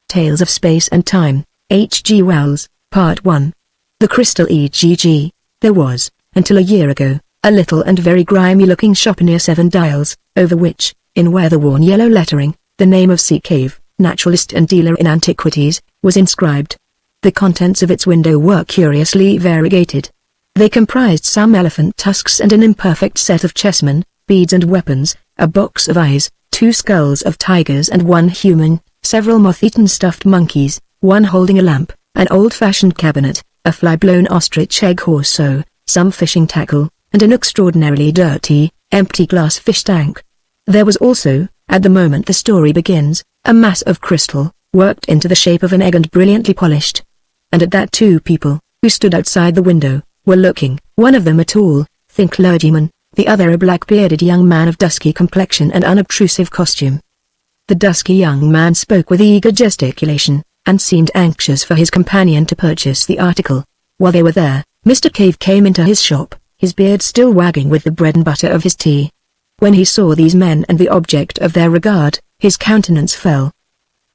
Tales of Space and Time, H. G. Wells, Part 1. The Crystal EGG. There was, until a year ago, a little and very grimy-looking shop near Seven Dials, over which, in weather-worn yellow lettering, the name of C. Cave, naturalist and dealer in antiquities, was inscribed. The contents of its window were curiously variegated. They comprised some elephant tusks and an imperfect set of chessmen, beads and weapons, a box of eyes, 2 skulls of tigers and 1 human, several moth-eaten stuffed monkeys, one holding a lamp, an old-fashioned cabinet, a fly-blown ostrich egg horse, some fishing tackle, and an extraordinarily dirty, empty glass fish tank. There was also, at the moment the story begins, a mass of crystal, worked into the shape of an egg and brilliantly polished. And at that 2 people, who stood outside the window, were looking, one of them a tall, thin clergyman, the other a black-bearded young man of dusky complexion and unobtrusive costume. The dusky young man spoke with eager gesticulation, and seemed anxious for his companion to purchase the article. While they were there, Mr. Cave came into his shop, his beard still wagging with the bread and butter of his tea. When he saw these men and the object of their regard, his countenance fell.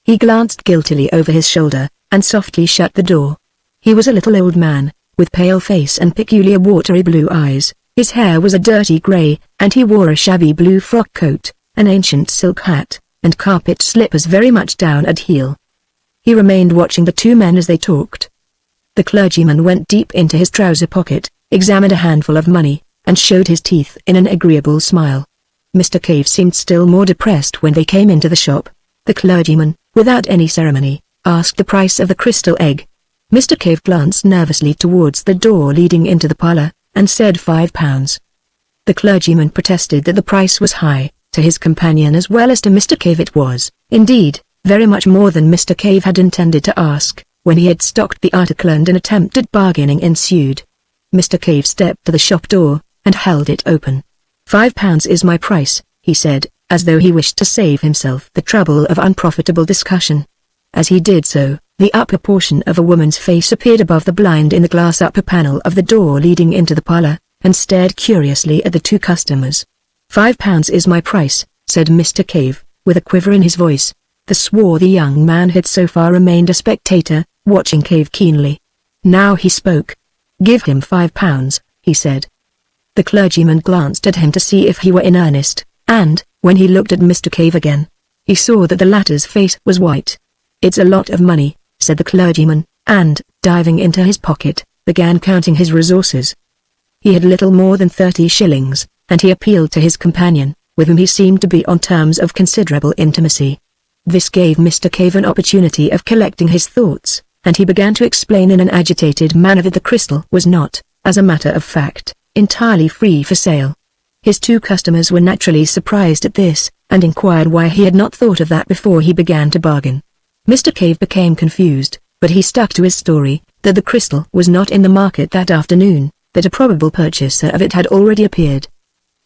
He glanced guiltily over his shoulder, and softly shut the door. He was a little old man, with pale face and peculiar watery blue eyes. His hair was a dirty grey, and he wore a shabby blue frock coat, an ancient silk hat, and carpet slippers very much down at heel. He remained watching the 2 men as they talked. The clergyman went deep into his trouser pocket, examined a handful of money, and showed his teeth in an agreeable smile. Mr. Cave seemed still more depressed when they came into the shop. The clergyman, without any ceremony, asked the price of the crystal egg. Mr. Cave glanced nervously towards the door leading into the parlor, and said £5. The clergyman protested that the price was high. To his companion as well as to Mr. Cave it was, indeed, very much more than Mr. Cave had intended to ask. When he had stocked the article and an attempt at bargaining ensued. Mr. Cave stepped to the shop door, and held it open. £5 is my price, he said, as though he wished to save himself the trouble of unprofitable discussion. As he did so, the upper portion of a woman's face appeared above the blind in the glass upper panel of the door leading into the parlor, and stared curiously at the 2 customers. £5 is my price, said Mr. Cave, with a quiver in his voice. The swarthy young man had so far remained a spectator, watching Cave keenly. Now he spoke. Give him £5, he said. The clergyman glanced at him to see if he were in earnest, and, when he looked at Mr. Cave again, he saw that the latter's face was white. It's a lot of money, said the clergyman, and, diving into his pocket, began counting his resources. He had little more than 30 shillings, and he appealed to his companion, with whom he seemed to be on terms of considerable intimacy. This gave Mr. Cave an opportunity of collecting his thoughts, and he began to explain in an agitated manner that the crystal was not, as a matter of fact, entirely free for sale. His 2 customers were naturally surprised at this, and inquired why he had not thought of that before he began to bargain. Mr. Cave became confused, but he stuck to his story, that the crystal was not in the market that afternoon, that a probable purchaser of it had already appeared.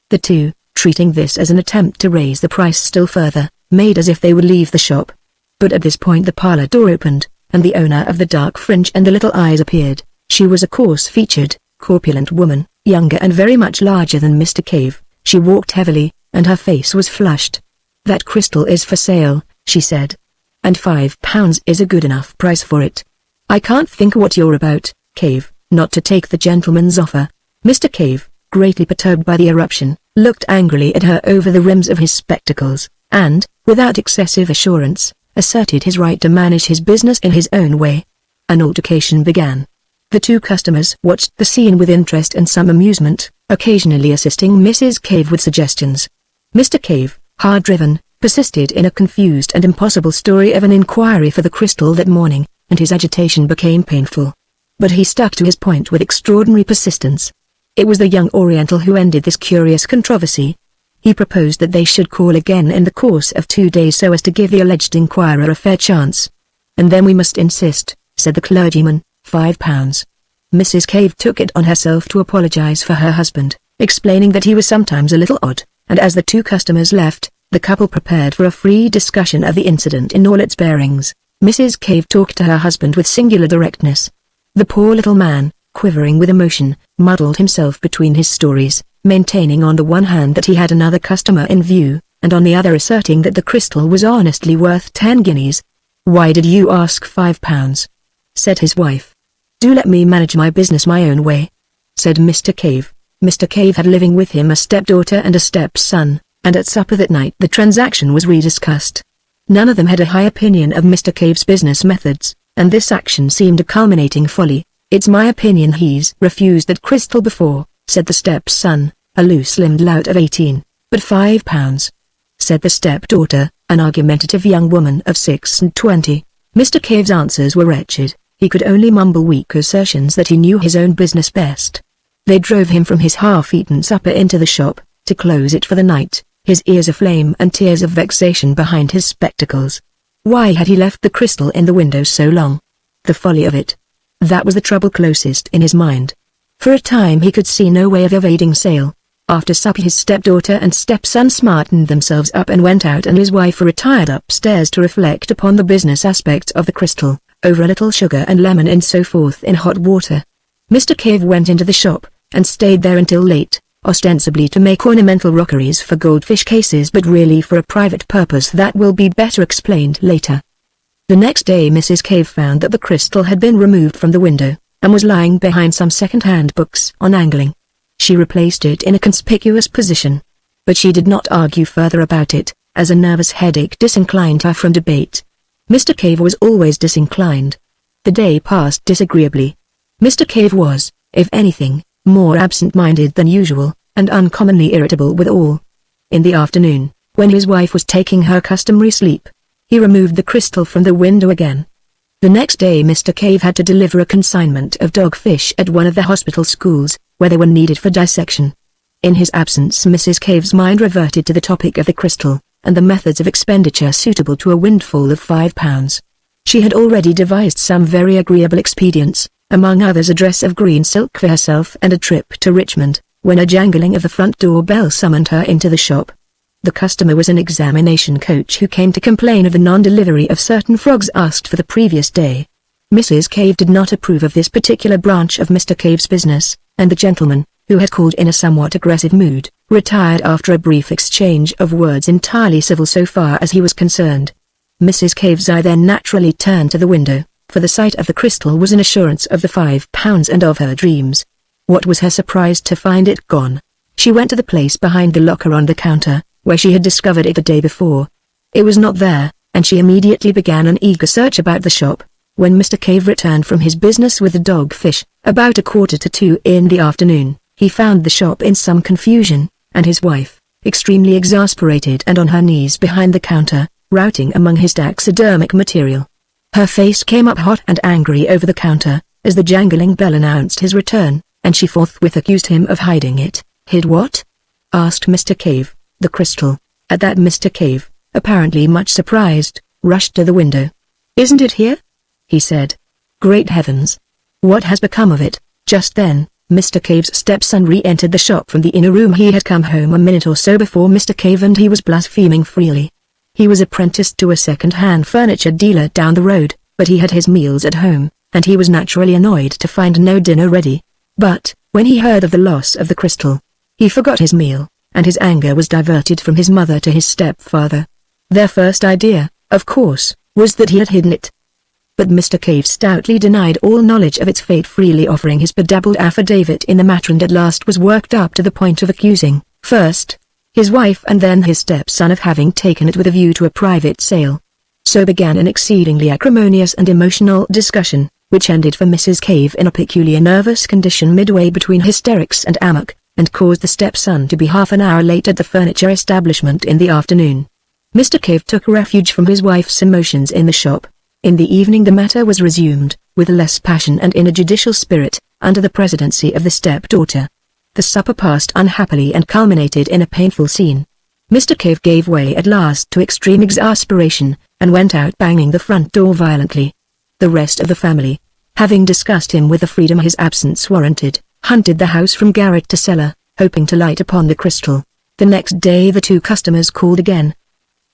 The 2, treating this as an attempt to raise the price still further, made as if they would leave the shop. But at this point the parlor door opened, and the owner of the dark fringe and the little eyes appeared. She was a coarse-featured, corpulent woman, younger and very much larger than Mr. Cave. She walked heavily, and her face was flushed. That crystal is for sale, she said. And £5 is a good enough price for it. I can't think what you're about, Cave, not to take the gentleman's offer. Mr. Cave, greatly perturbed by the eruption, looked angrily at her over the rims of his spectacles, and, without excessive assurance, asserted his right to manage his business in his own way. An altercation began. The 2 customers watched the scene with interest and some amusement, occasionally assisting Mrs. Cave with suggestions. Mr. Cave, hard-driven, persisted in a confused and impossible story of an inquiry for the crystal that morning, and his agitation became painful. But he stuck to his point with extraordinary persistence. It was the young Oriental who ended this curious controversy. He proposed that they should call again in the course of 2 days so as to give the alleged inquirer a fair chance. And then we must insist, said the clergyman, £5. Mrs. Cave took it on herself to apologize for her husband, explaining that he was sometimes a little odd, and as the 2 customers left, the couple prepared for a free discussion of the incident in all its bearings. Mrs. Cave talked to her husband with singular directness. The poor little man, quivering with emotion, muddled himself between his stories, maintaining on the one hand that he had another customer in view, and on the other asserting that the crystal was honestly worth 10 guineas. "Why did you ask £5?" said his wife. "Do let me manage my business my own way," said Mr. Cave. Mr. Cave had living with him a stepdaughter and a stepson, and at supper that night the transaction was rediscussed. None of them had a high opinion of Mr. Cave's business methods, and this action seemed a culminating folly. "It's my opinion he's refused that crystal before," said the stepson, a loose-limbed lout of 18. "But £5," said the stepdaughter, an argumentative young woman of 26. Mr. Cave's answers were wretched. He could only mumble weak assertions that he knew his own business best. They drove him from his half-eaten supper into the shop, to close it for the night, his ears aflame and tears of vexation behind his spectacles. Why had he left the crystal in the window so long? The folly of it. That was the trouble closest in his mind. For a time he could see no way of evading sale. After supper his stepdaughter and stepson smartened themselves up and went out, and his wife retired upstairs to reflect upon the business aspects of the crystal, over a little sugar and lemon and so forth in hot water. Mr. Cave went into the shop, and stayed there until late, ostensibly to make ornamental rockeries for goldfish cases, but really for a private purpose that will be better explained later. The next day Mrs. Cave found that the crystal had been removed from the window, and was lying behind some second-hand books on angling. She replaced it in a conspicuous position. But she did not argue further about it, as a nervous headache disinclined her from debate. Mr. Cave was always disinclined. The day passed disagreeably. Mr. Cave was, if anything, more absent-minded than usual, and uncommonly irritable withal. In the afternoon, when his wife was taking her customary sleep, he removed the crystal from the window again. The next day Mr. Cave had to deliver a consignment of dogfish at one of the hospital schools, where they were needed for dissection. In his absence Mrs. Cave's mind reverted to the topic of the crystal, and the methods of expenditure suitable to a windfall of £5. She had already devised some very agreeable expedients, among others a dress of green silk for herself and a trip to Richmond, when a jangling of the front door bell summoned her into the shop. The customer was an examination coach who came to complain of the non-delivery of certain frogs asked for the previous day. Mrs. Cave did not approve of this particular branch of Mr. Cave's business, and the gentleman, who had called in a somewhat aggressive mood, retired after a brief exchange of words entirely civil so far as he was concerned. Mrs. Cave's eye then naturally turned to the window, for the sight of the crystal was an assurance of the £5 and of her dreams. What was her surprise to find it gone? She went to the place behind the locker on the counter, where she had discovered it the day before. It was not there, and she immediately began an eager search about the shop. When Mr. Cave returned from his business with the dogfish, about 1:45 in the afternoon, he found the shop in some confusion, and his wife, extremely exasperated and on her knees behind the counter, routing among his taxidermic material. Her face came up hot and angry over the counter, as the jangling bell announced his return, and she forthwith accused him of hiding it. "Hid what?" asked Mr. Cave. "The crystal." At that Mr. Cave, apparently much surprised, rushed to the window. "Isn't it here?" he said. "Great heavens! What has become of it?" Just then, Mr. Cave's stepson re-entered the shop from the inner room. He had come home a minute or so before Mr. Cave, and he was blaspheming freely. He was apprenticed to a second-hand furniture dealer down the road, but he had his meals at home, and he was naturally annoyed to find no dinner ready. But, when he heard of the loss of the crystal, he forgot his meal, and his anger was diverted from his mother to his stepfather. Their first idea, of course, was that he had hidden it. But Mr. Cave stoutly denied all knowledge of its fate, freely offering his bedabbled affidavit in the matter, and at last was worked up to the point of accusing, first, his wife and then his stepson of having taken it with a view to a private sale. So began an exceedingly acrimonious and emotional discussion, which ended for Mrs. Cave in a peculiar nervous condition midway between hysterics and amok, and caused the stepson to be half an hour late at the furniture establishment in the afternoon. Mr. Cave took refuge from his wife's emotions in the shop. In the evening the matter was resumed, with less passion and in a judicial spirit, under the presidency of the stepdaughter. The supper passed unhappily and culminated in a painful scene. Mr. Cave gave way at last to extreme exasperation, and went out banging the front door violently. The rest of the family, having discussed him with the freedom his absence warranted, hunted the house from garret to cellar, hoping to light upon the crystal. The next day the two customers called again.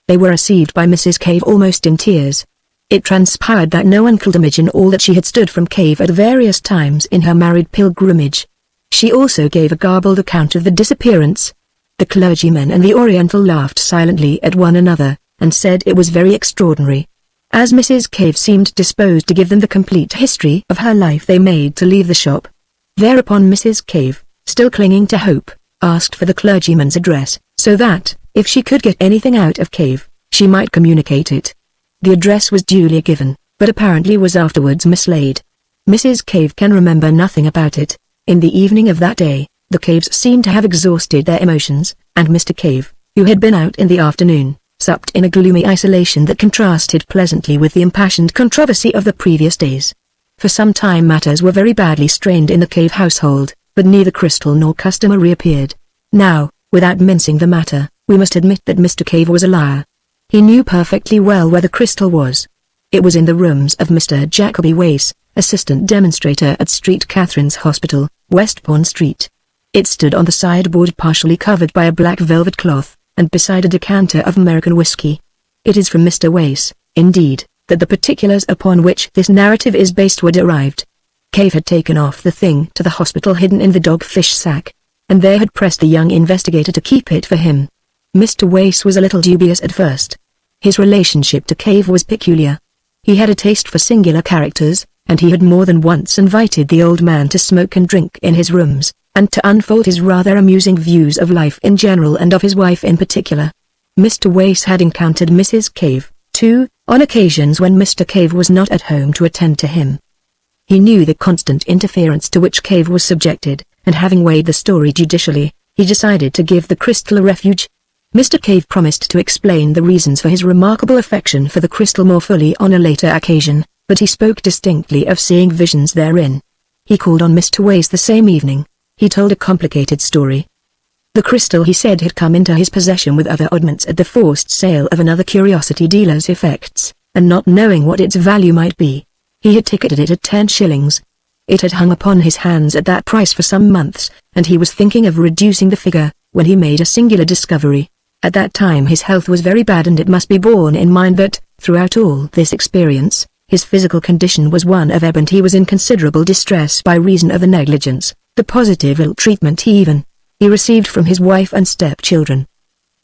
They were received by Mrs. Cave almost in tears. It transpired that no one could imagine all that she had stood from Cave at various times in her married pilgrimage. She also gave a garbled account of the disappearance. The clergyman and the Oriental laughed silently at one another, and said it was very extraordinary. As Mrs. Cave seemed disposed to give them the complete history of her life, they made to leave the shop. Thereupon Mrs. Cave, still clinging to hope, asked for the clergyman's address, so that, if she could get anything out of Cave, she might communicate it. The address was duly given, but apparently was afterwards mislaid. Mrs. Cave can remember nothing about it. In the evening of that day, the Caves seemed to have exhausted their emotions, and Mr. Cave, who had been out in the afternoon, supped in a gloomy isolation that contrasted pleasantly with the impassioned controversy of the previous days. For some time matters were very badly strained in the Cave household, but neither Crystal nor customer reappeared. Now, without mincing the matter, we must admit that Mr. Cave was a liar. He knew perfectly well where the crystal was. It was in the rooms of Mr. Jacoby Wace, assistant demonstrator at St. Catherine's Hospital, Westbourne Street. It stood on the sideboard partially covered by a black velvet cloth, and beside a decanter of American whiskey. It is from Mr. Wace, indeed, that the particulars upon which this narrative is based were derived. Cave had taken off the thing to the hospital hidden in the dogfish sack, and there had pressed the young investigator to keep it for him. Mr. Wace was a little dubious at first. His relationship to Cave was peculiar. He had a taste for singular characters, and he had more than once invited the old man to smoke and drink in his rooms, and to unfold his rather amusing views of life in general and of his wife in particular. Mr. Wace had encountered Mrs. Cave, too, on occasions when Mr. Cave was not at home to attend to him. He knew the constant interference to which Cave was subjected, and having weighed the story judicially, he decided to give the crystal a refuge. Mr. Cave promised to explain the reasons for his remarkable affection for the crystal more fully on a later occasion, but he spoke distinctly of seeing visions therein. He called on Mr. Wace the same evening. He told a complicated story. The crystal, he said, had come into his possession with other oddments at the forced sale of another curiosity dealer's effects, and not knowing what its value might be, he had ticketed it at 10 shillings. It had hung upon his hands at that price for some months, and he was thinking of reducing the figure, when he made a singular discovery. At that time his health was very bad, and it must be borne in mind that, throughout all this experience, his physical condition was one of ebb, and he was in considerable distress by reason of the negligence, the positive ill-treatment he received from his wife and step-children.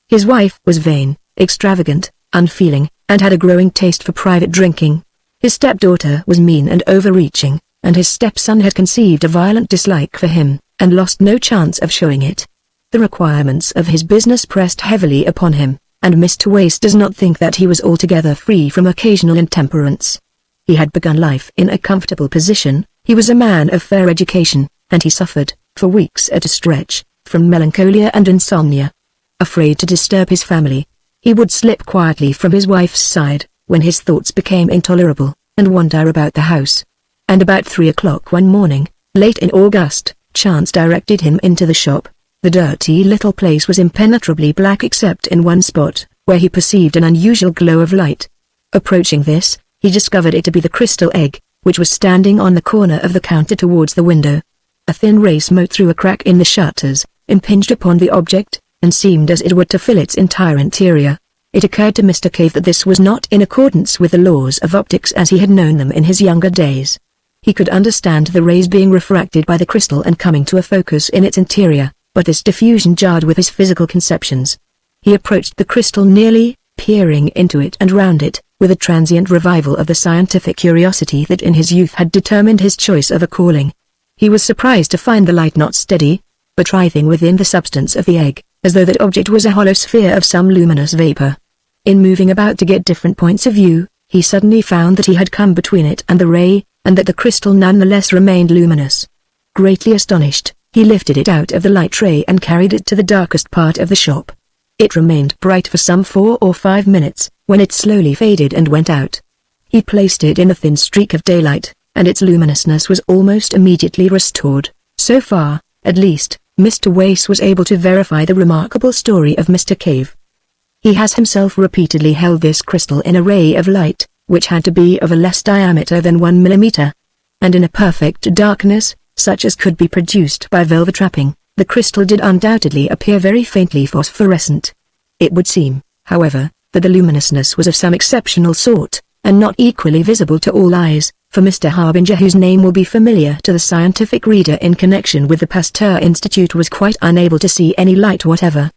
His wife was vain, extravagant, unfeeling, and had a growing taste for private drinking. His stepdaughter was mean and overreaching, and his stepson had conceived a violent dislike for him, and lost no chance of showing it. The requirements of his business pressed heavily upon him, and Mr. Wace does not think that he was altogether free from occasional intemperance. He had begun life in a comfortable position, he was a man of fair education, and he suffered, for weeks at a stretch, from melancholia and insomnia. Afraid to disturb his family, he would slip quietly from his wife's side, when his thoughts became intolerable, and wander about the house. And about 3 o'clock one morning, late in August, chance directed him into the shop. The dirty little place was impenetrably black except in one spot, where he perceived an unusual glow of light. Approaching this, he discovered it to be the crystal egg, which was standing on the corner of the counter towards the window. A thin ray smote through a crack in the shutters, impinged upon the object, and seemed as it were to fill its entire interior. It occurred to Mr. Cave that this was not in accordance with the laws of optics as he had known them in his younger days. He could understand the rays being refracted by the crystal and coming to a focus in its interior, but this diffusion jarred with his physical conceptions. He approached the crystal nearly, peering into it and round it, with a transient revival of the scientific curiosity that in his youth had determined his choice of a calling. He was surprised to find the light not steady, but writhing within the substance of the egg, as though that object was a hollow sphere of some luminous vapor. In moving about to get different points of view, he suddenly found that he had come between it and the ray, and that the crystal nonetheless remained luminous. Greatly astonished, he lifted it out of the light ray and carried it to the darkest part of the shop. It remained bright for some 4 or 5 minutes, when it slowly faded and went out. He placed it in a thin streak of daylight, and its luminousness was almost immediately restored. So far, at least, Mr. Wace was able to verify the remarkable story of Mr. Cave. He has himself repeatedly held this crystal in a ray of light, which had to be of a less diameter than 1 millimeter. And in a perfect darkness, such as could be produced by velvet wrapping, the crystal did undoubtedly appear very faintly phosphorescent. It would seem, however, that the luminousness was of some exceptional sort, and not equally visible to all eyes, for Mr. Harbinger, whose name will be familiar to the scientific reader in connection with the Pasteur Institute, was quite unable to see any light whatever.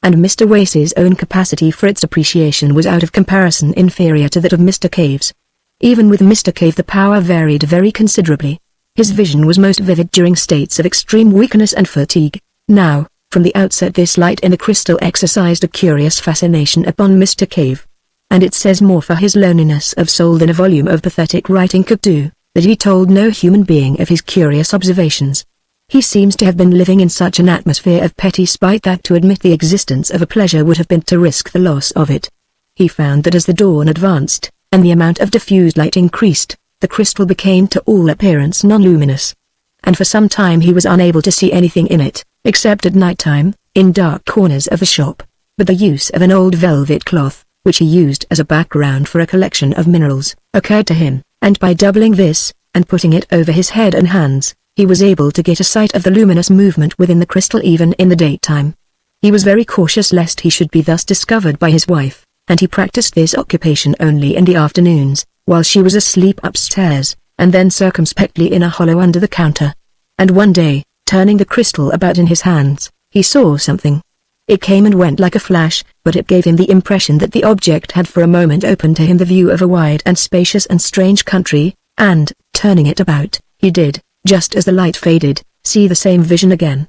and Mr. Wace's own capacity for its appreciation was out of comparison inferior to that of Mr. Cave's. Even with Mr. Cave the power varied very considerably. His vision was most vivid during states of extreme weakness and fatigue. Now, from the outset this light in the crystal exercised a curious fascination upon Mr. Cave. And it says more for his loneliness of soul than a volume of pathetic writing could do, that he told no human being of his curious observations. He seems to have been living in such an atmosphere of petty spite that to admit the existence of a pleasure would have been to risk the loss of it. He found that as the dawn advanced, and the amount of diffused light increased, the crystal became to all appearance non-luminous. And for some time he was unable to see anything in it, except at night time, in dark corners of the shop. But the use of an old velvet cloth, which he used as a background for a collection of minerals, occurred to him, and by doubling this, and putting it over his head and hands, he was able to get a sight of the luminous movement within the crystal even in the daytime. He was very cautious lest he should be thus discovered by his wife, and he practiced this occupation only in the afternoons, while she was asleep upstairs, and then circumspectly in a hollow under the counter. And one day, turning the crystal about in his hands, he saw something. It came and went like a flash, but it gave him the impression that the object had for a moment opened to him the view of a wide and spacious and strange country, and, turning it about, he did, just as the light faded, see the same vision again.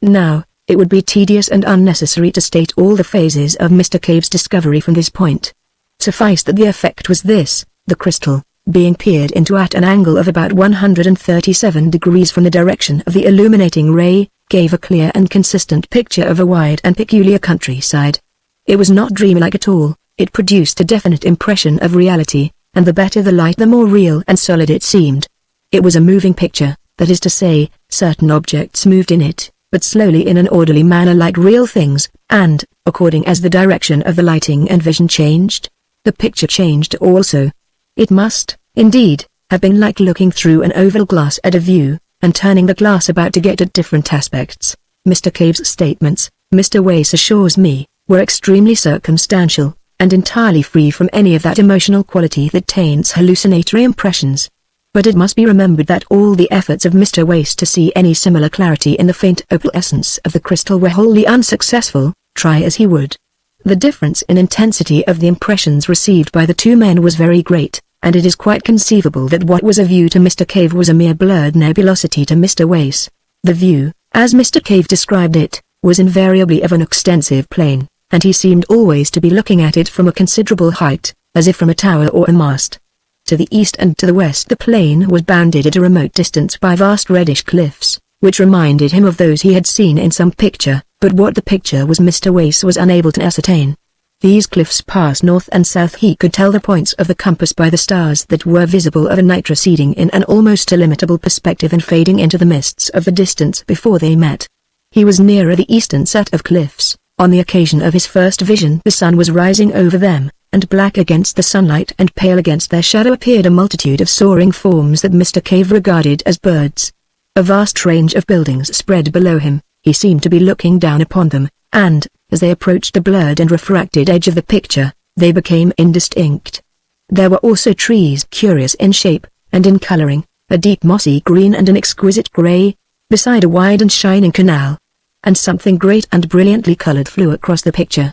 Now, it would be tedious and unnecessary to state all the phases of Mr. Cave's discovery from this point. Suffice that the effect was this: the crystal, being peered into at an angle of about 137 degrees from the direction of the illuminating ray, gave a clear and consistent picture of a wide and peculiar countryside. It was not dreamlike at all, it produced a definite impression of reality, and the better the light the more real and solid it seemed. It was a moving picture, that is to say, certain objects moved in it, but slowly in an orderly manner like real things, and, according as the direction of the lighting and vision changed, the picture changed also. It must, indeed, have been like looking through an oval glass at a view, and turning the glass about to get at different aspects. Mr. Cave's statements, Mr. Wace assures me, were extremely circumstantial, and entirely free from any of that emotional quality that taints hallucinatory impressions. But it must be remembered that all the efforts of Mr. Wace to see any similar clarity in the faint opalescence of the crystal were wholly unsuccessful, try as he would. The difference in intensity of the impressions received by the two men was very great, and it is quite conceivable that what was a view to Mr. Cave was a mere blurred nebulosity to Mr. Wace. The view, as Mr. Cave described it, was invariably of an extensive plain, and he seemed always to be looking at it from a considerable height, as if from a tower or a mast. To the east and to the west the plain was bounded at a remote distance by vast reddish cliffs, which reminded him of those he had seen in some picture, but what the picture was Mr. Wace was unable to ascertain. These cliffs passed north and south. He could tell the points of the compass by the stars that were visible of a night receding in an almost illimitable perspective and fading into the mists of the distance before they met. He was nearer the eastern set of cliffs. On the occasion of his first vision the sun was rising over them, and black against the sunlight and pale against their shadow appeared a multitude of soaring forms that Mr. Cave regarded as birds. A vast range of buildings spread below him. He seemed to be looking down upon them, and, as they approached the blurred and refracted edge of the picture, they became indistinct. There were also trees curious in shape, and in coloring, a deep mossy green and an exquisite grey, beside a wide and shining canal. And something great and brilliantly colored flew across the picture.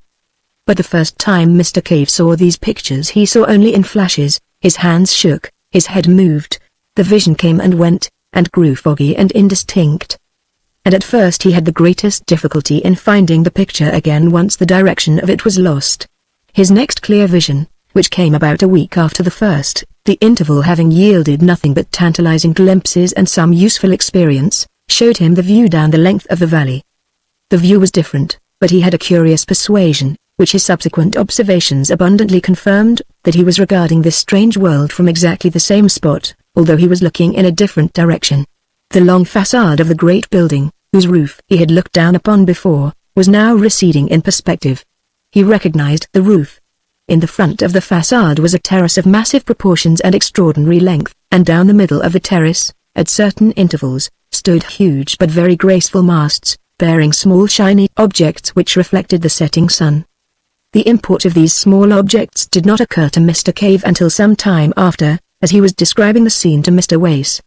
But the first time Mr. Cave saw these pictures he saw only in flashes. His hands shook, his head moved, the vision came and went, and grew foggy and indistinct. And at first he had the greatest difficulty in finding the picture again once the direction of it was lost. His next clear vision, which came about a week after the first, the interval having yielded nothing but tantalizing glimpses and some useful experience, showed him the view down the length of the valley. The view was different, but he had a curious persuasion, which his subsequent observations abundantly confirmed, that he was regarding this strange world from exactly the same spot, although he was looking in a different direction. The long facade of the great building, whose roof he had looked down upon before, was now receding in perspective. He recognized the roof. In the front of the facade was a terrace of massive proportions and extraordinary length, and down the middle of the terrace, at certain intervals, stood huge but very graceful masts, bearing small shiny objects which reflected the setting sun. The import of these small objects did not occur to Mr. Cave until some time after, as he was describing the scene to Mr. Wace.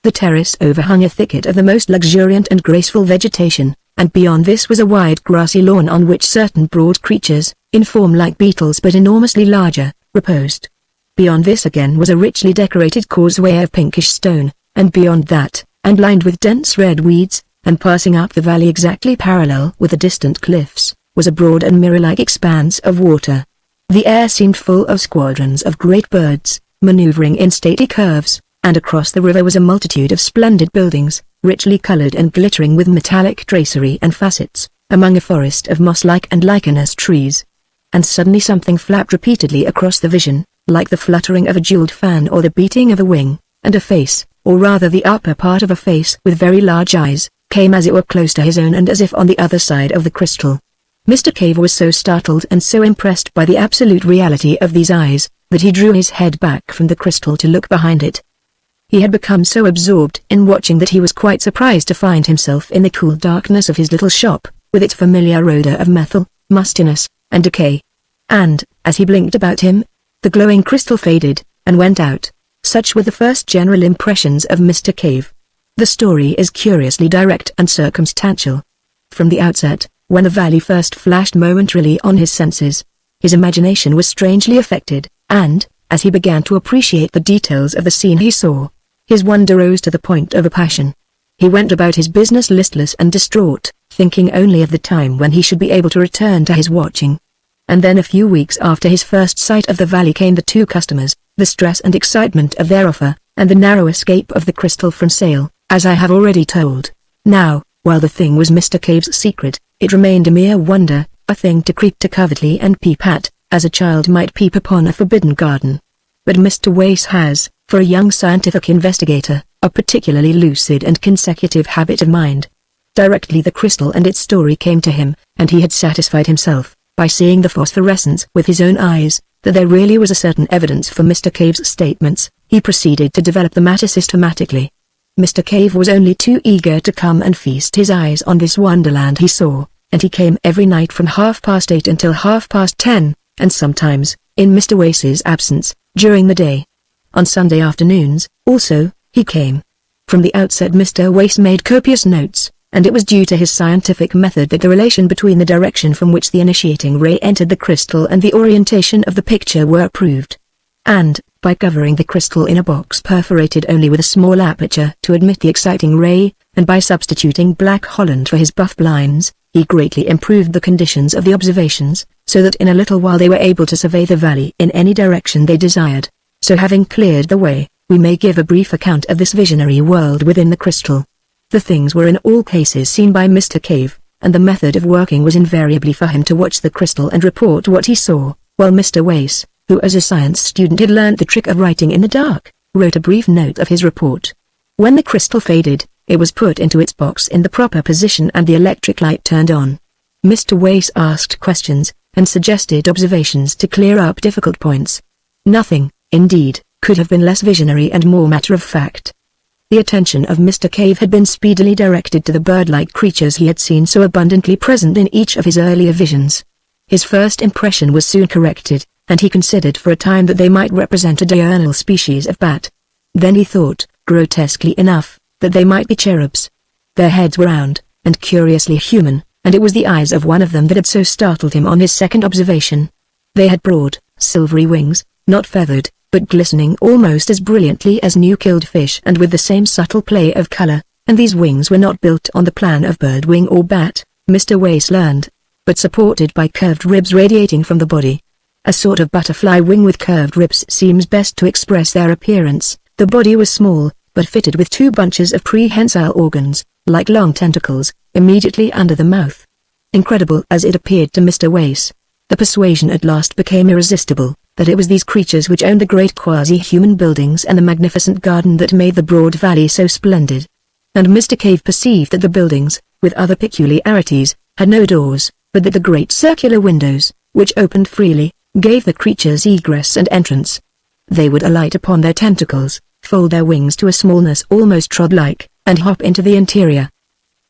The terrace overhung a thicket of the most luxuriant and graceful vegetation, and beyond this was a wide grassy lawn on which certain broad creatures, in form like beetles but enormously larger, reposed. Beyond this again was a richly decorated causeway of pinkish stone, and beyond that, and lined with dense red weeds, and passing up the valley exactly parallel with the distant cliffs, was a broad and mirror-like expanse of water. The air seemed full of squadrons of great birds, maneuvering in stately curves, and across the river was a multitude of splendid buildings, richly colored and glittering with metallic tracery and facets, among a forest of moss-like and lichenous trees. And suddenly something flapped repeatedly across the vision, like the fluttering of a jeweled fan or the beating of a wing, and a face, or rather the upper part of a face with very large eyes, came as it were close to his own and as if on the other side of the crystal. Mr. Cave was so startled and so impressed by the absolute reality of these eyes, that he drew his head back from the crystal to look behind it. He had become so absorbed in watching that he was quite surprised to find himself in the cool darkness of his little shop, with its familiar odor of methyl, mustiness, and decay. And, as he blinked about him, the glowing crystal faded, and went out. Such were the first general impressions of Mr. Cave. The story is curiously direct and circumstantial. From the outset, when the valley first flashed momentarily on his senses, his imagination was strangely affected, and, as he began to appreciate the details of the scene he saw, his wonder rose to the point of a passion. He went about his business listless and distraught, thinking only of the time when he should be able to return to his watching. And then a few weeks after his first sight of the valley came the two customers, the stress and excitement of their offer, and the narrow escape of the crystal from sale, as I have already told. Now, while the thing was Mr. Cave's secret, it remained a mere wonder, a thing to creep to covertly and peep at, as a child might peep upon a forbidden garden. But Mr. Wace has, for a young scientific investigator, a particularly lucid and consecutive habit of mind. Directly the crystal and its story came to him, and he had satisfied himself, by seeing the phosphorescence with his own eyes, that there really was a certain evidence for Mr. Cave's statements, he proceeded to develop the matter systematically. Mr. Cave was only too eager to come and feast his eyes on this wonderland he saw, and he came every night from 8:30 until 10:30, and sometimes, in Mr. Wace's absence, during the day. On Sunday afternoons, also, he came. From the outset Mr. Wace made copious notes, and it was due to his scientific method that the relation between the direction from which the initiating ray entered the crystal and the orientation of the picture were proved. And, by covering the crystal in a box perforated only with a small aperture to admit the exciting ray, and by substituting black Holland for his buff blinds, he greatly improved the conditions of the observations, so that in a little while they were able to survey the valley in any direction they desired. So having cleared the way, we may give a brief account of this visionary world within the crystal. The things were in all cases seen by Mr. Cave, and the method of working was invariably for him to watch the crystal and report what he saw, while Mr. Wace, who as a science student had learned the trick of writing in the dark, wrote a brief note of his report. When the crystal faded, it was put into its box in the proper position and the electric light turned on. Mr. Wace asked questions, and suggested observations to clear up difficult points. Nothing, indeed, could have been less visionary and more matter-of-fact. The attention of Mr. Cave had been speedily directed to the bird-like creatures he had seen so abundantly present in each of his earlier visions. His first impression was soon corrected, and he considered for a time that they might represent a diurnal species of bat. Then he thought, grotesquely enough, that they might be cherubs. Their heads were round, and curiously human, and it was the eyes of one of them that had so startled him on his second observation. They had broad, silvery wings, not feathered, but glistening almost as brilliantly as new-killed fish and with the same subtle play of color, and these wings were not built on the plan of bird wing or bat, Mr. Wace learned, but supported by curved ribs radiating from the body. A sort of butterfly wing with curved ribs seems best to express their appearance. The body was small, but fitted with two bunches of prehensile organs, like long tentacles, immediately under the mouth. Incredible as it appeared to Mr. Wace, the persuasion at last became irresistible, that it was these creatures which owned the great quasi-human buildings and the magnificent garden that made the broad valley so splendid. And Mr. Cave perceived that the buildings, with other peculiarities, had no doors, but that the great circular windows, which opened freely, gave the creatures egress and entrance. They would alight upon their tentacles, fold their wings to a smallness almost trod-like, and hop into the interior.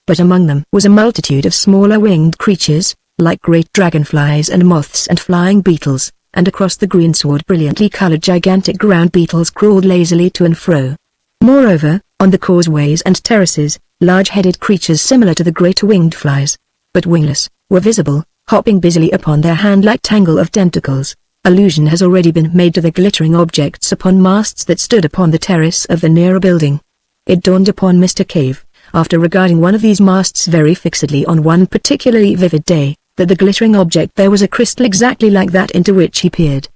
But among them was a multitude of smaller winged creatures, like great dragonflies and moths and flying beetles, and across the greensward brilliantly colored gigantic ground beetles crawled lazily to and fro. Moreover, on the causeways and terraces, large-headed creatures similar to the great winged flies, but wingless, were visible, hopping busily upon their hand-like tangle of tentacles. Allusion has already been made to the glittering objects upon masts that stood upon the terrace of the nearer building. It dawned upon Mr. Cave, after regarding one of these masts very fixedly on one particularly vivid day, that the glittering object there was a crystal exactly like that into which he peered.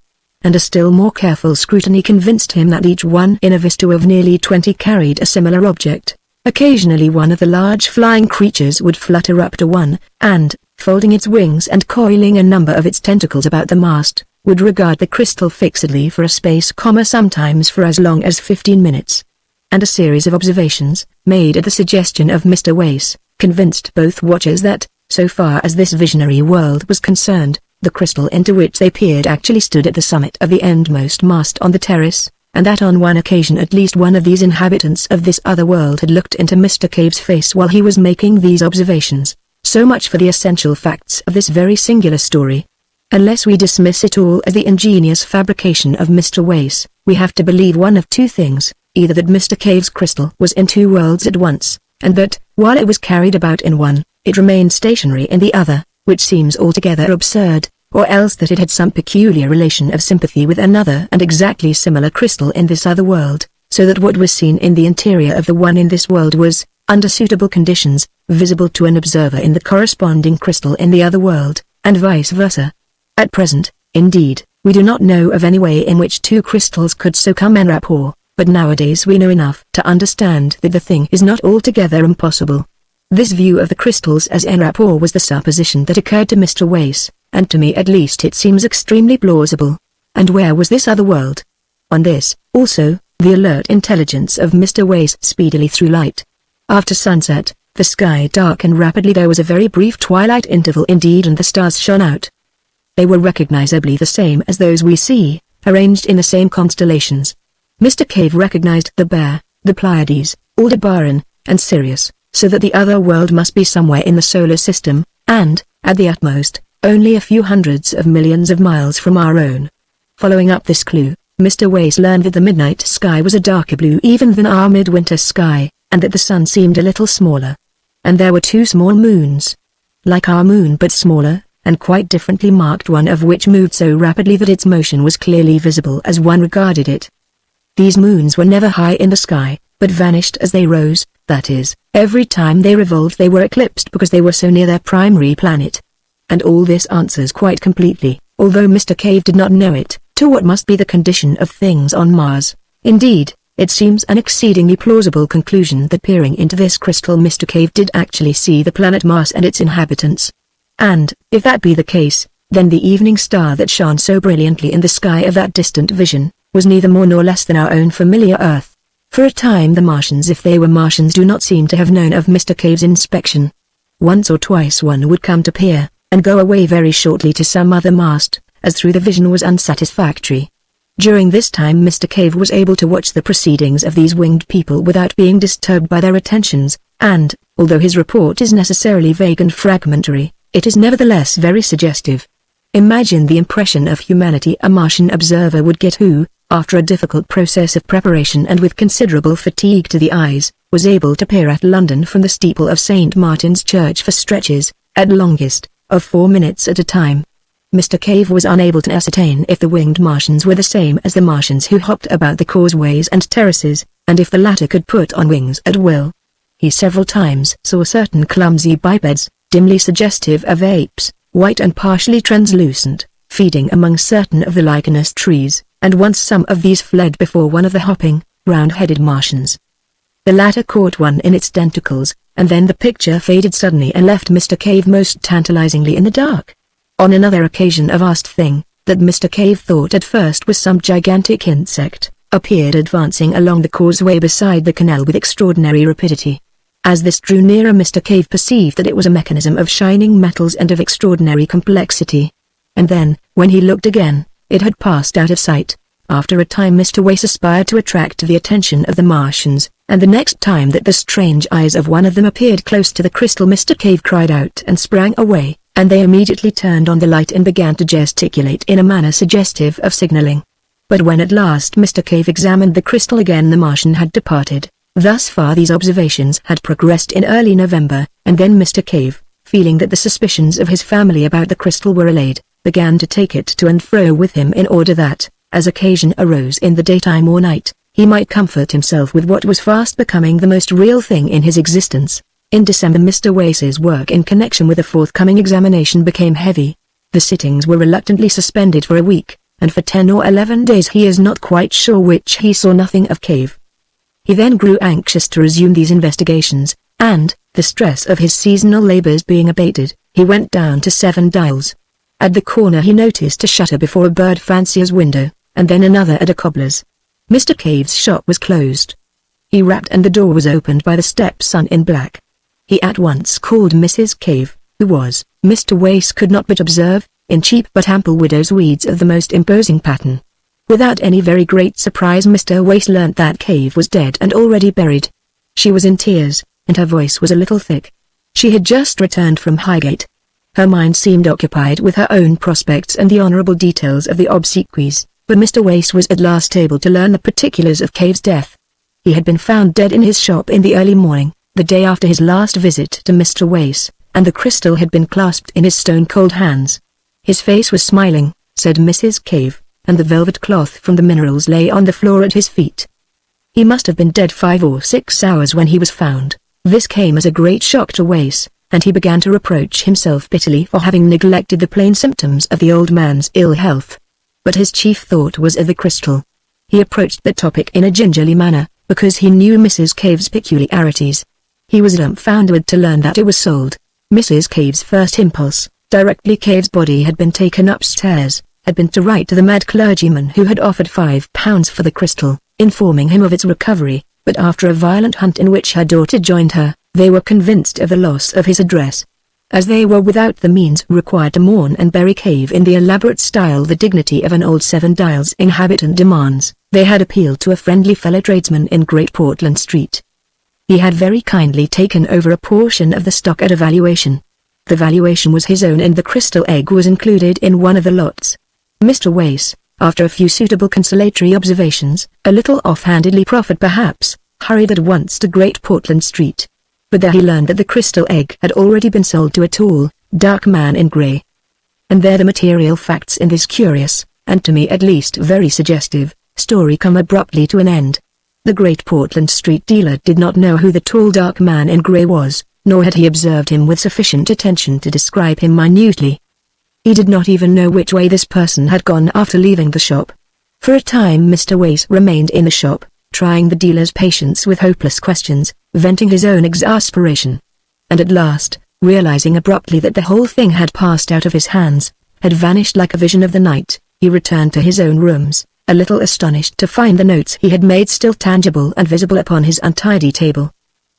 And a still more careful scrutiny convinced him that each one in a vista of nearly 20 carried a similar object. Occasionally one of the large flying creatures would flutter up to one, and, folding its wings and coiling a number of its tentacles about the mast, would regard the crystal fixedly for a space, sometimes for as long as 15 minutes. And a series of observations, made at the suggestion of Mr. Wace, convinced both watchers that, so far as this visionary world was concerned, the crystal into which they peered actually stood at the summit of the endmost mast on the terrace, and that on one occasion at least one of these inhabitants of this other world had looked into Mr. Cave's face while he was making these observations. So much for the essential facts of this very singular story. Unless we dismiss it all as the ingenious fabrication of Mr. Wace, we have to believe one of two things, either that Mr. Cave's crystal was in two worlds at once, and that, while it was carried about in one, it remained stationary in the other, which seems altogether absurd, or else that it had some peculiar relation of sympathy with another and exactly similar crystal in this other world, so that what was seen in the interior of the one in this world was, under suitable conditions, visible to an observer in the corresponding crystal in the other world, and vice versa. At present, indeed, we do not know of any way in which two crystals could so come en rapport, but nowadays we know enough to understand that the thing is not altogether impossible. This view of the crystals as en rapport was the supposition that occurred to Mr. Wace, and to me at least it seems extremely plausible. And where was this other world? On this, also, the alert intelligence of Mr. Wace speedily threw light. After sunset, the sky darkened rapidly. There was a very brief twilight interval indeed, and the stars shone out. They were recognizably the same as those we see, arranged in the same constellations. Mr. Cave recognized the Bear, the Pleiades, Aldebaran, and Sirius, so that the other world must be somewhere in the solar system, and, at the utmost, only a few hundreds of millions of miles from our own. Following up this clue, Mr. Wace learned that the midnight sky was a darker blue even than our midwinter sky, and that the sun seemed a little smaller. And there were two small moons, like our moon but smaller, and quite differently marked, one of which moved so rapidly that its motion was clearly visible as one regarded it. These moons were never high in the sky, but vanished as they rose, that is, every time they revolved they were eclipsed because they were so near their primary planet. And all this answers quite completely, although Mr. Cave did not know it, to what must be the condition of things on Mars. Indeed, it seems an exceedingly plausible conclusion that peering into this crystal Mr. Cave did actually see the planet Mars and its inhabitants. And, if that be the case, then the evening star that shone so brilliantly in the sky of that distant vision, was neither more nor less than our own familiar Earth. For a time the Martians, if they were Martians, do not seem to have known of Mr. Cave's inspection. Once or twice one would come to peer, and go away very shortly to some other mast, as through the vision was unsatisfactory. During this time Mr. Cave was able to watch the proceedings of these winged people without being disturbed by their attentions, and, although his report is necessarily vague and fragmentary, it is nevertheless very suggestive. Imagine the impression of humanity a Martian observer would get who, after a difficult process of preparation and with considerable fatigue to the eyes, was able to peer at London from the steeple of St. Martin's Church for stretches, at longest, of 4 minutes at a time. Mr. Cave was unable to ascertain if the winged Martians were the same as the Martians who hopped about the causeways and terraces, and if the latter could put on wings at will. He several times saw certain clumsy bipeds, dimly suggestive of apes, white and partially translucent, feeding among certain of the lichenous trees, and once some of these fled before one of the hopping, round-headed Martians. The latter caught one in its tentacles, and then the picture faded suddenly and left Mr. Cave most tantalizingly in the dark. On another occasion a vast thing, that Mr. Cave thought at first was some gigantic insect, appeared advancing along the causeway beside the canal with extraordinary rapidity. As this drew nearer Mr. Cave perceived that it was a mechanism of shining metals and of extraordinary complexity. And then, when he looked again, it had passed out of sight. After a time Mr. Wace aspired to attract the attention of the Martians, and the next time that the strange eyes of one of them appeared close to the crystal Mr. Cave cried out and sprang away, and they immediately turned on the light and began to gesticulate in a manner suggestive of signaling. But when at last Mr. Cave examined the crystal again the Martian had departed. Thus far these observations had progressed in early November, and then Mr. Cave, feeling that the suspicions of his family about the crystal were allayed, began to take it to and fro with him in order that, as occasion arose in the daytime or night, he might comfort himself with what was fast becoming the most real thing in his existence. In December Mr. Wace's work in connection with a forthcoming examination became heavy. The sittings were reluctantly suspended for a week, and for 10 or 11 days he is not quite sure which he saw nothing of Cave. He then grew anxious to resume these investigations, and, the stress of his seasonal labors being abated, he went down to 7 Dials. At the corner he noticed a shutter before a bird fancier's window, and then another at a cobbler's. Mr. Cave's shop was closed. He rapped and the door was opened by the stepson in black. He at once called Mrs. Cave, who was, Mr. Wace could not but observe, in cheap but ample widow's weeds of the most imposing pattern. Without any very great surprise Mr. Wace learnt that Cave was dead and already buried. She was in tears, and her voice was a little thick. She had just returned from Highgate. Her mind seemed occupied with her own prospects and the honourable details of the obsequies, but Mr. Wace was at last able to learn the particulars of Cave's death. He had been found dead in his shop in the early morning, the day after his last visit to Mr. Wace, and the crystal had been clasped in his stone-cold hands. His face was smiling, said Mrs. Cave, and the velvet cloth from the minerals lay on the floor at his feet. He must have been dead 5 or 6 hours when he was found. This came as a great shock to Wace, and he began to reproach himself bitterly for having neglected the plain symptoms of the old man's ill health. But his chief thought was of the crystal. He approached the topic in a gingerly manner, because he knew Mrs. Cave's peculiarities. He was dumbfounded to learn that it was sold. Mrs. Cave's first impulse, directly Cave's body had been taken upstairs, had been to write to the mad clergyman who had offered £5 for the crystal, informing him of its recovery, but after a violent hunt in which her daughter joined her, they were convinced of the loss of his address. As they were without the means required to mourn and bury Cave in the elaborate style the dignity of an old 7 Dials inhabitant demands, they had appealed to a friendly fellow tradesman in Great Portland Street. He had very kindly taken over a portion of the stock at a valuation. The valuation was his own and the crystal egg was included in one of the lots. Mr. Wace, after a few suitable consolatory observations, a little offhandedly proffered perhaps, hurried at once to Great Portland Street. But there he learned that the crystal egg had already been sold to a tall, dark man in grey. And there the material facts in this curious, and to me at least very suggestive, story come abruptly to an end. The Great Portland Street dealer did not know who the tall dark man in grey was, nor had he observed him with sufficient attention to describe him minutely. He did not even know which way this person had gone after leaving the shop. For a time Mr. Wace remained in the shop, trying the dealer's patience with hopeless questions, venting his own exasperation. And at last, realizing abruptly that the whole thing had passed out of his hands, had vanished like a vision of the night, he returned to his own rooms, a little astonished to find the notes he had made still tangible and visible upon his untidy table.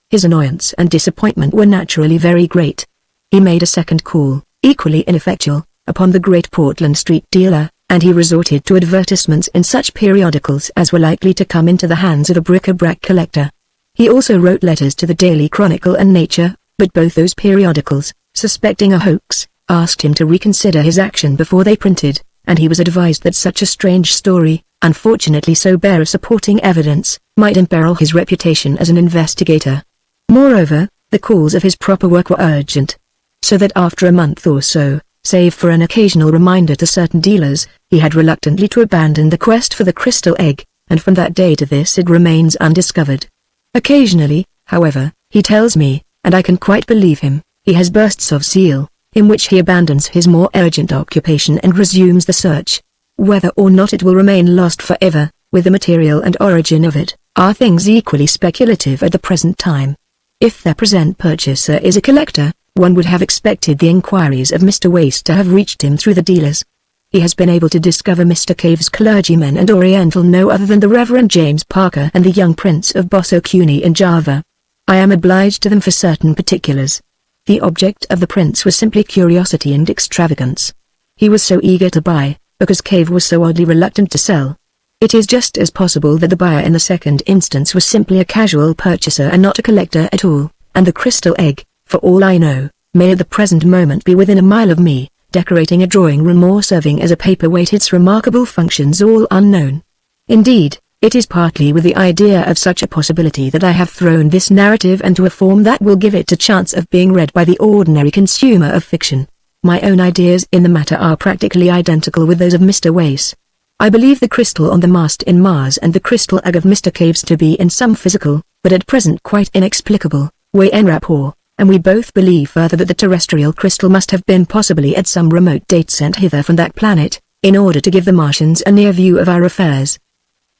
His annoyance and disappointment were naturally very great. He made a second call, equally ineffectual, upon the Great Portland Street dealer, and he resorted to advertisements in such periodicals as were likely to come into the hands of a bric-a-brac collector. He also wrote letters to the Daily Chronicle and Nature, but both those periodicals, suspecting a hoax, asked him to reconsider his action before they printed, and he was advised that such a strange story, unfortunately so bare of supporting evidence, might imperil his reputation as an investigator. Moreover, the calls of his proper work were urgent, so that after a month or so, save for an occasional reminder to certain dealers, he had reluctantly to abandon the quest for the crystal egg, and from that day to this it remains undiscovered. Occasionally, however, he tells me, and I can quite believe him, he has bursts of zeal, in which he abandons his more urgent occupation and resumes the search. Whether or not it will remain lost forever, with the material and origin of it, are things equally speculative at the present time. If their present purchaser is a collector, one would have expected the inquiries of Mr. Wace to have reached him through the dealers. He has been able to discover Mr. Cave's clergyman and Oriental no other than the Reverend James Parker and the young Prince of Bosso Cuny in Java. I am obliged to them for certain particulars. The object of the prince was simply curiosity and extravagance. He was so eager to buy, because Cave was so oddly reluctant to sell. It is just as possible that the buyer in the second instance was simply a casual purchaser and not a collector at all, and the crystal egg, for all I know, may at the present moment be within a mile of me, decorating a drawing room or serving as a paperweight. Its remarkable functions all unknown. Indeed, It is partly with the idea of such a possibility that I have thrown this narrative into a form that will give it a chance of being read by the ordinary consumer of fiction. My own ideas in the matter are practically identical with those of Mr. Wace. I believe the crystal on the mast in Mars and the crystal egg of Mr. Caves to be in some physical, but at present quite inexplicable, way en rapport, and we both believe further that the terrestrial crystal must have been possibly at some remote date sent hither from that planet, in order to give the Martians a near view of our affairs.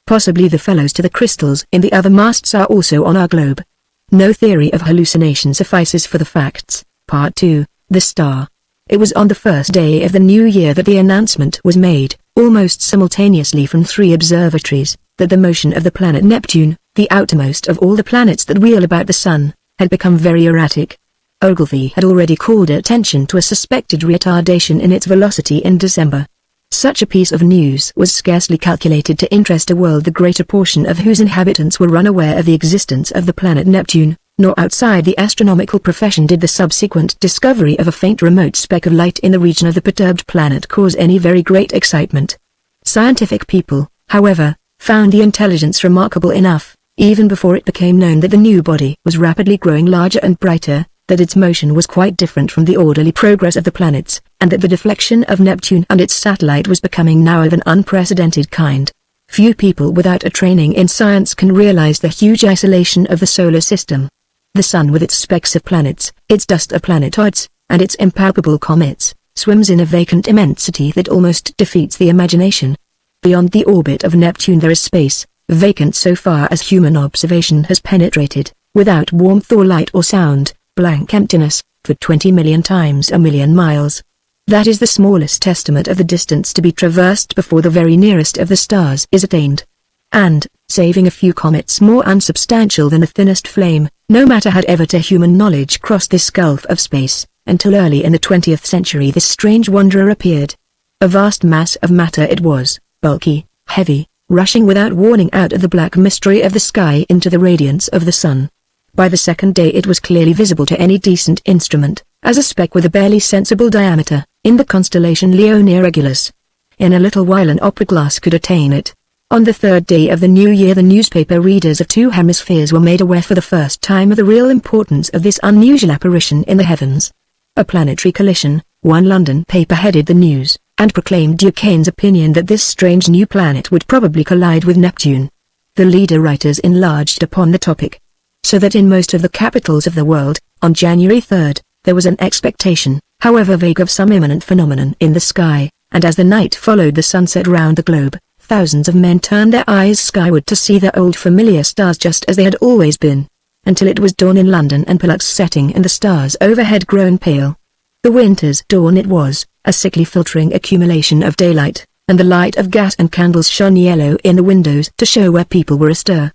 Possibly the fellows to the crystals in the other masts are also on our globe. No theory of hallucination suffices for the facts. Part 2, The Star. It was on the first day of the new year that the announcement was made, almost simultaneously from 3 observatories, that the motion of the planet Neptune, the outermost of all the planets that wheel about the Sun, had become very erratic. Ogilvy had already called attention to a suspected retardation in its velocity in December. Such a piece of news was scarcely calculated to interest a world the greater portion of whose inhabitants were unaware of the existence of the planet Neptune, nor outside the astronomical profession did the subsequent discovery of a faint remote speck of light in the region of the perturbed planet cause any very great excitement. Scientific people, however, found the intelligence remarkable enough, even before it became known that the new body was rapidly growing larger and brighter, that its motion was quite different from the orderly progress of the planets, and that the deflection of Neptune and its satellite was becoming now of an unprecedented kind. Few people without a training in science can realize the huge isolation of the solar system. The Sun with its specks of planets, its dust of planetoids, and its impalpable comets, swims in a vacant immensity that almost defeats the imagination. Beyond the orbit of Neptune there is space, vacant so far as human observation has penetrated, without warmth or light or sound, blank emptiness, for 20 million times a million miles. That is the smallest estimate of the distance to be traversed before the very nearest of the stars is attained. And, saving a few comets more unsubstantial than the thinnest flame, no matter had ever to human knowledge crossed this gulf of space, until early in the 20th century this strange wanderer appeared. A vast mass of matter it was, bulky, heavy, rushing without warning out of the black mystery of the sky into the radiance of the sun. By the second day it was clearly visible to any decent instrument, as a speck with a barely sensible diameter, in the constellation Leonie Regulus. In a little while an opera glass could attain it. On the third day of the new year the newspaper readers of 2 hemispheres were made aware for the first time of the real importance of this unusual apparition in the heavens. A planetary collision, one London paper headed the news, and proclaimed Duquesne's opinion that this strange new planet would probably collide with Neptune. The leader writers enlarged upon the topic, so that in most of the capitals of the world, on January 3rd, there was an expectation, however vague, of some imminent phenomenon in the sky, and as the night followed the sunset round the globe, thousands of men turned their eyes skyward to see their old familiar stars just as they had always been, until it was dawn in London and Pollux setting and the stars overhead grown pale. The winter's dawn it was, a sickly filtering accumulation of daylight, and the light of gas and candles shone yellow in the windows to show where people were astir.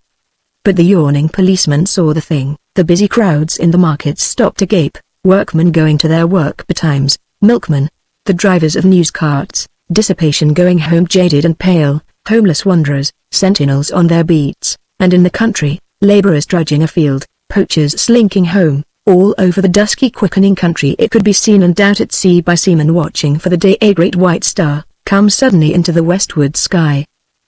But the yawning policeman saw the thing, the busy crowds in the markets stopped to gape, workmen going to their work betimes, milkmen, the drivers of news carts, dissipation going home jaded and pale, homeless wanderers, sentinels on their beats, and in the country, laborers drudging afield, poachers slinking home. All over the dusky quickening country it could be seen and out at sea by seamen watching for the day a great white star, come suddenly into the westward sky.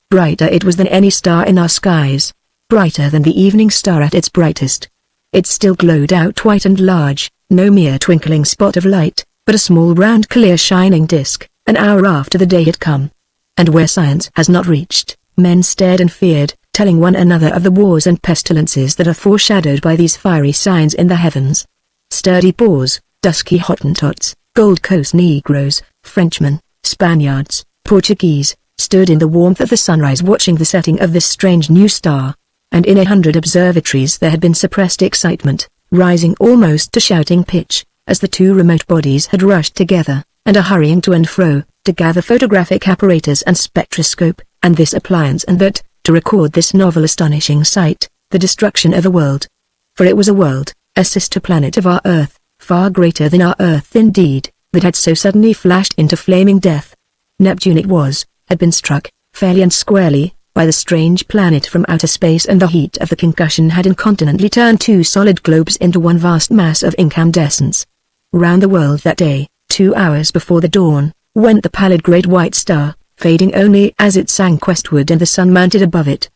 Brighter it was than any star in our skies, brighter than the evening star at its brightest. It still glowed out white and large, no mere twinkling spot of light, but a small round clear shining disk, an hour after the day had come. And where science has not reached, men stared and feared, telling one another of the wars and pestilences that are foreshadowed by these fiery signs in the heavens. Sturdy Boers, dusky Hottentots, Gold Coast Negroes, Frenchmen, Spaniards, Portuguese, stood in the warmth of the sunrise watching the setting of this strange new star. And in 100 observatories there had been suppressed excitement, rising almost to shouting pitch, as the 2 remote bodies had rushed together, and are hurrying to and fro, to gather photographic apparatus and spectroscope, and this appliance and that, to record this novel astonishing sight, the destruction of a world. For it was a world, a sister planet of our Earth, far greater than our Earth indeed, that had so suddenly flashed into flaming death. Neptune it was, had been struck, fairly and squarely, by the strange planet from outer space, and the heat of the concussion had incontinently turned 2 solid globes into one vast mass of incandescence. Round the world that day, 2 hours before the dawn, went the pallid great white star, fading only as it sank westward and the sun mounted above it.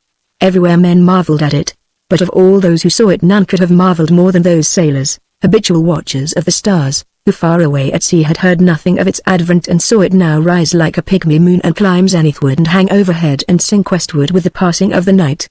Everywhere men marveled at it. But of all those who saw it, none could have marveled more than those sailors, habitual watchers of the stars, who far away at sea had heard nothing of its advent and saw it now rise like a pygmy moon and climb zenithward and hang overhead and sink westward with the passing of the night.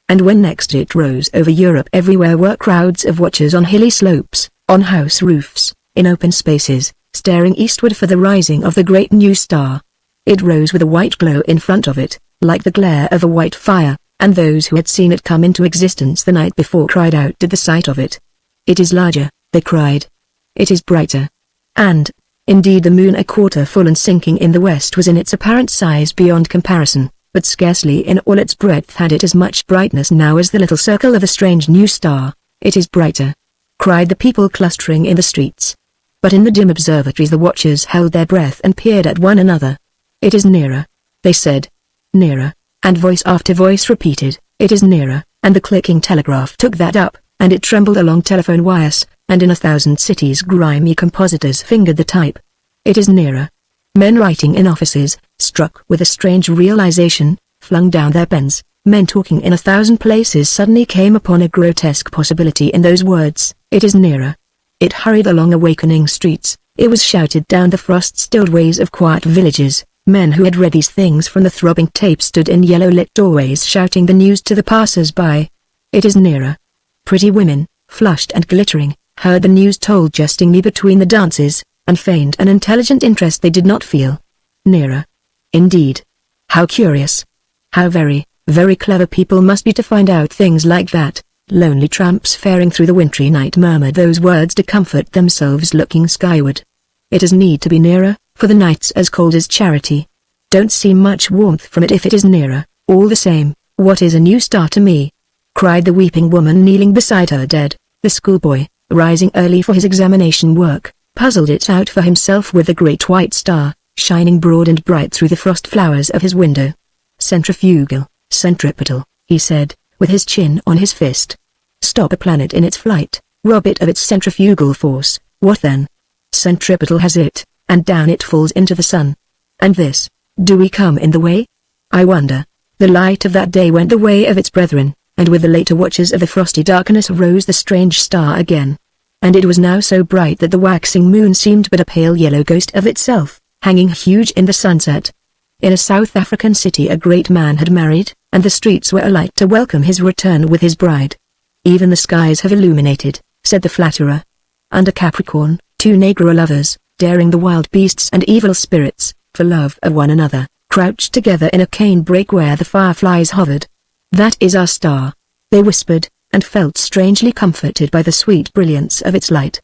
And when next it rose over Europe, everywhere were crowds of watchers on hilly slopes, on house roofs, in open spaces, staring eastward for the rising of the great new star. It rose with a white glow in front of it, like the glare of a white fire, and those who had seen it come into existence the night before cried out at the sight of it. "It is larger," they cried. "It is brighter." And, indeed, the moon, a quarter full and sinking in the west, was in its apparent size beyond comparison, but scarcely in all its breadth had it as much brightness now as the little circle of a strange new star. "It is brighter," cried the people clustering in the streets. But in the dim observatories the watchers held their breath and peered at one another. "It is nearer," they said. "Nearer," and voice after voice repeated, "It is nearer," and the clicking telegraph took that up, and it trembled along telephone wires, and in 1,000 cities grimy compositors fingered the type. "It is nearer." Men writing in offices, struck with a strange realization, flung down their pens. Men talking in 1,000 places suddenly came upon a grotesque possibility in those words, "It is nearer." It hurried along awakening streets, it was shouted down the frost-stilled ways of quiet villages. Men who had read these things from the throbbing tape stood in yellow-lit doorways shouting the news to the passers-by. "It is nearer." Pretty women, flushed and glittering, heard the news told jestingly between the dances, and feigned an intelligent interest they did not feel. Nearer. Indeed. How curious. How very, very clever people must be to find out things like that. Lonely tramps faring through the wintry night murmured those words to comfort themselves looking skyward. It does need to be nearer, for the night's as cold as charity. Don't see much warmth from it if it is nearer. All the same, what is a new star to me? Cried the weeping woman kneeling beside her dead. The schoolboy, rising early for his examination work, puzzled it out for himself with the great white star, shining broad and bright through the frost flowers of his window. Centrifugal, centripetal, he said, with his chin on his fist. Stop a planet in its flight, rob it of its centrifugal force, what then? Centripetal has it, and down it falls into the sun. And this, do we come in the way? I wonder. The light of that day went the way of its brethren, and with the later watches of the frosty darkness rose the strange star again. And it was now so bright that the waxing moon seemed but a pale yellow ghost of itself, hanging huge in the sunset. In a South African city a great man had married, and the streets were alight to welcome his return with his bride. Even the skies have illuminated, said the flatterer. Under Capricorn, two Negro lovers, daring the wild beasts and evil spirits, for love of one another, crouched together in a cane brake where the fireflies hovered. That is our star, they whispered, and felt strangely comforted by the sweet brilliance of its light.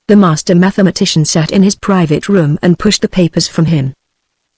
The master mathematician sat in his private room and pushed the papers from him.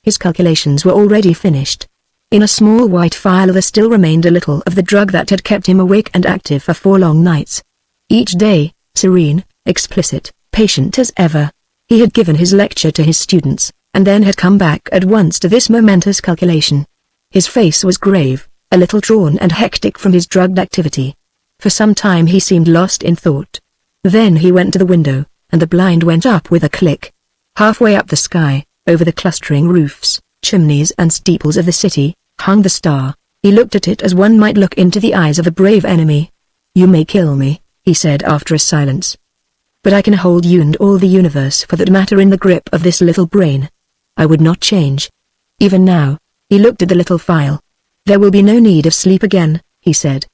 His calculations were already finished. In a small white file there still remained a little of the drug that had kept him awake and active for 4 long nights. Each day, serene, explicit, patient as ever, he had given his lecture to his students, and then had come back at once to this momentous calculation. His face was grave, a little drawn and hectic from his drugged activity. For some time he seemed lost in thought. Then he went to the window, and the blind went up with a click. Halfway up the sky, over the clustering roofs, chimneys and steeples of the city, hung the star. He looked at it as one might look into the eyes of a brave enemy. "You may kill me," he said after a silence. "But I can hold you and all the universe for that matter in the grip of this little brain. I would not change. Even now." He looked at the little file. "There will be no need of sleep again," he said.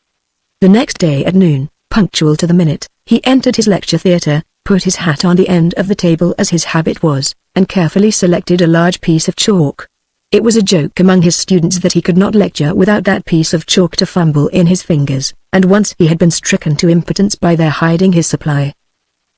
The next day at noon, punctual to the minute, he entered his lecture theatre, put his hat on the end of the table as his habit was, and carefully selected a large piece of chalk. It was a joke among his students that he could not lecture without that piece of chalk to fumble in his fingers, and once he had been stricken to impotence by their hiding his supply.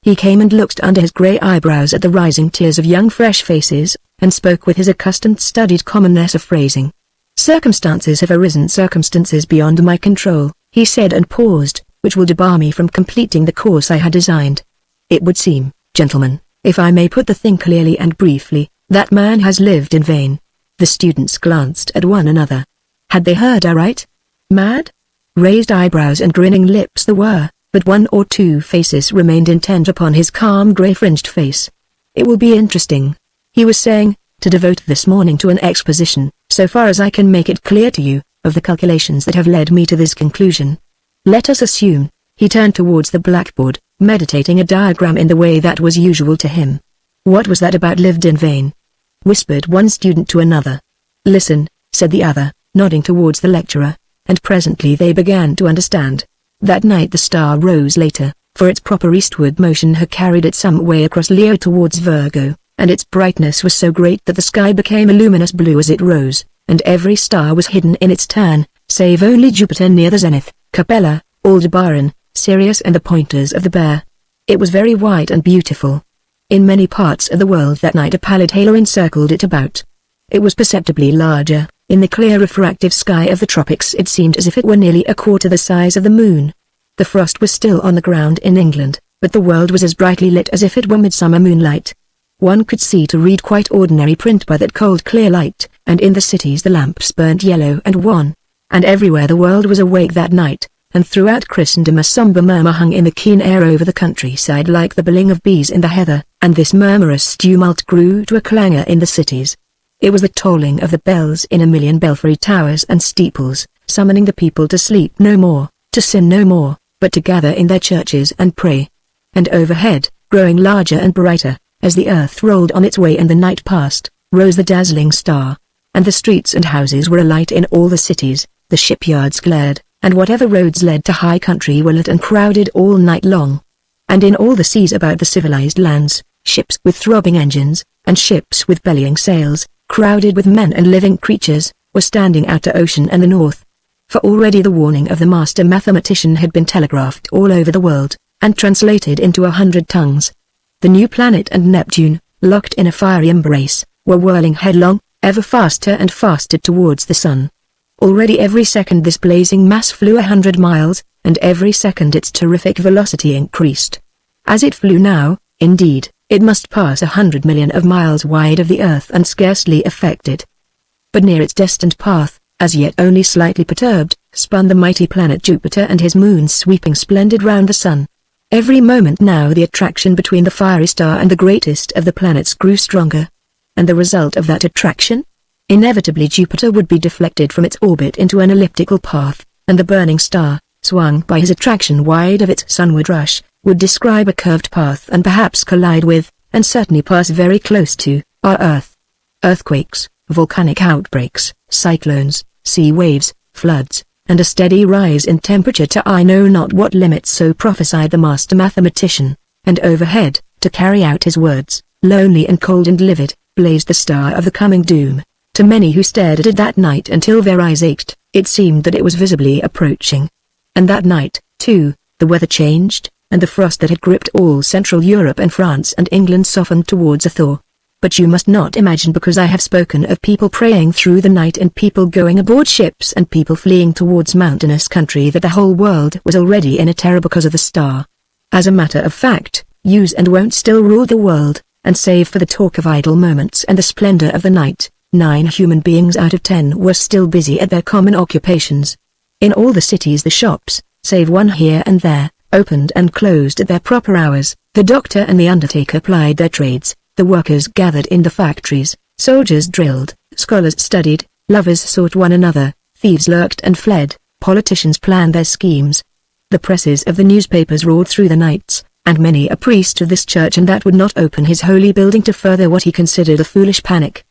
He came and looked under his grey eyebrows at the rising tiers of young fresh faces, and spoke with his accustomed studied commonness of phrasing. "Circumstances have arisen, circumstances beyond my control," he said and paused, "which will debar me from completing the course I had designed. It would seem, gentlemen, if I may put the thing clearly and briefly, that man has lived in vain." The students glanced at one another. Had they heard aright? Mad? Raised eyebrows and grinning lips there were, but 1 or 2 faces remained intent upon his calm grey-fringed face. "It will be interesting," he was saying, "to devote this morning to an exposition, so far as I can make it clear to you, of the calculations that have led me to this conclusion. Let us assume." He turned towards the blackboard, meditating a diagram in the way that was usual to him. "What was that about lived in vain?" whispered one student to another. "Listen," said the other, nodding towards the lecturer, and presently they began to understand. That night the star rose later, for its proper eastward motion had carried it some way across Leo towards Virgo, and its brightness was so great that the sky became a luminous blue as it rose, and every star was hidden in its turn, save only Jupiter near the zenith, Capella, Aldebaran, Sirius and the pointers of the Bear. It was very white and beautiful. In many parts of the world that night a pallid halo encircled it about. It was perceptibly larger. In the clear refractive sky of the tropics it seemed as if it were nearly a quarter the size of the moon. The frost was still on the ground in England, but the world was as brightly lit as if it were midsummer moonlight. One could see to read quite ordinary print by that cold clear light, and in the cities the lamps burnt yellow and wan. And everywhere the world was awake that night, and throughout Christendom a sombre murmur hung in the keen air over the countryside like the billing of bees in the heather, and this murmurous tumult grew to a clangor in the cities. It was the tolling of the bells in a million belfry towers and steeples, summoning the people to sleep no more, to sin no more, but to gather in their churches and pray. And overhead, growing larger and brighter, as the earth rolled on its way and the night passed, rose the dazzling star. And the streets and houses were alight in all the cities, the shipyards glared, and whatever roads led to high country were lit and crowded all night long. And in all the seas about the civilized lands, ships with throbbing engines, and ships with bellying sails, crowded with men and living creatures, were standing out to ocean and the north. For already the warning of the master mathematician had been telegraphed all over the world, and translated into 100 tongues. The new planet and Neptune, locked in a fiery embrace, were whirling headlong, ever faster and faster towards the sun. Already every second this blazing mass flew 100 miles, and every second its terrific velocity increased. As it flew now, indeed, it must pass 100 million of miles wide of the earth and scarcely affect it. But near its destined path, as yet only slightly perturbed, spun the mighty planet Jupiter and his moons sweeping splendid round the sun. Every moment now the attraction between the fiery star and the greatest of the planets grew stronger. And the result of that attraction? Inevitably Jupiter would be deflected from its orbit into an elliptical path, and the burning star, swung by his attraction wide of its sunward rush, would describe a curved path and perhaps collide with, and certainly pass very close to, our Earth. Earthquakes, volcanic outbreaks, cyclones, sea waves, floods, and a steady rise in temperature to I know not what limits, so prophesied the master mathematician, and overhead, to carry out his words, lonely and cold and livid, blazed the star of the coming doom. To many who stared at it that night until their eyes ached, it seemed that it was visibly approaching. And that night, too, the weather changed, and the frost that had gripped all Central Europe and France and England softened towards a thaw. But you must not imagine because I have spoken of people praying through the night and people going aboard ships and people fleeing towards mountainous country that the whole world was already in a terror because of the star. As a matter of fact, use and won't still ruled the world, and save for the talk of idle moments and the splendor of the night, 9 human beings out of 10 were still busy at their common occupations. In all the cities the shops, save one here and there, opened and closed at their proper hours, the doctor and the undertaker plied their trades, the workers gathered in the factories, soldiers drilled, scholars studied, lovers sought one another, thieves lurked and fled, politicians planned their schemes. The presses of the newspapers roared through the nights, and many a priest of this church and that would not open his holy building to further what he considered a foolish panic.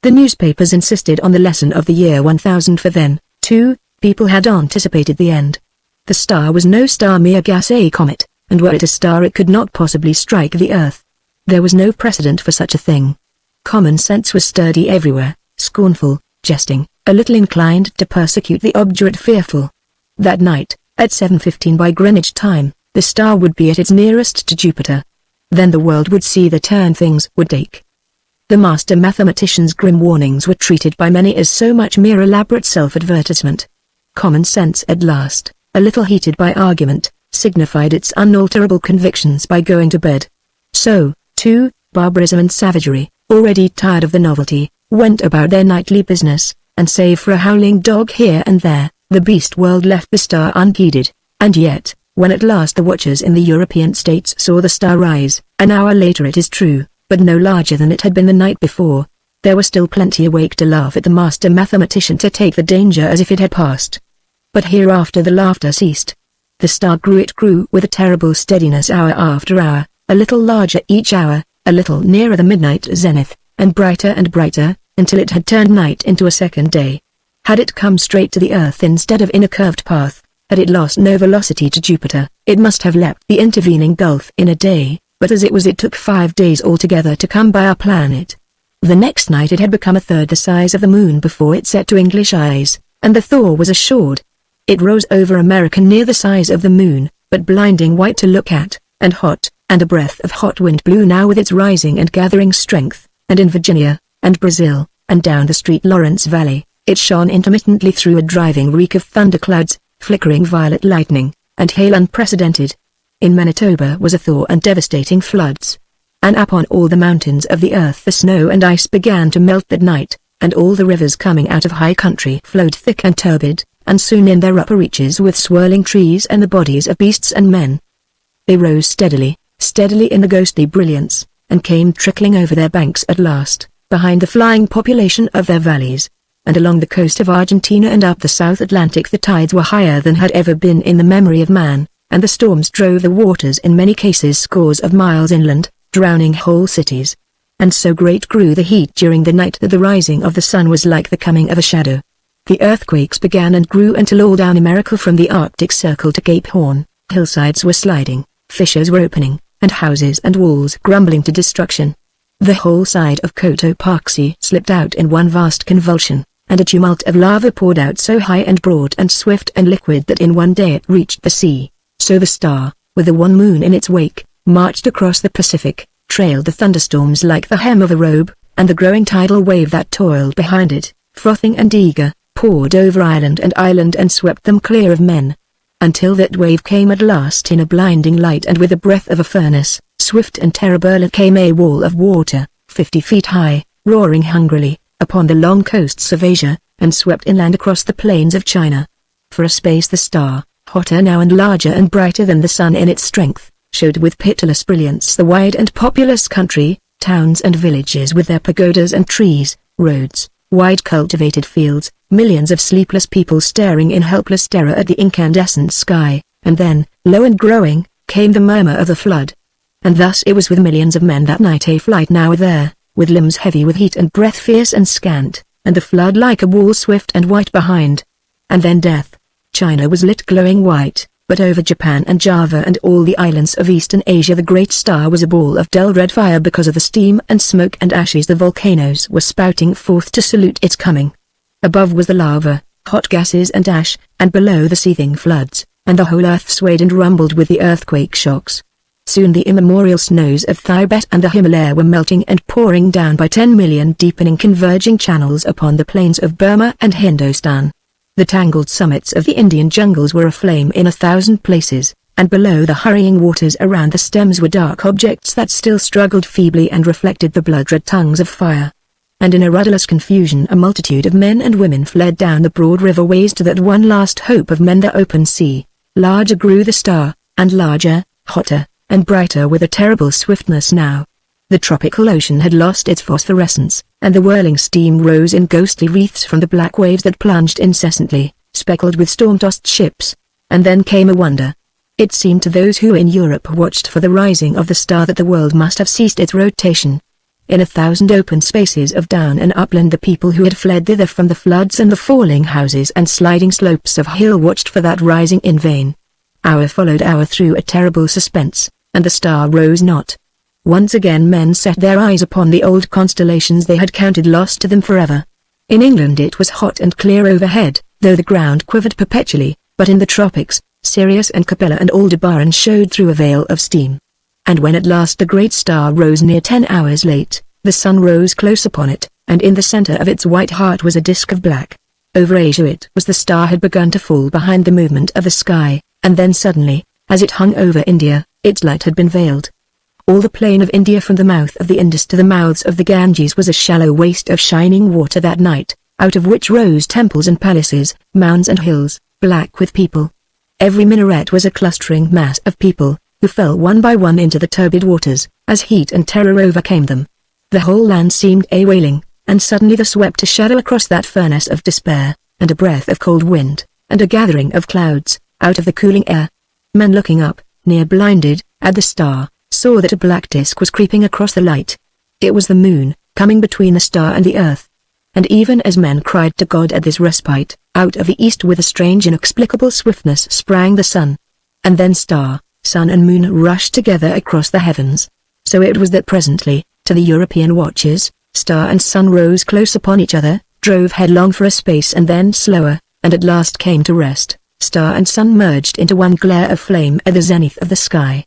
The newspapers insisted on the lesson of the year 1000 for then, too, people had anticipated the end. The star was no star, mere gas, a comet, and were it a star it could not possibly strike the earth. There was no precedent for such a thing. Common sense was sturdy everywhere, scornful, jesting, a little inclined to persecute the obdurate fearful. That night, at 7:15 by Greenwich time, the star would be at its nearest to Jupiter. Then the world would see the turn things would take. The master mathematician's grim warnings were treated by many as so much mere elaborate self-advertisement. Common sense at last, a little heated by argument, signified its unalterable convictions by going to bed. So, too, barbarism and savagery, already tired of the novelty, went about their nightly business, and save for a howling dog here and there, the beast world left the star unheeded. And yet, when at last the watchers in the European states saw the star rise, an hour later it is true, but no larger than it had been the night before, There were still plenty awake to laugh at the master mathematician, to take the danger as if it had passed. But hereafter the laughter ceased. The star grew, it grew with a terrible steadiness hour after hour, a little larger each hour, a little nearer the midnight zenith, and brighter, until it had turned night into a second day. Had it come straight to the earth instead of in a curved path, had it lost no velocity to Jupiter, it must have leapt the intervening gulf in a day, but as it was, it took 5 days altogether to come by our planet. The next night it had become a third the size of the moon before it set to English eyes, and the thaw was assured. It rose over America near the size of the moon, but blinding white to look at, and hot, and a breath of hot wind blew now with its rising and gathering strength, and in Virginia, and Brazil, and down the St. Lawrence Valley, it shone intermittently through a driving reek of thunderclouds, flickering violet lightning, and hail unprecedented. In Manitoba was a thaw and devastating floods. And upon all the mountains of the earth the snow and ice began to melt that night, and all the rivers coming out of high country flowed thick and turbid, and soon in their upper reaches with swirling trees and the bodies of beasts and men. They rose steadily in the ghostly brilliance, and came trickling over their banks at last, behind the flying population of their valleys. And along the coast of Argentina and up the South Atlantic the tides were higher than had ever been in the memory of man, and the storms drove the waters in many cases scores of miles inland, drowning whole cities. And so great grew the heat during the night that the rising of the sun was like the coming of a shadow. The earthquakes began and grew until all down America from the Arctic Circle to Cape Horn, hillsides were sliding, fissures were opening, and houses and walls crumbling to destruction. The whole side of Cotopaxi slipped out in one vast convulsion, and a tumult of lava poured out so high and broad and swift and liquid that in one day it reached the sea. So the star, with the one moon in its wake, marched across the Pacific, trailed the thunderstorms like the hem of a robe, and the growing tidal wave that toiled behind it, frothing and eager, poured over island and swept them clear of men. Until that wave came at last in a blinding light, and with the breath of a furnace, swift and terrible it came, a wall of water, 50 feet high, roaring hungrily, upon the long coasts of Asia, and swept inland across the plains of China. For a space the star, hotter now and larger and brighter than the sun in its strength, showed with pitiless brilliance the wide and populous country, towns and villages with their pagodas and trees, roads, wide cultivated fields, millions of sleepless people staring in helpless terror at the incandescent sky, and then, low and growing, came the murmur of the flood. And thus it was with millions of men that night, a flight now or there, with limbs heavy with heat and breath fierce and scant, and the flood like a wall swift and white behind. And then death. China was lit glowing white, but over Japan and Java and all the islands of Eastern Asia the great star was a ball of dull red fire because of the steam and smoke and ashes the volcanoes were spouting forth to salute its coming. Above was the lava, hot gases and ash, and below the seething floods, and the whole earth swayed and rumbled with the earthquake shocks. Soon the immemorial snows of Tibet and the Himalaya were melting and pouring down by 10 million deepening converging channels upon the plains of Burma and Hindustan. The tangled summits of the Indian jungles were aflame in 1,000 places, and below the hurrying waters around the stems were dark objects that still struggled feebly and reflected the blood-red tongues of fire. And in a rudderless confusion a multitude of men and women fled down the broad riverways to that one last hope of men, the open sea. Larger grew the star, and larger, hotter, and brighter with a terrible swiftness now. The tropical ocean had lost its phosphorescence, and the whirling steam rose in ghostly wreaths from the black waves that plunged incessantly, speckled with storm-tossed ships. And then came a wonder. It seemed to those who in Europe watched for the rising of the star that the world must have ceased its rotation. In 1,000 open spaces of down and upland the people who had fled thither from the floods and the falling houses and sliding slopes of hill watched for that rising in vain. Hour followed hour through a terrible suspense, and the star rose not. Once again men set their eyes upon the old constellations they had counted lost to them forever. In England it was hot and clear overhead, though the ground quivered perpetually, but in the tropics, Sirius and Capella and Aldebaran showed through a veil of steam. And when at last the great star rose near 10 hours late, the sun rose close upon it, and in the center of its white heart was a disk of black. Over Asia it was the star had begun to fall behind the movement of the sky, and then suddenly, as it hung over India, its light had been veiled. All the plain of India from the mouth of the Indus to the mouths of the Ganges was a shallow waste of shining water that night, out of which rose temples and palaces, mounds and hills, black with people. Every minaret was a clustering mass of people, who fell one by one into the turbid waters, as heat and terror overcame them. The whole land seemed a wailing, and suddenly there swept a shadow across that furnace of despair, and a breath of cold wind, and a gathering of clouds, out of the cooling air. Men looking up, near blinded, at the star, saw that a black disk was creeping across the light. It was the moon, coming between the star and the earth. And even as men cried to God at this respite, out of the east with a strange inexplicable swiftness sprang the sun. And then star, sun and moon rushed together across the heavens. So it was that presently, to the European watchers, star and sun rose close upon each other, drove headlong for a space and then slower, and at last came to rest. Star and sun merged into one glare of flame at the zenith of the sky.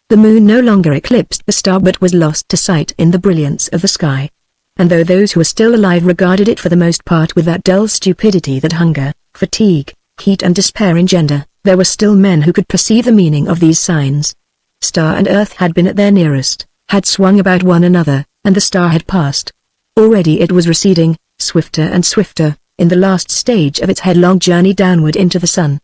The moon no longer eclipsed the star but was lost to sight in the brilliance of the sky. And though those who were still alive regarded it for the most part with that dull stupidity that hunger, fatigue, heat and despair engender, there were still men who could perceive the meaning of these signs. Star and earth had been at their nearest, had swung about one another, and the star had passed. Already it was receding, swifter and swifter, in the last stage of its headlong journey downward into the sun.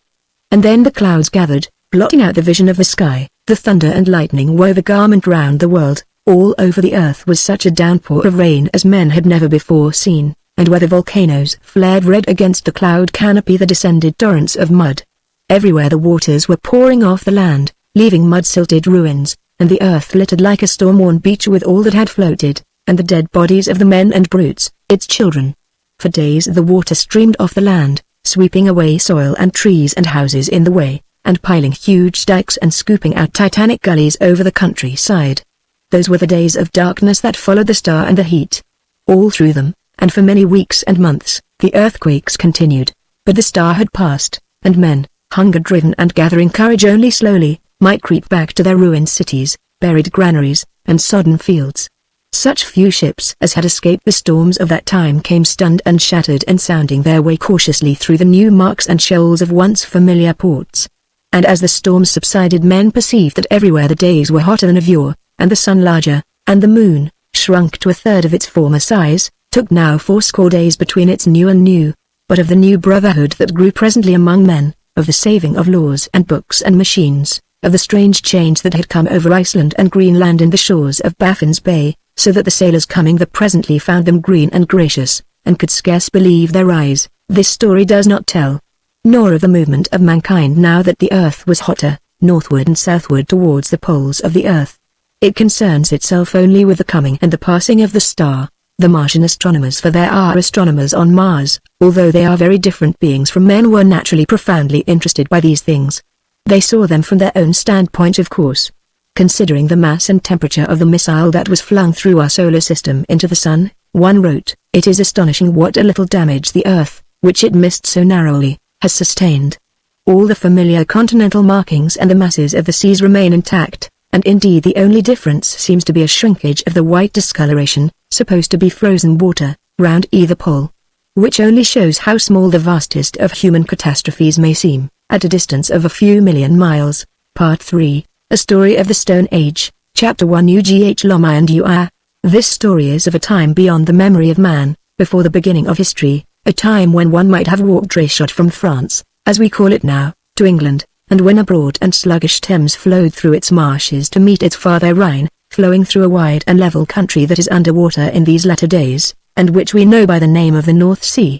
And then the clouds gathered, blotting out the vision of the sky, the thunder and lightning wove a garment round the world, all over the earth was such a downpour of rain as men had never before seen, and where the volcanoes flared red against the cloud canopy there descended torrents of mud. Everywhere the waters were pouring off the land, leaving mud-silted ruins, and the earth littered like a storm-worn beach with all that had floated, and the dead bodies of the men and brutes, its children. For days the water streamed off the land, sweeping away soil and trees and houses in the way, and piling huge dikes and scooping out titanic gullies over the countryside. Those were the days of darkness that followed the star and the heat. All through them, and for many weeks and months, the earthquakes continued, but the star had passed, and men, hunger-driven and gathering courage only slowly, might creep back to their ruined cities, buried granaries, and sodden fields. Such few ships as had escaped the storms of that time came stunned and shattered and sounding their way cautiously through the new marks and shoals of once familiar ports. And as the storms subsided men perceived that everywhere the days were hotter than of yore, and the sun larger, and the moon, shrunk to a third of its former size, took now 80 days between its new and new, but of the new brotherhood that grew presently among men, of the saving of laws and books and machines, of the strange change that had come over Iceland and Greenland and the shores of Baffin's Bay, so that the sailors coming there presently found them green and gracious, and could scarce believe their eyes, this story does not tell. Nor of the movement of mankind now that the earth was hotter, northward and southward towards the poles of the earth. It concerns itself only with the coming and the passing of the star, the Martian astronomers, for there are astronomers on Mars, although they are very different beings from men, were naturally profoundly interested by these things. They saw them from their own standpoint, of course. Considering the mass and temperature of the missile that was flung through our solar system into the sun, one wrote, "It is astonishing what a little damage the earth, which it missed so narrowly, has sustained. All the familiar continental markings and the masses of the seas remain intact, and indeed the only difference seems to be a shrinkage of the white discoloration, supposed to be frozen water, round either pole. Which only shows how small the vastest of human catastrophes may seem, at a distance of a few million miles." Part 3. A Story of the Stone Age, Chapter 1. Ugh Loma and Ua. This story is of a time beyond the memory of man, before the beginning of history, a time when one might have walked drayshot from France, as we call it now, to England, and when a broad and sluggish Thames flowed through its marshes to meet its father Rhine, flowing through a wide and level country that is under water in these latter days, and which we know by the name of the North Sea.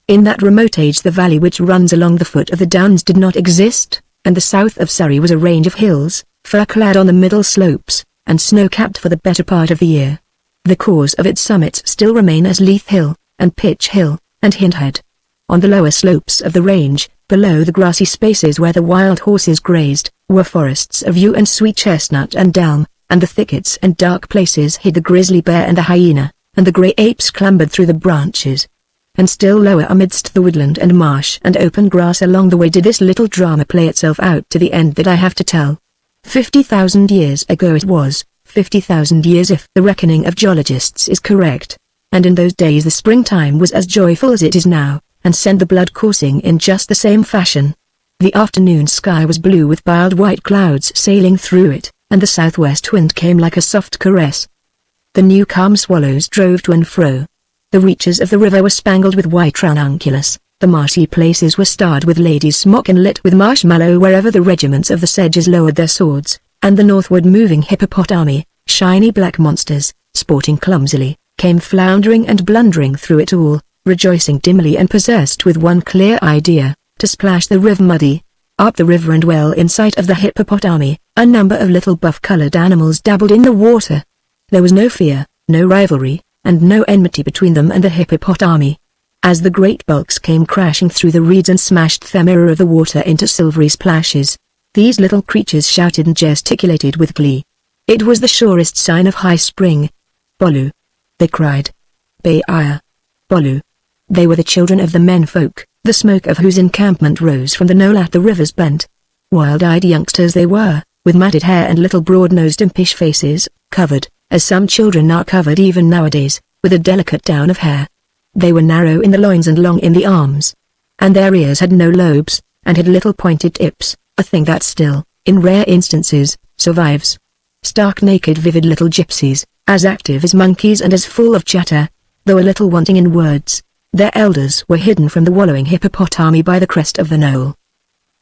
In that remote age the valley which runs along the foot of the Downs did not exist, and the south of Surrey was a range of hills, fir-clad on the middle slopes, and snow-capped for the better part of the year. The cause of its summits still remain as Leith Hill, and Pitch Hill, and Hindhead. On the lower slopes of the range, below the grassy spaces where the wild horses grazed, were forests of yew and sweet chestnut and elm, and the thickets and dark places hid the grizzly bear and the hyena, and the grey apes clambered through the branches. And still lower amidst the woodland and marsh and open grass along the way did this little drama play itself out to the end that I have to tell. 50,000 years ago it was, 50,000 years if the reckoning of geologists is correct. And in those days the springtime was as joyful as it is now, and sent the blood coursing in just the same fashion. The afternoon sky was blue with piled white clouds sailing through it, and the southwest wind came like a soft caress. The new calm swallows drove to and fro. The reaches of the river were spangled with white ranunculus, the marshy places were starred with ladies' smock and lit with marshmallow wherever the regiments of the sedges lowered their swords, and the northward moving hippopotami, shiny black monsters, sporting clumsily, came floundering and blundering through it all, rejoicing dimly and possessed with one clear idea, to splash the river muddy. Up the river and well in sight of the hippopotami, a number of little buff-colored animals dabbled in the water. There was no fear, no rivalry, and no enmity between them and the hippopotami. As the great bulks came crashing through the reeds and smashed the mirror of the water into silvery splashes, these little creatures shouted and gesticulated with glee. It was the surest sign of high spring. Bolu! They cried. Bayaya! Bolu! They were the children of the menfolk, the smoke of whose encampment rose from the knoll at the river's bend. Wild-eyed youngsters they were, with matted hair and little broad-nosed impish faces, covered, as some children are covered even nowadays, with a delicate down of hair. They were narrow in the loins and long in the arms. And their ears had no lobes, and had little pointed tips, a thing that still, in rare instances, survives. Stark-naked vivid little gypsies, as active as monkeys and as full of chatter, though a little wanting in words. Their elders were hidden from the wallowing hippopotami by the crest of the knoll.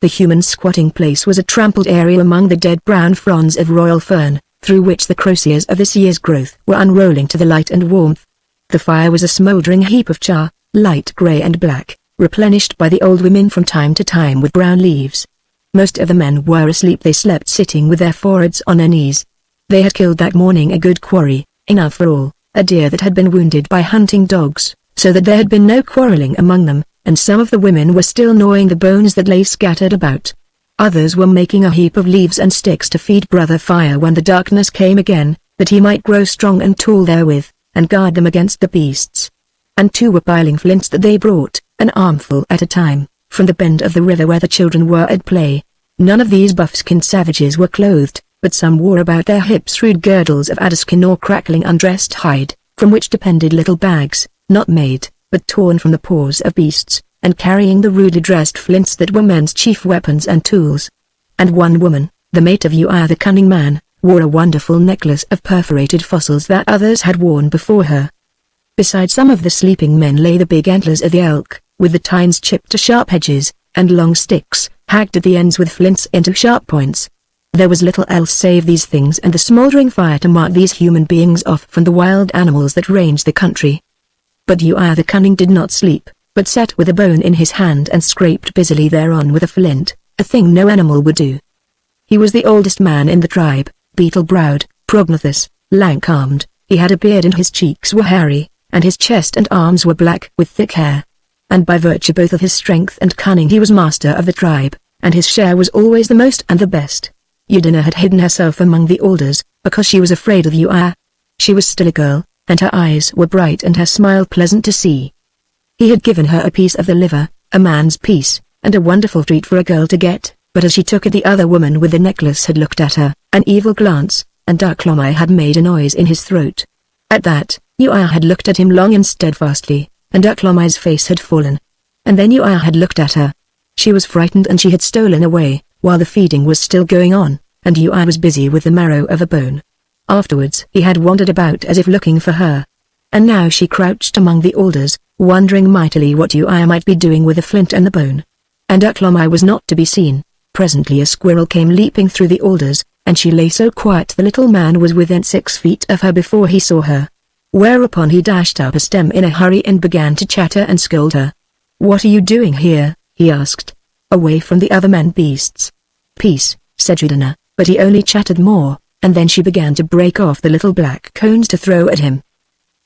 The human squatting place was a trampled area among the dead brown fronds of royal fern, through which the crosiers of this year's growth were unrolling to the light and warmth. The fire was a smouldering heap of char, light grey and black, replenished by the old women from time to time with brown leaves. Most of the men were asleep. They slept sitting with their foreheads on their knees. They had killed that morning a good quarry, enough for all, a deer that had been wounded by hunting dogs, so that there had been no quarreling among them, and some of the women were still gnawing the bones that lay scattered about. Others were making a heap of leaves and sticks to feed Brother Fire when the darkness came again, that he might grow strong and tall therewith, and guard them against the beasts. And two were piling flints that they brought, an armful at a time, from the bend of the river where the children were at play. None of these buff-skinned savages were clothed, but some wore about their hips rude girdles of adderskin or crackling undressed hide, from which depended little bags, not made, but torn from the paws of beasts, and carrying the rudely dressed flints that were men's chief weapons and tools. And one woman, the mate of Uriah the cunning man, wore a wonderful necklace of perforated fossils that others had worn before her. Beside some of the sleeping men lay the big antlers of the elk, with the tines chipped to sharp edges, and long sticks, hacked at the ends with flints into sharp points. There was little else save these things and the smouldering fire to mark these human beings off from the wild animals that ranged the country. But Uriah the cunning did not sleep, but sat with a bone in his hand and scraped busily thereon with a flint, a thing no animal would do. He was the oldest man in the tribe, beetle-browed, prognathous, lank-armed. He had a beard and his cheeks were hairy, and his chest and arms were black with thick hair. And by virtue both of his strength and cunning he was master of the tribe, and his share was always the most and the best. Udina had hidden herself among the alders, because she was afraid of Uriah. She was still a girl, and her eyes were bright and her smile pleasant to see. He had given her a piece of the liver, a man's piece, and a wonderful treat for a girl to get, but as she took it the other woman with the necklace had looked at her, an evil glance, and Darklomai had made a noise in his throat. At that, Uriah had looked at him long and steadfastly, and Darklomai's face had fallen. And then Uriah had looked at her. She was frightened and she had stolen away, while the feeding was still going on, and Uriah was busy with the marrow of a bone. Afterwards he had wandered about as if looking for her. And now she crouched among the alders, wondering mightily what Uriah might be doing with the flint and the bone. And Darklomai was not to be seen. Presently a squirrel came leaping through the alders, and she lay so quiet the little man was within 6 feet of her before he saw her. Whereupon he dashed up a stem in a hurry and began to chatter and scold her. "What are you doing here?" he asked. "Away from the other men-beasts." "Peace," said Udina, but he only chattered more, and then she began to break off the little black cones to throw at him.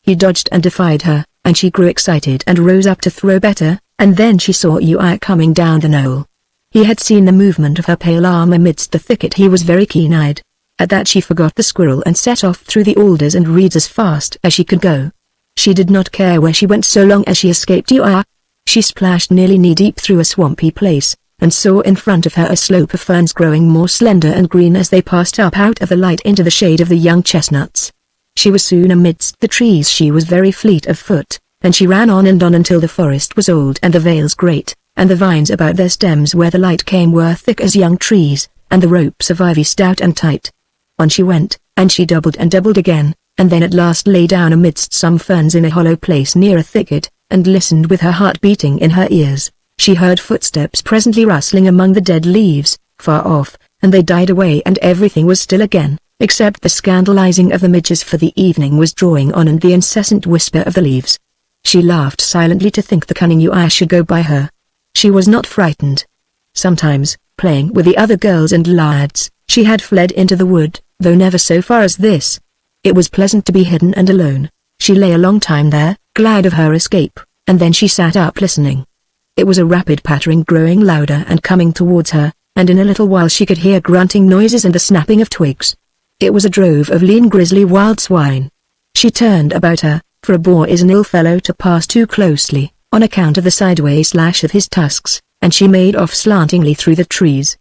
He dodged and defied her, and she grew excited and rose up to throw better, and then she saw Uriah coming down the knoll. He had seen the movement of her pale arm amidst the thicket. He was very keen-eyed. At that she forgot the squirrel and set off through the alders and reeds as fast as she could go. She did not care where she went so long as she escaped Uriah. She splashed nearly knee-deep through a swampy place, and saw in front of her a slope of ferns growing more slender and green as they passed up out of the light into the shade of the young chestnuts. She was soon amidst the trees. She was very fleet of foot, and she ran on and on until the forest was old and the vales great, and the vines about their stems where the light came were thick as young trees, and the ropes of ivy stout and tight. On she went, and she doubled and doubled again, and then at last lay down amidst some ferns in a hollow place near a thicket, and listened with her heart beating in her ears. She heard footsteps presently rustling among the dead leaves, far off, and they died away and everything was still again, except the scandalizing of the midges, for the evening was drawing on and the incessant whisper of the leaves. She laughed silently to think the cunning Ui should go by her. She was not frightened. Sometimes, playing with the other girls and lads, she had fled into the wood, though never so far as this. It was pleasant to be hidden and alone. She lay a long time there, glad of her escape, and then she sat up listening. It was a rapid pattering growing louder and coming towards her, and in a little while she could hear grunting noises and the snapping of twigs. It was a drove of lean grisly wild swine. She turned about her, for a boar is an ill fellow to pass too closely, on account of the sideways slash of his tusks, and she made off slantingly through the trees.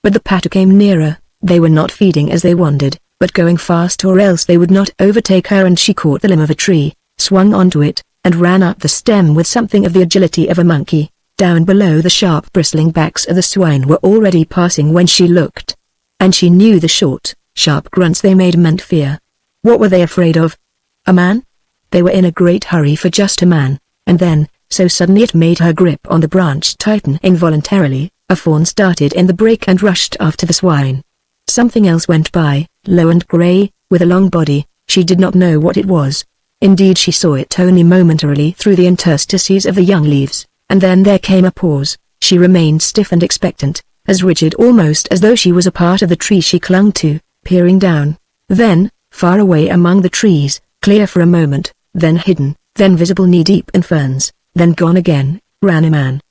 But the patter came nearer. They were not feeding as they wandered, but going fast, or else they would not overtake her, and she caught the limb of a tree, swung onto it, and ran up the stem with something of the agility of a monkey. Down below, the sharp bristling backs of the swine were already passing when she looked. And she knew the short, sharp grunts they made meant fear. What were they afraid of? A man? They were in a great hurry for just a man, and then, so suddenly it made her grip on the branch tighten involuntarily. A fawn started in the brake and rushed after the swine. Something else went by, low and grey, with a long body. She did not know what it was. Indeed, she saw it only momentarily through the interstices of the young leaves, and then there came a pause. She remained stiff and expectant, as rigid almost as though she was a part of the tree she clung to, peering down. Then, far away among the trees, clear for a moment, then hidden, then visible knee-deep in ferns, then gone again, ran a man.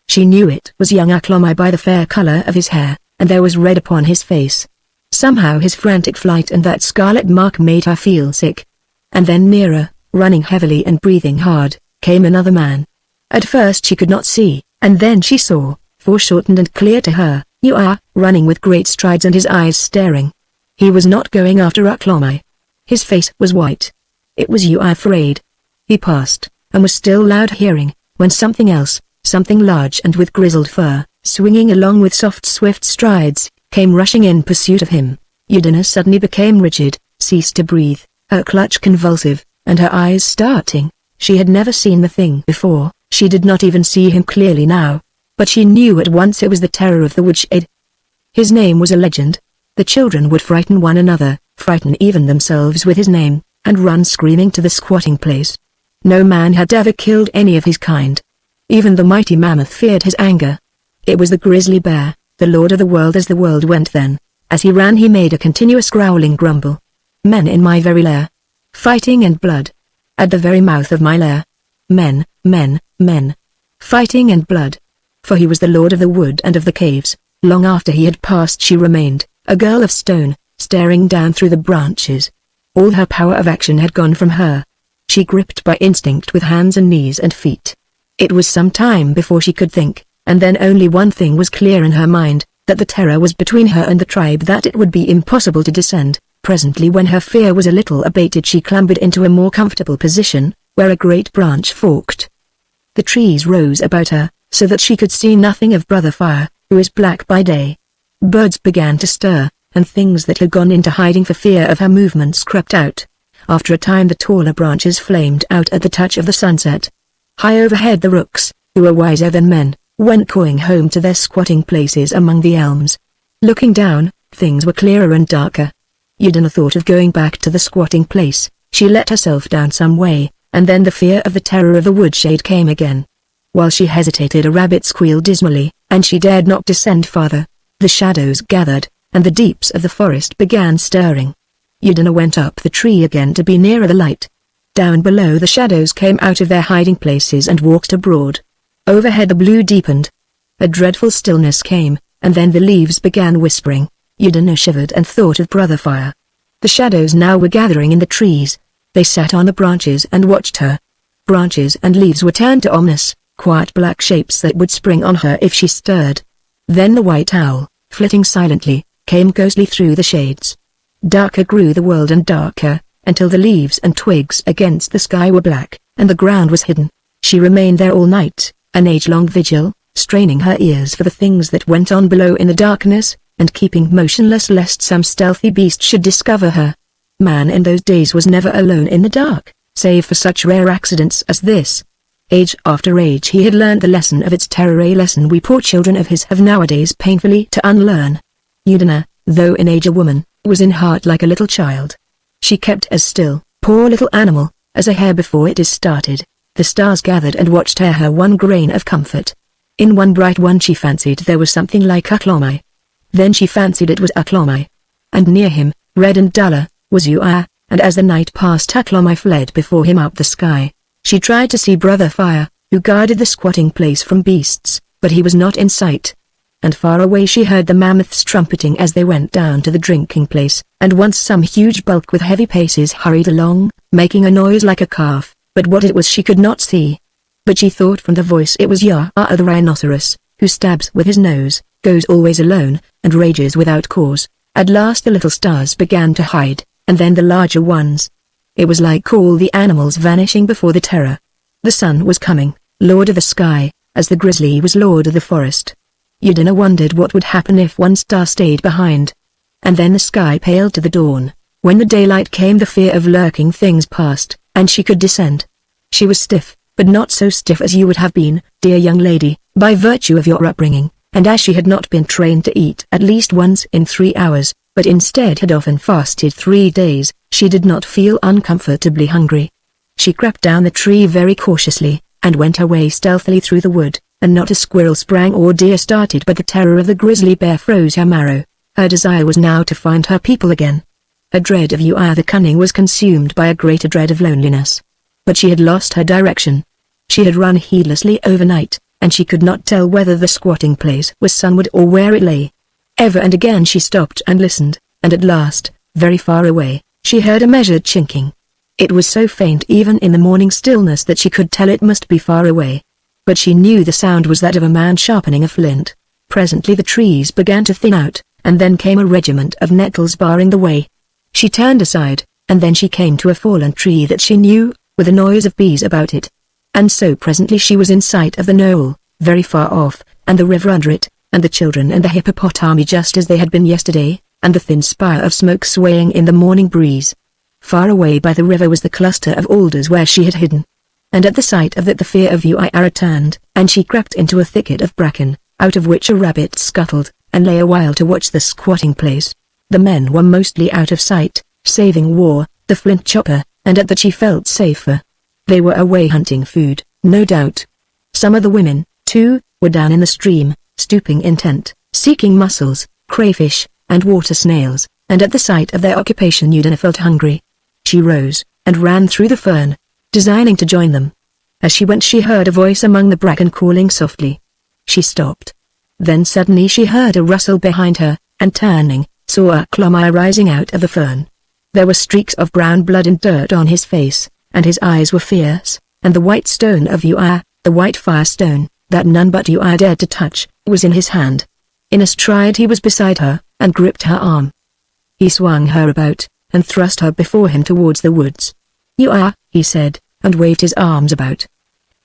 She knew it was young Aklomai by the fair color of his hair, and there was red upon his face. Somehow his frantic flight and that scarlet mark made her feel sick. And then nearer, running heavily and breathing hard, came another man. At first she could not see, and then she saw, foreshortened and clear to her, Ui, running with great strides and his eyes staring. He was not going after Aklomai. His face was white. It was Ui afraid. He passed, and was still loud hearing, when something else, something large and with grizzled fur, swinging along with soft swift strides, came rushing in pursuit of him. Udina suddenly became rigid, ceased to breathe, her clutch convulsive, and her eyes starting. She had never seen the thing before, she did not even see him clearly now, but she knew at once it was the terror of the woodshed. His name was a legend. The children would frighten one another, frighten even themselves with his name, and run screaming to the squatting place. No man had ever killed any of his kind. Even the mighty mammoth feared his anger. It was the grizzly bear, the lord of the world as the world went then. As he ran he made a continuous growling grumble. Men in my very lair. Fighting and blood. At the very mouth of my lair. Men, men, men. Fighting and blood. For he was the lord of the wood and of the caves. Long after he had passed she remained, a girl of stone, staring down through the branches. All her power of action had gone from her. She gripped by instinct with hands and knees and feet. It was some time before she could think, and then only one thing was clear in her mind, that the terror was between her and the tribe, that it would be impossible to descend. Presently, when her fear was a little abated, she clambered into a more comfortable position, where a great branch forked. The trees rose about her, so that she could see nothing of Brother Fire, who is black by day. Birds began to stir, and things that had gone into hiding for fear of her movements crept out. After a time the taller branches flamed out at the touch of the sunset. High overhead the rooks, who were wiser than men, went cawing home to their squatting places among the elms. Looking down, things were clearer and darker. Udina thought of going back to the squatting place. She let herself down some way, and then the fear of the terror of the woodshed came again. While she hesitated, a rabbit squealed dismally, and she dared not descend farther. The shadows gathered, and the deeps of the forest began stirring. Udina went up the tree again to be nearer the light. Down below the shadows came out of their hiding places and walked abroad. Overhead the blue deepened. A dreadful stillness came, and then the leaves began whispering. Udina shivered and thought of Brother Fire. The shadows now were gathering in the trees. They sat on the branches and watched her. Branches and leaves were turned to ominous, quiet black shapes that would spring on her if she stirred. Then the white owl, flitting silently, came ghostly through the shades. Darker grew the world and darker, until the leaves and twigs against the sky were black, and the ground was hidden. She remained there all night, an age-long vigil, straining her ears for the things that went on below in the darkness, and keeping motionless lest some stealthy beast should discover her. Man in those days was never alone in the dark, save for such rare accidents as this. Age after age he had learned the lesson of its terror, a lesson we poor children of his have nowadays painfully to unlearn. Udina, though in age a woman, was in heart like a little child. She kept as still, poor little animal, as a hare before it is started. The stars gathered and watched her one grain of comfort. In one bright one she fancied there was something like Uklomai. Then she fancied it was Uklomai. And near him, red and duller, was Ua, and as the night passed Uklomai fled before him up the sky. She tried to see Brother Fire, who guarded the squatting place from beasts, but he was not in sight. And far away she heard the mammoths trumpeting as they went down to the drinking place, and once some huge bulk with heavy paces hurried along, making a noise like a calf, but what it was she could not see. But she thought from the voice it was Yaa the rhinoceros, who stabs with his nose, goes always alone, and rages without cause. At last the little stars began to hide, and then the larger ones. It was like all the animals vanishing before the terror. The sun was coming, lord of the sky, as the grizzly was lord of the forest. Udina wondered what would happen if one star stayed behind. And then the sky paled to the dawn. When the daylight came the fear of lurking things passed, and she could descend. She was stiff, but not so stiff as you would have been, dear young lady, by virtue of your upbringing, and as she had not been trained to eat at least once in 3 hours, but instead had often fasted 3 days, she did not feel uncomfortably hungry. She crept down the tree very cautiously, and went her way stealthily through the wood, and not a squirrel sprang or deer started, but the terror of the grizzly bear froze her marrow. Her desire was now to find her people again. Her dread of Ua the cunning was consumed by a greater dread of loneliness. But she had lost her direction. She had run heedlessly overnight, and she could not tell whether the squatting place was sunward or where it lay. Ever and again she stopped and listened, and at last, very far away, she heard a measured chinking. It was so faint even in the morning stillness that she could tell it must be far away. But she knew the sound was that of a man sharpening a flint. Presently the trees began to thin out, and then came a regiment of nettles barring the way. She turned aside, and then she came to a fallen tree that she knew, with a noise of bees about it. And so presently she was in sight of the knoll, very far off, and the river under it, and the children and the hippopotami just as they had been yesterday, and the thin spire of smoke swaying in the morning breeze. Far away by the river was the cluster of alders where she had hidden. And at the sight of that the fear of Ua returned, and she crept into a thicket of bracken, out of which a rabbit scuttled, and lay a while to watch the squatting place. The men were mostly out of sight, saving War, the flint chopper, and at that she felt safer. They were away hunting food, no doubt. Some of the women, too, were down in the stream, stooping intent, seeking mussels, crayfish, and water snails, and at the sight of their occupation Udina felt hungry. She rose, and ran through the fern, designing to join them. As she went she heard a voice among the bracken calling softly. She stopped. Then suddenly she heard a rustle behind her, and turning, saw Uklomai rising out of the fern. There were streaks of brown blood and dirt on his face, and his eyes were fierce, and the white stone of Ua, the white firestone, that none but Ua dared to touch, was in his hand. In a stride he was beside her, and gripped her arm. He swung her about, and thrust her before him towards the woods. Ua, he said, and waved his arms about.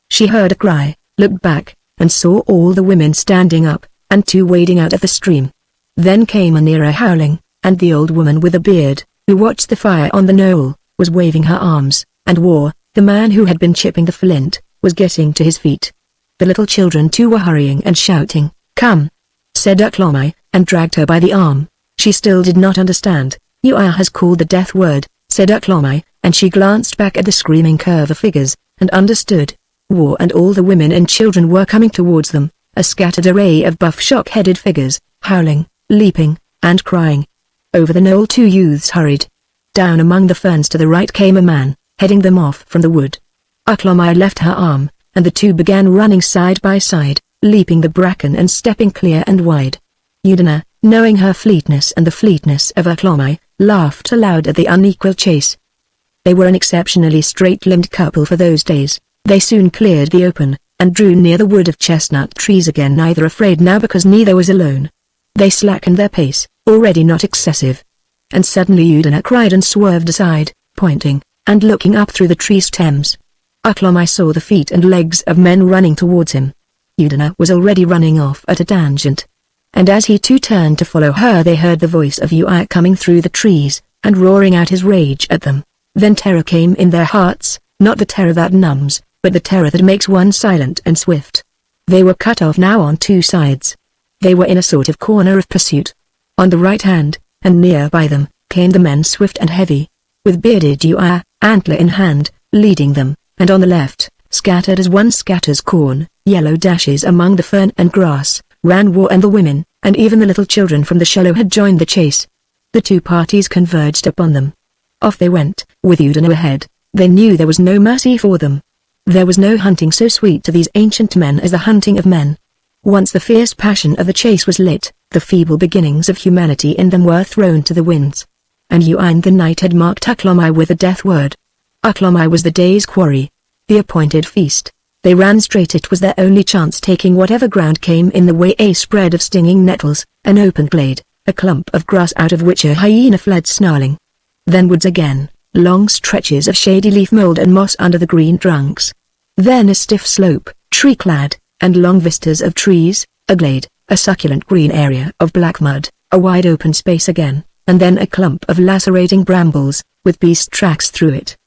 She heard a cry, looked back, and saw all the women standing up, and 2 wading out of the stream. Then came a nearer howling, and the old woman with a beard, who watched the fire on the knoll, was waving her arms, and War, the man who had been chipping the flint, was getting to his feet. The little children too were hurrying and shouting, "Come!" said Uklomai, and dragged her by the arm. She still did not understand. "Ua has called the death word," said Uklomai, and she glanced back at the screaming curve of figures, and understood. War and all the women and children were coming towards them, a scattered array of buff shock-headed figures, howling, leaping, and crying. Over the knoll 2 youths hurried. Down among the ferns to the right came a man, heading them off from the wood. Uklomai left her arm, and the 2 began running side by side, leaping the bracken and stepping clear and wide. Udina, knowing her fleetness and the fleetness of Uklomai, laughed aloud at the unequal chase. They were an exceptionally straight-limbed couple for those days. They soon cleared the open, and drew near the wood of chestnut trees again, neither afraid now because neither was alone. They slackened their pace, already not excessive. And suddenly Udina cried and swerved aside, pointing, and looking up through the tree stems. Uklomai saw the feet and legs of men running towards him. Udina was already running off at a tangent. And as he too turned to follow her they heard the voice of Ua coming through the trees, and roaring out his rage at them. Then terror came in their hearts, not the terror that numbs, but the terror that makes one silent and swift. They were cut off now on 2 sides. They were in a sort of corner of pursuit. On the right hand, and near by them came the men swift and heavy, with bearded Ui, antler in hand, leading them, and on the left, scattered as one scatters corn, yellow dashes among the fern and grass, ran War and the women, and even the little children from the shallow had joined the chase. The two parties converged upon them. Off they went, with Udina ahead. They knew there was no mercy for them. There was no hunting so sweet to these ancient men as the hunting of men. Once the fierce passion of the chase was lit, the feeble beginnings of humanity in them were thrown to the winds. And Yuan the night had marked Uklomai with a death word. Uklomai was the day's quarry, the appointed feast. They ran straight. It was their only chance, taking whatever ground came in the way, a spread of stinging nettles, an open glade, a clump of grass out of which a hyena fled snarling. Then woods again, long stretches of shady leaf mold and moss under the green trunks. Then a stiff slope, tree-clad, and long vistas of trees, a glade, a succulent green area of black mud, a wide open space again, and then a clump of lacerating brambles, with beast tracks through it.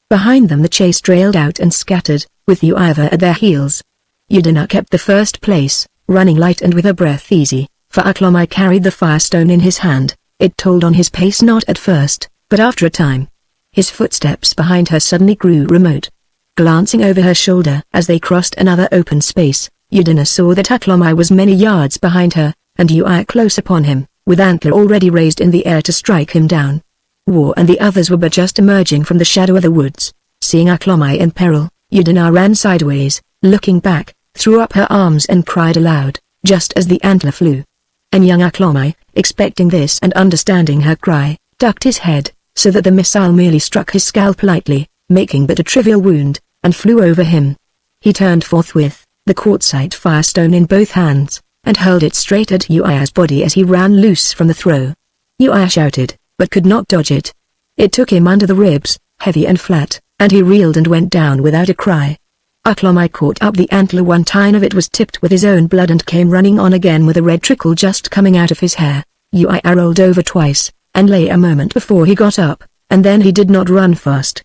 Behind them the chase trailed out and scattered, with Uiva at their heels. Udina kept the first place, running light and with her breath easy, for Uklomai carried the firestone in his hand. It told on his pace not at first, but after a time. His footsteps behind her suddenly grew remote. Glancing over her shoulder as they crossed another open space, Udina saw that Uklomai was many yards behind her, and Ui close upon him, with antler already raised in the air to strike him down. War and the others were but just emerging from the shadow of the woods. Seeing Uklomai in peril, Udina ran sideways, looking back, threw up her arms and cried aloud, just as the antler flew. And young Uklomai, expecting this and understanding her cry, ducked his head, so that the missile merely struck his scalp lightly, making but a trivial wound, and flew over him. He turned forthwith, the quartzite firestone in both hands, and hurled it straight at Uia's body as he ran loose from the throw. Uia shouted, but could not dodge it. It took him under the ribs, heavy and flat, and he reeled and went down without a cry. Uklomai caught up the antler. One tine of it was tipped with his own blood and came running on again with a red trickle just coming out of his hair. Uia rolled over twice, and lay a moment before he got up, and then he did not run fast.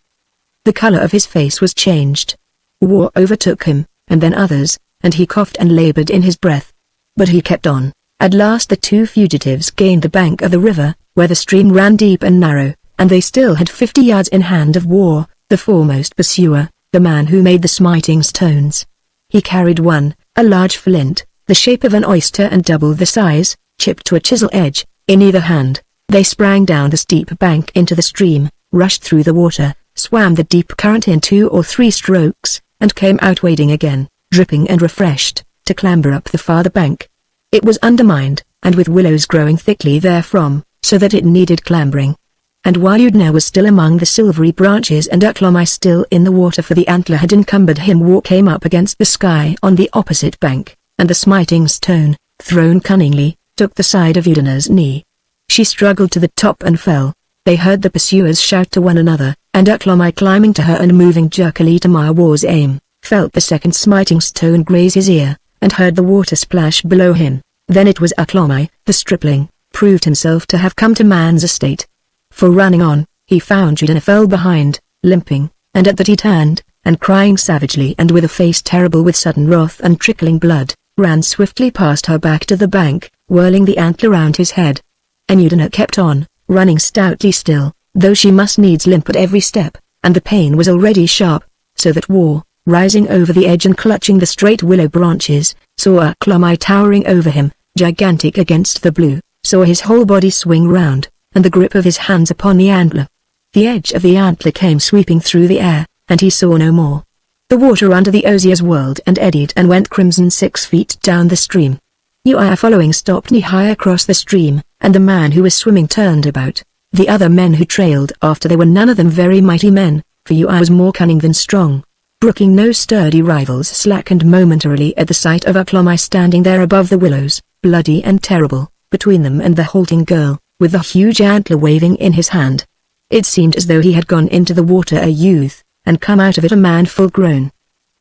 The color of his face was changed. War overtook him, and then others, and he coughed and labored in his breath. But he kept on. At last the two fugitives gained the bank of the river, where the stream ran deep and narrow, and they still had 50 yards in hand of War, the foremost pursuer, the man who made the smiting stones. He carried one, a large flint, the shape of an oyster and double the size, chipped to a chisel edge, in either hand. They sprang down the steep bank into the stream, rushed through the water, swam the deep current in 2 or 3 strokes, and came out wading again, dripping and refreshed, to clamber up the farther bank. It was undermined, and with willows growing thickly therefrom, so that it needed clambering. And while Udina was still among the silvery branches and Uklomai still in the water, for the antler had encumbered him, War came up against the sky on the opposite bank, and the smiting stone, thrown cunningly, took the side of Udina's knee. She struggled to the top and fell. They heard the pursuers shout to one another, and Uklomai, climbing to her and moving jerkily to mar War's aim, felt the second smiting stone graze his ear, and heard the water splash below him. Then it was Uklomai, the stripling, proved himself to have come to man's estate. For running on, he found Udina fell behind, limping, and at that he turned, and crying savagely and with a face terrible with sudden wrath and trickling blood, ran swiftly past her back to the bank, whirling the antler round his head. And Udina kept on, running stoutly still, though she must needs limp at every step, and the pain was already sharp, so that War, rising over the edge and clutching the straight willow branches, saw Uklomai towering over him, gigantic against the blue, saw his whole body swing round, and the grip of his hands upon the antler. The edge of the antler came sweeping through the air, and he saw no more. The water under the osiers whirled and eddied and went crimson 6 feet down the stream. Ui following stopped knee-high across the stream, and the man who was swimming turned about. The other men who trailed after, they were none of them very mighty men, for Ui was more cunning than strong. Brooking no sturdy rivals, slackened momentarily at the sight of Uklomai standing there above the willows, bloody and terrible, between them and the halting girl, with the huge antler waving in his hand. It seemed as though he had gone into the water a youth, and come out of it a man full grown.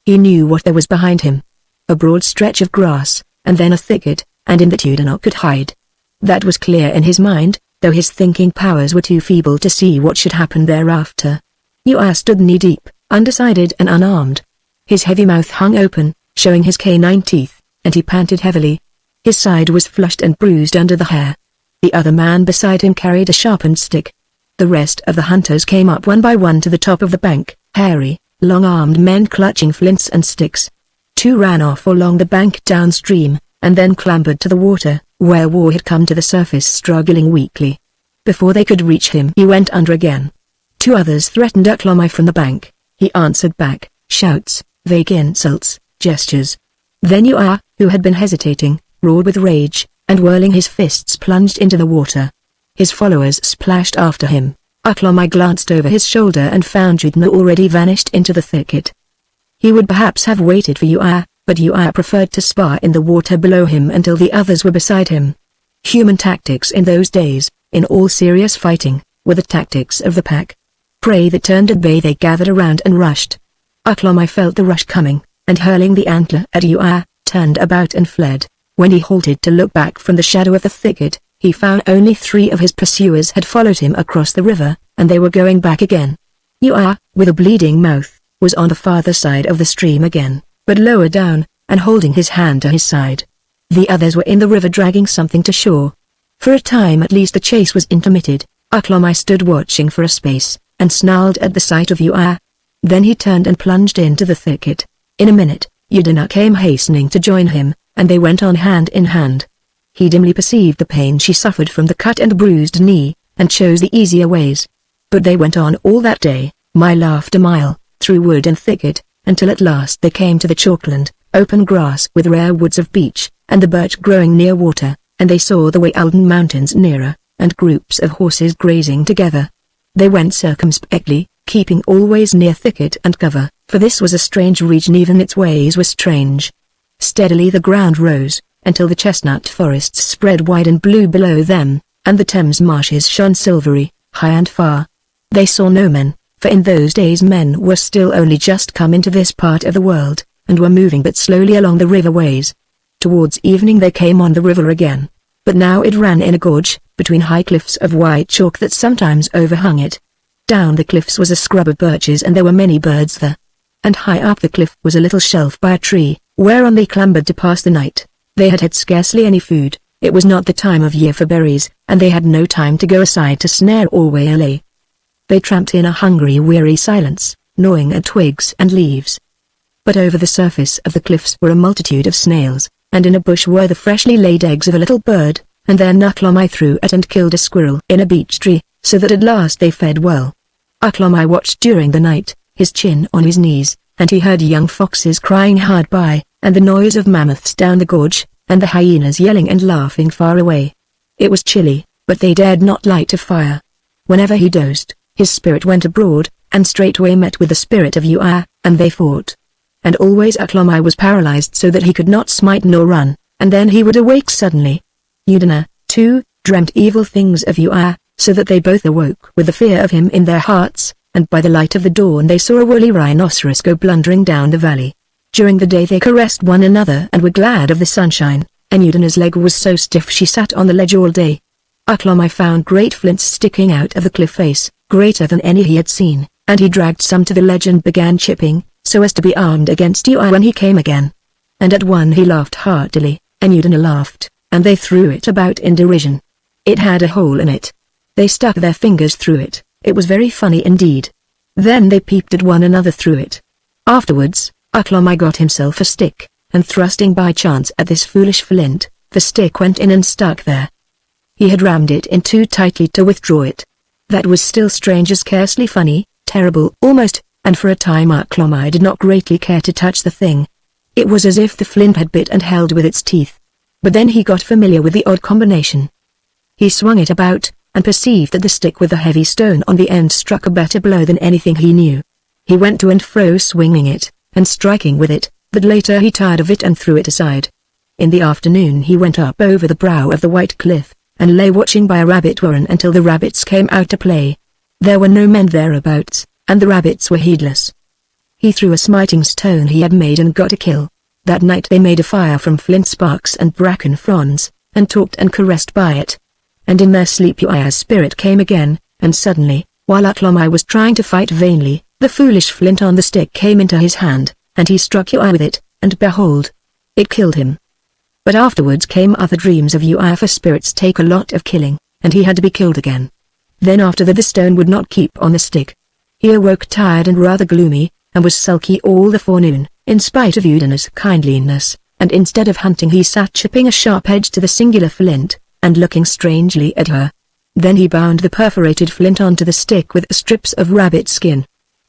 He knew what there was behind him. A broad stretch of grass, and then a thicket, and in that Udina could hide. That was clear in his mind, though his thinking powers were too feeble to see what should happen thereafter. Ui stood knee-deep, undecided and unarmed. His heavy mouth hung open, showing his canine teeth, and he panted heavily. His side was flushed and bruised under the hair. The other man beside him carried a sharpened stick. The rest of the hunters came up one by one to the top of the bank, hairy, long-armed men clutching flints and sticks. 2 ran off along the bank downstream, and then clambered to the water, where War had come to the surface struggling weakly. Before they could reach him he went under again. 2 others threatened Uklomai from the bank. He answered back, shouts, vague insults, gestures. Then Ua, who had been hesitating, roared with rage, and whirling his fists plunged into the water. His followers splashed after him. Uklomai glanced over his shoulder and found Yudna already vanished into the thicket. He would perhaps have waited for Ua, but Ua preferred to spar in the water below him until the others were beside him. Human tactics in those days, in all serious fighting, were the tactics of the pack. Prey that turned at bay they gathered around and rushed. Uklomai felt the rush coming, and hurling the antler at Ua, turned about and fled. When he halted to look back from the shadow of the thicket, he found only 3 of his pursuers had followed him across the river, and they were going back again. Ua, with a bleeding mouth, was on the farther side of the stream again, but lower down, and holding his hand to his side. The others were in the river dragging something to shore. For a time at least the chase was intermitted. Uklomai stood watching for a space, and snarled at the sight of Ua. Then he turned and plunged into the thicket. In a minute, Yudina came hastening to join him, and they went on hand in hand. He dimly perceived the pain she suffered from the cut and bruised knee, and chose the easier ways. But they went on all that day, mile after mile, through wood and thicket, until at last they came to the chalkland, open grass with rare woods of beech, and the birch growing near water, and they saw the Walden Mountains nearer, and groups of horses grazing together. They went circumspectly, keeping always near thicket and cover, for this was a strange region, even its ways were strange. Steadily the ground rose, until the chestnut forests spread wide and blue below them, and the Thames marshes shone silvery, high and far. They saw no men, for in those days men were still only just come into this part of the world, and were moving but slowly along the riverways. Towards evening they came on the river again, but now it ran in a gorge, between high cliffs of white chalk that sometimes overhung it. Down the cliffs was a scrub of birches and there were many birds there. And high up the cliff was a little shelf by a tree, whereon they clambered to pass the night. They had had scarcely any food, it was not the time of year for berries, and they had no time to go aside to snare or waylay. They tramped in a hungry weary silence, gnawing at twigs and leaves. But over the surface of the cliffs were a multitude of snails, and in a bush were the freshly laid eggs of a little bird, and there Uklomai threw at and killed a squirrel in a beech tree, so that at last they fed well. Uklomai watched during the night, his chin on his knees, and he heard young foxes crying hard by, and the noise of mammoths down the gorge, and the hyenas yelling and laughing far away. It was chilly, but they dared not light a fire. Whenever he dozed, his spirit went abroad, and straightway met with the spirit of Ua, and they fought. And always Uklomai was paralyzed so that he could not smite nor run, and then he would awake suddenly. Yudina, too, dreamt evil things of Ua, so that they both awoke with the fear of him in their hearts, and by the light of the dawn they saw a woolly rhinoceros go blundering down the valley. During the day they caressed one another and were glad of the sunshine, and Yudina's leg was so stiff she sat on the ledge all day. Uklomai found great flints sticking out of the cliff face, greater than any he had seen, and he dragged some to the ledge and began chipping, so as to be armed against Ua when he came again. And at one he laughed heartily, and Yudina laughed, and they threw it about in derision. It had a hole in it. They stuck their fingers through it, it was very funny indeed. Then they peeped at one another through it. Afterwards, Uklomai got himself a stick, and thrusting by chance at this foolish flint, the stick went in and stuck there. He had rammed it in too tightly to withdraw it. That was still strange, scarcely funny, terrible almost, and for a time Uklomai did not greatly care to touch the thing. It was as if the flint had bit and held with its teeth. But then he got familiar with the odd combination. He swung it about, and perceived that the stick with the heavy stone on the end struck a better blow than anything he knew. He went to and fro swinging it, and striking with it, but later he tired of it and threw it aside. In the afternoon he went up over the brow of the white cliff, and lay watching by a rabbit warren until the rabbits came out to play. There were no men thereabouts, and the rabbits were heedless. He threw a smiting stone he had made and got a kill. That night they made a fire from flint sparks and bracken fronds, and talked and caressed by it. And in their sleep Ua's spirit came again, and suddenly, while Uklomai was trying to fight vainly, the foolish flint on the stick came into his hand, and he struck Ua with it, and behold! It killed him. But afterwards came other dreams of Ui, for spirits take a lot of killing, and he had to be killed again. Then after that the stone would not keep on the stick. He awoke tired and rather gloomy, and was sulky all the forenoon, in spite of Udina's kindliness, and instead of hunting he sat chipping a sharp edge to the singular flint, and looking strangely at her. Then he bound the perforated flint onto the stick with strips of rabbit skin.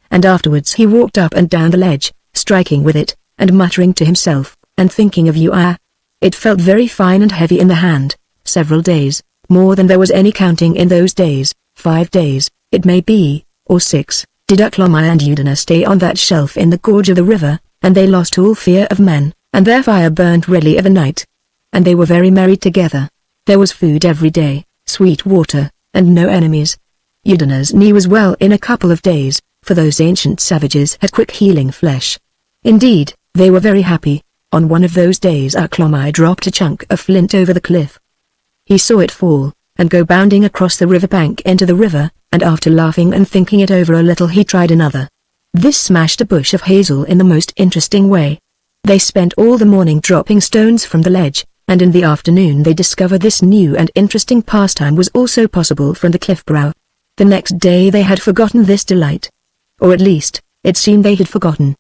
And afterwards he walked up and down the ledge, striking with it, and muttering to himself, and thinking of Ui. It felt very fine and heavy in the hand. Several days, more than there was any counting in those days, 5 days, it may be, or 6, did Aklomai and Udina stay on that shelf in the gorge of the river, and they lost all fear of men, and their fire burnt redly of a night. And they were very merry together. There was food every day, sweet water, and no enemies. Udina's knee was well in a couple of days, for those ancient savages had quick healing flesh. Indeed, they were very happy. On one of those days Aklomai dropped a chunk of flint over the cliff. He saw it fall, and go bounding across the river bank into the river, and after laughing and thinking it over a little he tried another. This smashed a bush of hazel in the most interesting way. They spent all the morning dropping stones from the ledge, and in the afternoon they discovered this new and interesting pastime was also possible from the cliff brow. The next day they had forgotten this delight. Or at least, it seemed they had forgotten.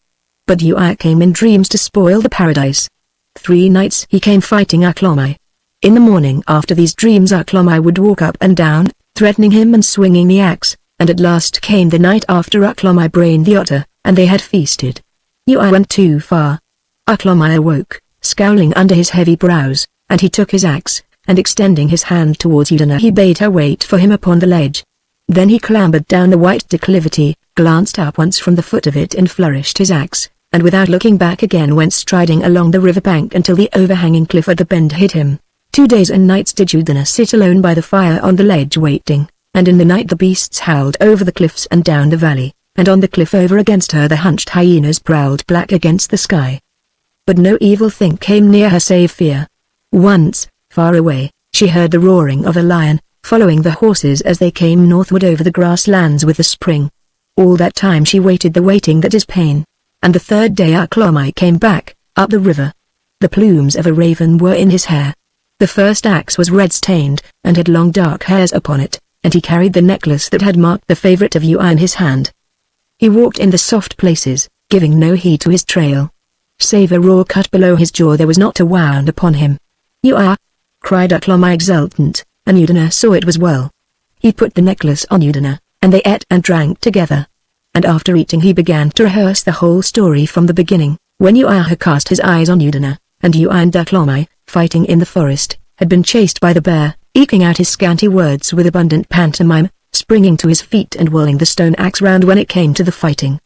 But Ui came in dreams to spoil the paradise. 3 nights he came fighting Aklomai. In the morning after these dreams Aklomai would walk up and down, threatening him and swinging the axe, and at last came the night after Aklomai brained the otter, and they had feasted. Ui went too far. Aklomai awoke, scowling under his heavy brows, and he took his axe, and extending his hand towards Udina he bade her wait for him upon the ledge. Then he clambered down the white declivity, glanced up once from the foot of it and flourished his axe, and without looking back again went striding along the river bank until the overhanging cliff at the bend hid him. 2 days and nights did Udina sit alone by the fire on the ledge waiting, and in the night the beasts howled over the cliffs and down the valley, and on the cliff over against her the hunched hyenas prowled black against the sky. But no evil thing came near her save fear. Once, far away, she heard the roaring of a lion, following the horses as they came northward over the grasslands with the spring. All that time she waited the waiting that is pain. And the 3rd day Aklomai came back, up the river. The plumes of a raven were in his hair. The first axe was red-stained, and had long dark hairs upon it, and he carried the necklace that had marked the favorite of Ui in his hand. He walked in the soft places, giving no heed to his trail. Save a raw cut below his jaw there was not a wound upon him. Ui! Cried Aklomai exultant, and Udina saw it was well. He put the necklace on Udina, and they ate and drank together. And after eating he began to rehearse the whole story from the beginning, when Ui had cast his eyes on Udina, and Ui and Aklomai, fighting in the forest, had been chased by the bear, eking out his scanty words with abundant pantomime, springing to his feet and whirling the stone axe round when it came to the fighting.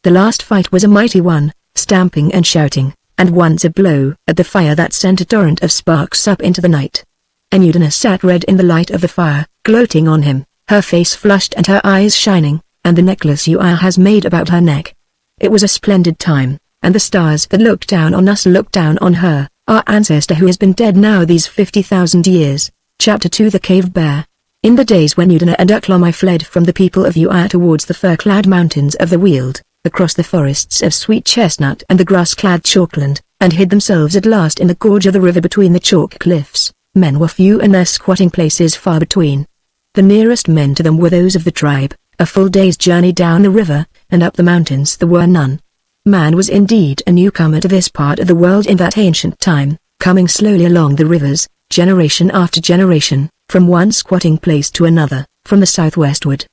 The last fight was a mighty one, stamping and shouting, and once a blow at the fire that sent a torrent of sparks up into the night. And Udina sat red in the light of the fire, gloating on him, her face flushed and her eyes shining, and the necklace Ui has made about her neck. It was a splendid time, and the stars that looked down on us looked down on her, our ancestor who has been dead now these 50,000 years. Chapter 2 The Cave Bear. In the days when Udina and Aklomai fled from the people of Ui towards the fir-clad mountains of the Weald, across the forests of sweet chestnut and the grass-clad chalkland, and hid themselves at last in the gorge of the river between the chalk cliffs, men were few and their squatting places far between. The nearest men to them were those of the tribe. A full day's journey down the river, and up the mountains there were none. Man was indeed a newcomer to this part of the world in that ancient time, coming slowly along the rivers, generation after generation, from one squatting place to another, from the southwestward.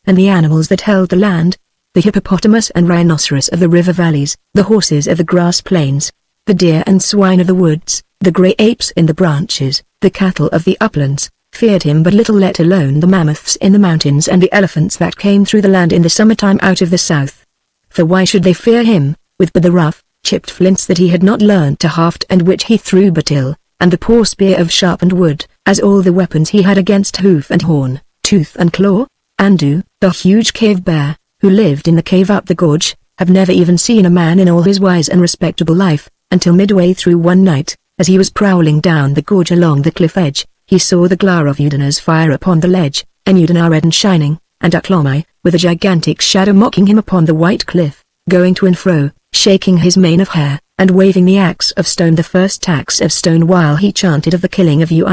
And the animals that held the land, the hippopotamus and rhinoceros of the river valleys, the horses of the grass plains, the deer and swine of the woods, the grey apes in the branches, the cattle of the uplands, feared him but little, let alone the mammoths in the mountains and the elephants that came through the land in the summertime out of the south. For why should they fear him, with but the rough, chipped flints that he had not learned to haft and which he threw but ill, and the poor spear of sharpened wood, as all the weapons he had against hoof and horn, tooth and claw? Andu, the huge cave bear, who lived in the cave up the gorge, have never even seen a man in all his wise and respectable life, until midway through one night, as he was prowling down the gorge along the cliff edge, he saw the glare of Udina's fire upon the ledge, and Udina red and shining, and Aklomai, with a gigantic shadow mocking him upon the white cliff, going to and fro, shaking his mane of hair, and waving the axe of stone, the first axe of stone, while he chanted of the killing of you.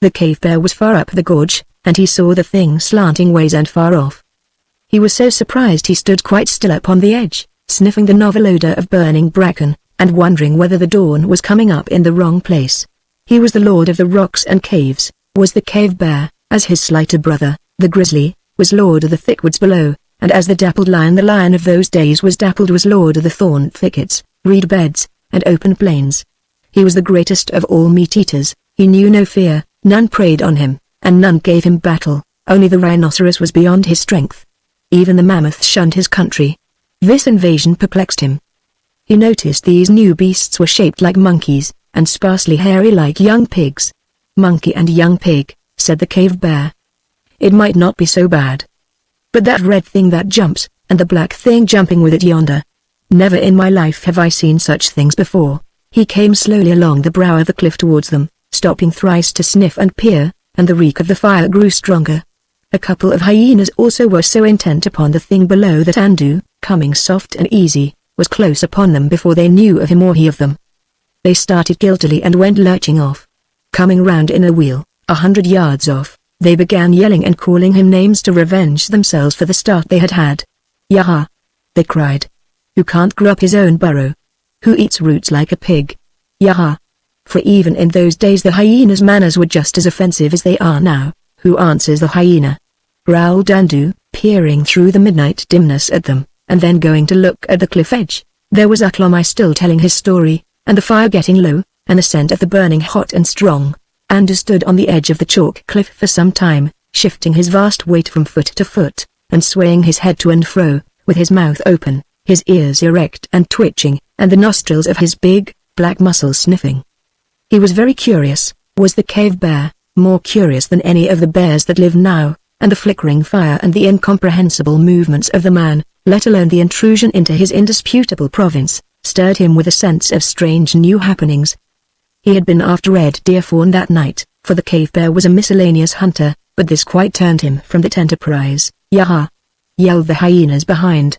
The cave bear was far up the gorge, and he saw the thing slanting ways and far off. He was so surprised he stood quite still upon the edge, sniffing the novel odor of burning bracken, and wondering whether the dawn was coming up in the wrong place. He was the lord of the rocks and caves, was the cave bear, as his slighter brother, the grizzly, was lord of the thick woods below, and as the dappled lion, the lion of those days was lord of the thorn thickets, reed beds, and open plains. He was the greatest of all meat-eaters. He knew no fear, none preyed on him, and none gave him battle. Only the rhinoceros was beyond his strength. Even the mammoth shunned his country. This invasion perplexed him. He noticed these new beasts were shaped like monkeys, and sparsely hairy like young pigs. "Monkey and young pig," said the cave bear. "It might not be so bad. But that red thing that jumps, and the black thing jumping with it yonder. Never in my life have I seen such things before." He came slowly along the brow of the cliff towards them, stopping thrice to sniff and peer, and the reek of the fire grew stronger. A couple of hyenas also were so intent upon the thing below that Andu, coming soft and easy, was close upon them before they knew of him or he of them. They started guiltily and went lurching off. Coming round in a wheel, 100 yards off, they began yelling and calling him names to revenge themselves for the start they had had. "Yaha!" they cried. "Who can't grow up his own burrow? Who eats roots like a pig? Yaha!" For even in those days the hyena's manners were just as offensive as they are now. "Who answers the hyena?" growled Andu, peering through the midnight dimness at them, and then going to look at the cliff edge. There was Aklomai still telling his story, and the fire getting low, and the scent of the burning hot and strong. Andu stood on the edge of the chalk cliff for some time, shifting his vast weight from foot to foot, and swaying his head to and fro, with his mouth open, his ears erect and twitching, and the nostrils of his big, black muscles sniffing. He was very curious, was the cave bear, more curious than any of the bears that live now, and the flickering fire and the incomprehensible movements of the man, let alone the intrusion into his indisputable province, stirred him with a sense of strange new happenings. He had been after red deer fawn that night, for the cave bear was a miscellaneous hunter, but this quite turned him from that enterprise. "Yaha!" yelled the hyenas behind.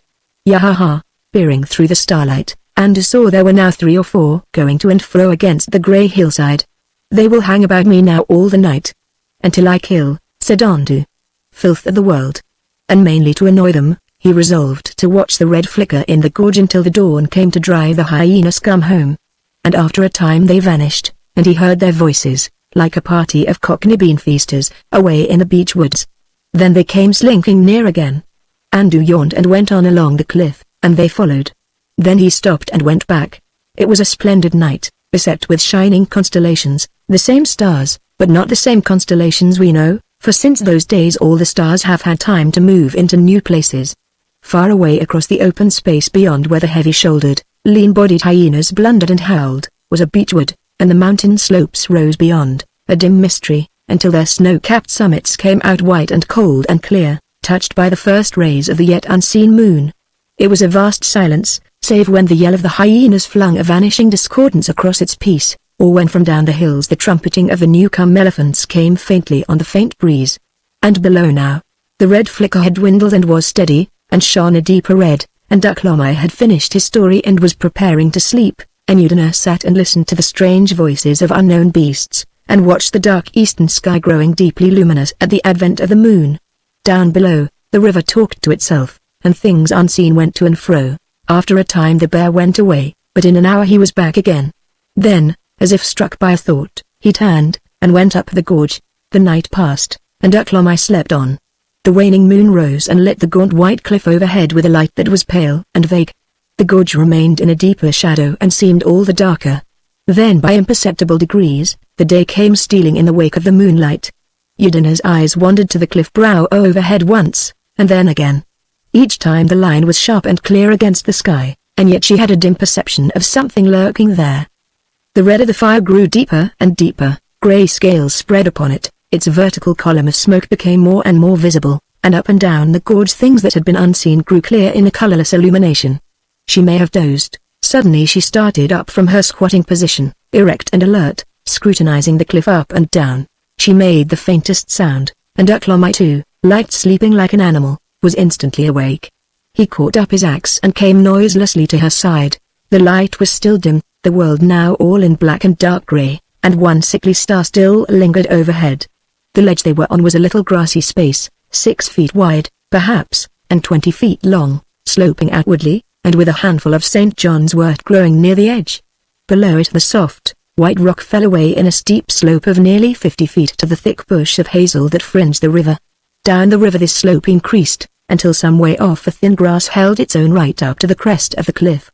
"Yaha-ha!" peering through the starlight, Andu saw there were now 3 or 4 going to and fro against the grey hillside. "They will hang about me now all the night. Until I kill," said Andu. Filth of the world. And mainly to annoy them, he resolved to watch the red flicker in the gorge until the dawn came to drive the hyena scum home. And after a time they vanished, and he heard their voices, like a party of cockney bean feasters, away in the beech woods. Then they came slinking near again. Andu yawned and went on along the cliff, and they followed. Then he stopped and went back. It was a splendid night, beset with shining constellations, the same stars, but not the same constellations we know, for since those days all the stars have had time to move into new places. Far away across the open space beyond where the heavy-shouldered, lean-bodied hyenas blundered and howled, was a beechwood, and the mountain slopes rose beyond, a dim mystery, until their snow-capped summits came out white and cold and clear, touched by the first rays of the yet unseen moon. It was a vast silence, save when the yell of the hyenas flung a vanishing discordance across its peace, or when from down the hills the trumpeting of the new-come elephants came faintly on the faint breeze. And below now, the red flicker had dwindled and was steady, and shone a deeper red, and Aklomai had finished his story and was preparing to sleep, and Udina sat and listened to the strange voices of unknown beasts, and watched the dark eastern sky growing deeply luminous at the advent of the moon. Down below, the river talked to itself, and things unseen went to and fro. After a time the bear went away, but in an hour he was back again. Then, as if struck by a thought, he turned, and went up the gorge. The night passed, and Aklomai slept on. The waning moon rose and lit the gaunt white cliff overhead with a light that was pale and vague. The gorge remained in a deeper shadow and seemed all the darker. Then by imperceptible degrees, the day came stealing in the wake of the moonlight. Udina's eyes wandered to the cliff brow overhead once, and then again. Each time the line was sharp and clear against the sky, and yet she had a dim perception of something lurking there. The red of the fire grew deeper and deeper, grey scales spread upon it, its vertical column of smoke became more and more visible, and up and down the gorge things that had been unseen grew clear in a colourless illumination. She may have dozed. Suddenly she started up from her squatting position, erect and alert, scrutinizing the cliff up and down. She made the faintest sound, and Aklomai too, light sleeping like an animal, was instantly awake. He caught up his axe and came noiselessly to her side. The light was still dim, the world now all in black and dark grey, and one sickly star still lingered overhead. The ledge they were on was a little grassy space, 6 feet wide, perhaps, and 20 feet long, sloping outwardly, and with a handful of St. John's wort growing near the edge. Below it the soft, white rock fell away in a steep slope of nearly 50 feet to the thick bush of hazel that fringed the river. Down the river this slope increased, until some way off a thin grass held its own right up to the crest of the cliff.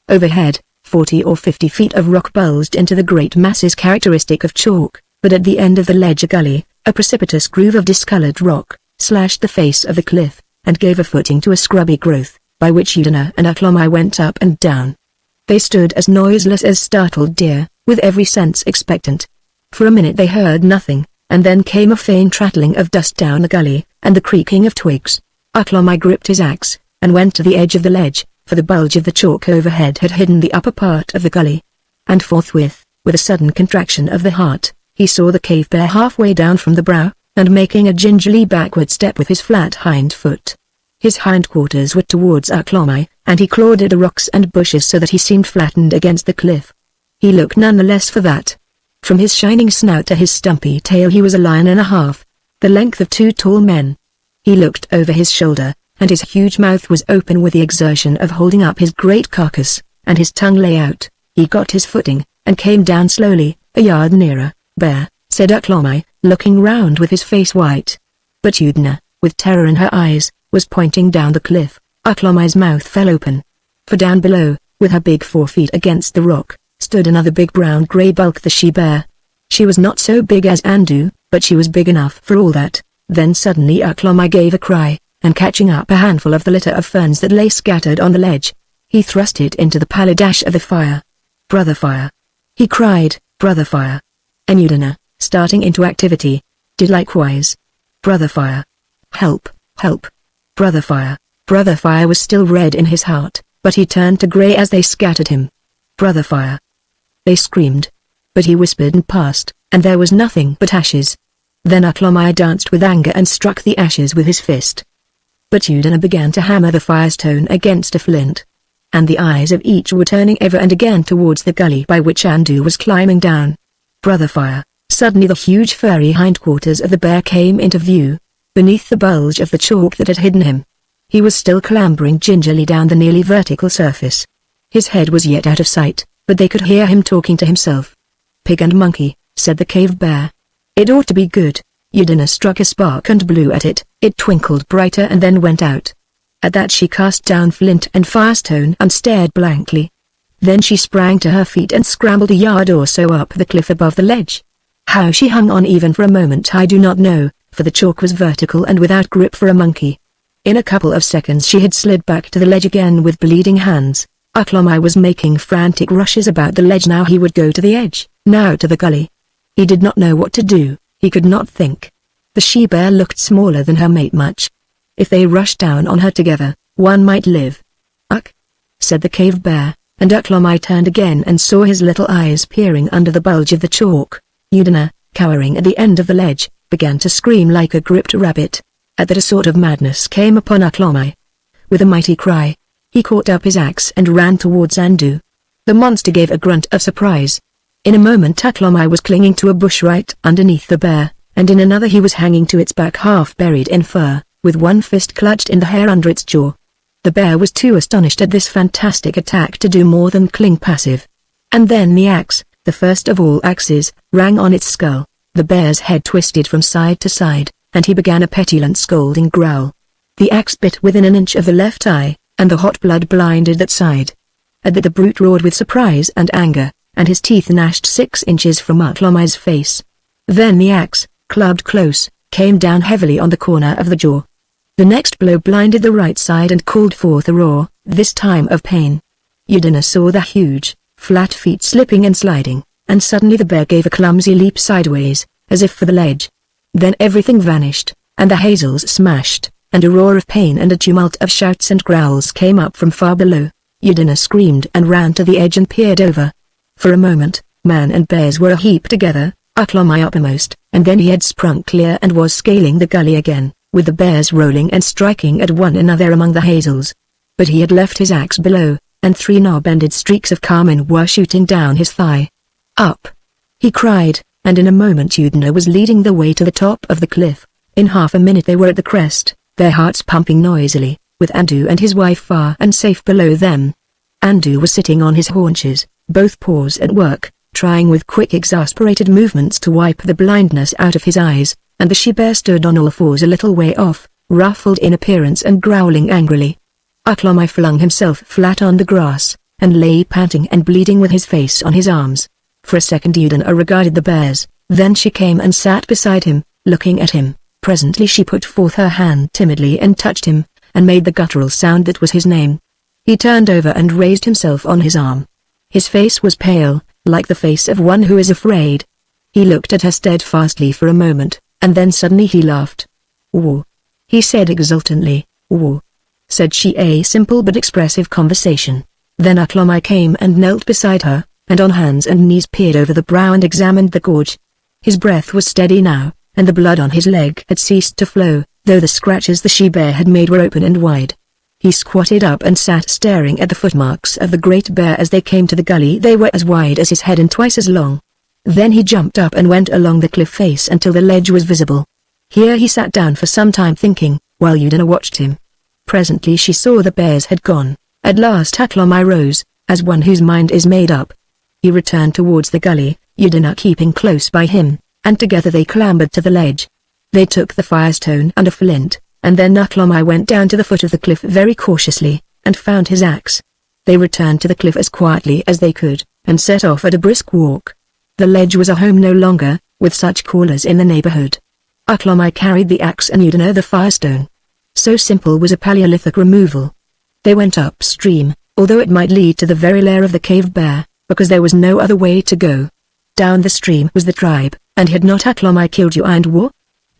Overhead, 40 or 50 feet of rock bulged into the great masses characteristic of chalk, but at the end of the ledge a gully, a precipitous groove of discolored rock, slashed the face of the cliff, and gave a footing to a scrubby growth, by which Udina and Aklomai went up and down. They stood as noiseless as startled deer, with every sense expectant. For a minute they heard nothing, and then came a faint rattling of dust down the gully, and the creaking of twigs. Aklomai gripped his axe, and went to the edge of the ledge, for the bulge of the chalk overhead had hidden the upper part of the gully. And forthwith, with a sudden contraction of the heart, he saw the cave bear halfway down from the brow, and making a gingerly backward step with his flat hind foot. His hindquarters were towards Aklomai, and he clawed at the rocks and bushes so that he seemed flattened against the cliff. He looked none the less for that. From his shining snout to his stumpy tail he was a lion and a half, the length of 2 tall men. He looked over his shoulder, and his huge mouth was open with the exertion of holding up his great carcass, and his tongue lay out. He got his footing, and came down slowly, a yard nearer. "Bear," said Aklomai, looking round with his face white. But Udina, with terror in her eyes, was pointing down the cliff. Aklomai's mouth fell open. For down below, with her big 4 feet against the rock, stood another big brown-grey bulk, the she-bear. She was not so big as Andu, but she was big enough for all that. Then suddenly Aklomai gave a cry, and catching up a handful of the litter of ferns that lay scattered on the ledge, he thrust it into the pallid ash of the fire. "Brother Fire!" he cried, "Brother Fire!" And Udina, starting into activity, did likewise. "Brother Fire! Help! Help! Brother Fire!" Brother Fire was still red in his heart, but he turned to grey as they scattered him. "Brother Fire!" they screamed. But he whispered and passed, and there was nothing but ashes. Then Aklomai danced with anger and struck the ashes with his fist. But Udina began to hammer the firestone against a flint. And the eyes of each were turning ever and again towards the gully by which Andu was climbing down. "Brother Fire!" Suddenly the huge furry hindquarters of the bear came into view, beneath the bulge of the chalk that had hidden him. He was still clambering gingerly down the nearly vertical surface. His head was yet out of sight, but they could hear him talking to himself. "Pig and monkey," said the cave bear. "It ought to be good." Udina struck a spark and blew at it. It twinkled brighter and then went out. At that she cast down flint and firestone and stared blankly. Then she sprang to her feet and scrambled a yard or so up the cliff above the ledge. How she hung on even for a moment I do not know, for the chalk was vertical and without grip for a monkey. In a couple of seconds she had slid back to the ledge again with bleeding hands. Aklomai was making frantic rushes about the ledge. Now he would go to the edge, now to the gully. He did not know what to do, he could not think. The she-bear looked smaller than her mate much. If they rushed down on her together, one might live. "Ugh!" said the cave bear, and Aklomai turned again and saw his little eyes peering under the bulge of the chalk. Udina, cowering at the end of the ledge, began to scream like a gripped rabbit. At that a sort of madness came upon Aklomai. With a mighty cry, he caught up his axe and ran towards Andu. The monster gave a grunt of surprise. In a moment Aklomai was clinging to a bush right underneath the bear, and in another he was hanging to its back half buried in fur, with one fist clutched in the hair under its jaw. The bear was too astonished at this fantastic attack to do more than cling passive. And then the axe, the first of all axes, rang on its skull. The bear's head twisted from side to side, and he began a petulant scolding growl. The axe bit within an inch of the left eye, and the hot blood blinded that side. At that the brute roared with surprise and anger, and his teeth gnashed 6 inches from Aklomai's face. Then the axe, clubbed close, came down heavily on the corner of the jaw. The next blow blinded the right side and called forth a roar, this time of pain. Udina saw the huge, flat feet slipping and sliding, and suddenly the bear gave a clumsy leap sideways, as if for the ledge. Then everything vanished, and the hazels smashed, and a roar of pain and a tumult of shouts and growls came up from far below. Udina screamed and ran to the edge and peered over. For a moment, man and bears were a heap together, Aklomai uppermost, and then he had sprung clear and was scaling the gully again, with the bears rolling and striking at one another among the hazels. But he had left his axe below, and 3 knob-ended streaks of carmine were shooting down his thigh. "Up!" he cried, and in a moment Udina was leading the way to the top of the cliff. In half a minute they were at the crest, their hearts pumping noisily, with Andu and his wife far and safe below them. Andu was sitting on his haunches, both paws at work, trying with quick exasperated movements to wipe the blindness out of his eyes, and the she-bear stood on all fours a little way off, ruffled in appearance and growling angrily. Aklomai flung himself flat on the grass, and lay panting and bleeding with his face on his arms. For a second Udina regarded the bears, then she came and sat beside him, looking at him. Presently she put forth her hand timidly and touched him, and made the guttural sound that was his name. He turned over and raised himself on his arm. His face was pale, like the face of one who is afraid. He looked at her steadfastly for a moment, and then suddenly he laughed. "Woo," he said exultantly. "Woo," said she, a simple but expressive conversation. Then Aklomai came and knelt beside her, and on hands and knees peered over the brow and examined the gorge. His breath was steady now, and the blood on his leg had ceased to flow, though the scratches the she-bear had made were open and wide. He squatted up and sat staring at the footmarks of the great bear as they came to the gully. They were as wide as his head and twice as long. Then he jumped up and went along the cliff face until the ledge was visible. Here he sat down for some time thinking, while Udina watched him. Presently she saw the bears had gone. At last Aklomai rose, as one whose mind is made up. He returned towards the gully, Udina keeping close by him, and together they clambered to the ledge. They took the firestone and a flint, and then Aklomai went down to the foot of the cliff very cautiously, and found his axe. They returned to the cliff as quietly as they could, and set off at a brisk walk. The ledge was a home no longer, with such callers in the neighborhood. Aklomai carried the axe and Udina the firestone. So simple was a Paleolithic removal. They went upstream, although it might lead to the very lair of the cave bear, because there was no other way to go. Down the stream was the tribe, and had not Aklomai killed you and War?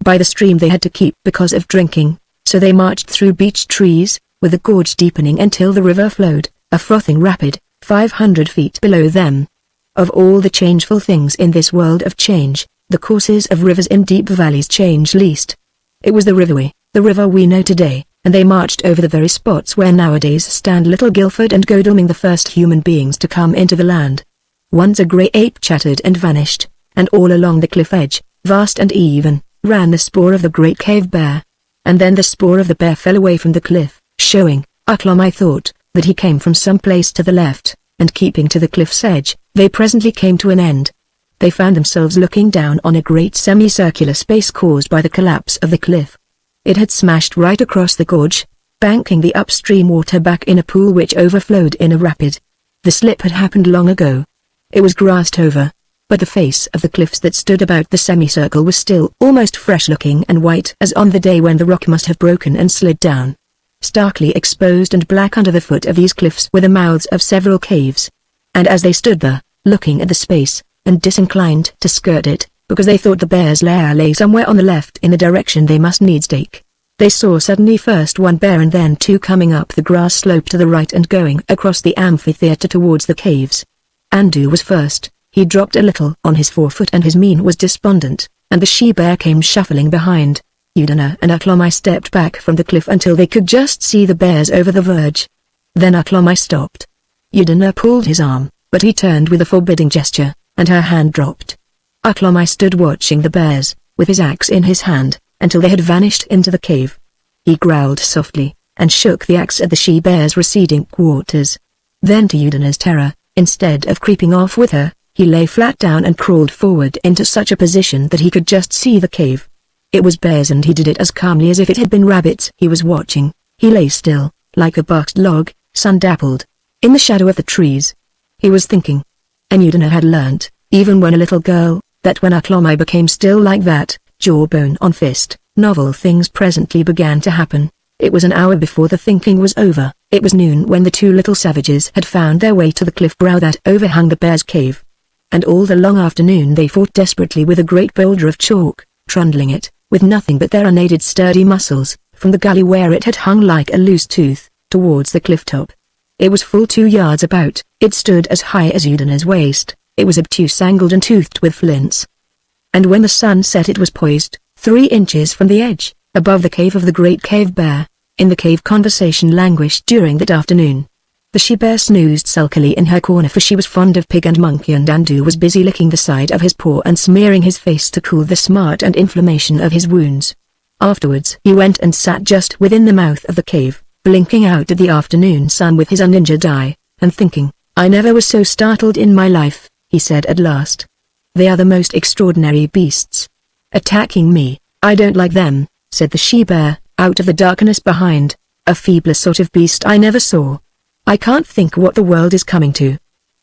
By the stream they had to keep because of drinking, so they marched through beech trees, with the gorge deepening until the river flowed, a frothing rapid, 500 feet below them. Of all the changeful things in this world of change, the courses of rivers in deep valleys change least. It was the river we know today, and they marched over the very spots where nowadays stand Little Guilford and Godalming, the first human beings to come into the land. Once a grey ape chattered and vanished, and all along the cliff edge, vast and even, ran the spoor of the great cave bear. And then the spoor of the bear fell away from the cliff, showing, Aklomai thought, that he came from some place to the left, and keeping to the cliff's edge, they presently came to an end. They found themselves looking down on a great semicircular space caused by the collapse of the cliff. It had smashed right across the gorge, banking the upstream water back in a pool which overflowed in a rapid. The slip had happened long ago. It was grassed over, but the face of the cliffs that stood about the semicircle was still almost fresh-looking and white as on the day when the rock must have broken and slid down. Starkly exposed and black under the foot of these cliffs were the mouths of several caves. And as they stood there, looking at the space, and disinclined to skirt it, because they thought the bear's lair lay somewhere on the left in the direction they must needs take, they saw suddenly first one bear and then 2 coming up the grass slope to the right and going across the amphitheater towards the caves. Andu was first. He dropped a little on his forefoot and his mien was despondent, and the she-bear came shuffling behind. Udina and Aklomai stepped back from the cliff until they could just see the bears over the verge. Then Aklomai stopped. Udina pulled his arm, but he turned with a forbidding gesture, and her hand dropped. Aklomai stood watching the bears, with his axe in his hand, until they had vanished into the cave. He growled softly, and shook the axe at the she-bear's receding quarters. Then to Udina's terror, instead of creeping off with her, he lay flat down and crawled forward into such a position that he could just see the cave. It was bears and he did it as calmly as if it had been rabbits he was watching. He lay still, like a boxed log, sun-dappled, in the shadow of the trees. He was thinking. And Udina had learnt, even when a little girl, that when Aklomai became still like that, jawbone on fist, novel things presently began to happen. It was an hour before the thinking was over. It was noon when the 2 little savages had found their way to the cliff brow that overhung the bear's cave. And all the long afternoon they fought desperately with a great boulder of chalk, trundling it, with nothing but their unaided sturdy muscles, from the gully where it had hung like a loose tooth, towards the cliff top. It was full 2 yards about, it stood as high as Udina's waist, it was obtuse angled and toothed with flints. And when the sun set it was poised, 3 inches from the edge, above the cave of the great cave bear. In the cave conversation languished during that afternoon. The she-bear snoozed sulkily in her corner, for she was fond of pig and monkey, and Andu was busy licking the side of his paw and smearing his face to cool the smart and inflammation of his wounds. Afterwards he went and sat just within the mouth of the cave, blinking out at the afternoon sun with his uninjured eye, and thinking, "I never was so startled in my life," he said at last. "They are the most extraordinary beasts. Attacking me, I don't like them," said the she-bear, out of the darkness behind. "A feebler sort of beast I never saw. I can't think what the world is coming to.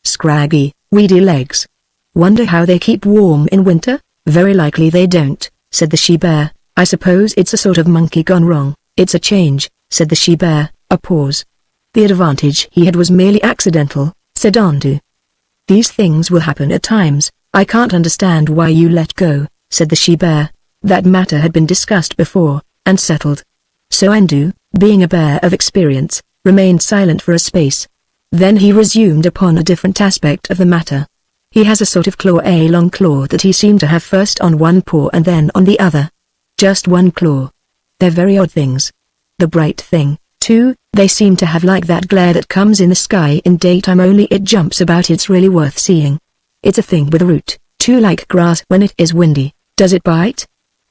Scraggy, weedy legs. Wonder how they keep warm in winter?" "Very likely they don't," said the she-bear. "I suppose it's a sort of monkey gone wrong." "It's a change," said the she-bear. A pause. "The advantage he had was merely accidental," said Andu. "These things will happen at times. I can't understand why you let go," said the she-bear. That matter had been discussed before, and settled. So Andu, being a bear of experience, remained silent for a space. Then he resumed upon a different aspect of the matter. "He has a sort of claw, a long claw that he seemed to have first on one paw and then on the other. Just one claw. They're very odd things. The bright thing, too, they seem to have like that glare that comes in the sky in daytime, only it jumps about. It's really worth seeing. It's a thing with a root, too, like grass when it is windy." "Does it bite?"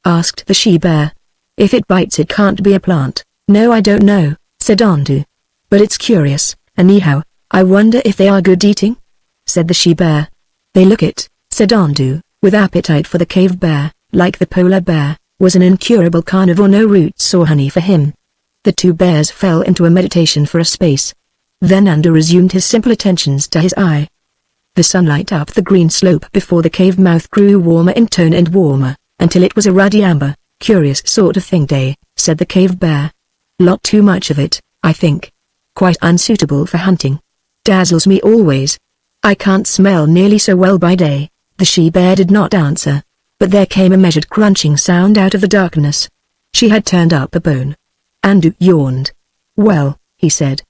asked the she-bear. "If it bites it can't be a plant." "No, I don't know," said Andu. "But it's curious, anyhow. I wonder if they are good eating?" said the she-bear. "They look it," said Andu, with appetite for the cave bear, like the polar bear, was an incurable carnivore. No roots or honey for him. The two bears fell into a meditation for a space. Then Andu resumed his simple attentions to his eye. The sunlight up the green slope before the cave mouth grew warmer in tone and warmer, until it was a ruddy amber. "Curious sort of thing day," said the cave bear. "Lot too much of it, I think. Quite unsuitable for hunting. Dazzles me always. I can't smell nearly so well by day." The she-bear did not answer, but there came a measured crunching sound out of the darkness. She had turned up a bone. Andu yawned. "Well," he said.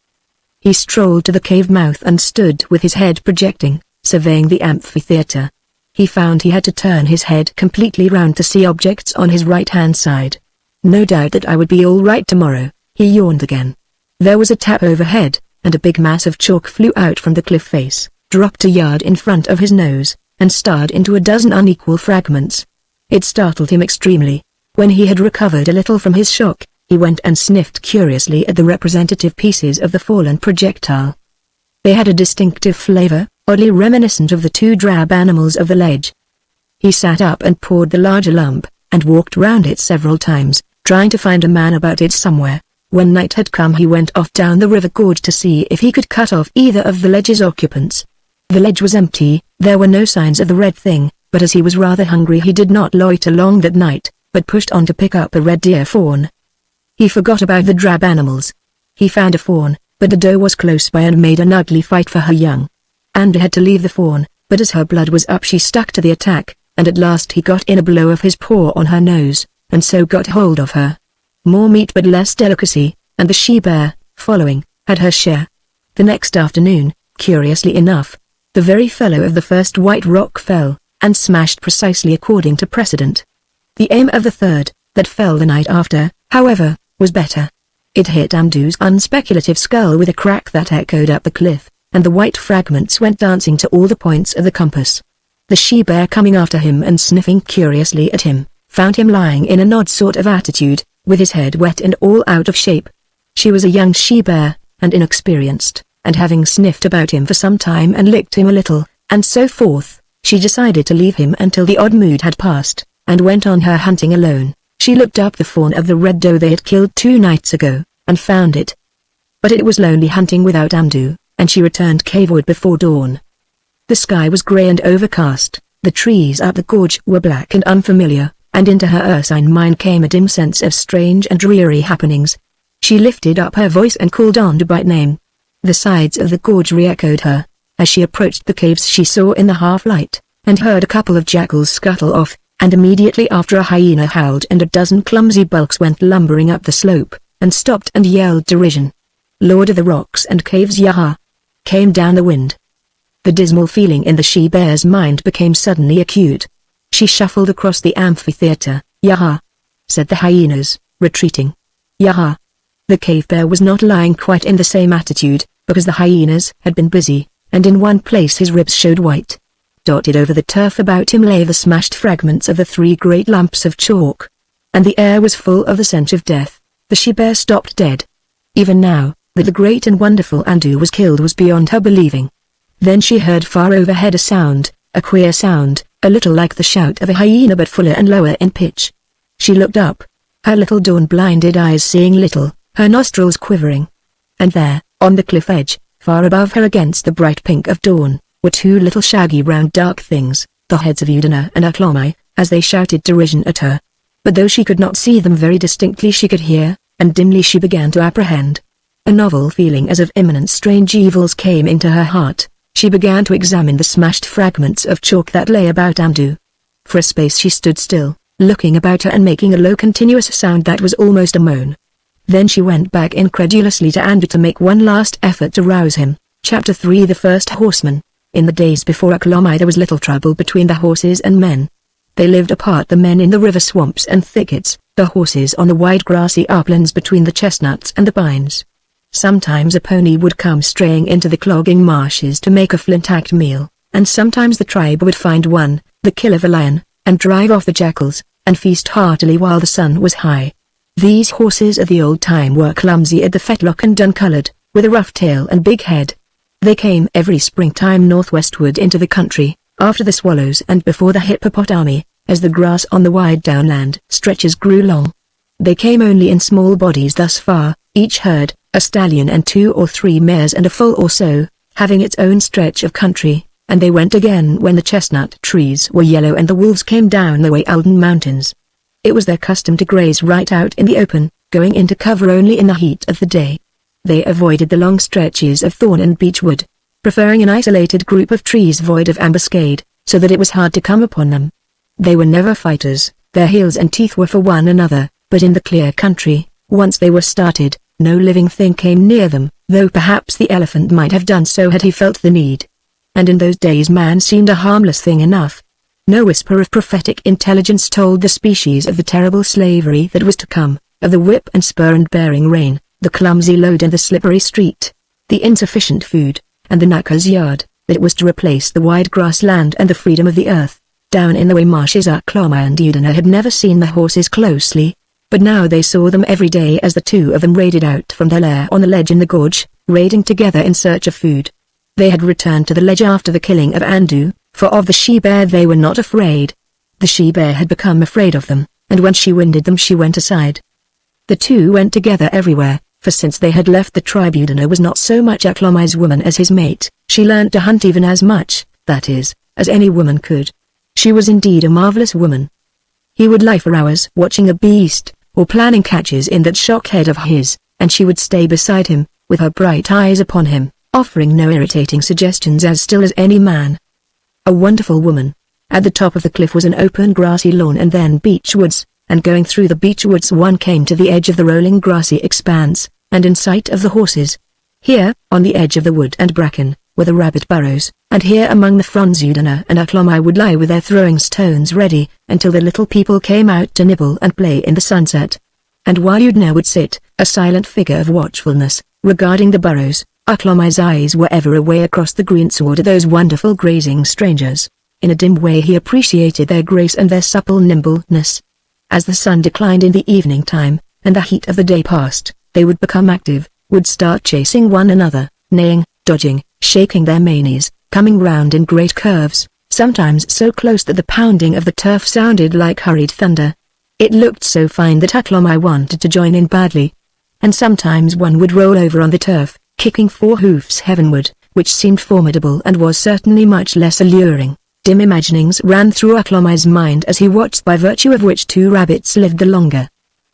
He strolled to the cave mouth and stood with his head projecting, surveying the amphitheater. He found he had to turn his head completely round to see objects on his right-hand side. "No doubt that I would be all right tomorrow," he yawned again. There was a tap overhead, and a big mass of chalk flew out from the cliff face, dropped a yard in front of his nose, and starred into a dozen unequal fragments. It startled him extremely. When he had recovered a little from his shock, he went and sniffed curiously at the representative pieces of the fallen projectile. They had a distinctive flavor, oddly reminiscent of the two drab animals of the ledge. He sat up and poured the larger lump, and walked round it several times, trying to find a man about it somewhere. When night had come he went off down the river gorge to see if he could cut off either of the ledge's occupants. The ledge was empty, there were no signs of the red thing, but as he was rather hungry he did not loiter long that night, but pushed on to pick up a red deer fawn. He forgot about the drab animals. He found a fawn, but the doe was close by and made an ugly fight for her young. Andu had to leave the fawn, but as her blood was up she stuck to the attack, and at last he got in a blow of his paw on her nose, and so got hold of her. More meat but less delicacy, and the she-bear, following, had her share. The next afternoon, curiously enough, the very fellow of the first white rock fell, and smashed precisely according to precedent. The aim of the third, that fell the night after, however, was better. It hit Andu's unspeculative skull with a crack that echoed up the cliff, and the white fragments went dancing to all the points of the compass. The she-bear, coming after him and sniffing curiously at him, found him lying in an odd sort of attitude, with his head wet and all out of shape. She was a young she-bear, and inexperienced, and having sniffed about him for some time and licked him a little, and so forth, she decided to leave him until the odd mood had passed, and went on her hunting alone. She looked up the fawn of the red doe they had killed 2 nights ago, and found it. But it was lonely hunting without Andu, and she returned caveward before dawn. The sky was grey and overcast, the trees up the gorge were black and unfamiliar, and into her ursine mind came a dim sense of strange and dreary happenings. She lifted up her voice and called Andu by name. The sides of the gorge re-echoed her. As she approached the caves she saw in the half-light, and heard a couple of jackals scuttle off, and immediately after a hyena howled and a dozen clumsy bulks went lumbering up the slope, and stopped and yelled derision. "Lord of the rocks and caves, yaha!" came down the wind. The dismal feeling in the she-bear's mind became suddenly acute. She shuffled across the amphitheater. "Yaha!" said the hyenas, retreating. "Yaha!" The cave bear was not lying quite in the same attitude, because the hyenas had been busy, and in one place his ribs showed white. Dotted over the turf about him lay the smashed fragments of the 3 great lumps of chalk. And the air was full of the scent of death. The she-bear stopped dead. Even now, that the great and wonderful Andu was killed was beyond her believing. Then she heard far overhead a sound, a queer sound, a little like the shout of a hyena but fuller and lower in pitch. She looked up, her little dawn-blinded eyes seeing little, her nostrils quivering. And there, on the cliff edge, far above her against the bright pink of dawn, were 2 little shaggy round dark things, the heads of Udina and Aklomai, as they shouted derision at her. But though she could not see them very distinctly she could hear, and dimly she began to apprehend. A novel feeling as of imminent strange evils came into her heart. She began to examine the smashed fragments of chalk that lay about Andu. For a space she stood still, looking about her and making a low continuous sound that was almost a moan. Then she went back incredulously to Andu to make one last effort to rouse him. Chapter 3 The First Horseman. In the days before Aklomai there was little trouble between the horses and men. They lived apart, the men in the river swamps and thickets, the horses on the wide grassy uplands between the chestnuts and the pines. Sometimes a pony would come straying into the clogging marshes to make a flint-hacked meal, and sometimes the tribe would find one, the kill of a lion, and drive off the jackals, and feast heartily while the sun was high. These horses of the old time were clumsy at the fetlock and dun-colored, with a rough tail and big head. They came every springtime northwestward into the country, after the swallows and before the hippopotami, as the grass on the wide downland stretches grew long. They came only in small bodies thus far, each herd, a stallion and 2 or 3 mares and a foal or so, having its own stretch of country, and they went again when the chestnut trees were yellow and the wolves came down the Alden Mountains. It was their custom to graze right out in the open, going into cover only in the heat of the day. They avoided the long stretches of thorn and beechwood, preferring an isolated group of trees void of ambuscade, so that it was hard to come upon them. They were never fighters, their heels and teeth were for one another, but in the clear country, once they were started, no living thing came near them, though perhaps the elephant might have done so had he felt the need. And in those days man seemed a harmless thing enough. No whisper of prophetic intelligence told the species of the terrible slavery that was to come, of the whip and spur and bearing rein, the clumsy load and the slippery street, the insufficient food, and the knacker's yard, that it was to replace the wide grassland and the freedom of the earth. Down in the way marshes Aklomai and Udina had never seen the horses closely, but now they saw them every day as the 2 of them raided out from their lair on the ledge in the gorge, raiding together in search of food. They had returned to the ledge after the killing of Andu, for of the she-bear they were not afraid. The she-bear had become afraid of them, and when she winded them she went aside. The 2 went together everywhere, for since they had left the tribe Udina was not so much Aklomai's woman as his mate. She learnt to hunt even as much, that is, as any woman could. She was indeed a marvelous woman. He would lie for hours watching a beast, or planning catches in that shock head of his, and she would stay beside him, with her bright eyes upon him, offering no irritating suggestions, as still as any man. A wonderful woman. At the top of the cliff was an open grassy lawn and then beech woods, and going through the beech woods one came to the edge of the rolling grassy expanse, and in sight of the horses. Here, on the edge of the wood and bracken, were the rabbit burrows, and here among the fronds Udina and Aklomai would lie with their throwing stones ready, until the little people came out to nibble and play in the sunset. And while Udina would sit, a silent figure of watchfulness, regarding the burrows, Aklomai's eyes were ever away across the greensward at those wonderful grazing strangers. In a dim way he appreciated their grace and their supple nimbleness. As the sun declined in the evening time, and the heat of the day passed, they would become active, would start chasing one another, neighing, dodging, shaking their manes, coming round in great curves, sometimes so close that the pounding of the turf sounded like hurried thunder. It looked so fine that Aklomai wanted to join in badly. And sometimes one would roll over on the turf, kicking 4 hoofs heavenward, which seemed formidable and was certainly much less alluring. Dim imaginings ran through Aklomai's mind as he watched, by virtue of which 2 rabbits lived the longer.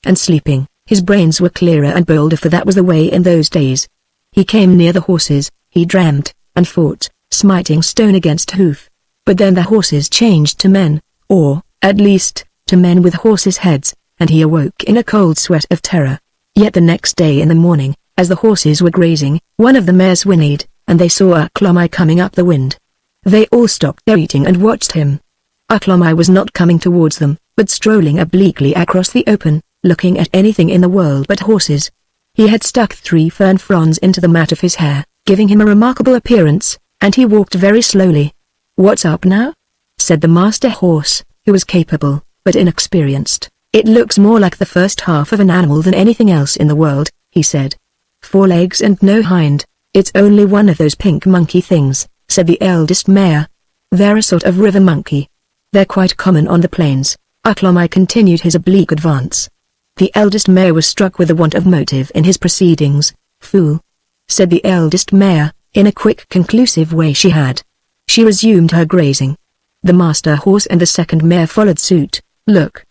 And sleeping, his brains were clearer and bolder, for that was the way in those days. He came near the horses, he dreamed, and fought, smiting stone against hoof. But then the horses changed to men, or, at least, to men with horses' heads, and he awoke in a cold sweat of terror. Yet the next day in the morning, as the horses were grazing, one of the mares whinnied, and they saw Aklomai coming up the wind. They all stopped their eating and watched him. Aklomai was not coming towards them, but strolling obliquely across the open, looking at anything in the world but horses. He had stuck 3 fern fronds into the mat of his hair, giving him a remarkable appearance, and he walked very slowly. "What's up now?" said the master horse, who was capable, but inexperienced. "It looks more like the first half of an animal than anything else in the world," he said. "4 legs and no hind. It's only one of those pink monkey things," said the eldest mare. "They're a sort of river monkey. They're quite common on the plains." Aklomai continued his oblique advance. The eldest mare was struck with the want of motive in his proceedings. "Fool," said the eldest mare, in a quick conclusive way she had. She resumed her grazing. The master horse and the second mare followed suit. "Look.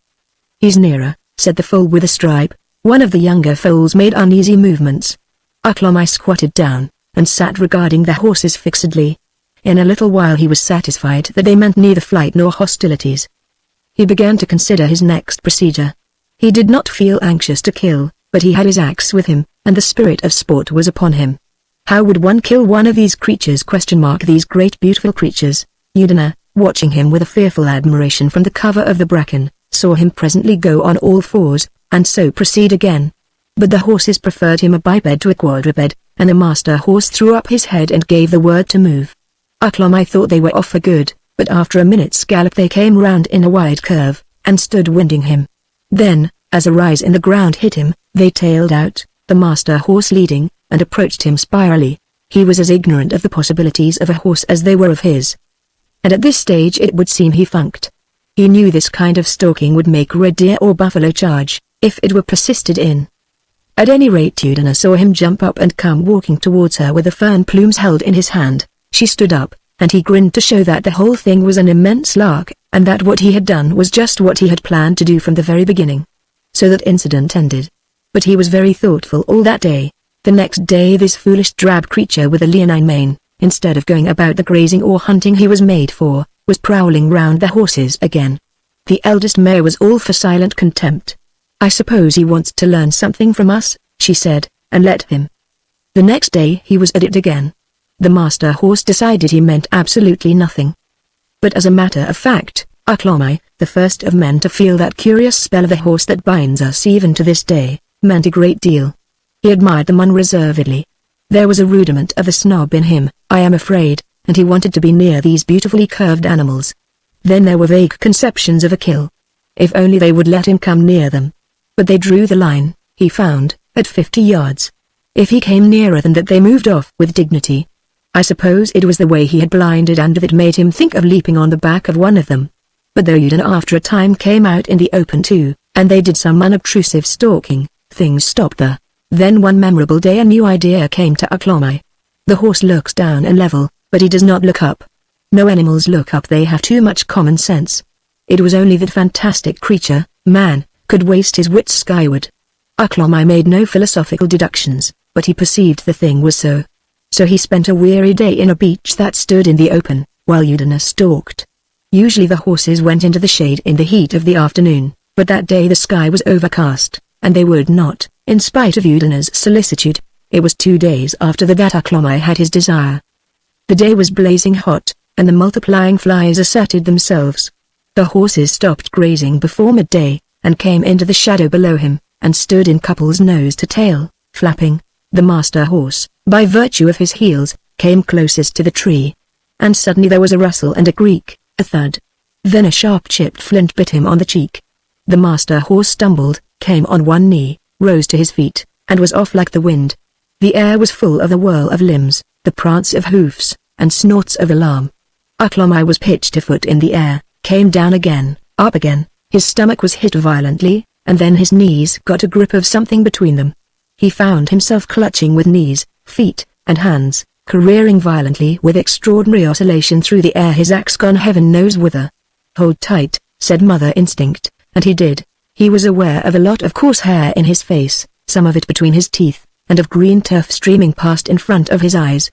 He's nearer," said the foal with a stripe. One of the younger foals made uneasy movements. Aklomai squatted down, and sat regarding the horses fixedly. In a little while he was satisfied that they meant neither flight nor hostilities. He began to consider his next procedure. He did not feel anxious to kill, but he had his axe with him, and the spirit of sport was upon him. How would one kill one of these creatures? These great beautiful creatures. Udina, watching him with a fearful admiration from the cover of the bracken, saw him presently go on all fours, and so proceed again. But the horses preferred him a biped to a quadruped, and the master horse threw up his head and gave the word to move. Aklomai thought they were off for good, but after a minute's gallop they came round in a wide curve, and stood winding him. Then, as a rise in the ground hit him, they tailed out, the master horse leading, and approached him spirally. He was as ignorant of the possibilities of a horse as they were of his. And at this stage it would seem he funked. He knew this kind of stalking would make red deer or buffalo charge, if it were persisted in. At any rate Udina saw him jump up and come walking towards her with the fern plumes held in his hand. She stood up, and he grinned to show that the whole thing was an immense lark, and that what he had done was just what he had planned to do from the very beginning. So that incident ended. But he was very thoughtful all that day. The next day this foolish drab creature with a leonine mane, instead of going about the grazing or hunting he was made for, was prowling round the horses again. The eldest mare was all for silent contempt. "I suppose he wants to learn something from us," she said, and let him. The next day he was at it again. The master horse decided he meant absolutely nothing. But as a matter of fact, Aklomai, the first of men to feel that curious spell of the horse that binds us even to this day, meant a great deal. He admired them unreservedly. There was a rudiment of the snob in him, I am afraid, and he wanted to be near these beautifully curved animals. Then there were vague conceptions of a kill. If only they would let him come near them. But they drew the line, he found, at 50 yards. If he came nearer than that they moved off with dignity. I suppose it was the way he had blinded and that made him think of leaping on the back of one of them. But though Udina after a time came out in the open too, and they did some unobtrusive stalking, things stopped there. Then one memorable day a new idea came to Aklomai. The horse looks down and level, but he does not look up. No animals look up, they have too much common sense. It was only that fantastic creature, man, could waste his wits skyward. Aklomai made no philosophical deductions, but he perceived the thing was so. So he spent a weary day in a beech that stood in the open, while Udina stalked. Usually the horses went into the shade in the heat of the afternoon, but that day the sky was overcast, and they would not, in spite of Udina's solicitude. It was 2 days after that Aklomai had his desire. The day was blazing hot, and the multiplying flies asserted themselves. The horses stopped grazing before midday, and came into the shadow below him, and stood in couples nose to tail, flapping. The master horse, by virtue of his heels, came closest to the tree. And suddenly there was a rustle and a creak, a thud. Then a sharp chipped flint bit him on the cheek. The master horse stumbled, came on one knee, rose to his feet, and was off like the wind. The air was full of the whirl of limbs, the prance of hoofs, and snorts of alarm. Aklomai was pitched a foot in the air, came down again, up again, his stomach was hit violently, and then his knees got a grip of something between them. He found himself clutching with knees, feet, and hands, careering violently with extraordinary oscillation through the air, his axe gone heaven knows whither. "Hold tight," said Mother Instinct, and he did. He was aware of a lot of coarse hair in his face, some of it between his teeth, and of green turf streaming past in front of his eyes.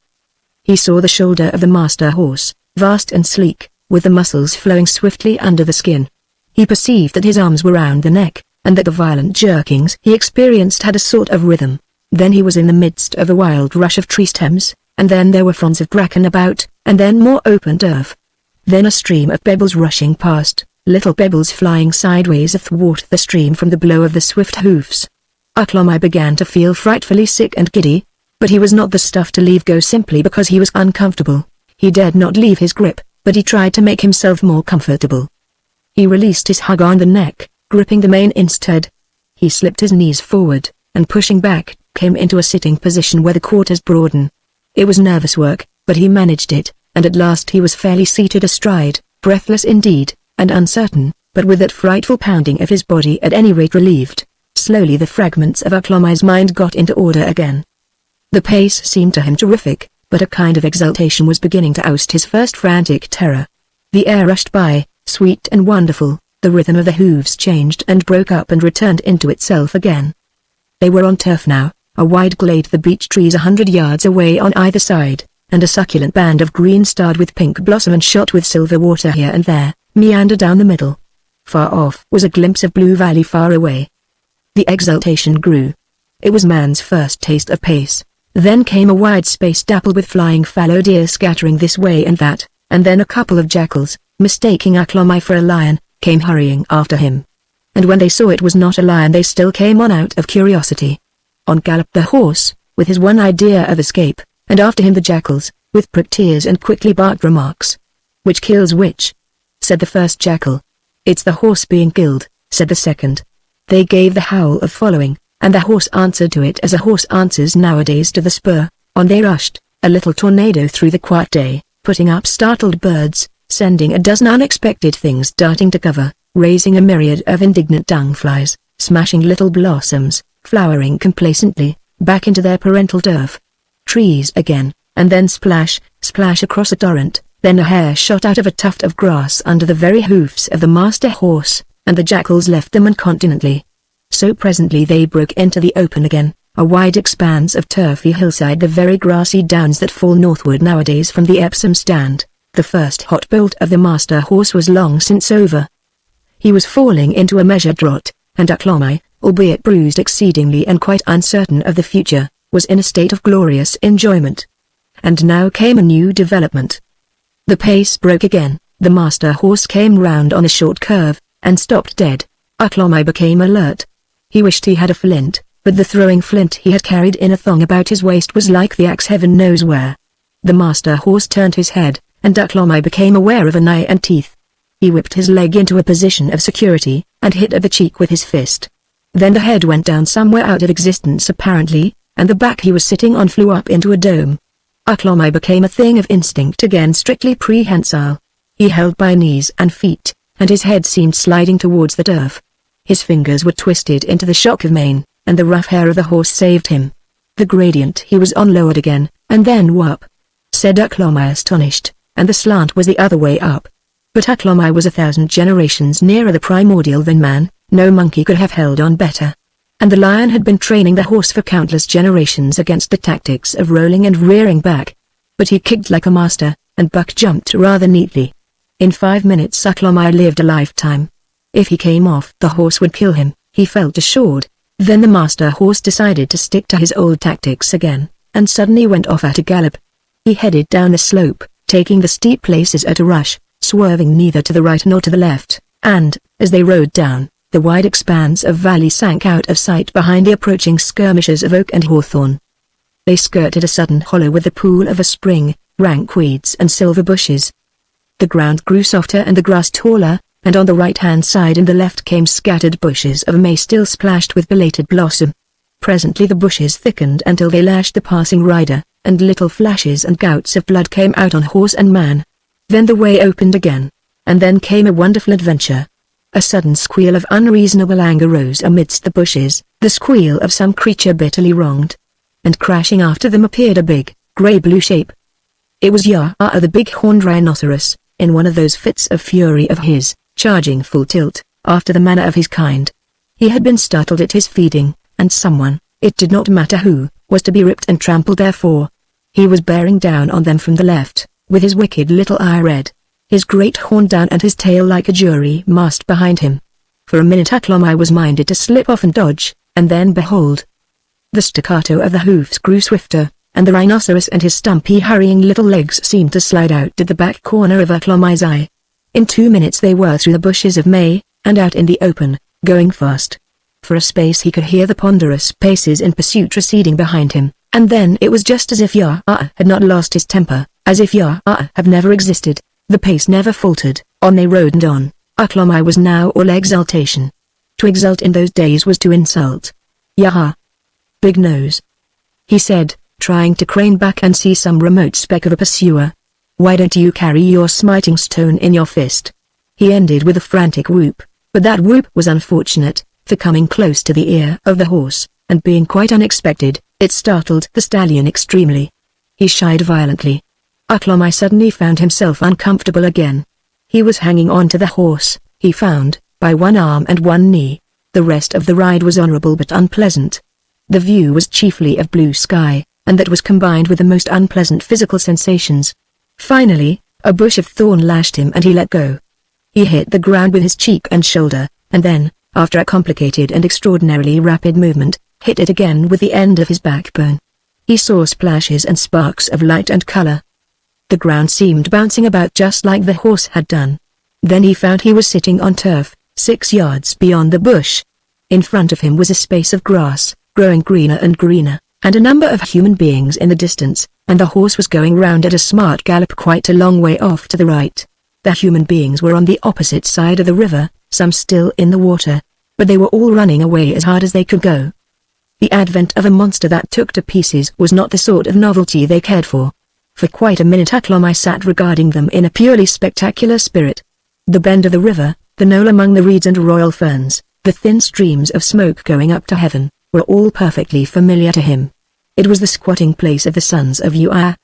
He saw the shoulder of the master horse, vast and sleek, with the muscles flowing swiftly under the skin. He perceived that his arms were round the neck, and that the violent jerkings he experienced had a sort of rhythm. Then he was in the midst of a wild rush of tree stems, and then there were fronds of bracken about, and then more open turf. Then a stream of pebbles rushing past, little pebbles flying sideways athwart the stream from the blow of the swift hoofs. Aklomai began to feel frightfully sick and giddy. But he was not the stuff to leave go simply because he was uncomfortable. He dared not leave his grip, but he tried to make himself more comfortable. He released his hug on the neck, gripping the mane instead. He slipped his knees forward, and pushing back, came into a sitting position where the quarters broaden. It was nervous work, but he managed it, and at last he was fairly seated astride, breathless indeed, and uncertain, but with that frightful pounding of his body at any rate relieved. Slowly the fragments of Aklomi's mind got into order again. The pace seemed to him terrific, but a kind of exultation was beginning to oust his first frantic terror. The air rushed by, sweet and wonderful, the rhythm of the hooves changed and broke up and returned into itself again. They were on turf now, a wide glade, the beech trees 100 yards away on either side, and a succulent band of green starred with pink blossom and shot with silver water here and there, meandered down the middle. Far off was a glimpse of blue valley far away. The exultation grew. It was man's first taste of pace. Then came a wide space dappled with flying fallow deer scattering this way and that, and then a couple of jackals, mistaking Aklomi for a lion, came hurrying after him. And when they saw it was not a lion they still came on out of curiosity. On galloped the horse, with his one idea of escape, and after him the jackals, with pricked ears and quickly barked remarks. "Which kills which?" said the first jackal. "It's the horse being killed," said the second. They gave the howl of following, and the horse answered to it as a horse answers nowadays to the spur. On they rushed, a little tornado through the quiet day, putting up startled birds, sending a dozen unexpected things darting to cover, raising a myriad of indignant dung-flies, smashing little blossoms, flowering complacently, back into their parental turf. Trees again, and then splash, splash across a torrent, then a hare shot out of a tuft of grass under the very hoofs of the master horse, and the jackals left them incontinently. So presently they broke into the open again, a wide expanse of turfy hillside, the very grassy downs that fall northward nowadays from the Epsom stand. The first hot bolt of the master horse was long since over. He was falling into a measured trot, and Aklomi, albeit bruised exceedingly and quite uncertain of the future, was in a state of glorious enjoyment. And now came a new development. The pace broke again, the master horse came round on a short curve, and stopped dead. Aklomi became alert. He wished he had a flint, but the throwing flint he had carried in a thong about his waist was like the axe heaven knows where. The master horse turned his head, and Aklomi became aware of an eye and teeth. He whipped his leg into a position of security, and hit at the cheek with his fist. Then the head went down somewhere out of existence apparently, and the back he was sitting on flew up into a dome. Aklomi became a thing of instinct again, strictly prehensile. He held by knees and feet, and his head seemed sliding towards the turf. His fingers were twisted into the shock of mane, and the rough hair of the horse saved him. The gradient he was on lowered again, and then whoop, said Aklomi astonished, and the slant was the other way up. But Aklomi was 1,000 generations nearer the primordial than man, no monkey could have held on better. And the lion had been training the horse for countless generations against the tactics of rolling and rearing back. But he kicked like a master, and Buck jumped rather neatly. In 5 minutes Aklomi lived a lifetime. If he came off, the horse would kill him, he felt assured. Then the master horse decided to stick to his old tactics again, and suddenly went off at a gallop. He headed down the slope, taking the steep places at a rush, swerving neither to the right nor to the left, and, as they rode down, the wide expanse of valley sank out of sight behind the approaching skirmishers of oak and hawthorn. They skirted a sudden hollow with the pool of a spring, rank weeds and silver bushes. The ground grew softer and the grass taller, and on the right-hand side and the left came scattered bushes of may still splashed with belated blossom. Presently the bushes thickened until they lashed the passing rider, and little flashes and gouts of blood came out on horse and man. Then the way opened again, and then came a wonderful adventure. A sudden squeal of unreasonable anger rose amidst the bushes, the squeal of some creature bitterly wronged. And crashing after them appeared a big, grey-blue shape. It was Yaa, the big-horned rhinoceros, in one of those fits of fury of his, charging full tilt, after the manner of his kind. He had been startled at his feeding, and someone, it did not matter who, was to be ripped and trampled therefore. He was bearing down on them from the left, with his wicked little eye red, his great horn down and his tail like a jury mast behind him. For a minute Aklomi was minded to slip off and dodge, and then behold! The staccato of the hoofs grew swifter, and the rhinoceros and his stumpy hurrying little legs seemed to slide out at the back corner of Aklomi's eye. In 2 minutes they were through the bushes of may, and out in the open, going fast. For a space he could hear the ponderous paces in pursuit receding behind him, And then it was just as if Yah had not lost his temper, as if Yah have never existed. The pace never faltered. On they rode and on. Aklomai was now all exultation. To exult in those days was to insult. Yah! Big nose, he said, trying to crane back and see some remote speck of a pursuer. Why don't you carry your smiting stone in your fist? He ended with a frantic whoop, but that whoop was unfortunate, for coming close to the ear of the horse, and being quite unexpected, it startled the stallion extremely. He shied violently. Aklomai suddenly found himself uncomfortable again. He was hanging on to the horse, he found, by one arm and one knee. The rest of the ride was honorable but unpleasant. The view was chiefly of blue sky, and that was combined with the most unpleasant physical sensations. Finally, a bush of thorn lashed him and he let go. He hit the ground with his cheek and shoulder, and then, after a complicated and extraordinarily rapid movement, hit it again with the end of his backbone. He saw splashes and sparks of light and color. The ground seemed bouncing about just like the horse had done. Then he found he was sitting on turf, 6 yards beyond the bush. In front of him was a space of grass, growing greener and greener, and a number of human beings in the distance, and the horse was going round at a smart gallop quite a long way off to the right. The human beings were on the opposite side of the river, some still in the water, but they were all running away as hard as they could go. The advent of a monster that took to pieces was not the sort of novelty they cared for. For quite a minute Aklomai sat regarding them in a purely spectacular spirit. The bend of the river, the knoll among the reeds and royal ferns, the thin streams of smoke going up to heaven, were all perfectly familiar to him. It was the squatting place of the sons of Uaa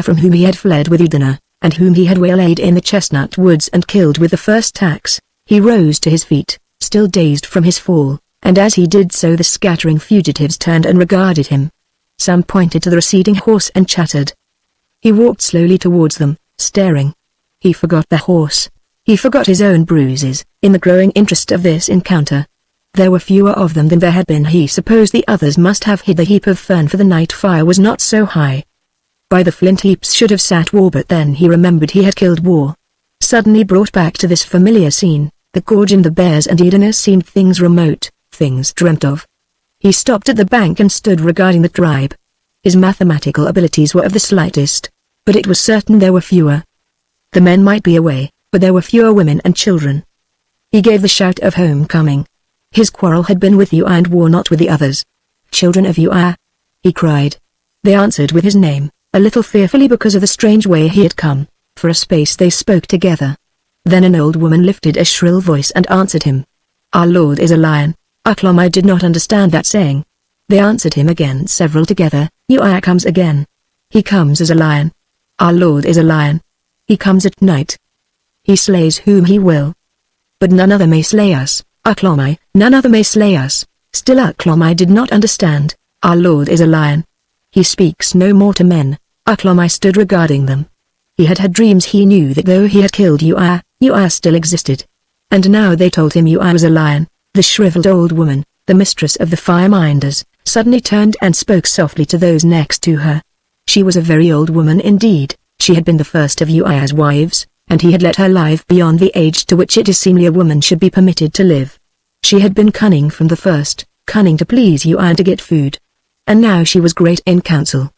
from whom he had fled with Udana, and whom he had waylaid in the chestnut woods and killed with the first axe. He rose to his feet, still dazed from his fall, and as he did so the scattering fugitives turned and regarded him. Some pointed to the receding horse and chattered. He walked slowly towards them, staring. He forgot the horse. He forgot his own bruises, in the growing interest of this encounter. There were fewer of them than there had been. He supposed the others must have hid the heap of fern, for the night fire was not so high. By the flint heaps should have sat War, but then he remembered he had killed War. Suddenly brought back to this familiar scene, the gorge and the bears and Edina seemed things remote, things dreamt of. He stopped at the bank and stood regarding the tribe. His mathematical abilities were of the slightest, but it was certain there were fewer. The men might be away, but there were fewer women and children. He gave the shout of homecoming. His quarrel had been with Uaa and War, not with the others. "Children of Uaa," he cried. They answered with his name, a little fearfully because of the strange way he had come. For a space they spoke together. Then an old woman lifted a shrill voice and answered him. "Our lord is a lion." Aklomai did not understand that saying. They answered him again, several together. "Uaa comes again. He comes as a lion. Our lord is a lion. He comes at night. He slays whom he will. But none other may slay us, Aklomai, none other may slay us." Still Aklomai did not understand. "Our lord is a lion. He speaks no more to men." Aklomai stood regarding them. He had had dreams. He knew that though he had killed Uaa, Uaa still existed. And now they told him Uaa was a lion. The shriveled old woman, the mistress of the Fireminders, suddenly turned and spoke softly to those next to her. She was a very old woman indeed. She had been the first of Uaa's wives, and he had let her live beyond the age to which it is seemly a woman should be permitted to live. She had been cunning from the first, cunning to please Uaa and to get food. And now she was great in counsel.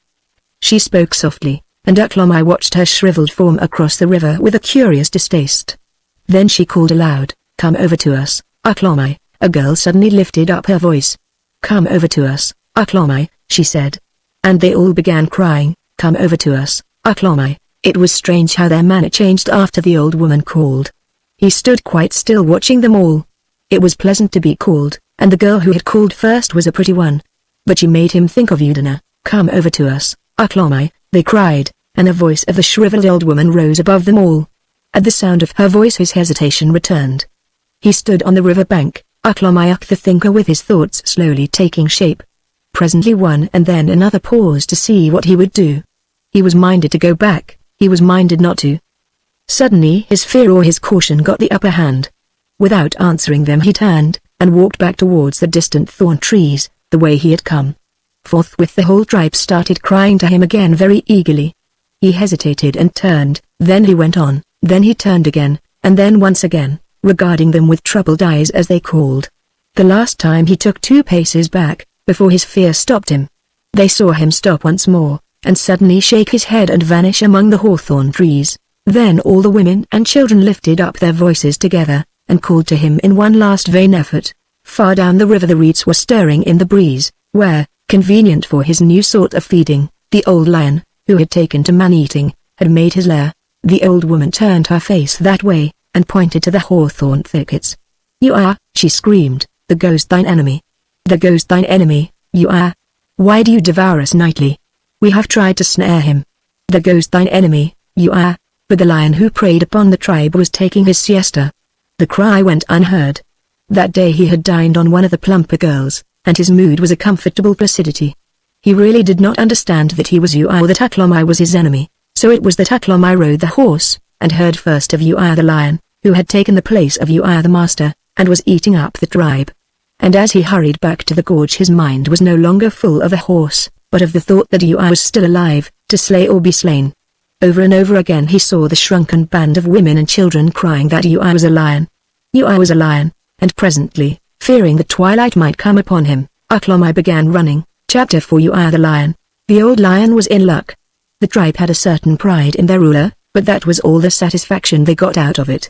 She spoke softly, and Aklomai watched her shriveled form across the river with a curious distaste. Then she called aloud, "Come over to us, Aklomai." A girl suddenly lifted up her voice. "Come over to us, Aklomai," she said. And they all began crying, "Come over to us, Aklomai." It was strange how their manner changed after the old woman called. He stood quite still watching them all. It was pleasant to be called, and the girl who had called first was a pretty one. But she made him think of Udana. "Come over to us, Aklomai," they cried, and the voice of the shriveled old woman rose above them all. At the sound of her voice his hesitation returned. He stood on the river bank, Aklomai the thinker, with his thoughts slowly taking shape. Presently one and then another paused to see what he would do. He was minded to go back, he was minded not to. Suddenly his fear or his caution got the upper hand. Without answering them he turned, and walked back towards the distant thorn trees, the way he had come. Forthwith the whole tribe started crying to him again very eagerly. He hesitated and turned, then he went on, then he turned again, and then once again, regarding them with troubled eyes as they called. The last time he took 2 paces back, before his fear stopped him. They saw him stop once more, and suddenly shake his head and vanish among the hawthorn trees. Then all the women and children lifted up their voices together, and called to him in one last vain effort. Far down the river the reeds were stirring in the breeze, where, convenient for his new sort of feeding, the old lion, who had taken to man-eating, had made his lair. The old woman turned her face that way, and pointed to the hawthorn thickets. "You are," she screamed, "the ghost thine enemy. The ghost thine enemy, you are. Why do you devour us nightly? We have tried to snare him. The ghost thine enemy, you are." But the lion who preyed upon the tribe was taking his siesta. The cry went unheard. That day he had dined on one of the plumper girls, and his mood was a comfortable placidity. He really did not understand that he was Ui or that Aklomai was his enemy, so it was that Aklomai rode the horse, and heard first of Ui the lion, who had taken the place of Ui the master, and was eating up the tribe. And as he hurried back to the gorge his mind was no longer full of the horse, but of the thought that Ui was still alive, to slay or be slain. Over and over again he saw the shrunken band of women and children crying that Ui was a lion. Ui was a lion, and presently, fearing the twilight might come upon him, Aklomai began running. Chapter 4 Ui the Lion. The old lion was in luck. The tribe had a certain pride in their ruler, but that was all the satisfaction they got out of it.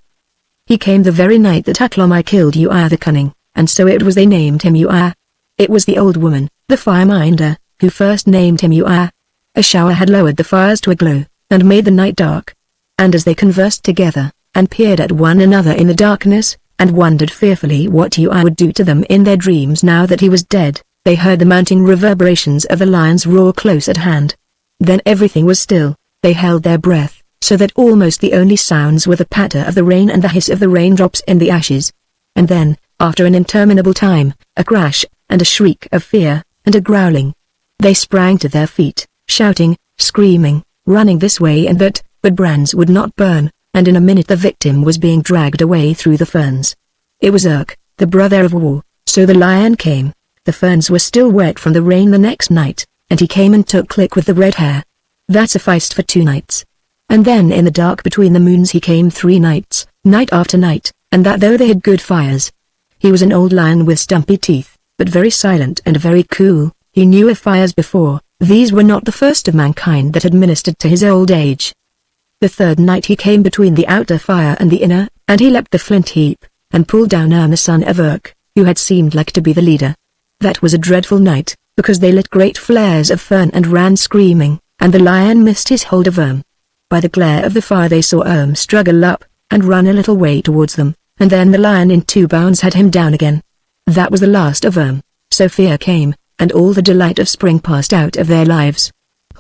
He came the very night that Aklomai killed Ui the Cunning, and so it was they named him Ui. It was the old woman, the fireminder, who first named him Ui. A shower had lowered the fires to a glow, and made the night dark. And as they conversed together, and peered at one another in the darkness, and wondered fearfully what Ui would do to them in their dreams now that he was dead, they heard the mounting reverberations of the lion's roar close at hand. Then everything was still. They held their breath, so that almost the only sounds were the patter of the rain and the hiss of the raindrops in the ashes. And then, after an interminable time, a crash, and a shriek of fear, and a growling. They sprang to their feet, shouting, screaming, running this way and that, but brands would not burn, and in a minute the victim was being dragged away through the ferns. It was Urk, the brother of War, so the lion came. The ferns were still wet from the rain the next night, and he came and took Click with the red hair. That sufficed for 2 nights. And then in the dark between the moons he came 3 nights, night after night, and that though they had good fires. He was an old lion with stumpy teeth, but very silent and very cool. He knew of fires before. These were not the first of mankind that had ministered to his old age. The 3rd night he came between the outer fire and the inner, and he leapt the flint heap, and pulled down the son of Urk, who had seemed like to be the leader. That was a dreadful night, because they lit great flares of fern and ran screaming, and the lion missed his hold of By the glare of the fire they saw struggle up, and run a little way towards them, and then the lion in 2 bounds had him down again. That was the last of so fear came, and all the delight of spring passed out of their lives.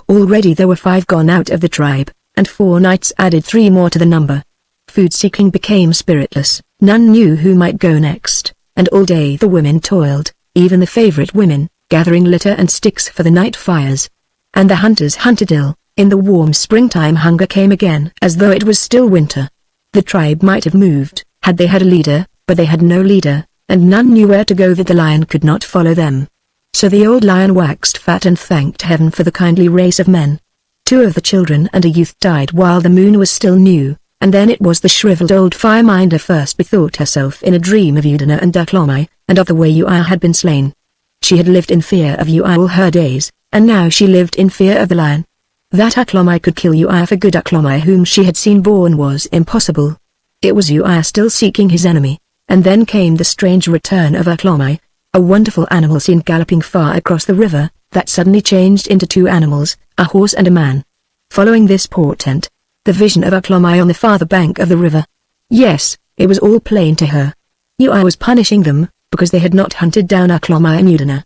Already there were 5 gone out of the tribe, and 4 nights added 3 more to the number. Food-seeking became spiritless, none knew who might go next, and all day the women toiled, even the favorite women, gathering litter and sticks for the night fires. And the hunters hunted ill. In the warm springtime hunger came again as though it was still winter. The tribe might have moved, had they had a leader, but they had no leader, and none knew where to go that the lion could not follow them. So the old lion waxed fat and thanked heaven for the kindly race of men. 2 of the children and a youth died while the moon was still new, and then it was the shriveled old fireminder first bethought herself in a dream of Udina and Aklomai, and of the way Ui had been slain. She had lived in fear of Ui all her days, and now she lived in fear of the lion. That Aklomai could kill Ui for good Aklomai whom she had seen born was impossible. It was Ui still seeking his enemy, and then came the strange return of Aklomai, a wonderful animal seen galloping far across the river, that suddenly changed into 2 animals, a horse and a man. Following this portent, the vision of Aklomai on the farther bank of the river. Yes, it was all plain to her. Ui was punishing them, because they had not hunted down Aklomai and Udina.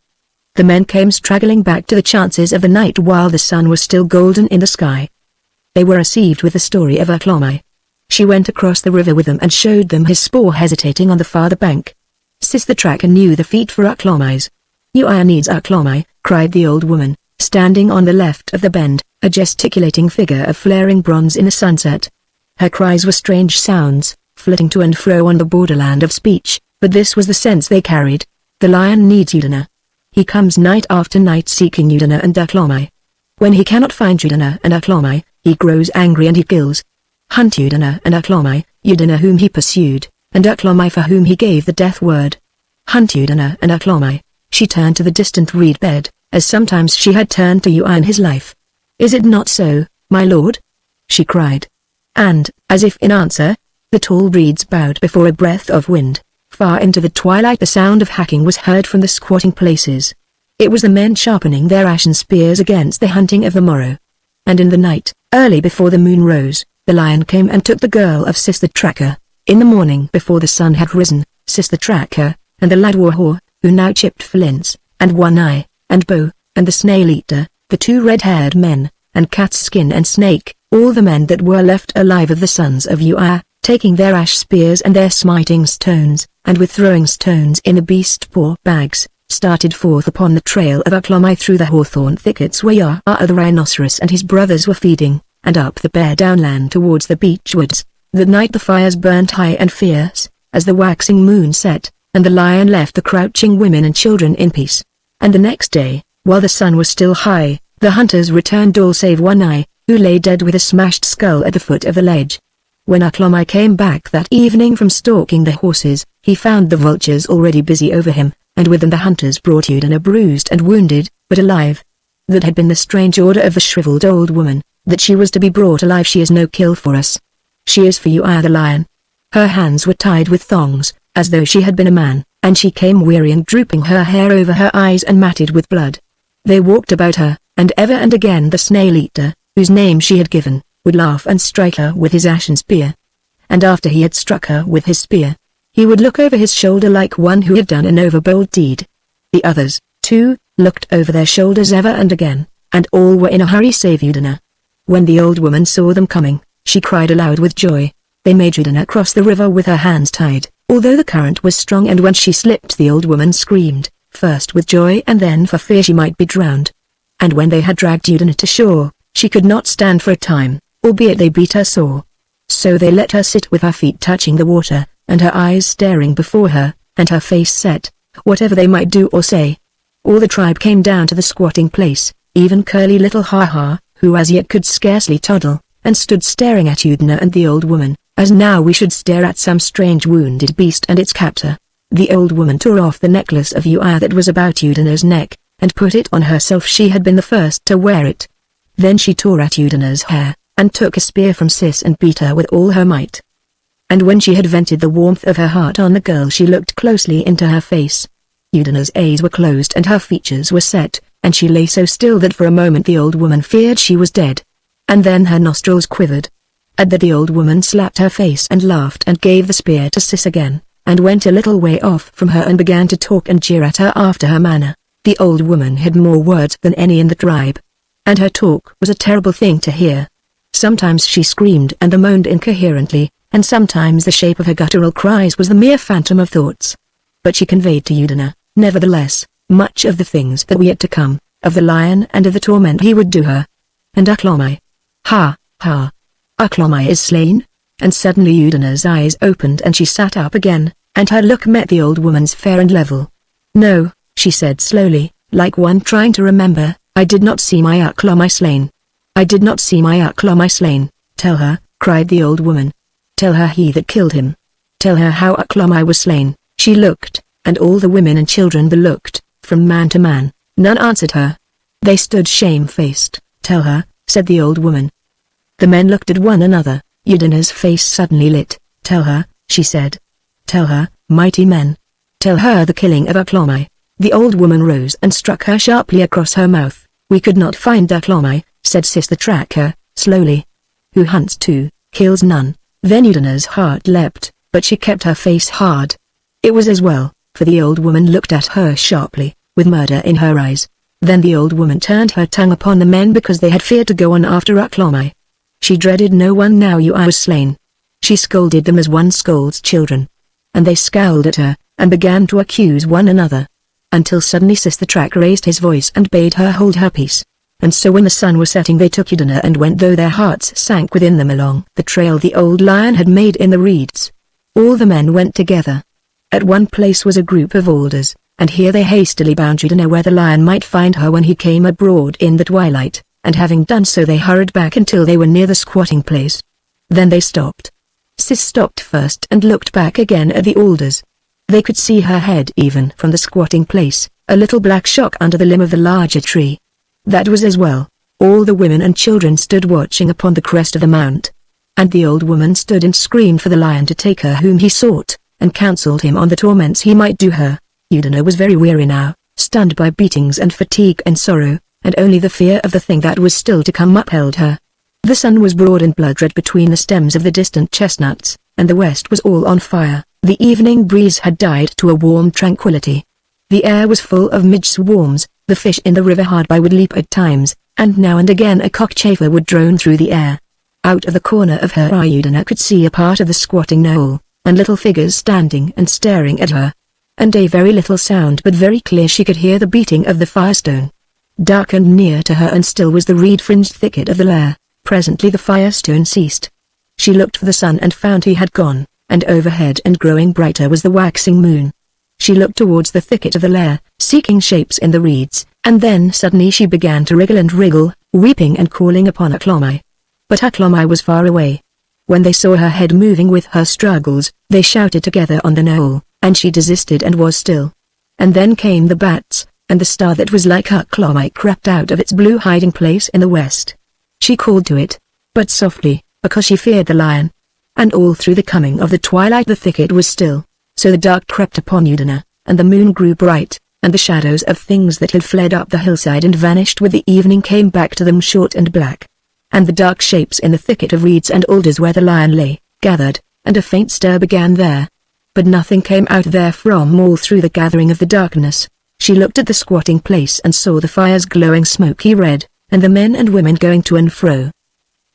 The men came straggling back to the chances of the night while the sun was still golden in the sky. They were received with the story of Aklomai. She went across the river with them and showed them his spoor hesitating on the farther bank. Sis the tracker knew the feet for Aklomai's. Ui needs Aklomai, cried the old woman, standing on the left of the bend, a gesticulating figure of flaring bronze in the sunset. Her cries were strange sounds, flitting to and fro on the borderland of speech, but this was the sense they carried. The lion needs Udina. He comes night after night seeking Udina and Aklomai. When he cannot find Udina and Aklomai, he grows angry and he kills. Hunt Udina and Aklomai, Udina whom he pursued, and Aklomai for whom he gave the death word. Hunt Udina and Aklomai. She turned to the distant reed bed, as sometimes she had turned to Yu in his life. "Is it not so, my lord?" she cried. And, as if in answer, the tall reeds bowed before a breath of wind. Far into the twilight the sound of hacking was heard from the squatting places. It was the men sharpening their ashen spears against the hunting of the morrow. And in the night, early before the moon rose, the lion came and took the girl of Sister Tracker. In the morning before the sun had risen, Sister Tracker, and the lad Warhor, who now chipped flints, and One Eye, and Bow, and the Snail Eater, the two red-haired men, and Cat's Skin and Snake, all the men that were left alive of the sons of Ua, taking their ash spears and their smiting stones, and with throwing stones in the beast-paw bags, started forth upon the trail of Aklomai through the hawthorn thickets where Yaa the rhinoceros and his brothers were feeding, and up the bare downland towards the beech woods. That night the fires burnt high and fierce, as the waxing moon set, and the lion left the crouching women and children in peace. And the next day, while the sun was still high, the hunters returned all save One Eye, who lay dead with a smashed skull at the foot of the ledge. When Aklomai came back that evening from stalking the horses, he found the vultures already busy over him, and with them the hunters brought Udina bruised and wounded, but alive. That had been the strange order of the shriveled old woman, that she was to be brought alive. "She is no kill for us. She is for Ua the lion." Her hands were tied with thongs, as though she had been a man, and she came weary and drooping her hair over her eyes and matted with blood. They walked about her, and ever and again the Snail Eater, whose name she had given, would laugh and strike her with his ashen spear. And after he had struck her with his spear, he would look over his shoulder like one who had done an overbold deed. The others, too, looked over their shoulders ever and again, and all were in a hurry save Udina. When the old woman saw them coming, she cried aloud with joy. They made Udina cross the river with her hands tied, although the current was strong, and when she slipped the old woman screamed, first with joy and then for fear she might be drowned. And when they had dragged Udina to shore, she could not stand for a time, albeit they beat her sore. So they let her sit with her feet touching the water, and her eyes staring before her, and her face set, whatever they might do or say. All the tribe came down to the squatting place, even curly little Ha-Ha, who as yet could scarcely toddle, and stood staring at Udina and the old woman, as now we should stare at some strange wounded beast and its captor. The old woman tore off the necklace of Ua that was about Udina's neck, and put it on herself. She had been the first to wear it. Then she tore at Udina's hair, and took a spear from Sis and beat her with all her might. And when she had vented the warmth of her heart on the girl, she looked closely into her face. Udina's eyes were closed and her features were set, and she lay so still that for a moment the old woman feared she was dead. And then her nostrils quivered. At that the old woman slapped her face and laughed and gave the spear to Sis again, and went a little way off from her and began to talk and jeer at her after her manner. The old woman had more words than any in the tribe, and her talk was a terrible thing to hear. Sometimes she screamed and moaned incoherently, and sometimes the shape of her guttural cries was the mere phantom of thoughts. But she conveyed to Udina, nevertheless, much of the things that were yet to come, of the lion and of the torment he would do her. And Aklomai. Ha, ha. Aklomai is slain? And suddenly Udina's eyes opened and she sat up again, and her look met the old woman's fair and level. "No," she said slowly, like one trying to remember, "I did not see my Aklomai slain. I did not see my Aklomai slain." "Tell her," cried the old woman. "Tell her he that killed him. Tell her how Aklomai was slain." She looked, and all the women and children looked, from man to man. None answered her. They stood shamefaced. "Tell her," said the old woman. The men looked at one another. Udina's face suddenly lit. "Tell her," she said. "Tell her, mighty men. Tell her the killing of Aklomai." The old woman rose and struck her sharply across her mouth. "We could not find Aklomai," said Sister Tracker, slowly. "Who hunts two, kills none." Then Udina's heart leapt, but she kept her face hard. It was as well, for the old woman looked at her sharply, with murder in her eyes. Then the old woman turned her tongue upon the men because they had feared to go on after Aklomai. She dreaded no one now Ua was slain. She scolded them as one scolds children. And they scowled at her, and began to accuse one another. Until suddenly Sister Track raised his voice and bade her hold her peace. And so when the sun was setting they took Udina and went, though their hearts sank within them, along the trail the old lion had made in the reeds. All the men went together. At one place was a group of alders, and here they hastily bound Udina where the lion might find her when he came abroad in the twilight, and having done so they hurried back until they were near the squatting place. Then they stopped. Sis stopped first and looked back again at the alders. They could see her head even from the squatting place, a little black shock under the limb of the larger tree. That was as well. All the women and children stood watching upon the crest of the mount. And the old woman stood and screamed for the lion to take her whom he sought, and counselled him on the torments he might do her. Udina was very weary now, stunned by beatings and fatigue and sorrow, and only the fear of the thing that was still to come upheld her. The sun was broad and blood-red between the stems of the distant chestnuts, and the west was all on fire. The evening breeze had died to a warm tranquility. The air was full of midge swarms, the fish in the river hard by would leap at times, and now and again a cockchafer would drone through the air. Out of the corner of her eye Udina could see a part of the squatting knoll, and little figures standing and staring at her. And a very little sound but very clear she could hear the beating of the firestone. Dark and near to her and still was the reed-fringed thicket of the lair. Presently the firestone ceased. She looked for the sun and found he had gone, and overhead and growing brighter was the waxing moon. She looked towards the thicket of the lair, seeking shapes in the reeds, and then suddenly she began to wriggle and wriggle, weeping and calling upon Aklomai. But Aklomai was far away. When they saw her head moving with her struggles, they shouted together on the knoll, and she desisted and was still. And then came the bats, and the star that was like Aklomai crept out of its blue hiding place in the west. She called to it, but softly, because she feared the lion. And all through the coming of the twilight the thicket was still, so the dark crept upon Udina, and the moon grew bright, and the shadows of things that had fled up the hillside and vanished with the evening came back to them short and black. And the dark shapes in the thicket of reeds and alders where the lion lay, gathered, and a faint stir began there. But nothing came out therefrom all through the gathering of the darkness. She looked at the squatting place and saw the fires glowing smoky red, and the men and women going to and fro.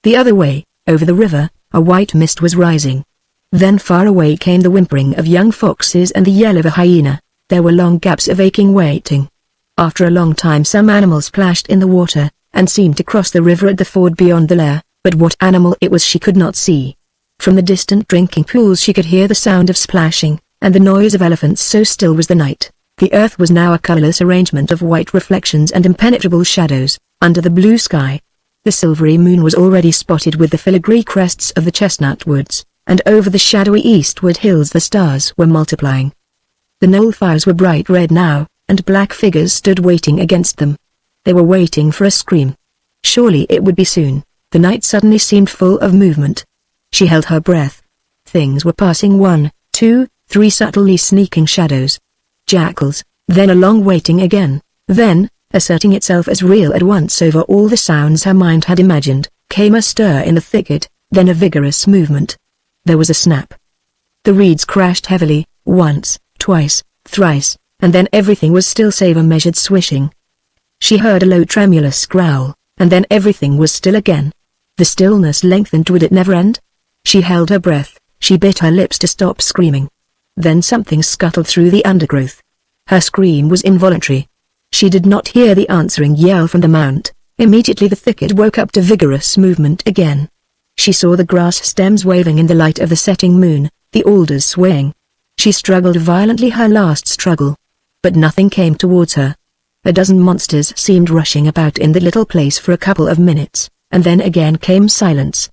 The other way, over the river, a white mist was rising. Then far away came the whimpering of young foxes and the yell of a hyena. There were long gaps of aching waiting. After a long time some animal splashed in the water, and seemed to cross the river at the ford beyond the lair, but what animal it was she could not see. From the distant drinking pools she could hear the sound of splashing, and the noise of elephants, so still was the night. The earth was now a colorless arrangement of white reflections and impenetrable shadows, under the blue sky. The silvery moon was already spotted with the filigree crests of the chestnut woods, and over the shadowy eastward hills the stars were multiplying. The knoll fires were bright red now, and black figures stood waiting against them. They were waiting for a scream. Surely it would be soon. The night suddenly seemed full of movement. She held her breath. Things were passing 1, 2, 3 subtly sneaking shadows. Jackals, then a long waiting again, then, asserting itself as real at once over all the sounds her mind had imagined, came a stir in the thicket, then a vigorous movement. There was a snap. The reeds crashed heavily, once, twice, thrice, and then everything was still save a measured swishing. She heard a low tremulous growl, and then everything was still again. The stillness lengthened. Would it never end? She held her breath, she bit her lips to stop screaming. Then something scuttled through the undergrowth. Her scream was involuntary. She did not hear the answering yell from the mount. Immediately the thicket woke up to vigorous movement again. She saw the grass stems waving in the light of the setting moon, the alders swaying. She struggled violently, her last struggle. But nothing came towards her. A dozen monsters seemed rushing about in the little place for a couple of minutes, and then again came silence.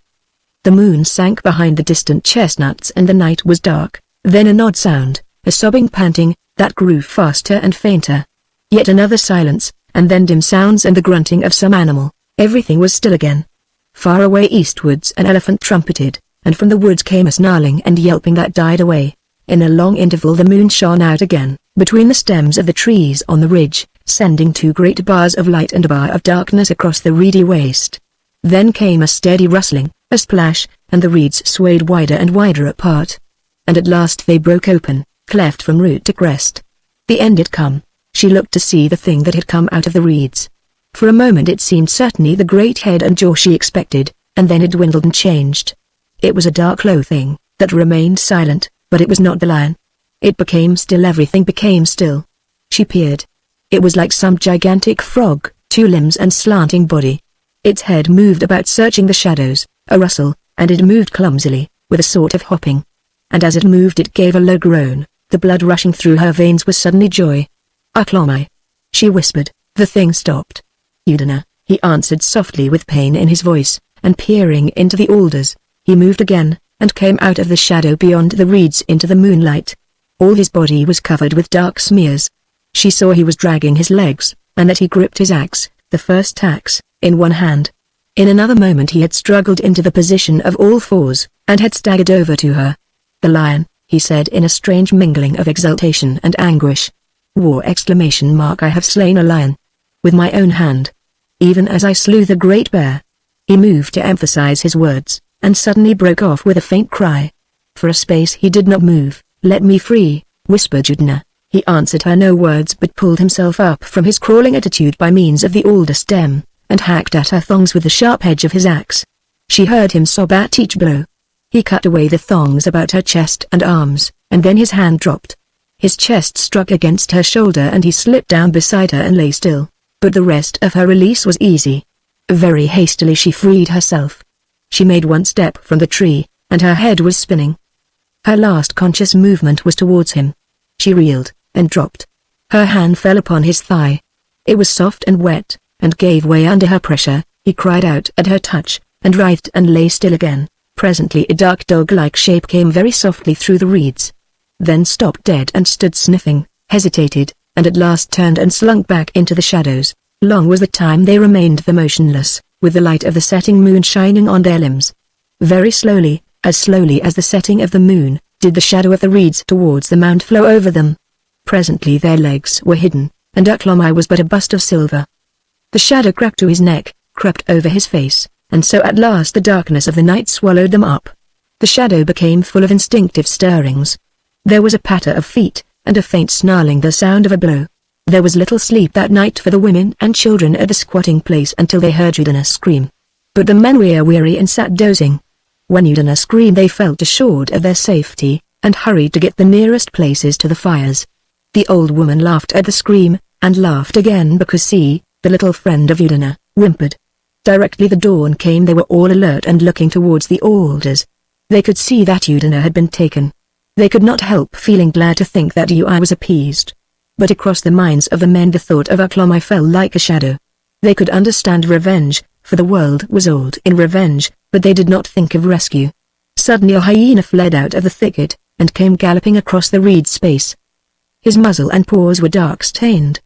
The moon sank behind the distant chestnuts and the night was dark. Then an odd sound, a sobbing panting, that grew faster and fainter. Yet another silence, and then dim sounds and the grunting of some animal. Everything was still again. Far away eastwards an elephant trumpeted, and from the woods came a snarling and yelping that died away. In a long interval the moon shone out again, between the stems of the trees on the ridge, sending 2 great bars of light and a bar of darkness across the reedy waste. Then came a steady rustling, a splash, and the reeds swayed wider and wider apart. And at last they broke open, cleft from root to crest. The end had come. She looked to see the thing that had come out of the reeds. For a moment it seemed certainly the great head and jaw she expected, and then it dwindled and changed. It was a dark low thing, that remained silent, but it was not the lion. It became still, everything became still. She peered. It was like some gigantic frog, 2 limbs and slanting body. Its head moved about searching the shadows, a rustle, and it moved clumsily, with a sort of hopping. And as it moved it gave a low groan, the blood rushing through her veins was suddenly joy. Aklomai, she whispered. The thing stopped. Udina, he answered softly with pain in his voice, and peering into the alders, he moved again, and came out of the shadow beyond the reeds into the moonlight. All his body was covered with dark smears. She saw he was dragging his legs, and that he gripped his axe, the first axe, in one hand. In another moment he had struggled into the position of all fours, and had staggered over to her. "The lion," he said in a strange mingling of exultation and anguish. "I have slain a lion. With my own hand. Even as I slew the great bear." He moved to emphasize his words, and suddenly broke off with a faint cry. For a space he did not move. "Let me free," whispered Udina. He answered her no words but pulled himself up from his crawling attitude by means of the alder stem, and hacked at her thongs with the sharp edge of his axe. She heard him sob at each blow. He cut away the thongs about her chest and arms, and then his hand dropped. His chest struck against her shoulder and he slipped down beside her and lay still. But the rest of her release was easy. Very hastily she freed herself. She made one step from the tree, and her head was spinning. Her last conscious movement was towards him. She reeled, and dropped. Her hand fell upon his thigh. It was soft and wet, and gave way under her pressure. He cried out at her touch, and writhed and lay still again. Presently a dark dog-like shape came very softly through the reeds. Then stopped dead and stood sniffing, hesitated, and at last turned and slunk back into the shadows. Long was the time they remained there motionless, with the light of the setting moon shining on their limbs. Very slowly, as slowly as the setting of the moon, did the shadow of the reeds towards the mound flow over them. Presently their legs were hidden, and Aklomai was but a bust of silver. The shadow crept to his neck, crept over his face, and so at last the darkness of the night swallowed them up. The shadow became full of instinctive stirrings. There was a patter of feet, and a faint snarling, the sound of a blow. There was little sleep that night for the women and children at the squatting place until they heard Udina scream. But the men were weary and sat dozing. When Udina screamed they felt assured of their safety, and hurried to get the nearest places to the fires. The old woman laughed at the scream, and laughed again because she, the little friend of Udina, whimpered. Directly the dawn came they were all alert and looking towards the alders. They could see that Udina had been taken. They could not help feeling glad to think that Ui was appeased. But across the minds of the men the thought of Aklomai fell like a shadow. They could understand revenge, for the world was old in revenge, but they did not think of rescue. Suddenly a hyena fled out of the thicket, and came galloping across the reed space. His muzzle and paws were dark-stained.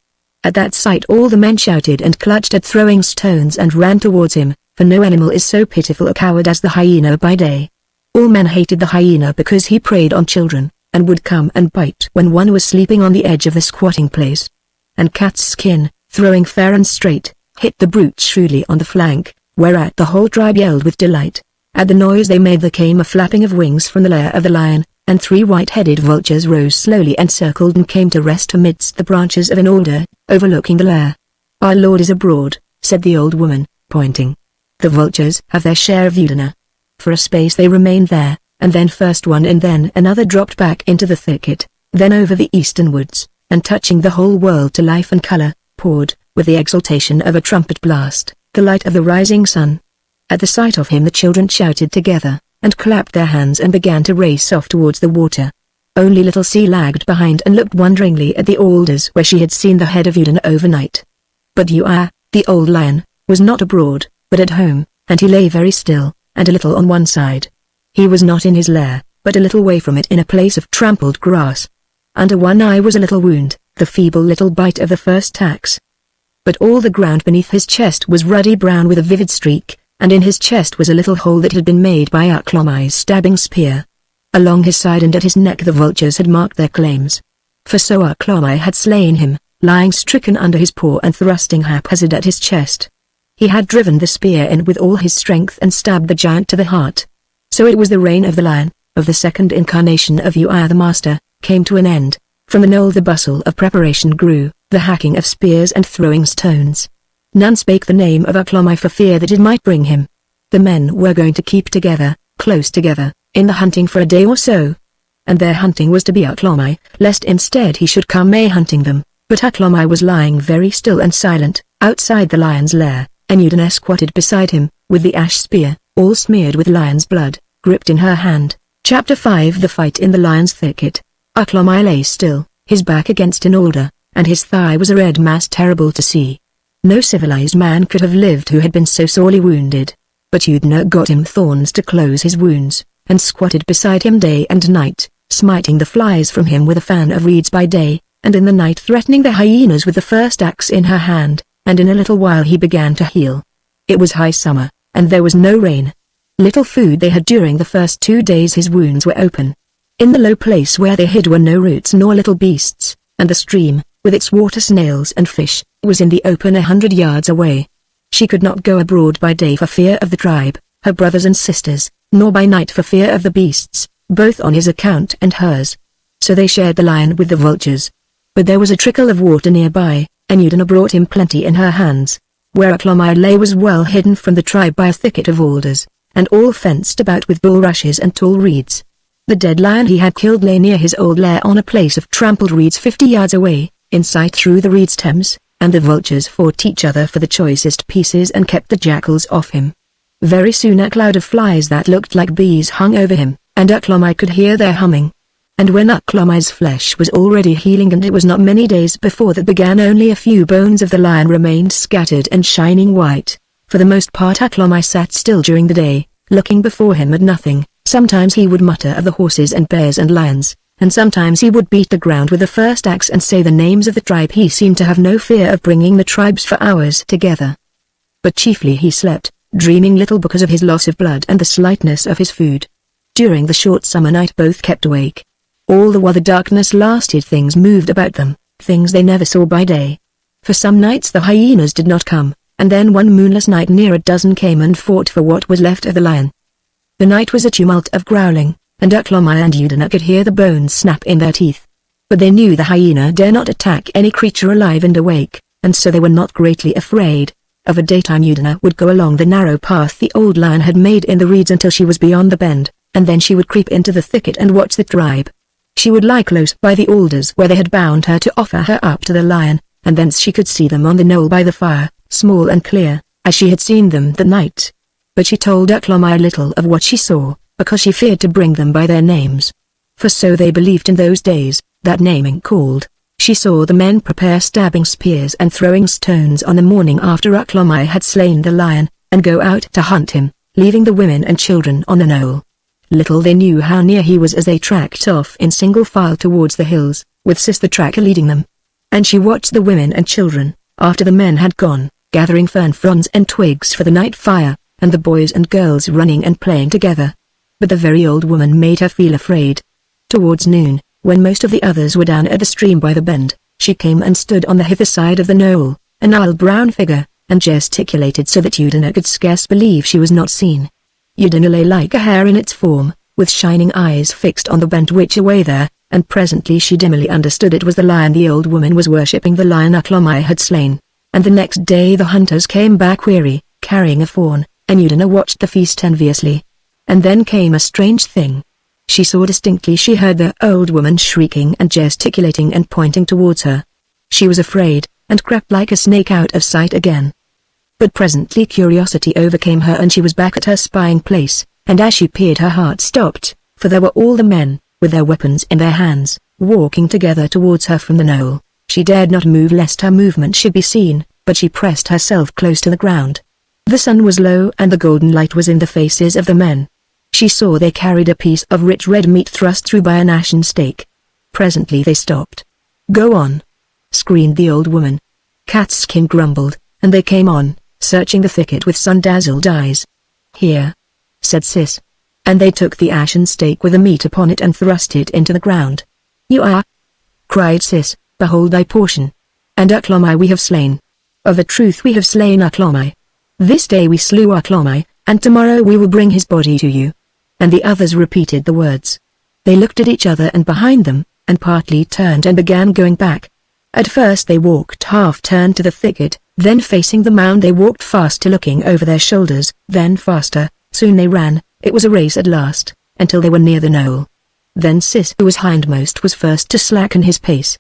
At that sight all the men shouted and clutched at throwing stones and ran towards him, for no animal is so pitiful a coward as the hyena by day. All men hated the hyena because he preyed on children, and would come and bite when one was sleeping on the edge of the squatting place. And Cat's skin, throwing fair and straight, hit the brute shrewdly on the flank, whereat the whole tribe yelled with delight. At the noise they made there came a flapping of wings from the lair of the lion, and 3 white-headed vultures rose slowly and circled and came to rest amidst the branches of an alder, overlooking the lair. "Our lord is abroad," said the old woman, pointing. "The vultures have their share of Udina." For a space they remained there, and then first one and then another dropped back into the thicket, then over the eastern woods, and touching the whole world to life and color, poured, with the exultation of a trumpet blast, the light of the rising sun. At the sight of him the children shouted together, and clapped their hands and began to race off towards the water. Only little C lagged behind and looked wonderingly at the alders where she had seen the head of Udina overnight. But Ui, the old lion, was not abroad, but at home, and he lay very still, and a little on one side. He was not in his lair, but a little way from it in a place of trampled grass. Under one eye was a little wound, the feeble little bite of the first axe. But all the ground beneath his chest was ruddy brown with a vivid streak, and in his chest was a little hole that had been made by Aklomai's stabbing spear. Along his side and at his neck the vultures had marked their claims. For so Aklomai had slain him, lying stricken under his paw and thrusting haphazard at his chest. He had driven the spear in with all his strength and stabbed the giant to the heart. So it was the reign of the lion, of the second incarnation of Ui the master, came to an end. From the knoll the bustle of preparation grew, the hacking of spears and throwing stones. None spake the name of Aklomai for fear that it might bring him. The men were going to keep together, close together, in the hunting for a day or so. And their hunting was to be Aklomai, lest instead he should come hunting them. But Aklomai was lying very still and silent, outside the lion's lair, and Udina squatted beside him, with the ash spear, all smeared with lion's blood, gripped in her hand. Chapter 5 The Fight in the Lion's Thicket. Aklomai lay still, his back against an alder, and his thigh was a red mass terrible to see. No civilized man could have lived who had been so sorely wounded. But Udina got him thorns to close his wounds, and squatted beside him day and night, smiting the flies from him with a fan of reeds by day, and in the night threatening the hyenas with the first axe in her hand, and in a little while he began to heal. It was high summer, and there was no rain. Little food they had during the first 2 days. His wounds were open. In the low place where they hid were no roots nor little beasts, and the stream, with its water snails and fish, was in the open 100 yards away. She could not go abroad by day for fear of the tribe, her brothers and sisters, nor by night for fear of the beasts, both on his account and hers. So they shared the lion with the vultures. But there was a trickle of water nearby, and Udina brought him plenty in her hands. Where Aklomai lay was well hidden from the tribe by a thicket of alders, and all fenced about with bulrushes and tall reeds. The dead lion he had killed lay near his old lair on a place of trampled reeds 50 yards away, in sight through the reed stems, and the vultures fought each other for the choicest pieces and kept the jackals off him. Very soon a cloud of flies that looked like bees hung over him, and Aklomai could hear their humming. And when Aklomai's flesh was already healing, and it was not many days before that began, only a few bones of the lion remained scattered and shining white. For the most part Aklomai sat still during the day, looking before him at nothing. Sometimes he would mutter of the horses and bears and lions, and sometimes he would beat the ground with the first axe and say the names of the tribe. He seemed to have no fear of bringing the tribes for hours together. But chiefly he slept, dreaming little because of his loss of blood and the slightness of his food. During the short summer night both kept awake. All the while the darkness lasted things moved about them, things they never saw by day. For some nights the hyenas did not come, and then one moonless night near a dozen came and fought for what was left of the lion. The night was a tumult of growling, and Aklomai and Udina could hear the bones snap in their teeth. But they knew the hyena dare not attack any creature alive and awake, and so they were not greatly afraid. Of a daytime Udina would go along the narrow path the old lion had made in the reeds until she was beyond the bend, and then she would creep into the thicket and watch the tribe. She would lie close by the alders where they had bound her to offer her up to the lion, and thence she could see them on the knoll by the fire, small and clear, as she had seen them that night. But she told Aklomai little of what she saw, because she feared to bring them by their names. For so they believed in those days, that naming called. She saw the men prepare stabbing spears and throwing stones on the morning after Aklomai had slain the lion, and go out to hunt him, leaving the women and children on the knoll. Little they knew how near he was as they tracked off in single file towards the hills, with Sis the tracker leading them. And she watched the women and children, after the men had gone, gathering fern fronds and twigs for the night fire, and the boys and girls running and playing together. But the very old woman made her feel afraid. Towards noon, when most of the others were down at the stream by the bend, she came and stood on the hither side of the knoll, a nile-brown figure, and gesticulated so that Udina could scarce believe she was not seen. Udina lay like a hare in its form, with shining eyes fixed on the bent which away there, and presently she dimly understood it was the lion the old woman was worshipping, the lion Aklomai had slain. And the next day the hunters came back weary, carrying a fawn, and Udina watched the feast enviously. And then came a strange thing. She saw distinctly, she heard the old woman shrieking and gesticulating and pointing towards her. She was afraid, and crept like a snake out of sight again. But presently curiosity overcame her and she was back at her spying place, and as she peered her heart stopped, for there were all the men, with their weapons in their hands, walking together towards her from the knoll. She dared not move lest her movement should be seen, but she pressed herself close to the ground. The sun was low and the golden light was in the faces of the men. She saw they carried a piece of rich red meat thrust through by an ashen stake. Presently they stopped. "Go on!" screamed the old woman. Cat's skin grumbled, and they came on, searching the thicket with sun-dazzled eyes. "Here," said Sis. And they took the ashen stake with the meat upon it and thrust it into the ground. "You are!" cried Sis, "behold thy portion. And Aklomai we have slain. Of a truth we have slain Aklomai. This day we slew Aklomai, and tomorrow we will bring his body to you." And the others repeated the words. They looked at each other and behind them, and partly turned and began going back. At first they walked half-turned to the thicket, then facing the mound they walked faster, looking over their shoulders, then faster. Soon they ran, it was a race at last, until they were near the knoll. Then Sis, who was hindmost, was first to slacken his pace.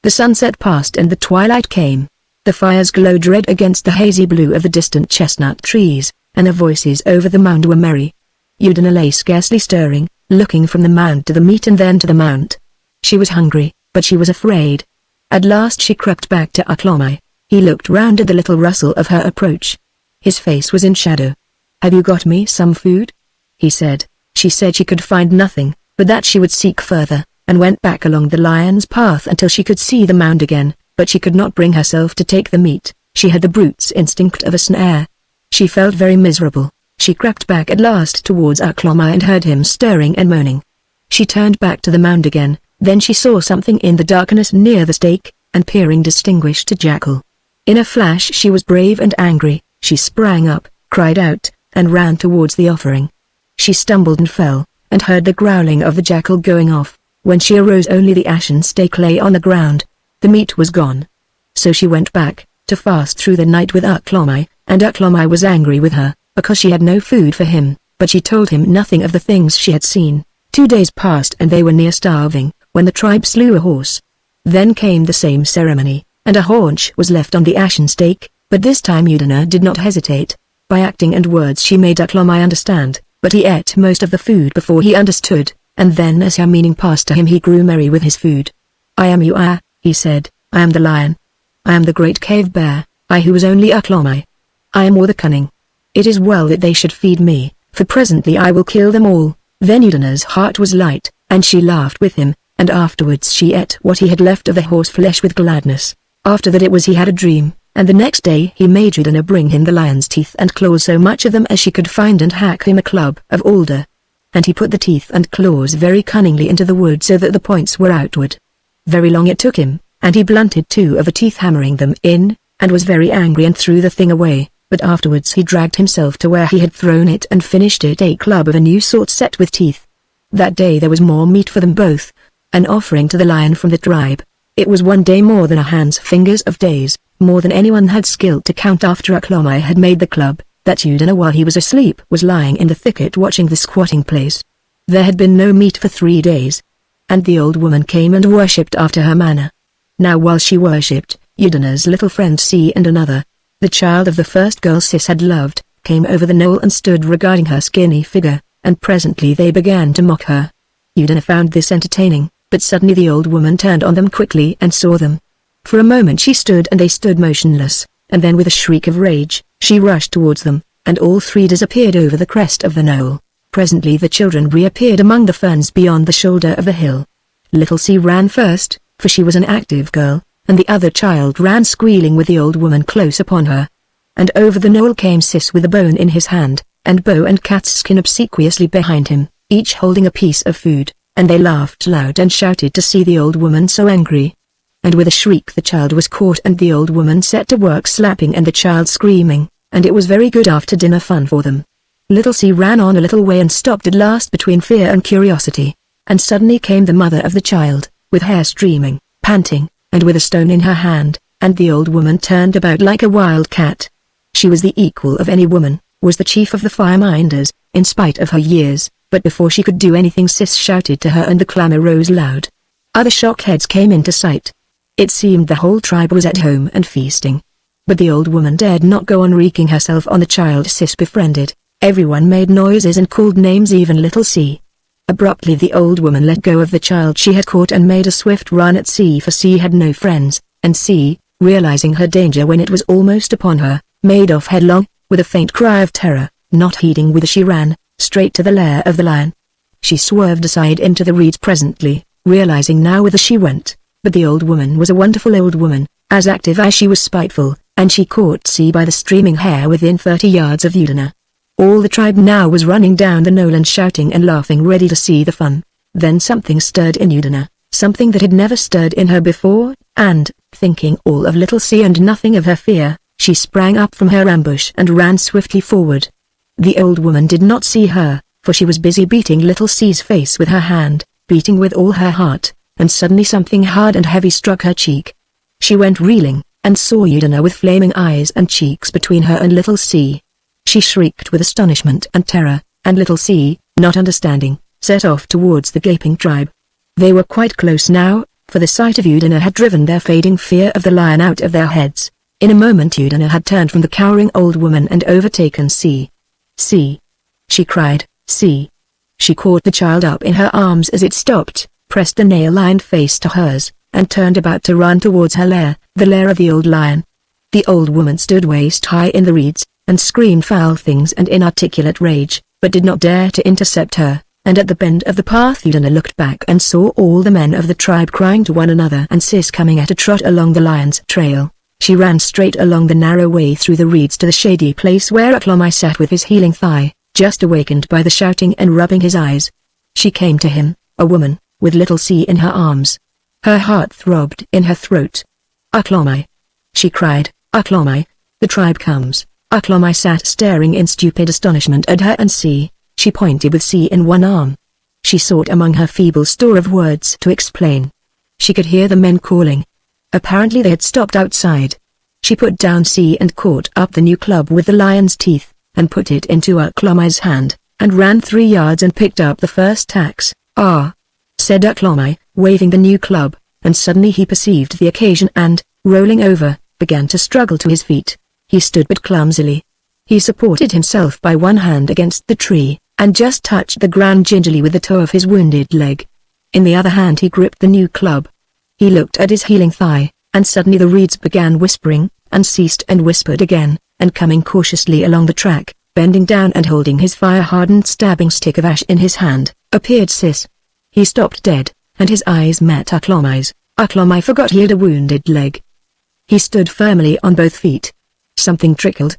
The sunset passed and the twilight came. The fires glowed red against the hazy blue of the distant chestnut trees, and the voices over the mound were merry. Udina lay scarcely stirring, looking from the mound to the meat and then to the mount. She was hungry, but she was afraid. At last she crept back to Aklomai. He looked round at the little rustle of her approach. His face was in shadow. "Have you got me some food?" he said. She said she could find nothing, but that she would seek further, and went back along the lion's path until she could see the mound again, but she could not bring herself to take the meat. She had the brute's instinct of a snare. She felt very miserable. She crept back at last towards Aklomai and heard him stirring and moaning. She turned back to the mound again, then she saw something in the darkness near the stake, and peering distinguished a jackal. In a flash she was brave and angry. She sprang up, cried out, and ran towards the offering. She stumbled and fell, and heard the growling of the jackal going off. When she arose only the ashen stake lay on the ground. The meat was gone. So she went back, to fast through the night with Aklomai, and Aklomai was angry with her, because she had no food for him, but she told him nothing of the things she had seen. 2 days passed and they were near starving, when the tribe slew a horse. Then came the same ceremony, and a haunch was left on the ashen stake, but this time Udina did not hesitate. By acting and words she made Aklomai understand, but he ate most of the food before he understood, and then as her meaning passed to him he grew merry with his food. "I am you, he said. "I am the lion. I am the great cave bear, I who was only Aklomai. I am all the cunning. It is well that they should feed me, for presently I will kill them all." Then Udina's heart was light, and she laughed with him, and afterwards she ate what he had left of the horse flesh with gladness. After that it was he had a dream, and the next day he made Udina bring him the lion's teeth and claws, so much of them as she could find, and hack him a club of alder. And he put the teeth and claws very cunningly into the wood so that the points were outward. Very long it took him, and he blunted 2 of the teeth, hammering them in, and was very angry and threw the thing away, but afterwards he dragged himself to where he had thrown it and finished it, a club of a new sort set with teeth. That day there was more meat for them both, an offering to the lion from the tribe. It was 1 day more than a hand's fingers of days, more than anyone had skill to count after Aklomai had made the club. That Udina while he was asleep was lying in the thicket watching the squatting place. There had been no meat for 3 days. And the old woman came and worshipped after her manner. Now while she worshipped, Udina's little friend C and another, the child of the first girl Sis had loved, came over the knoll and stood regarding her skinny figure, and presently they began to mock her. Udina found this entertaining, but suddenly the old woman turned on them quickly and saw them. For a moment she stood and they stood motionless, and then with a shriek of rage, she rushed towards them, and all 3 disappeared over the crest of the knoll. Presently the children reappeared among the ferns beyond the shoulder of the hill. Little C ran first, for she was an active girl, and the other child ran squealing with the old woman close upon her. And over the knoll came Sis with a bone in his hand, and Bo and Cat's skin obsequiously behind him, each holding a piece of food, and they laughed loud and shouted to see the old woman so angry. And with a shriek the child was caught and the old woman set to work slapping and the child screaming, and it was very good after dinner fun for them. Little C ran on a little way and stopped at last between fear and curiosity, and suddenly came the mother of the child, with hair streaming, panting, and with a stone in her hand, and the old woman turned about like a wild cat. She was the equal of any woman, was the chief of the fireminders, in spite of her years, but before she could do anything Sis shouted to her and the clamor rose loud. Other shockheads came into sight. It seemed the whole tribe was at home and feasting. But the old woman dared not go on wreaking herself on the child Sis befriended. Everyone made noises and called names, even little C. Abruptly the old woman let go of the child she had caught and made a swift run at C, for C had no friends, and C, realizing her danger when it was almost upon her, made off headlong, with a faint cry of terror, not heeding whither she ran, straight to the lair of the lion. She swerved aside into the reeds presently, realizing now whither she went, but the old woman was a wonderful old woman, as active as she was spiteful, and she caught C by the streaming hair within 30 yards of Udina. All the tribe now was running down the knoll and shouting and laughing, ready to see the fun. Then something stirred in Udina, something that had never stirred in her before, and, thinking all of little C and nothing of her fear, she sprang up from her ambush and ran swiftly forward. The old woman did not see her, for she was busy beating little C's face with her hand, beating with all her heart, and suddenly something hard and heavy struck her cheek. She went reeling, and saw Udina with flaming eyes and cheeks between her and little C. She shrieked with astonishment and terror, and little C, not understanding, set off towards the gaping tribe. They were quite close now, for the sight of Udina had driven their fading fear of the lion out of their heads. In a moment Udina had turned from the cowering old woman and overtaken C. "C!" she cried, "C!" She caught the child up in her arms as it stopped, pressed the nail-lined face to hers, and turned about to run towards her lair, the lair of the old lion. The old woman stood waist-high in the reeds, and screamed foul things and inarticulate rage, but did not dare to intercept her. and at the bend of the path Udina looked back and saw all the men of the tribe crying to one another and Sis coming at a trot along the lion's trail. She ran straight along the narrow way through the reeds to the shady place where Aklomai sat with his healing thigh, just awakened by the shouting and rubbing his eyes. She came to him, a woman, with little C in her arms. Her heart throbbed in her throat. "Aklomai!" she cried, "Aklomai! The tribe comes!" Aklomai sat staring in stupid astonishment at her and C. She pointed with C in one arm. She sought among her feeble store of words to explain. She could hear the men calling. Apparently they had stopped outside. She put down C and caught up the new club with the lion's teeth, and put it into Aklomai's hand, and ran 3 yards and picked up the first axe. "Ah!" said Aklomai, waving the new club, and suddenly he perceived the occasion and, rolling over, began to struggle to his feet. He stood but clumsily. He supported himself by one hand against the tree, and just touched the ground gingerly with the toe of his wounded leg. In the other hand he gripped the new club. He looked at his healing thigh, and suddenly the reeds began whispering, and ceased and whispered again, and coming cautiously along the track, bending down and holding his fire-hardened stabbing stick of ash in his hand, appeared Sis. He stopped dead, and his eyes met Aklomai's. Aklomai forgot he had a wounded leg. He stood firmly on both feet. Something trickled.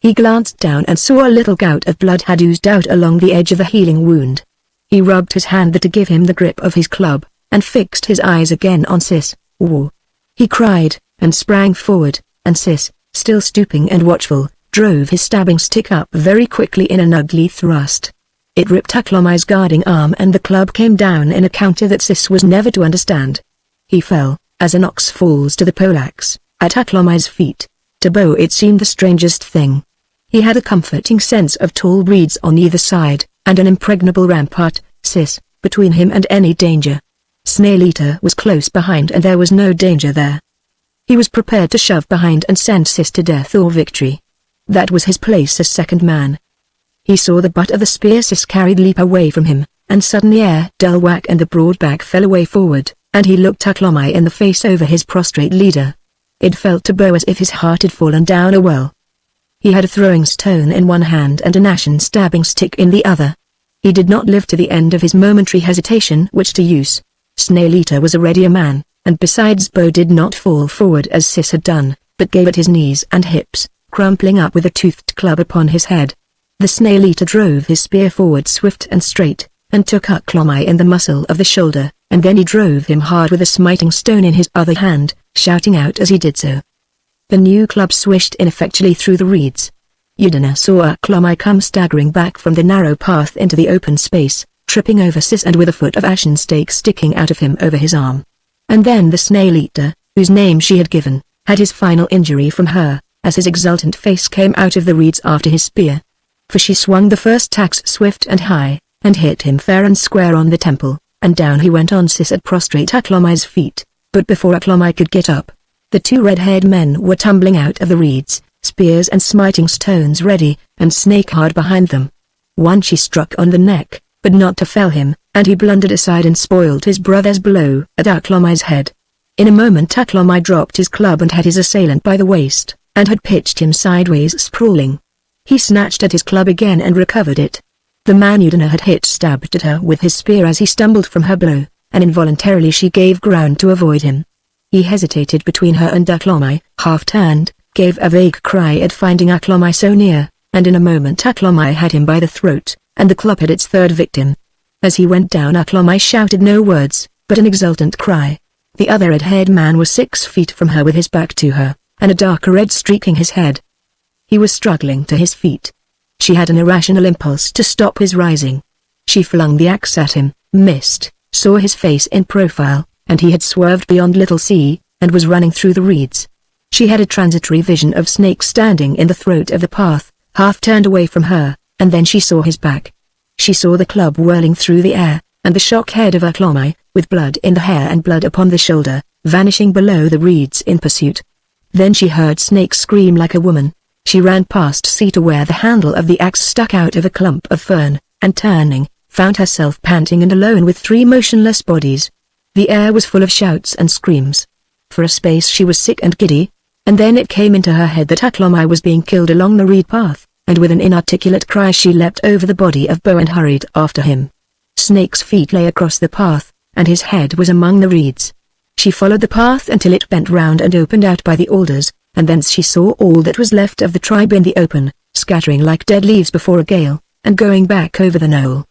He glanced down and saw a little gout of blood had oozed out along the edge of the healing wound. He rubbed his hand to give him the grip of his club, and fixed his eyes again on Sis. "War!" he cried, and sprang forward, and Sis, still stooping and watchful, drove his stabbing stick up very quickly in an ugly thrust. It ripped Aklomai's guarding arm and the club came down in a counter that Sis was never to understand. He fell, as an ox falls to the poleaxe, at Aklomai's feet. To Bo it seemed the strangest thing. He had a comforting sense of tall reeds on either side, and an impregnable rampart, Sis, between him and any danger. Snail Eater was close behind and there was no danger there. He was prepared to shove behind and send Sis to death or victory. That was his place as second man. He saw the butt of the spear Sis carried leap away from him, and suddenly a dull whack and the broad back fell away forward, and he looked Aklomai in the face over his prostrate leader. It felt to Bo as if his heart had fallen down a well. He had a throwing stone in one hand and an ashen stabbing stick in the other. He did not live to the end of his momentary hesitation which to use. Snail Eater was a readier man, and besides Bo did not fall forward as Sis had done, but gave at his knees and hips, crumpling up with a toothed club upon his head. The Snail Eater drove his spear forward swift and straight, and took Aklomai in the muscle of the shoulder, and then he drove him hard with a smiting stone in his other hand, shouting out as he did so. The new club swished ineffectually through the reeds. Udina saw Aklomai come staggering back from the narrow path into the open space, tripping over Sis and with a foot of ashen stake sticking out of him over his arm. And then the Snail Eater, whose name she had given, had his final injury from her, as his exultant face came out of the reeds after his spear. For she swung the first axe swift and high, and hit him fair and square on the temple, and down he went on Sis at prostrate Aklomai's feet. But before Aklomai could get up, the 2 red-haired men were tumbling out of the reeds, spears and smiting stones ready, and snake hard behind them. One she struck on the neck, but not to fell him, and he blundered aside and spoiled his brother's blow at Aklomai's head. In a moment Aklomai dropped his club and had his assailant by the waist, and had pitched him sideways sprawling. He snatched at his club again and recovered it. The man Udina had hit stabbed at her with his spear as he stumbled from her blow, and involuntarily she gave ground to avoid him. He hesitated between her and Aklomai, half-turned, gave a vague cry at finding Aklomai so near, and in a moment Aklomai had him by the throat, and the club had its third victim. As he went down Aklomai shouted no words, but an exultant cry. The other red-haired man was 6 feet from her with his back to her, and a dark red streaking his head. He was struggling to his feet. She had an irrational impulse to stop his rising. She flung the axe at him, missed, saw his face in profile, and he had swerved beyond Little C, and was running through the reeds. She had a transitory vision of Snake standing in the throat of the path, half turned away from her, and then she saw his back. She saw the club whirling through the air, and the shock head of Aklomai, with blood in the hair and blood upon the shoulder, vanishing below the reeds in pursuit. Then she heard Snake scream like a woman. She ran past C to where the handle of the axe stuck out of a clump of fern, and turning, found herself panting and alone with 3 motionless bodies. The air was full of shouts and screams. For a space she was sick and giddy, and then it came into her head that Aklomai was being killed along the reed path, and with an inarticulate cry she leapt over the body of Bo and hurried after him. Snake's feet lay across the path, and his head was among the reeds. She followed the path until it bent round and opened out by the alders, and thence she saw all that was left of the tribe in the open, scattering like dead leaves before a gale, and going back over the knoll.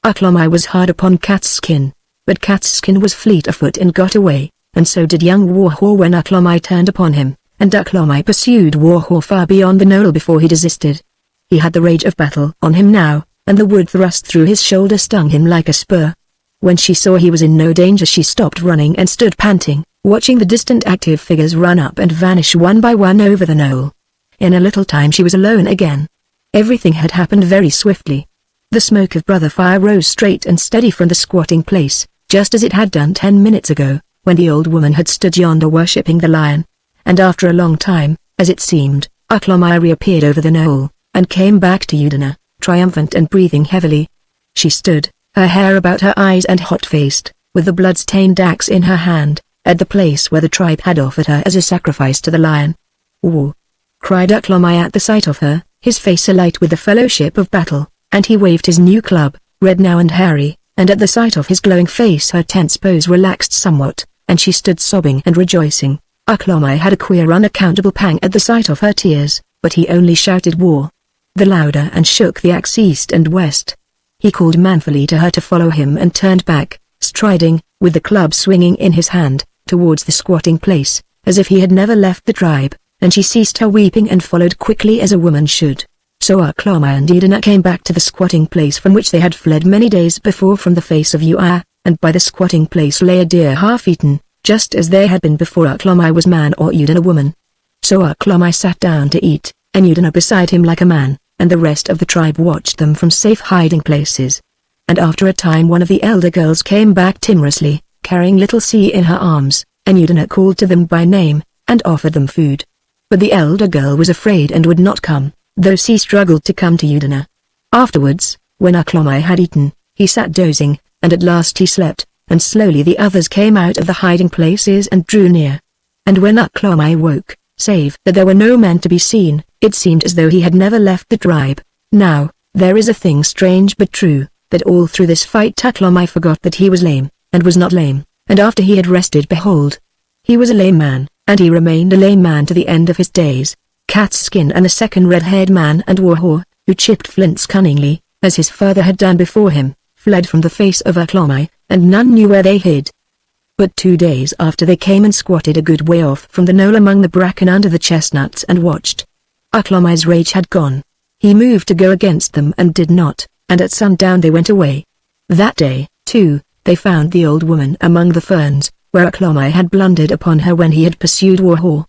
Uklomai was hard upon Catskin, but Catskin was fleet of foot and got away, and so did young Warhaw when Uklomai turned upon him, and Uklomai pursued Warhaw far beyond the knoll before he desisted. He had the rage of battle on him now, and the wood thrust through his shoulder stung him like a spur. When she saw he was in no danger she stopped running and stood panting, watching the distant active figures run up and vanish one by one over the knoll. In a little time she was alone again. Everything had happened very swiftly. The smoke of brother fire rose straight and steady from the squatting place, just as it had done 10 minutes ago, when the old woman had stood yonder worshipping the lion. And after a long time, as it seemed, Uklomai reappeared over the knoll, and came back to Udina, triumphant and breathing heavily. She stood, her hair about her eyes and hot-faced, with the blood-stained axe in her hand, at the place where the tribe had offered her as a sacrifice to the lion. "War!" cried Uklomai at the sight of her, his face alight with the fellowship of battle, and he waved his new club, red now and hairy, and at the sight of his glowing face her tense pose relaxed somewhat, and she stood sobbing and rejoicing. Uklomai had a queer unaccountable pang at the sight of her tears, but he only shouted war the louder and shook the axe east and west. He called manfully to her to follow him and turned back, striding, with the club swinging in his hand, towards the squatting place, as if he had never left the tribe, and she ceased her weeping and followed quickly as a woman should. So Uklomai and Udina came back to the squatting place from which they had fled many days before from the face of Ua, and by the squatting place lay a deer half-eaten, just as they had been before Uklomai was man or Udina woman. So Uklomai sat down to eat, and Udina beside him like a man, and the rest of the tribe watched them from safe hiding places. And after a time one of the elder girls came back timorously, carrying little C in her arms, and Udina called to them by name, and offered them food. But the elder girl was afraid and would not come, though C struggled to come to Udina. Afterwards, when Uklomai had eaten, he sat dozing, and at last he slept, and slowly the others came out of the hiding places and drew near. And when Uklomai woke, save that there were no men to be seen, it seemed as though he had never left the tribe. Now, there is a thing strange but true, that all through this fight Uklomai forgot that he was lame, and was not lame, and after he had rested behold, he was a lame man, and he remained a lame man to the end of his days. Catskin and the second red-haired man and Warhaw, who chipped flints cunningly, as his father had done before him, fled from the face of Uklomai, and none knew where they hid. But 2 days after they came and squatted a good way off from the knoll among the bracken under the chestnuts and watched. Uklomai's rage had gone. He moved to go against them and did not, and at sundown they went away. That day, too, they found the old woman among the ferns, where Uklomai had blundered upon her when he had pursued Warhaw.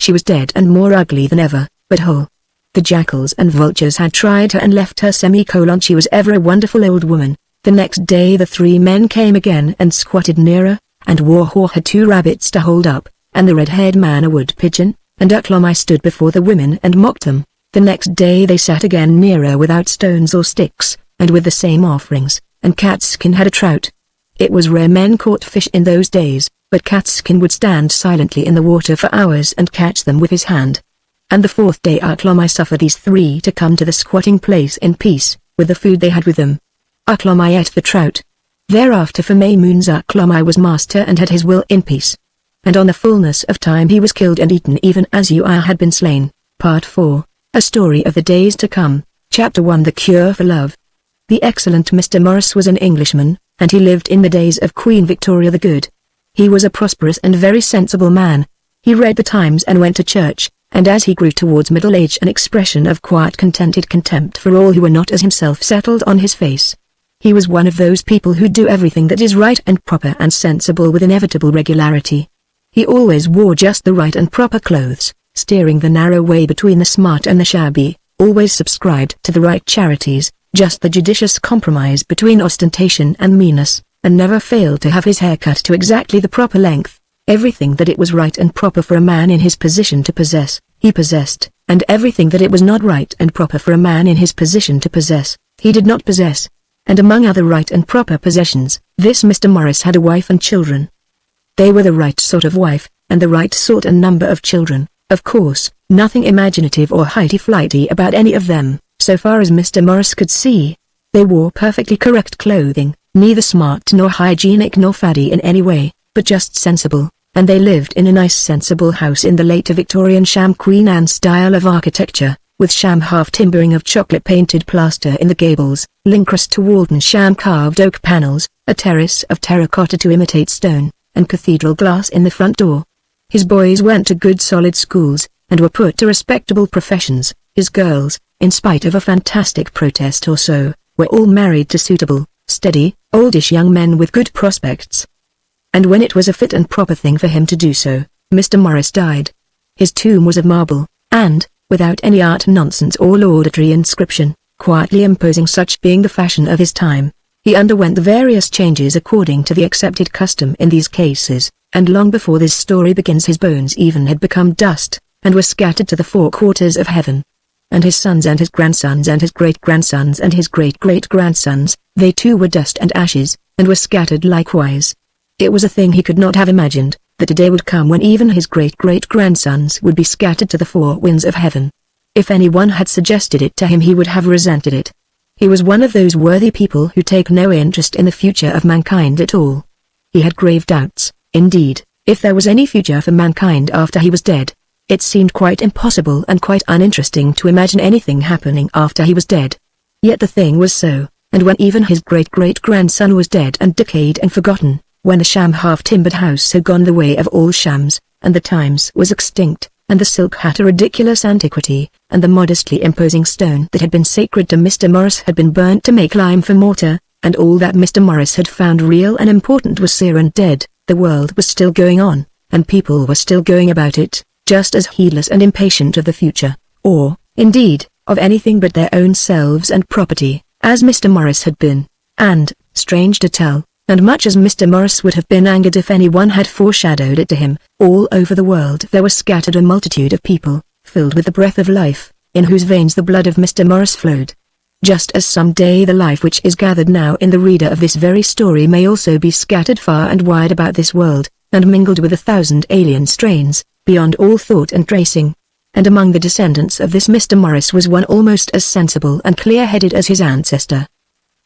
She was dead and more ugly than ever, but whole. The jackals and vultures had tried her and left her she was ever a wonderful old woman. The next day the 3 men came again and squatted nearer, and Warhaw had 2 rabbits to hold up, and the red-haired man a wood pigeon, and Uklomai stood before the women and mocked them. The next day they sat again nearer without stones or sticks, and with the same offerings, and Catskin had a trout. It was rare men caught fish in those days, but Catskin would stand silently in the water for hours and catch them with his hand. And the 4th day Uklomai suffered these 3 to come to the squatting place in peace, with the food they had with them. Uklomai ate the trout. Thereafter for May moons Uklomai was master and had his will in peace. And on the fullness of time he was killed and eaten even as Ua had been slain. Part 4, A Story of the Days to Come, Chapter 1 The Cure for Love. The excellent Mr. Morris was an Englishman, and he lived in the days of Queen Victoria the Good. He was a prosperous and very sensible man. He read the Times and went to church, and as he grew towards middle age an expression of quiet contented contempt for all who were not as himself settled on his face. He was one of those people who do everything that is right and proper and sensible with inevitable regularity. He always wore just the right and proper clothes, steering the narrow way between the smart and the shabby, always subscribed to the right charities, just the judicious compromise between ostentation and meanness, and never failed to have his hair cut to exactly the proper length. Everything that it was right and proper for a man in his position to possess, he possessed, and everything that it was not right and proper for a man in his position to possess, he did not possess. And among other right and proper possessions, this Mr. Morris had a wife and children. They were the right sort of wife, and the right sort and number of children. Of course, nothing imaginative or highty-flighty about any of them, so far as Mr. Morris could see. They wore perfectly correct clothing, neither smart nor hygienic nor faddy in any way, but just sensible, and they lived in a nice sensible house in the late Victorian sham Queen Anne style of architecture, with sham half-timbering of chocolate-painted plaster in the gables, Lincrust to Walton sham carved oak panels, a terrace of terracotta to imitate stone, and cathedral glass in the front door. His boys went to good solid schools, and were put to respectable professions. His girls, in spite of a fantastic protest or so, were all married to suitable, steady, oldish young men with good prospects. And when it was a fit and proper thing for him to do so, Mr. Morris died. His tomb was of marble, and, without any art nonsense or laudatory inscription, quietly imposing such being the fashion of his time, he underwent the various changes according to the accepted custom in these cases, and long before this story begins his bones even had become dust, and were scattered to the four quarters of heaven. And his sons and his grandsons and his great-grandsons and his great-great-grandsons, they too were dust and ashes, and were scattered likewise. It was a thing he could not have imagined, that a day would come when even his great-great-grandsons would be scattered to the four winds of heaven. If anyone had suggested it to him he would have resented it. He was one of those worthy people who take no interest in the future of mankind at all. He had grave doubts, indeed, if there was any future for mankind after he was dead. It seemed quite impossible and quite uninteresting to imagine anything happening after he was dead. Yet the thing was so, and when even his great-great-grandson was dead and decayed and forgotten, when the sham half-timbered house had gone the way of all shams, and the Times was extinct, and the silk hat a ridiculous antiquity, and the modestly imposing stone that had been sacred to Mr. Morris had been burnt to make lime for mortar, and all that Mr. Morris had found real and important was sere and dead, the world was still going on, and people were still going about it, just as heedless and impatient of the future, or, indeed, of anything but their own selves and property, as Mr. Morris had been, and, strange to tell, and much as Mr. Morris would have been angered if anyone had foreshadowed it to him, all over the world there was scattered a multitude of people, filled with the breath of life, in whose veins the blood of Mr. Morris flowed. Just as some day the life which is gathered now in the reader of this very story may also be scattered far and wide about this world, and mingled with 1,000 alien strains, beyond all thought and tracing. And among the descendants of this Mr. Morris was one almost as sensible and clear-headed as his ancestor.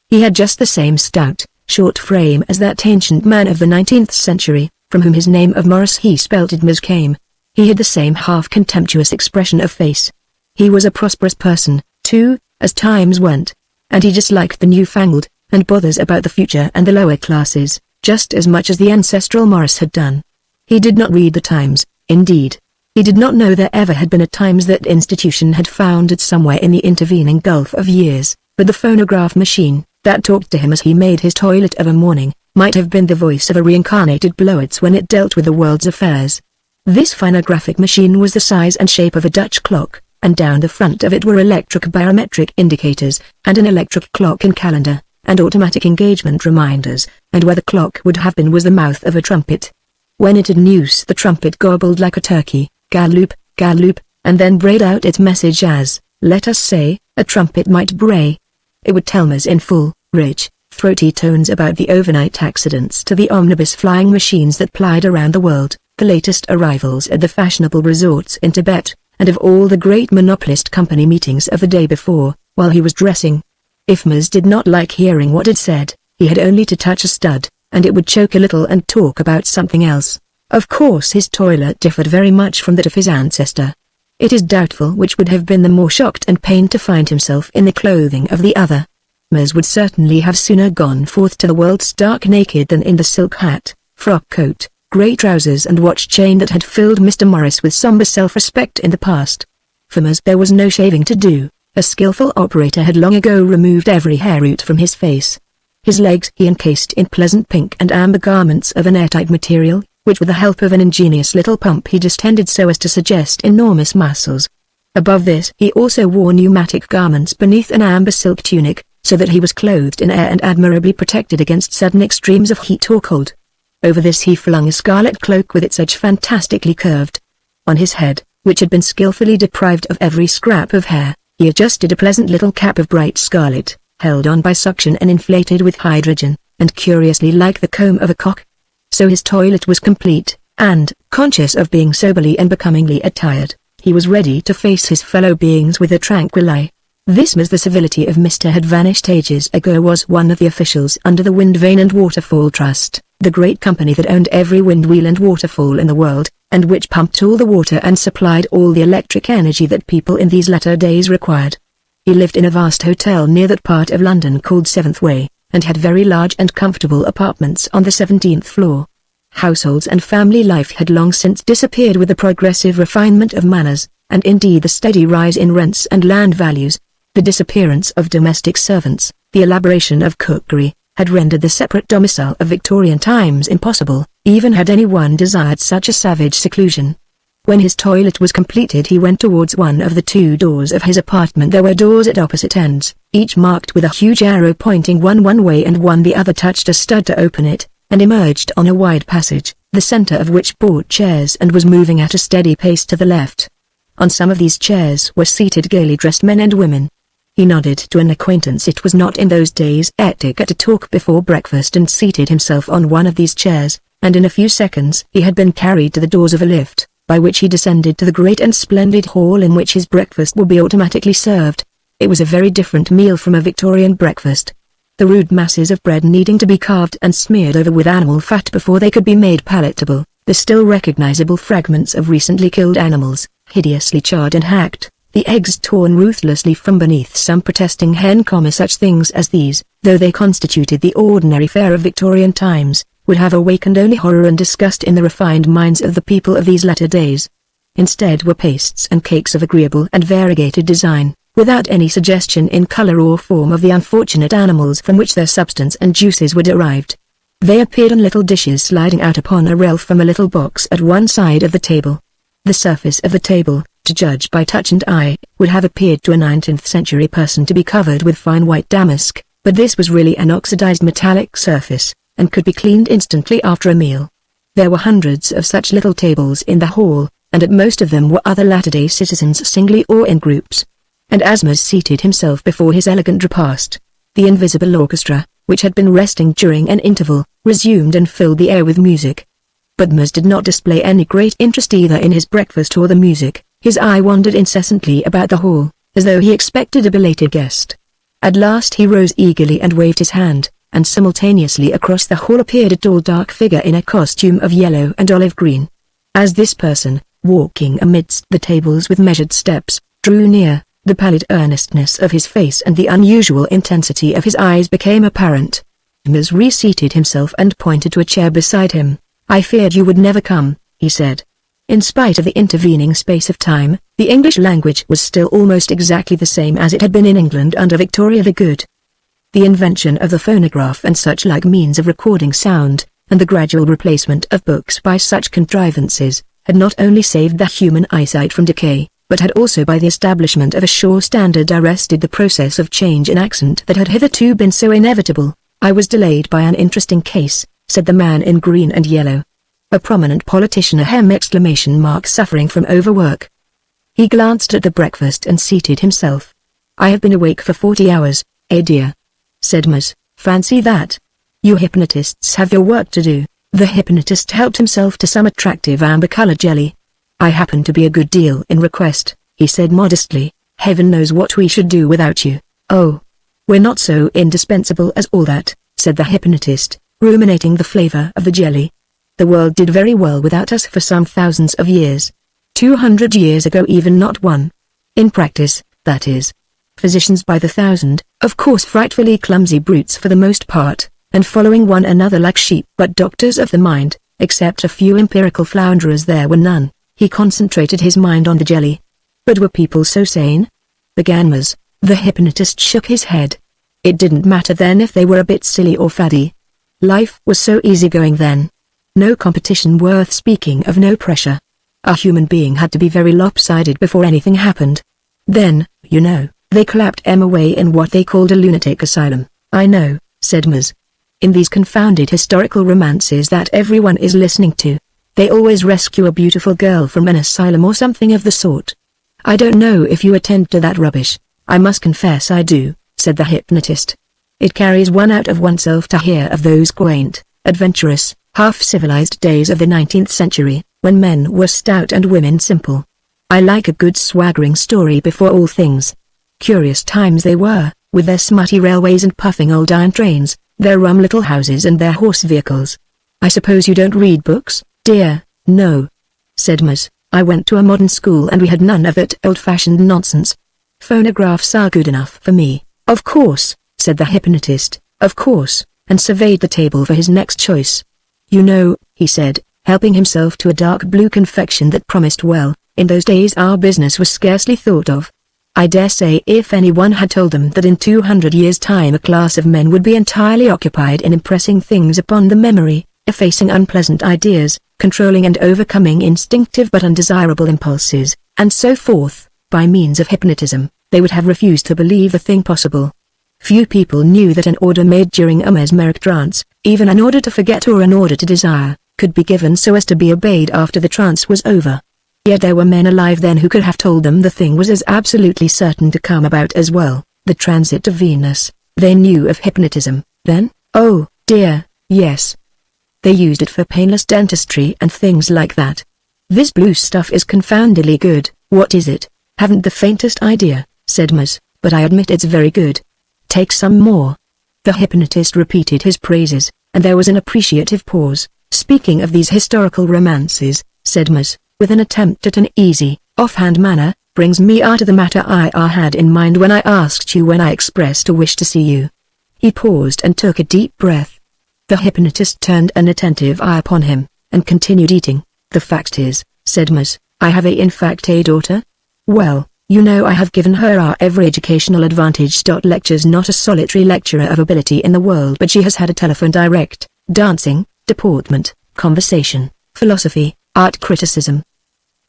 He had just the same stout, short frame as that ancient man of the 19th century, from whom his name of Morris he spelt Idmas came. He had the same half-contemptuous expression of face. He was a prosperous person, too, as times went, and he disliked the newfangled, and bothers about the future and the lower classes, just as much as the ancestral Morris had done. He did not read the Times. Indeed, he did not know there ever had been a Times. That institution had foundered somewhere in the intervening gulf of years, but the phonograph machine, that talked to him as he made his toilet of a morning, might have been the voice of a reincarnated Blowitz when it dealt with the world's affairs. This phonographic machine was the size and shape of a Dutch clock, and down the front of it were electric barometric indicators, and an electric clock and calendar, and automatic engagement reminders, and where the clock would have been was the mouth of a trumpet. When it had news the trumpet gobbled like a turkey, galloop, galloop, and then brayed out its message as, let us say, a trumpet might bray. It would tell us in full, rich, throaty tones about the overnight accidents to the omnibus flying machines that plied around the world, the latest arrivals at the fashionable resorts in Tibet, and of all the great monopolist company meetings of the day before, while he was dressing. If Maz did not like hearing what it said, he had only to touch a stud, and it would choke a little and talk about something else. Of course his toilet differed very much from that of his ancestor. It is doubtful which would have been the more shocked and pained to find himself in the clothing of the other. Maz would certainly have sooner gone forth to the world stark naked than in the silk hat, frock coat, grey trousers and watch chain that had filled Mr. Morris with sombre self-respect in the past. For Maz there was no shaving to do. A skillful operator had long ago removed every hair root from his face. His legs he encased in pleasant pink and amber garments of an airtight material, which with the help of an ingenious little pump he distended so as to suggest enormous muscles. Above this he also wore pneumatic garments beneath an amber silk tunic, so that he was clothed in air and admirably protected against sudden extremes of heat or cold. Over this he flung a scarlet cloak with its edge fantastically curved. On his head, which had been skillfully deprived of every scrap of hair, he adjusted a pleasant little cap of bright scarlet, held on by suction and inflated with hydrogen, and curiously like the comb of a cock. So his toilet was complete, and, conscious of being soberly and becomingly attired, he was ready to face his fellow beings with a tranquil eye. This was the civility of Mr. had vanished ages ago. Was one of the officials under the Wind Vane and Waterfall Trust, the great company that owned every wind wheel and waterfall in the world, and which pumped all the water and supplied all the electric energy that people in these latter days required. He lived in a vast hotel near that part of London called 7th Way, and had very large and comfortable apartments on the 17th floor. Households and family life had long since disappeared with the progressive refinement of manners, and indeed the steady rise in rents and land values. The disappearance of domestic servants, the elaboration of cookery, had rendered the separate domicile of Victorian times impossible, even had anyone desired such a savage seclusion. When his toilet was completed he went towards one of the two doors of his apartment. There were doors at opposite ends, each marked with a huge arrow pointing one way and one the other. Touched a stud to open it, and emerged on a wide passage, the center of which brought chairs and was moving at a steady pace to the left. On some of these chairs were seated gaily dressed men and women. He nodded to an acquaintance. It was not in those days etiquette to talk before breakfast, and seated himself on one of these chairs, and in a few seconds he had been carried to the doors of a lift, by which he descended to the great and splendid hall in which his breakfast would be automatically served. It was a very different meal from a Victorian breakfast. The rude masses of bread needing to be carved and smeared over with animal fat before they could be made palatable, the still recognizable fragments of recently killed animals, hideously charred and hacked, the eggs torn ruthlessly from beneath some protesting hen. Such things as these, though they constituted the ordinary fare of Victorian times, would have awakened only horror and disgust in the refined minds of the people of these latter days. Instead were pastes and cakes of agreeable and variegated design, without any suggestion in color or form of the unfortunate animals from which their substance and juices were derived. They appeared on little dishes sliding out upon a rail from a little box at one side of the table. The surface of the table, to judge by touch and eye, would have appeared to a 19th century person to be covered with fine white damask, but this was really an oxidized metallic surface, and could be cleaned instantly after a meal. There were hundreds of such little tables in the hall, and at most of them were other latter-day citizens singly or in groups. And Asmus seated himself before his elegant repast. The invisible orchestra, which had been resting during an interval, resumed and filled the air with music. But Mus did not display any great interest either in his breakfast or the music. His eye wandered incessantly about the hall, as though he expected a belated guest. At last he rose eagerly and waved his hand, and simultaneously across the hall appeared a tall dark figure in a costume of yellow and olive green. As this person, walking amidst the tables with measured steps, drew near, the pallid earnestness of his face and the unusual intensity of his eyes became apparent. Mus reseated himself and pointed to a chair beside him. "I feared you would never come," he said. In spite of the intervening space of time, the English language was still almost exactly the same as it had been in England under Victoria the Good. The invention of the phonograph and such like means of recording sound, and the gradual replacement of books by such contrivances, had not only saved the human eyesight from decay, but had also by the establishment of a sure standard arrested the process of change in accent that had hitherto been so inevitable. "I was delayed by an interesting case," said the man in green and yellow. "A prominent politician suffering from overwork." He glanced at the breakfast and seated himself. "I have been awake for 40 hours, dear," said Mus. "Fancy that. You hypnotists have your work to do." The hypnotist helped himself to some attractive amber-colored jelly. "I happen to be a good deal in request," he said modestly. "Heaven knows what we should do without you." "Oh, we're not so indispensable as all that," said the hypnotist, ruminating the flavor of the jelly. "The world did very well without us for some thousands of years. 200 years ago even not one. In practice, that is. Physicians by the thousand, of course frightfully clumsy brutes for the most part, and following one another like sheep, but doctors of the mind, except a few empirical flounderers there were none." He concentrated his mind on the jelly. "But were people so sane?" began Mus. The hypnotist shook his head. "It didn't matter then if they were a bit silly or faddy. Life was so easygoing then. No competition worth speaking of, no pressure. A human being had to be very lopsided before anything happened. Then, you know, they clapped em away in what they called a lunatic asylum." "I know," said Mus. "In these confounded historical romances that everyone is listening to, they always rescue a beautiful girl from an asylum or something of the sort. I don't know if you attend to that rubbish." "I must confess I do," said the hypnotist. "It carries one out of oneself to hear of those quaint, adventurous, half-civilized days of the 19th century, when men were stout and women simple. I like a good swaggering story before all things." Curious times they were, with their smutty railways and puffing old iron trains, their rum little houses and their horse vehicles. "I suppose you don't read books, dear?" "No," said Ms. "I went to a modern school and we had none of that old-fashioned nonsense. Phonographs are good enough for me." "Of course," said the hypnotist, "of course," and surveyed the table for his next choice. "You know," he said, helping himself to a dark blue confection that promised well, "in those days our business was scarcely thought of. I dare say if anyone had told them that in 200 years' time a class of men would be entirely occupied in impressing things upon the memory, effacing unpleasant ideas, controlling and overcoming instinctive but undesirable impulses, and so forth, by means of hypnotism, they would have refused to believe the thing possible. Few people knew that an order made during a mesmeric trance, even an order to forget or an order to desire, could be given so as to be obeyed after the trance was over. Yet there were men alive then who could have told them the thing was as absolutely certain to come about as well, the transit to Venus. They knew of hypnotism, then? Oh, dear, yes. They used it for painless dentistry and things like that. "This blue stuff is confoundedly good." "What is it?" "Haven't the faintest idea," said Ms., "but I admit it's very good. Take some more." The hypnotist repeated his praises, and there was an appreciative pause. "Speaking of these historical romances," said Ms., with an attempt at an easy, offhand manner, "brings me to the matter I had in mind when I asked you when I expressed a wish to see you." He paused and took a deep breath. The hypnotist turned an attentive eye upon him, and continued eating. "The fact is," said Ms., "I have in fact a daughter. Well, you know I have given her every educational advantage. Lectures not a solitary lecturer of ability in the world, but she has had a telephone direct, dancing, deportment, conversation, philosophy, art criticism."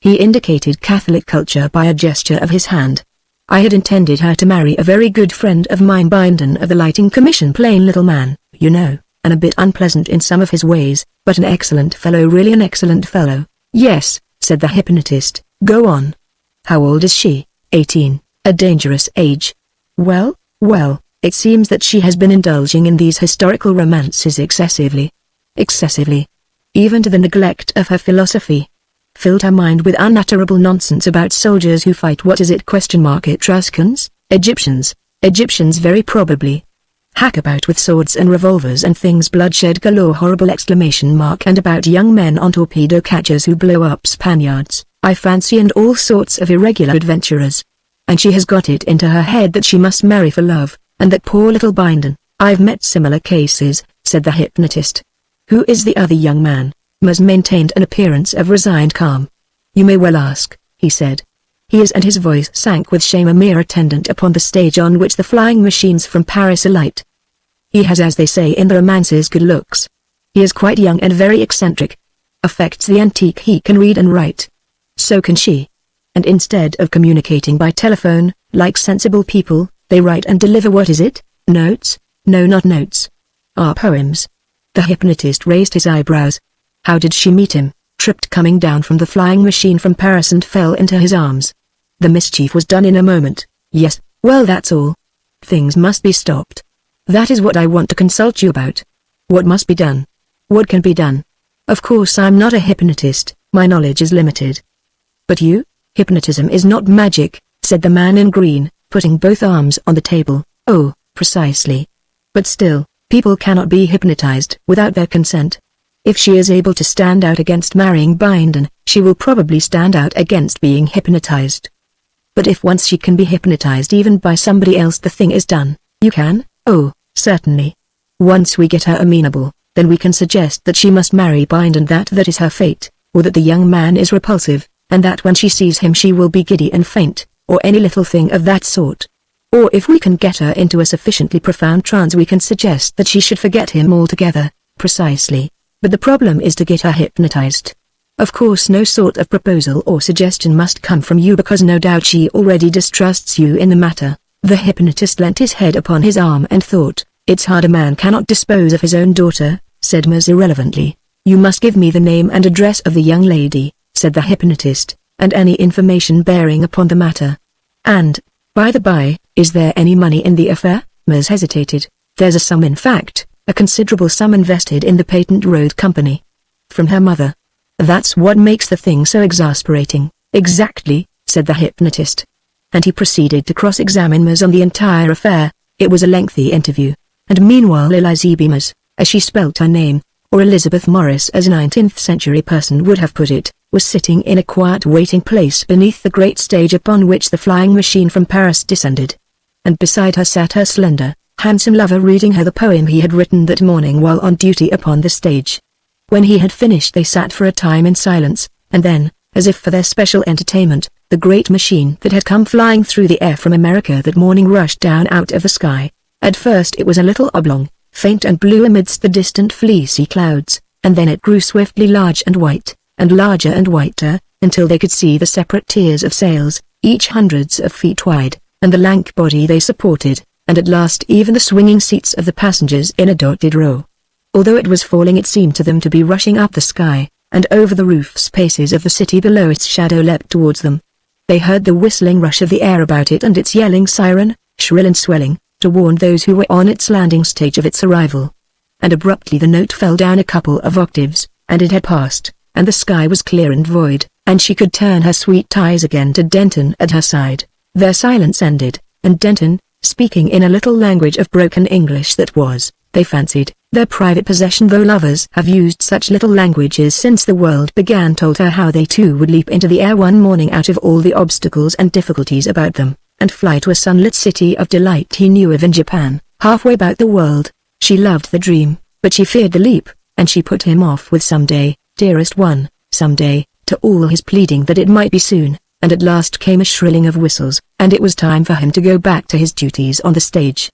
He indicated Catholic culture by a gesture of his hand. "I had intended her to marry a very good friend of mine, Binden of the Lighting Commission, plain little man, you know, and a bit unpleasant in some of his ways, but an excellent fellow, really an excellent fellow." "Yes," said the hypnotist, "go on." "How old is she?" 18, a dangerous age. Well, it seems that she has been indulging in these historical romances excessively. Even to the neglect of her philosophy. Filled her mind with unutterable nonsense about soldiers who fight Etruscans, Egyptians very probably. Hack about with swords and revolvers and things, bloodshed galore, horrible exclamation mark, and about young men on torpedo catchers who blow up Spaniards, I fancy, and all sorts of irregular adventurers. And she has got it into her head that she must marry for love, and that poor little Binden." "I've met similar cases," said the hypnotist. "Who is the other young man?" Ms. maintained an appearance of resigned calm. "You may well ask," he said. "He is," and his voice sank with shame, "a mere attendant upon the stage on which the flying machines from Paris alight. He has, as they say in the romances, good looks. He is quite young and very eccentric. Affects the antique. He can read and write. So can she. And instead of communicating by telephone, like sensible people, they write and deliver, what is it? Notes? No, not notes. Poems." The hypnotist raised his eyebrows. "How did she meet him?" "Tripped coming down from the flying machine from Paris and fell into his arms. The mischief was done in a moment." "Yes, well, that's all. Things must be stopped. That is what I want to consult you about. What must be done? What can be done? Of course I'm not a hypnotist, my knowledge is limited." "But you? Hypnotism is not magic," said the man in green, putting both arms on the table. "Oh, precisely. But still, people cannot be hypnotized without their consent. If she is able to stand out against marrying Binden, she will probably stand out against being hypnotized. But if once she can be hypnotized even by somebody else, the thing is done." "You can?" "Oh, certainly. Once we get her amenable, then we can suggest that she must marry Binden, that is her fate, or that the young man is repulsive, and that when she sees him she will be giddy and faint, or any little thing of that sort. Or if we can get her into a sufficiently profound trance, we can suggest that she should forget him altogether." "Precisely. But the problem is to get her hypnotized. Of course no sort of proposal or suggestion must come from you, because no doubt she already distrusts you in the matter." The hypnotist leant his head upon his arm and thought. "It's hard a man cannot dispose of his own daughter," said Ms. irrelevantly. "You must give me the name and address of the young lady," said the hypnotist, "and any information bearing upon the matter. And, by the by, is there any money in the affair?" Ms. hesitated. "There's a sum, in fact, a considerable sum invested in the Patent Road Company. From her mother. That's what makes the thing so exasperating." "Exactly," said the hypnotist. and he proceeded to cross-examine Maz on the entire affair. It was a lengthy interview. And meanwhile Elizabeth Maz, as she spelt her name, or Elizabeth Morris as a 19th century person would have put it, was sitting in a quiet waiting place beneath the great stage upon which the flying machine from Paris descended. And beside her sat her slender, handsome lover reading her the poem he had written that morning while on duty upon the stage. When he had finished they sat for a time in silence, and then, as if for their special entertainment, the great machine that had come flying through the air from America that morning rushed down out of the sky. At first it was a little oblong, faint and blue amidst the distant fleecy clouds, and then it grew swiftly large and white, and larger and whiter, until they could see the separate tiers of sails, each hundreds of feet wide, and the lank body they supported, and at last even the swinging seats of the passengers in a dotted row. Although it was falling it seemed to them to be rushing up the sky, and over the roof spaces of the city below its shadow leapt towards them. They heard the whistling rush of the air about it and its yelling siren, shrill and swelling, to warn those who were on its landing stage of its arrival. And abruptly the note fell down a couple of octaves, and it had passed, and the sky was clear and void, and she could turn her sweet eyes again to Denton at her side. Their silence ended, and Denton, speaking in a little language of broken English that was, they fancied, their private possession though lovers have used such little languages since the world began, told her how they too would leap into the air one morning out of all the obstacles and difficulties about them, and fly to a sunlit city of delight he knew of in Japan, halfway about the world. She loved the dream, but she feared the leap, and she put him off with "someday, dearest one, someday," to all his pleading that it might be soon, and at last came a shrilling of whistles, and it was time for him to go back to his duties on the stage.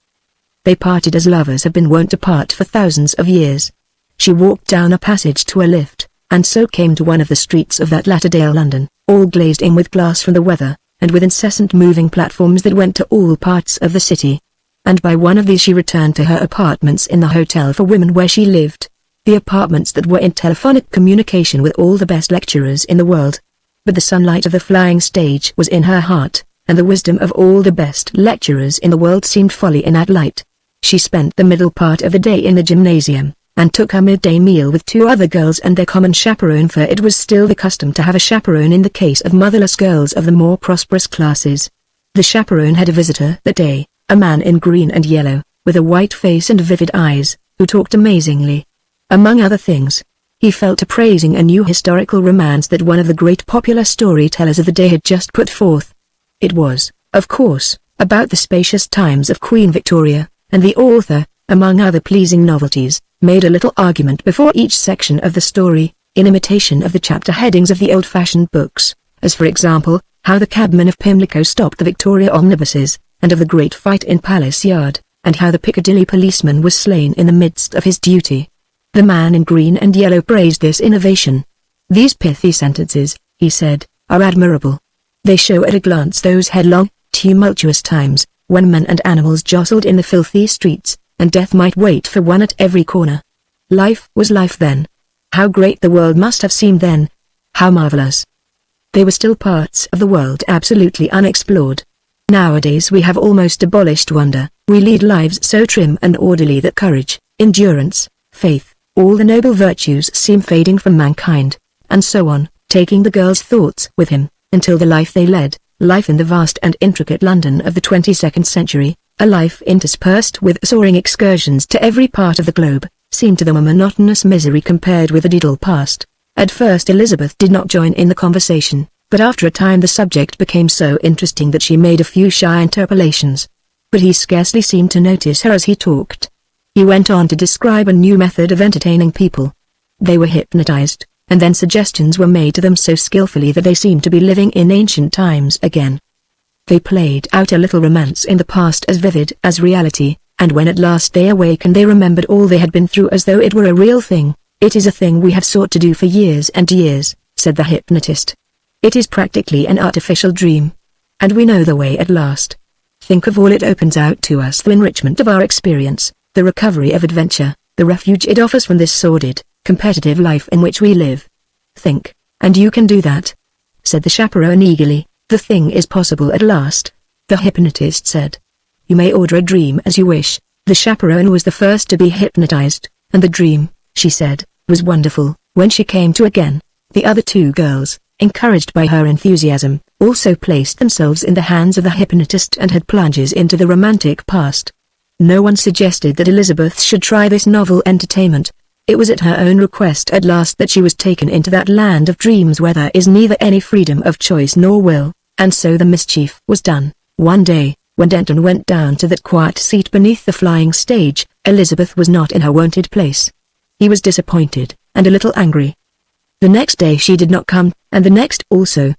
They parted as lovers have been wont to part for thousands of years. She walked down a passage to a lift, and so came to one of the streets of that latter-day London, all glazed in with glass from the weather, and with incessant moving platforms that went to all parts of the city. And by one of these she returned to her apartments in the Hotel for Women where she lived. The apartments that were in telephonic communication with all the best lecturers in the world. But the sunlight of the flying stage was in her heart, and the wisdom of all the best lecturers in the world seemed folly in that light. She spent the middle part of the day in the gymnasium, and took her midday meal with two other girls and their common chaperone, for it was still the custom to have a chaperone in the case of motherless girls of the more prosperous classes. The chaperone had a visitor that day, a man in green and yellow, with a white face and vivid eyes, who talked amazingly. Among other things, he fell to praising a new historical romance that one of the great popular storytellers of the day had just put forth. It was, of course, about the spacious times of Queen Victoria, and the author, among other pleasing novelties, made a little argument before each section of the story, in imitation of the chapter headings of the old-fashioned books, as for example, how the cabman of Pimlico stopped the Victoria omnibuses, and of the great fight in Palace Yard, and how the Piccadilly policeman was slain in the midst of his duty. The man in green and yellow praised this innovation. "These pithy sentences," he said, "are admirable. They show at a glance those headlong, tumultuous times, when men and animals jostled in the filthy streets, and death might wait for one at every corner. Life was life then. How great the world must have seemed then! How marvelous! They were still parts of the world absolutely unexplored. Nowadays we have almost abolished wonder. We lead lives so trim and orderly that courage, endurance, faith, all the noble virtues seem fading from mankind," and so on, taking the girl's thoughts with him, until the life they led, life in the vast and intricate London of the 22nd century, a life interspersed with soaring excursions to every part of the globe, seemed to them a monotonous misery compared with the idle past. At first Elizabeth did not join in the conversation, but after a time the subject became so interesting that she made a few shy interpolations. But he scarcely seemed to notice her as he talked. He went on to describe a new method of entertaining people. They were hypnotized, and then suggestions were made to them so skillfully that they seemed to be living in ancient times again. They played out a little romance in the past as vivid as reality, and when at last they awakened they remembered all they had been through as though it were a real thing. "It is a thing we have sought to do for years and years," said the hypnotist. "It is practically an artificial dream. And we know the way at last. Think of all it opens out to us: the enrichment of our experience, the recovery of adventure, the refuge it offers from this sordid, competitive life in which we live. Think, and you can do that," said the chaperone eagerly. "The thing is possible at last," the hypnotist said. "You may order a dream as you wish." The chaperone was the first to be hypnotized, and the dream, she said, was wonderful. When she came to again, the other two girls, encouraged by her enthusiasm, also placed themselves in the hands of the hypnotist and had plunges into the romantic past. No one suggested that Elizabeth should try this novel entertainment. It was at her own request at last that she was taken into that land of dreams where there is neither any freedom of choice nor will, and so the mischief was done. One day, when Denton went down to that quiet seat beneath the flying stage, Elizabeth was not in her wonted place. He was disappointed, and a little angry. The next day she did not come, and the next also.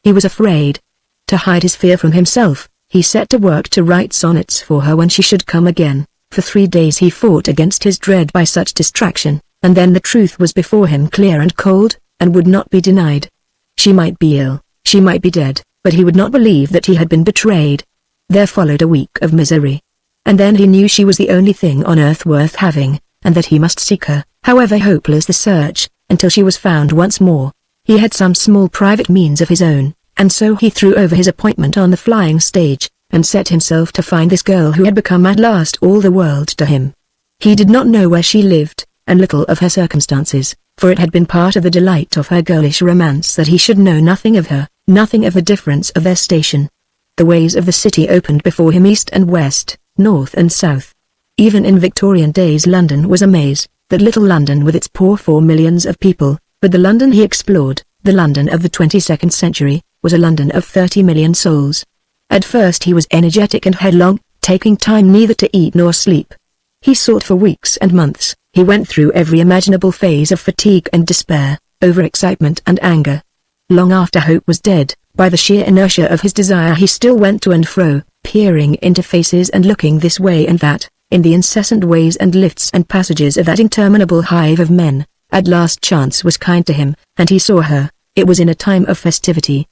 He was afraid. To hide his fear from himself, he set to work to write sonnets for her when she should come again. For 3 days he fought against his dread by such distraction, and then the truth was before him clear and cold, and would not be denied. She might be ill, she might be dead, but he would not believe that he had been betrayed. There followed a week of misery. And then he knew she was the only thing on earth worth having, and that he must seek her, however hopeless the search, until she was found once more. He had some small private means of his own, and so he threw over his appointment on the flying stage, and set himself to find this girl who had become at last all the world to him. He did not know where she lived, and little of her circumstances, for it had been part of the delight of her girlish romance that he should know nothing of her, nothing of the difference of their station. The ways of the city opened before him east and west, north and south. Even in Victorian days London was a maze, that little London with its poor 4 millions of people, but the London he explored, the London of the 22nd century, was a London of 30 million souls. At first he was energetic and headlong, taking time neither to eat nor sleep. He sought for weeks and months, he went through every imaginable phase of fatigue and despair, overexcitement and anger. Long after hope was dead, by the sheer inertia of his desire he still went to and fro, peering into faces and looking this way and that, in the incessant ways and lifts and passages of that interminable hive of men. At last chance was kind to him, and he saw her. It was in a time of festivity.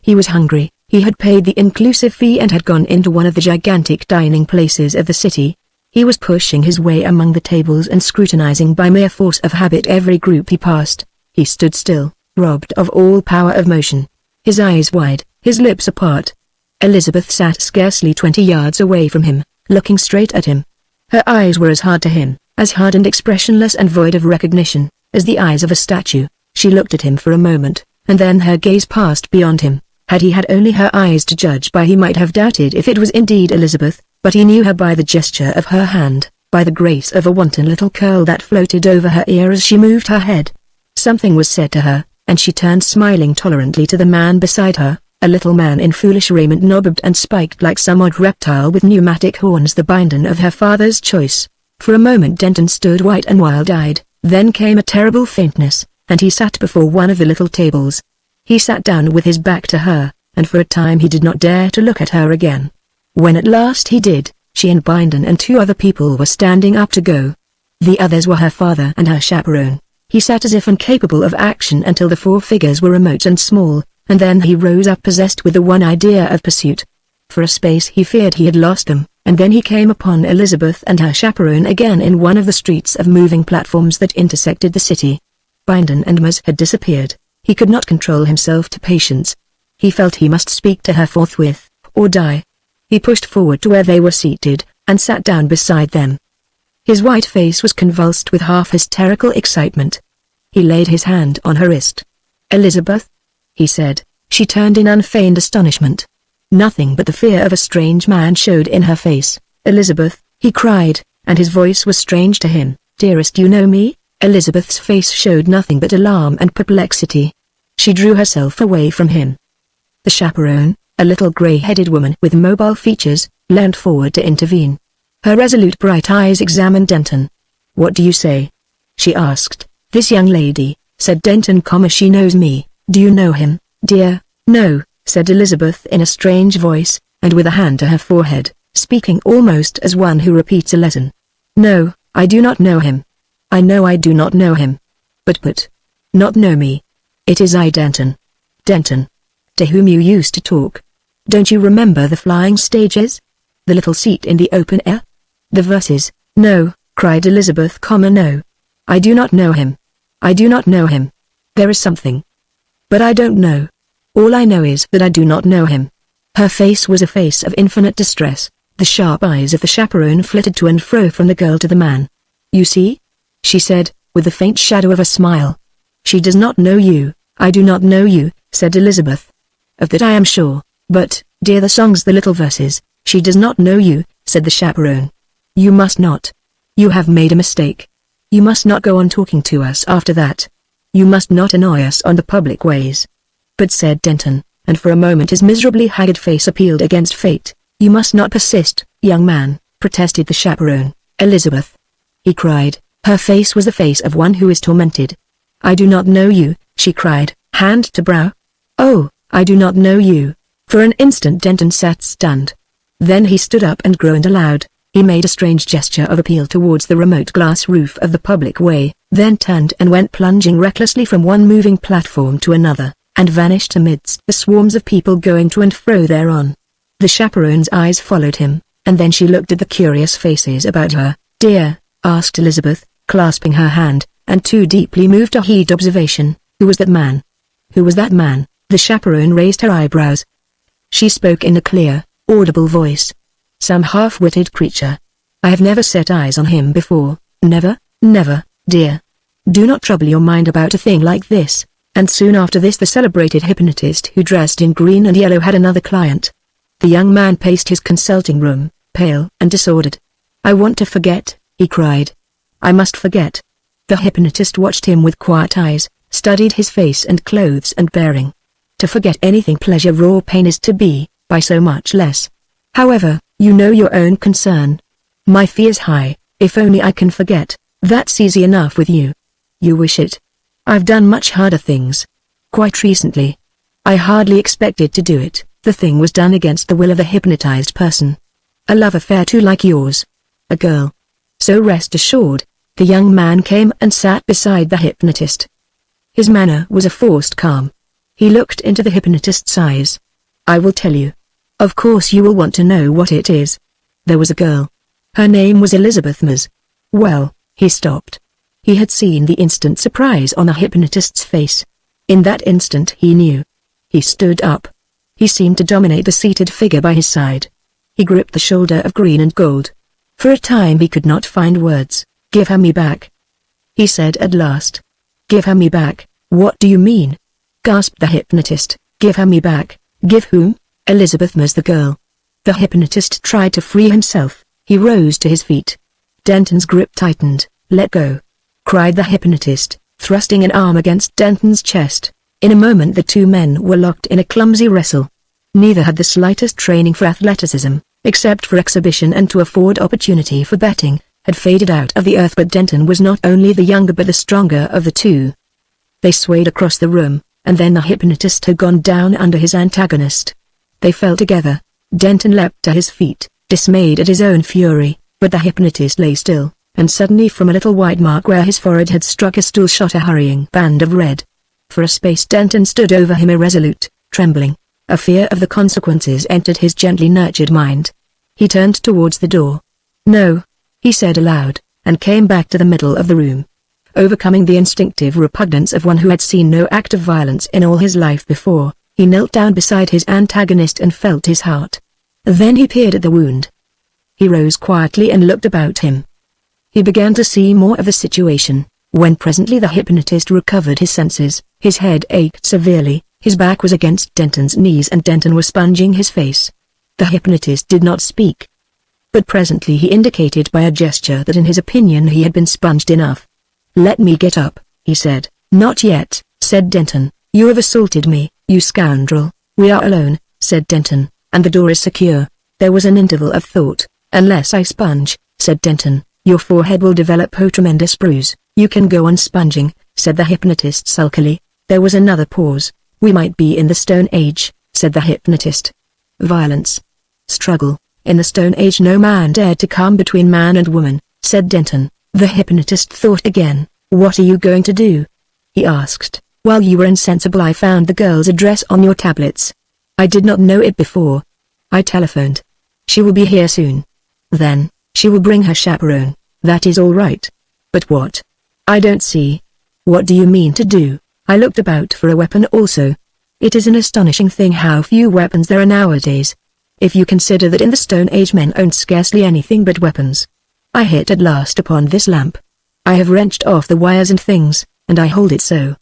He was hungry, he had paid the inclusive fee and had gone into one of the gigantic dining places of the city. He was pushing his way among the tables and scrutinizing by mere force of habit every group he passed. He stood still, robbed of all power of motion, his eyes wide, his lips apart. Elizabeth sat scarcely 20 yards away from him, looking straight at him. Her eyes were as hard to him, as hard and expressionless and void of recognition, as the eyes of a statue. She looked at him for a moment, and then her gaze passed beyond him. Had he had only her eyes to judge by he might have doubted if it was indeed Elizabeth, but he knew her by the gesture of her hand, by the grace of a wanton little curl that floated over her ear as she moved her head. Something was said to her, and she turned smiling tolerantly to the man beside her, a little man in foolish raiment knobbed and spiked like some odd reptile with pneumatic horns, the Bindon of her father's choice. For a moment Denton stood white and wild-eyed, then came a terrible faintness, and he sat before one of the little tables. He sat down with his back to her, and for a time he did not dare to look at her again. When at last he did, she and Bindon and 2 other people were standing up to go. The others were her father and her chaperone. He sat as if incapable of action until the 4 figures were remote and small, and then he rose up possessed with the one idea of pursuit. For a space he feared he had lost them, and then he came upon Elizabeth and her chaperone again in one of the streets of moving platforms that intersected the city. Bindon and Maz had disappeared. He could not control himself to patience. He felt he must speak to her forthwith, or die. He pushed forward to where they were seated, and sat down beside them. His white face was convulsed with half-hysterical excitement. He laid his hand on her wrist. "Elizabeth?" he said. She turned in unfeigned astonishment. Nothing but the fear of a strange man showed in her face. "Elizabeth," he cried, and his voice was strange to him. "Dearest, you know me?" Elizabeth's face showed nothing but alarm and perplexity. She drew herself away from him. The chaperone, a little grey-headed woman with mobile features, leaned forward to intervene. Her resolute bright eyes examined Denton. "What do you say?" she asked. "This young lady," said Denton, "she knows me. Do you know him, dear?" "No," said Elizabeth in a strange voice, and with a hand to her forehead, speaking almost as one who repeats a lesson. "No, I do not know him. I know I do not know him. But, not know me. It is I, Denton. Denton. To whom you used to talk. Don't you remember the flying stages? The little seat in the open air? The verses?" "No," cried Elizabeth, "no. I do not know him. I do not know him. There is something. But I don't know. All I know is that I do not know him." Her face was a face of infinite distress. The sharp eyes of the chaperone flitted to and fro from the girl to the man. "You see?" she said, with the faint shadow of a smile. "She does not know you." "I do not know you," said Elizabeth. Of that I am sure. But, dear, the songs, the little verses, she does not know you, said the chaperone. You must not. You have made a mistake. You must not go on talking to us after that. You must not annoy us on the public ways. But, said Denton, and for a moment his miserably haggard face appealed against fate, you must not persist, young man, protested the chaperone. Elizabeth, he cried, her face was the face of one who is tormented. I do not know you, she cried, hand to brow. Oh, I do not know you. For an instant Denton sat stunned. Then he stood up and groaned aloud. He made a strange gesture of appeal towards the remote glass roof of the public way, then turned and went plunging recklessly from one moving platform to another, and vanished amidst the swarms of people going to and fro thereon. The chaperone's eyes followed him, and then she looked at the curious faces about her. Dear, asked Elizabeth, clasping her hand, and too deeply moved to heed observation, who was that man? Who was that man? The chaperone raised her eyebrows. She spoke in a clear, audible voice. Some half-witted creature. I have never set eyes on him before, never, never, dear. Do not trouble your mind about a thing like this. And soon after this the celebrated hypnotist who dressed in green and yellow had another client. The young man paced his consulting room, pale and disordered. I want to forget, he cried. I must forget. The hypnotist watched him with quiet eyes, studied his face and clothes and bearing. To forget anything pleasure or pain is to be, by so much less. However, you know your own concern. My fee is high, if only I can forget, that's easy enough with you. You wish it. I've done much harder things. Quite recently. I hardly expected to do it, the thing was done against the will of the hypnotized person. A love affair too like yours. A girl. So rest assured, the young man came and sat beside the hypnotist. His manner was a forced calm. He looked into the hypnotist's eyes. I will tell you. Of course you will want to know what it is. There was a girl. Her name was Elizabeth Mars. Well, he stopped. He had seen the instant surprise on the hypnotist's face. In that instant he knew. He stood up. He seemed to dominate the seated figure by his side. He gripped the shoulder of green and gold. For a time he could not find words. Give her me back, he said at last. Give her me back, what do you mean? Gasped the hypnotist. Give her me back. Give whom? Elizabeth Mars, the girl. The hypnotist tried to free himself. He rose to his feet. Denton's grip tightened. Let go, cried the hypnotist, thrusting an arm against Denton's chest. In a moment the two men were locked in a clumsy wrestle. Neither had the slightest training for athleticism, except for exhibition and to afford opportunity for betting, had faded out of the earth, but Denton was not only the younger but the stronger of the two. They swayed across the room, and then the hypnotist had gone down under his antagonist. They fell together. Denton leapt to his feet, dismayed at his own fury, but the hypnotist lay still, and suddenly from a little white mark where his forehead had struck a stool shot a hurrying band of red. For a space Denton stood over him irresolute, trembling. A fear of the consequences entered his gently nurtured mind. He turned towards the door. No, he said aloud, and came back to the middle of the room. Overcoming the instinctive repugnance of one who had seen no act of violence in all his life before, he knelt down beside his antagonist and felt his heart. Then he peered at the wound. He rose quietly and looked about him. He began to see more of the situation, when presently the hypnotist recovered his senses. His head ached severely, his back was against Denton's knees and Denton was sponging his face. The hypnotist did not speak. But presently he indicated by a gesture that in his opinion he had been sponged enough. Let me get up, he said. Not yet, said Denton. You have assaulted me, you scoundrel. We are alone, said Denton, and the door is secure. There was an interval of thought. Unless I sponge, said Denton, your forehead will develop a tremendous bruise. You can go on sponging, said the hypnotist sulkily. There was another pause. We might be in the Stone Age, said the hypnotist. Violence. Struggle. In the Stone Age no man dared to come between man and woman, said Denton. The hypnotist thought again. What are you going to do? He asked. While you were insensible I found the girl's address on your tablets. I did not know it before. I telephoned. She will be here soon. Then, she will bring her chaperone. That is all right. But what? I don't see. What do you mean to do? I looked about for a weapon also. It is an astonishing thing how few weapons there are nowadays. If you consider that in the Stone Age men owned scarcely anything but weapons. I hit at last upon this lamp. I have wrenched off the wires and things, and I hold it so.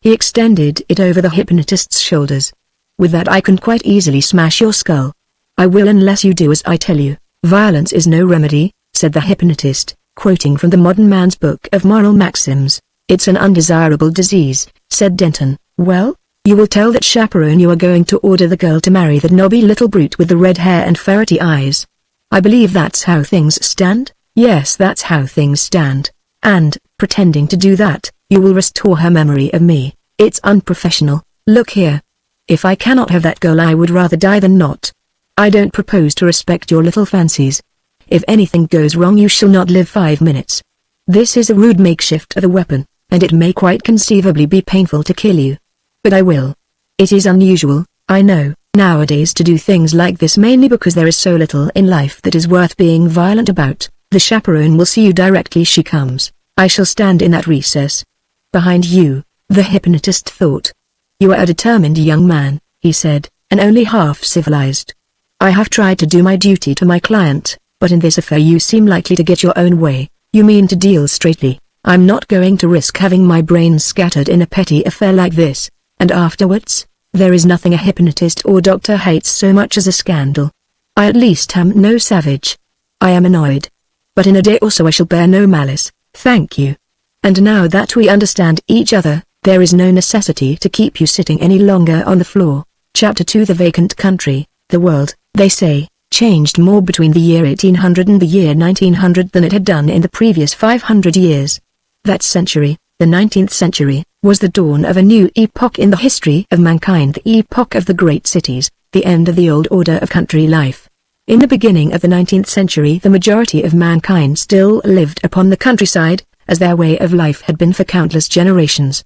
He extended it over the hypnotist's shoulders. With that I can quite easily smash your skull. I will unless you do as I tell you. Violence is no remedy, said the hypnotist, quoting from the modern man's book of moral maxims. It's an undesirable disease, said Denton. Well, you will tell that chaperone you are going to order the girl to marry that knobby little brute with the red hair and ferrety eyes. I believe that's how things stand? Yes, that's how things stand. And, pretending to do that, you will restore her memory of me. It's unprofessional. Look here. If I cannot have that girl I would rather die than not. I don't propose to respect your little fancies. If anything goes wrong you shall not live 5 minutes. This is a rude makeshift of a weapon, and it may quite conceivably be painful to kill you. But I will. It is unusual, I know, nowadays to do things like this mainly because there is so little in life that is worth being violent about. The chaperone will see you directly she comes. I shall stand in that recess. Behind you, the hypnotist thought. You are a determined young man, he said, and only half civilized. I have tried to do my duty to my client, but in this affair you seem likely to get your own way. You mean to deal straightly. I'm not going to risk having my brains scattered in a petty affair like this. And afterwards, there is nothing a hypnotist or doctor hates so much as a scandal. I at least am no savage. I am annoyed. But in a day or so I shall bear no malice, thank you. And now that we understand each other, there is no necessity to keep you sitting any longer on the floor. Chapter 2 The Vacant Country. The world, they say, changed more between the year 1800 and the year 1900 than it had done in the previous 500 years. That century, the 19th century, was the dawn of a new epoch in the history of mankind, the epoch of the great cities, the end of the old order of country life. In the beginning of the 19th century the majority of mankind still lived upon the countryside, as their way of life had been for countless generations.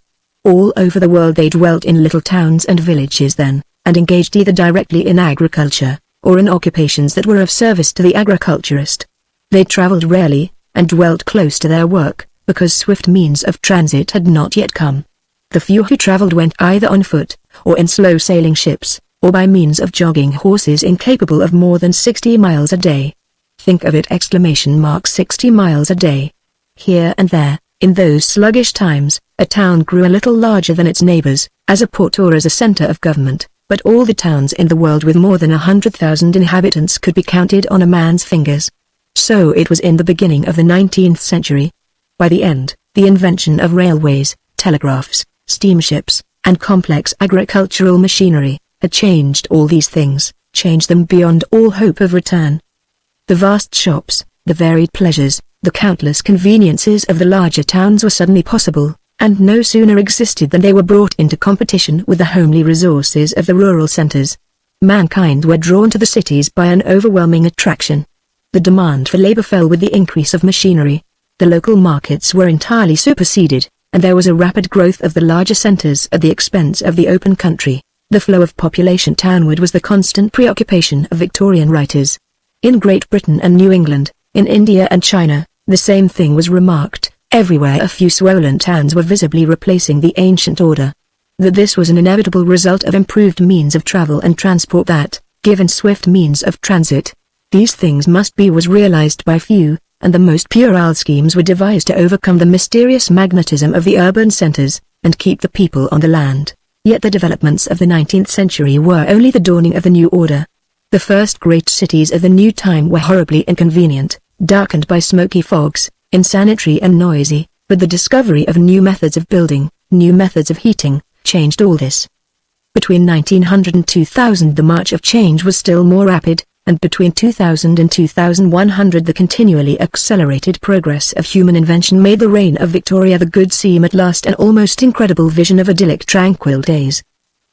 All over the world they dwelt in little towns and villages then, and engaged either directly in agriculture, or in occupations that were of service to the agriculturist. They traveled rarely, and dwelt close to their work, because swift means of transit had not yet come. The few who traveled went either on foot, or in slow-sailing ships, or by means of jogging horses incapable of more than 60 miles a day. Think of it! 60 miles a day. Here and there, in those sluggish times, a town grew a little larger than its neighbors, as a port or as a center of government, but all the towns in the world with more than 100,000 inhabitants could be counted on a man's fingers. So it was in the beginning of the 19th century. By the end, the invention of railways, telegraphs, steamships, and complex agricultural machinery had changed all these things, changed them beyond all hope of return. The vast shops, the varied pleasures, the countless conveniences of the larger towns were suddenly possible, and no sooner existed than they were brought into competition with the homely resources of the rural centers. Mankind were drawn to the cities by an overwhelming attraction. The demand for labor fell with the increase of machinery. The local markets were entirely superseded, and there was a rapid growth of the larger centers at the expense of the open country. The flow of population townward was the constant preoccupation of Victorian writers. In Great Britain and New England, in India and China, the same thing was remarked. Everywhere a few swollen towns were visibly replacing the ancient order. That this was an inevitable result of improved means of travel and transport that, given swift means of transit, these things must be was realized by few, and the most puerile schemes were devised to overcome the mysterious magnetism of the urban centers, and keep the people on the land. Yet the developments of the 19th century were only the dawning of the new order. The first great cities of the new time were horribly inconvenient, darkened by smoky fogs, insanitary and noisy, but the discovery of new methods of building, new methods of heating, changed all this. Between 1900 and 2000 the march of change was still more rapid, and between 2000 and 2100 the continually accelerated progress of human invention made the reign of Victoria the Good seem at last an almost incredible vision of idyllic tranquil days.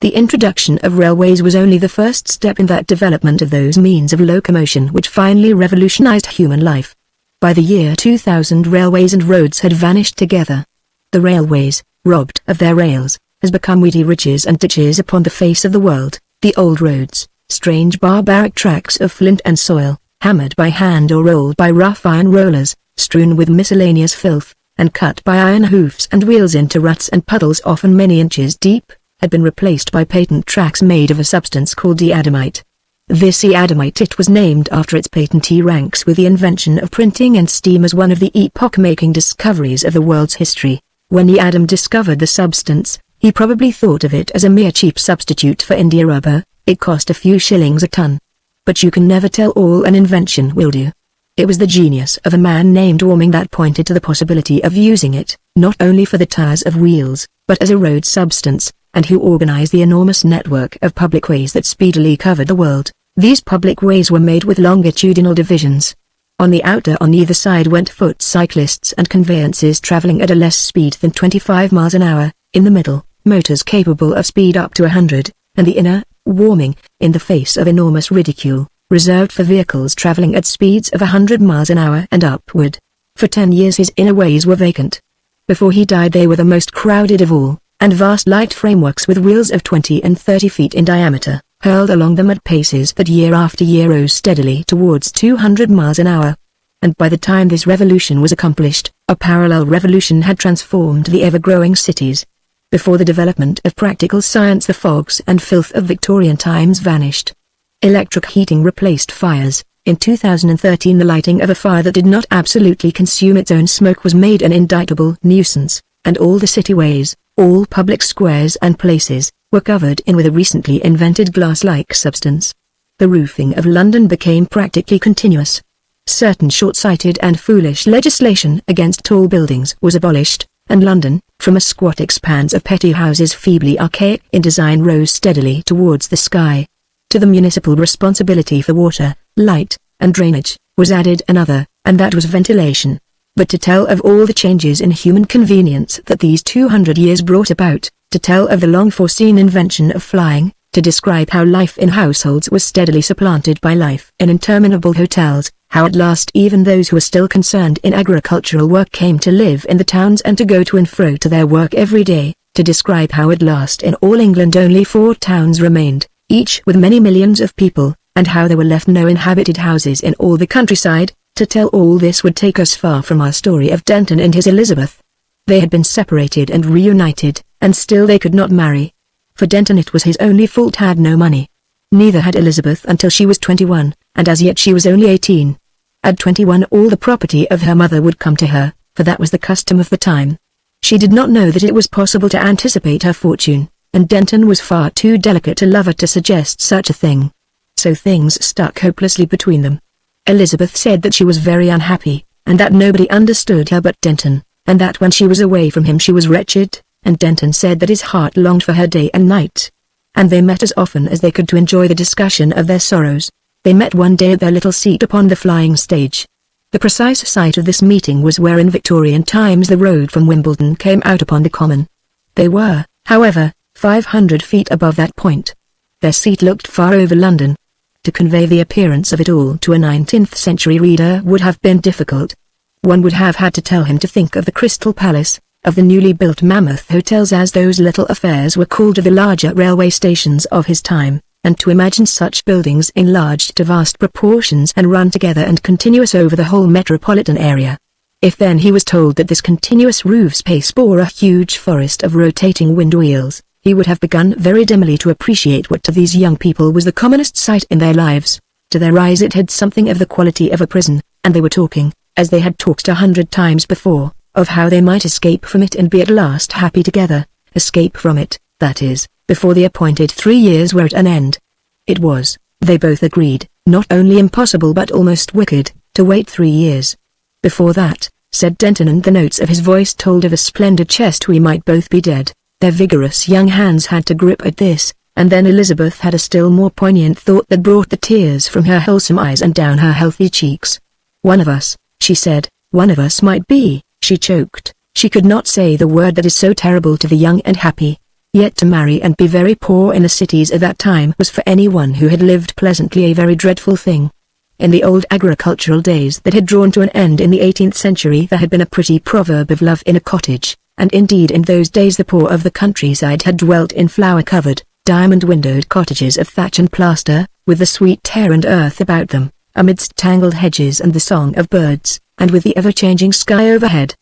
The introduction of railways was only the first step in that development of those means of locomotion which finally revolutionized human life. By the year 2000 railways and roads had vanished together. The railways, robbed of their rails, has become weedy ridges and ditches upon the face of the world. The old roads, strange barbaric tracks of flint and soil, hammered by hand or rolled by rough iron rollers, strewn with miscellaneous filth, and cut by iron hoofs and wheels into ruts and puddles often many inches deep, had been replaced by patent tracks made of a substance called diadamite. This diadamite, it was named after its patentee, ranks with the invention of printing and steam as one of the epoch-making discoveries of the world's history. When Adam discovered the substance, He probably thought of it as a mere cheap substitute for India rubber. It cost a few shillings a ton. But you can never tell all an invention will do. It was the genius of a man named Warming that pointed to the possibility of using it, not only for the tires of wheels, but as a road substance, and who organized the enormous network of public ways that speedily covered the world. These public ways were made with longitudinal divisions. On the outer on either side went foot cyclists and conveyances traveling at a less speed than 25 miles an hour, in the middle, motors capable of speed up to 100, and the inner, Warming, in the face of enormous ridicule, reserved for vehicles traveling at speeds of 100 miles an hour and upward. For 10 years his inner ways were vacant. Before he died they were the most crowded of all, and vast light frameworks with wheels of 20 and 30 feet in diameter, hurled along them at paces that year after year rose steadily towards 200 miles an hour. And by the time this revolution was accomplished, a parallel revolution had transformed the ever-growing cities. Before the development of practical science the fogs and filth of Victorian times vanished. Electric heating replaced fires. In 2013 the lighting of a fire that did not absolutely consume its own smoke was made an indictable nuisance, and all the cityways, all public squares and places, were covered in with a recently invented glass-like substance. The roofing of London became practically continuous. Certain short-sighted and foolish legislation against tall buildings was abolished, and London, from a squat expanse of petty houses feebly archaic in design, rose steadily towards the sky. To the municipal responsibility for water, light, and drainage, was added another, and that was ventilation. But to tell of all the changes in human convenience that these 200 years brought about, to tell of the long-foreseen invention of flying, to describe how life in households was steadily supplanted by life in interminable hotels, how at last even those who were still concerned in agricultural work came to live in the towns and to go to and fro to their work every day, to describe how at last in all England only 4 towns remained, each with many millions of people, and how there were left no inhabited houses in all the countryside. To tell all this would take us far from our story of Denton and his Elizabeth. They had been separated and reunited, and still they could not marry. For Denton it was his only fault had no money. Neither had Elizabeth until she was 21, and as yet she was only 18. At 21 all the property of her mother would come to her, for that was the custom of the time. She did not know that it was possible to anticipate her fortune, and Denton was far too delicate a lover to suggest such a thing. So things stuck hopelessly between them. Elizabeth said that she was very unhappy, and that nobody understood her but Denton, and that when she was away from him she was wretched, and Denton said that his heart longed for her day and night. And they met as often as they could to enjoy the discussion of their sorrows. They met one day at their little seat upon the flying stage. The precise site of this meeting was where in Victorian times the road from Wimbledon came out upon the common. They were, however, 500 feet above that point. Their seat looked far over London. To convey the appearance of it all to a 19th century reader would have been difficult. One would have had to tell him to think of the Crystal Palace, of the newly built mammoth hotels as those little affairs were called, of the larger railway stations of his time, and to imagine such buildings enlarged to vast proportions and run together and continuous over the whole metropolitan area. If then he was told that this continuous roof space bore a huge forest of rotating wind wheels, he would have begun very dimly to appreciate what to these young people was the commonest sight in their lives. To their eyes it had something of the quality of a prison, and they were talking, as they had talked 100 times before, of how they might escape from it and be at last happy together. Escape from it, that is, before the appointed 3 years were at an end. It was, they both agreed, not only impossible but almost wicked, to wait 3 years. Before that, said Denton, and the notes of his voice told of a splendid chest, we might both be dead. Their vigorous young hands had to grip at this, and then Elizabeth had a still more poignant thought that brought the tears from her wholesome eyes and down her healthy cheeks. One of us, she said, one of us might be, she choked. She could not say the word that is so terrible to the young and happy. Yet to marry and be very poor in the cities of that time was for anyone who had lived pleasantly a very dreadful thing. In the old agricultural days that had drawn to an end in the 18th century there had been a pretty proverb of love in a cottage, and indeed in those days the poor of the countryside had dwelt in flower-covered, diamond-windowed cottages of thatch and plaster, with the sweet air and earth about them, amidst tangled hedges and the song of birds, and with the ever-changing sky overhead.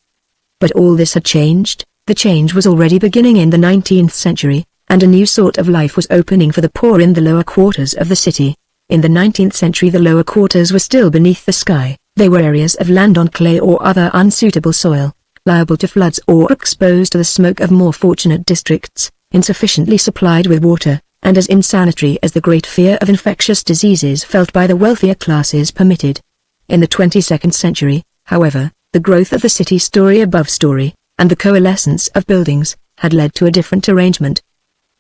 But all this had changed. The change was already beginning in the 19th century, and a new sort of life was opening for the poor in the lower quarters of the city. In the 19th century the lower quarters were still beneath the sky. They were areas of land on clay or other unsuitable soil, liable to floods or exposed to the smoke of more fortunate districts, insufficiently supplied with water, and as insanitary as the great fear of infectious diseases felt by the wealthier classes permitted. In the 22nd century, however, the growth of the city story above story, and the coalescence of buildings, had led to a different arrangement.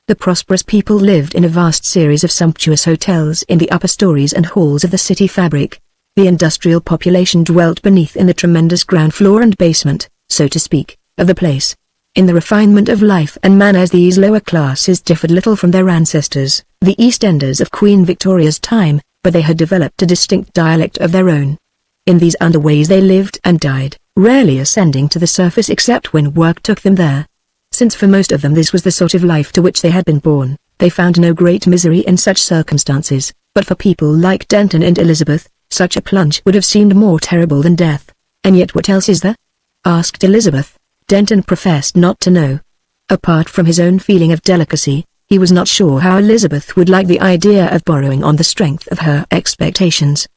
The prosperous people lived in a vast series of sumptuous hotels in the upper stories and halls of the city fabric. The industrial population dwelt beneath in the tremendous ground floor and basement, so to speak, of the place. In the refinement of life and manners these lower classes differed little from their ancestors, the East Enders of Queen Victoria's time, but they had developed a distinct dialect of their own. In these underways they lived and died, rarely ascending to the surface except when work took them there. Since for most of them this was the sort of life to which they had been born, they found no great misery in such circumstances, but for people like Denton and Elizabeth, such a plunge would have seemed more terrible than death. And yet what else is there? Asked Elizabeth. Denton professed not to know. Apart from his own feeling of delicacy, he was not sure how Elizabeth would like the idea of borrowing on the strength of her expectations.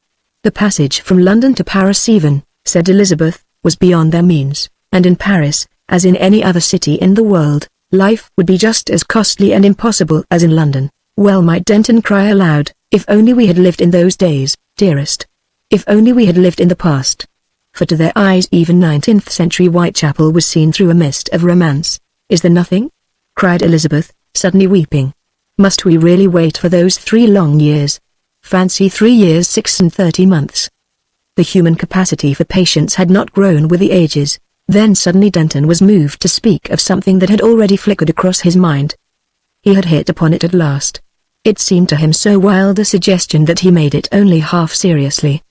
The passage from London to Paris even, said Elizabeth, was beyond their means, and in Paris, as in any other city in the world, life would be just as costly and impossible as in London. Well might Denton cry aloud, if only we had lived in those days, dearest. If only we had lived in the past. For to their eyes even 19th century Whitechapel was seen through a mist of romance. Is there nothing? Cried Elizabeth, suddenly weeping. Must we really wait for those 3 long years? Fancy 3 years 36 months. The human capacity for patience had not grown with the ages. Then suddenly Denton was moved to speak of something that had already flickered across his mind. He had hit upon it at last. It seemed to him so wild a suggestion that he made it only half seriously.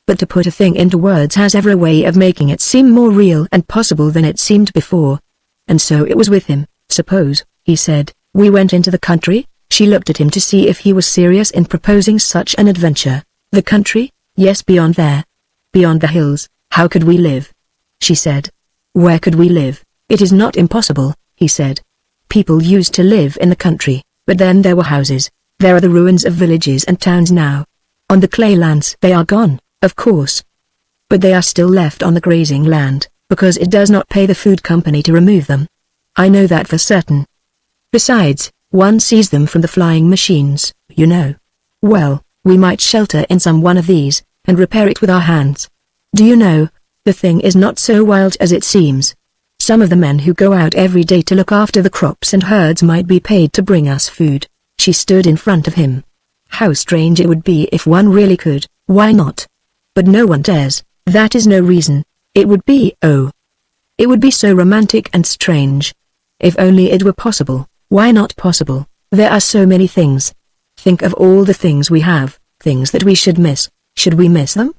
But to put a thing into words has ever a way of making it seem more real and possible than it seemed before. And so it was with him. Suppose, he said, we went into the country? She looked at him to see if he was serious in proposing such an adventure. The country? Yes, beyond there. Beyond the hills. How could we live? She said. Where could we live? It is not impossible, he said. People used to live in the country, but then there were houses. There are the ruins of villages and towns now. On the clay lands they are gone, of course. But they are still left on the grazing land, because it does not pay the food company to remove them. I know that for certain. Besides, one sees them from the flying machines, you know. Well, we might shelter in some one of these, and repair it with our hands. Do you know, the thing is not so wild as it seems. Some of the men who go out every day to look after the crops and herds might be paid to bring us food. She stood in front of him. How strange it would be if one really could. Why not? But no one dares. That is no reason. It would be, oh. It would be so romantic and strange. If only it were possible. Why not possible? There are so many things. Think of all the things we have, things that we should miss. Should we miss them?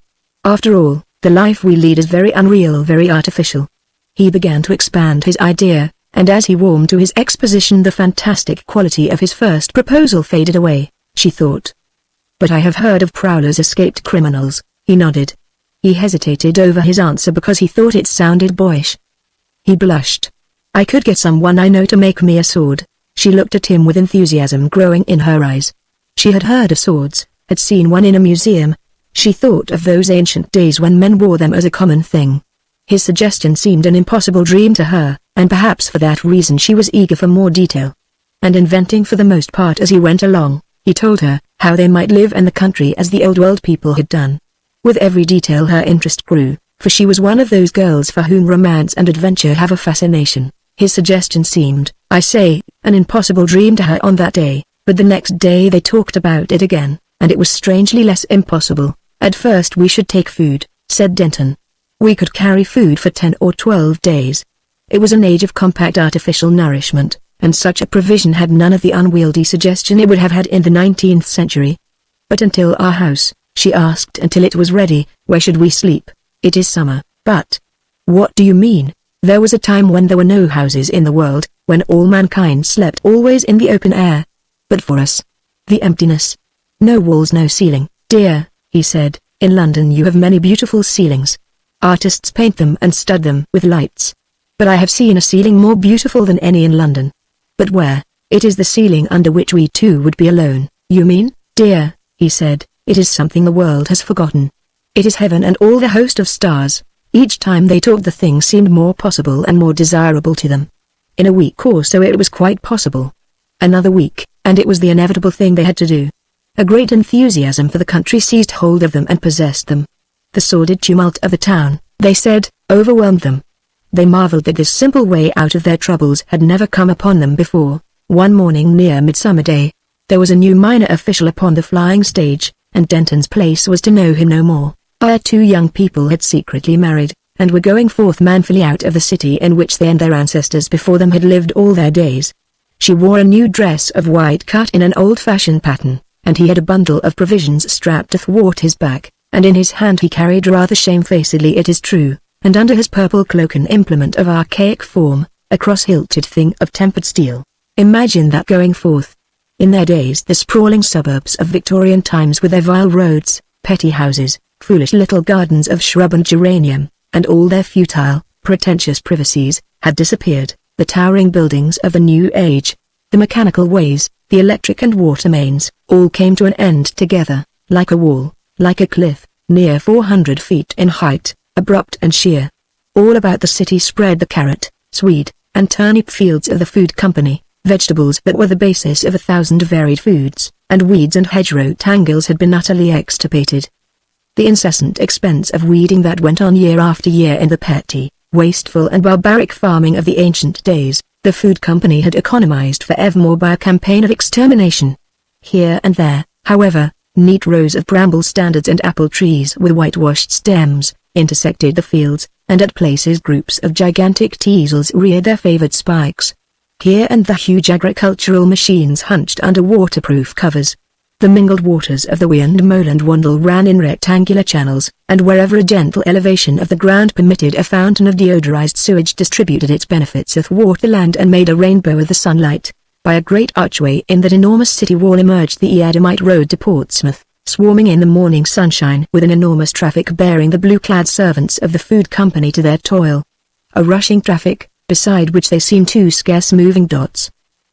After all, the life we lead is very unreal, very artificial. He began to expand his idea, and as he warmed to his exposition the fantastic quality of his first proposal faded away. She thought. But I have heard of prowlers, escaped criminals. He nodded. He hesitated over his answer because he thought it sounded boyish. He blushed. I could get someone I know to make me a sword. She looked at him with enthusiasm growing in her eyes. She had heard of swords, had seen one in a museum. She thought of those ancient days when men wore them as a common thing. His suggestion seemed an impossible dream to her, and perhaps for that reason she was eager for more detail. And inventing for the most part as he went along, he told her how they might live in the country as the old world people had done. With every detail her interest grew, for she was one of those girls for whom romance and adventure have a fascination. His suggestion seemed, I say, an impossible dream to her on that day, but the next day they talked about it again, and it was strangely less impossible. At first we should take food, said Denton. We could carry food for 10 or 12 days. It was an age of compact artificial nourishment, and such a provision had none of the unwieldy suggestion it would have had in the 19th century. But until our house, she asked, until it was ready, where should we sleep? It is summer, but... What do you mean? There was a time when there were no houses in the world, when all mankind slept always in the open air. But for us, the emptiness. No walls, no ceiling. Dear, he said, in London you have many beautiful ceilings. Artists paint them and stud them with lights. But I have seen a ceiling more beautiful than any in London. But where? It is the ceiling under which we two would be alone. You mean, dear, he said, it is something the world has forgotten. It is heaven and all the host of stars. Each time they talked the thing seemed more possible and more desirable to them. In a week or so it was quite possible. Another week, and it was the inevitable thing they had to do. A great enthusiasm for the country seized hold of them and possessed them. The sordid tumult of the town, they said, overwhelmed them. They marveled that this simple way out of their troubles had never come upon them before. One morning near Midsummer Day, there was a new minor official upon the flying stage, and Denton's place was to know him no more. Our two young people had secretly married, and were going forth manfully out of the city in which they and their ancestors before them had lived all their days. She wore a new dress of white cut in an old-fashioned pattern, and he had a bundle of provisions strapped athwart his back, and in his hand he carried rather shamefacedly it is true, and under his purple cloak an implement of archaic form, a cross-hilted thing of tempered steel. Imagine that going forth. In their days the sprawling suburbs of Victorian times with their vile roads, petty houses, foolish little gardens of shrub and geranium, and all their futile, pretentious privacies, had disappeared. The towering buildings of the new age, the mechanical ways, the electric and water mains, all came to an end together, like a wall, like a cliff, near 400 feet in height, abrupt and sheer. All about the city spread the carrot, swede, and turnip fields of the food company, vegetables that were the basis of 1,000 varied foods, and weeds and hedgerow tangles had been utterly extirpated. The incessant expense of weeding that went on year after year in the petty, wasteful and barbaric farming of the ancient days, the food company had economized forevermore by a campaign of extermination. Here and there, however, neat rows of bramble standards and apple trees with whitewashed stems, intersected the fields, and at places groups of gigantic teasels reared their favored spikes. Here and there huge agricultural machines hunched under waterproof covers. The mingled waters of the Wind Mole and Wandle ran in rectangular channels, and wherever a gentle elevation of the ground permitted a fountain of deodorized sewage distributed its benefits athwart the land and made a rainbow of the sunlight. By a great archway in that enormous city wall emerged the Eadhamite road to Portsmouth, swarming in the morning sunshine with an enormous traffic bearing the blue-clad servants of the food company to their toil. A rushing traffic, beside which they seemed two scarce moving dots.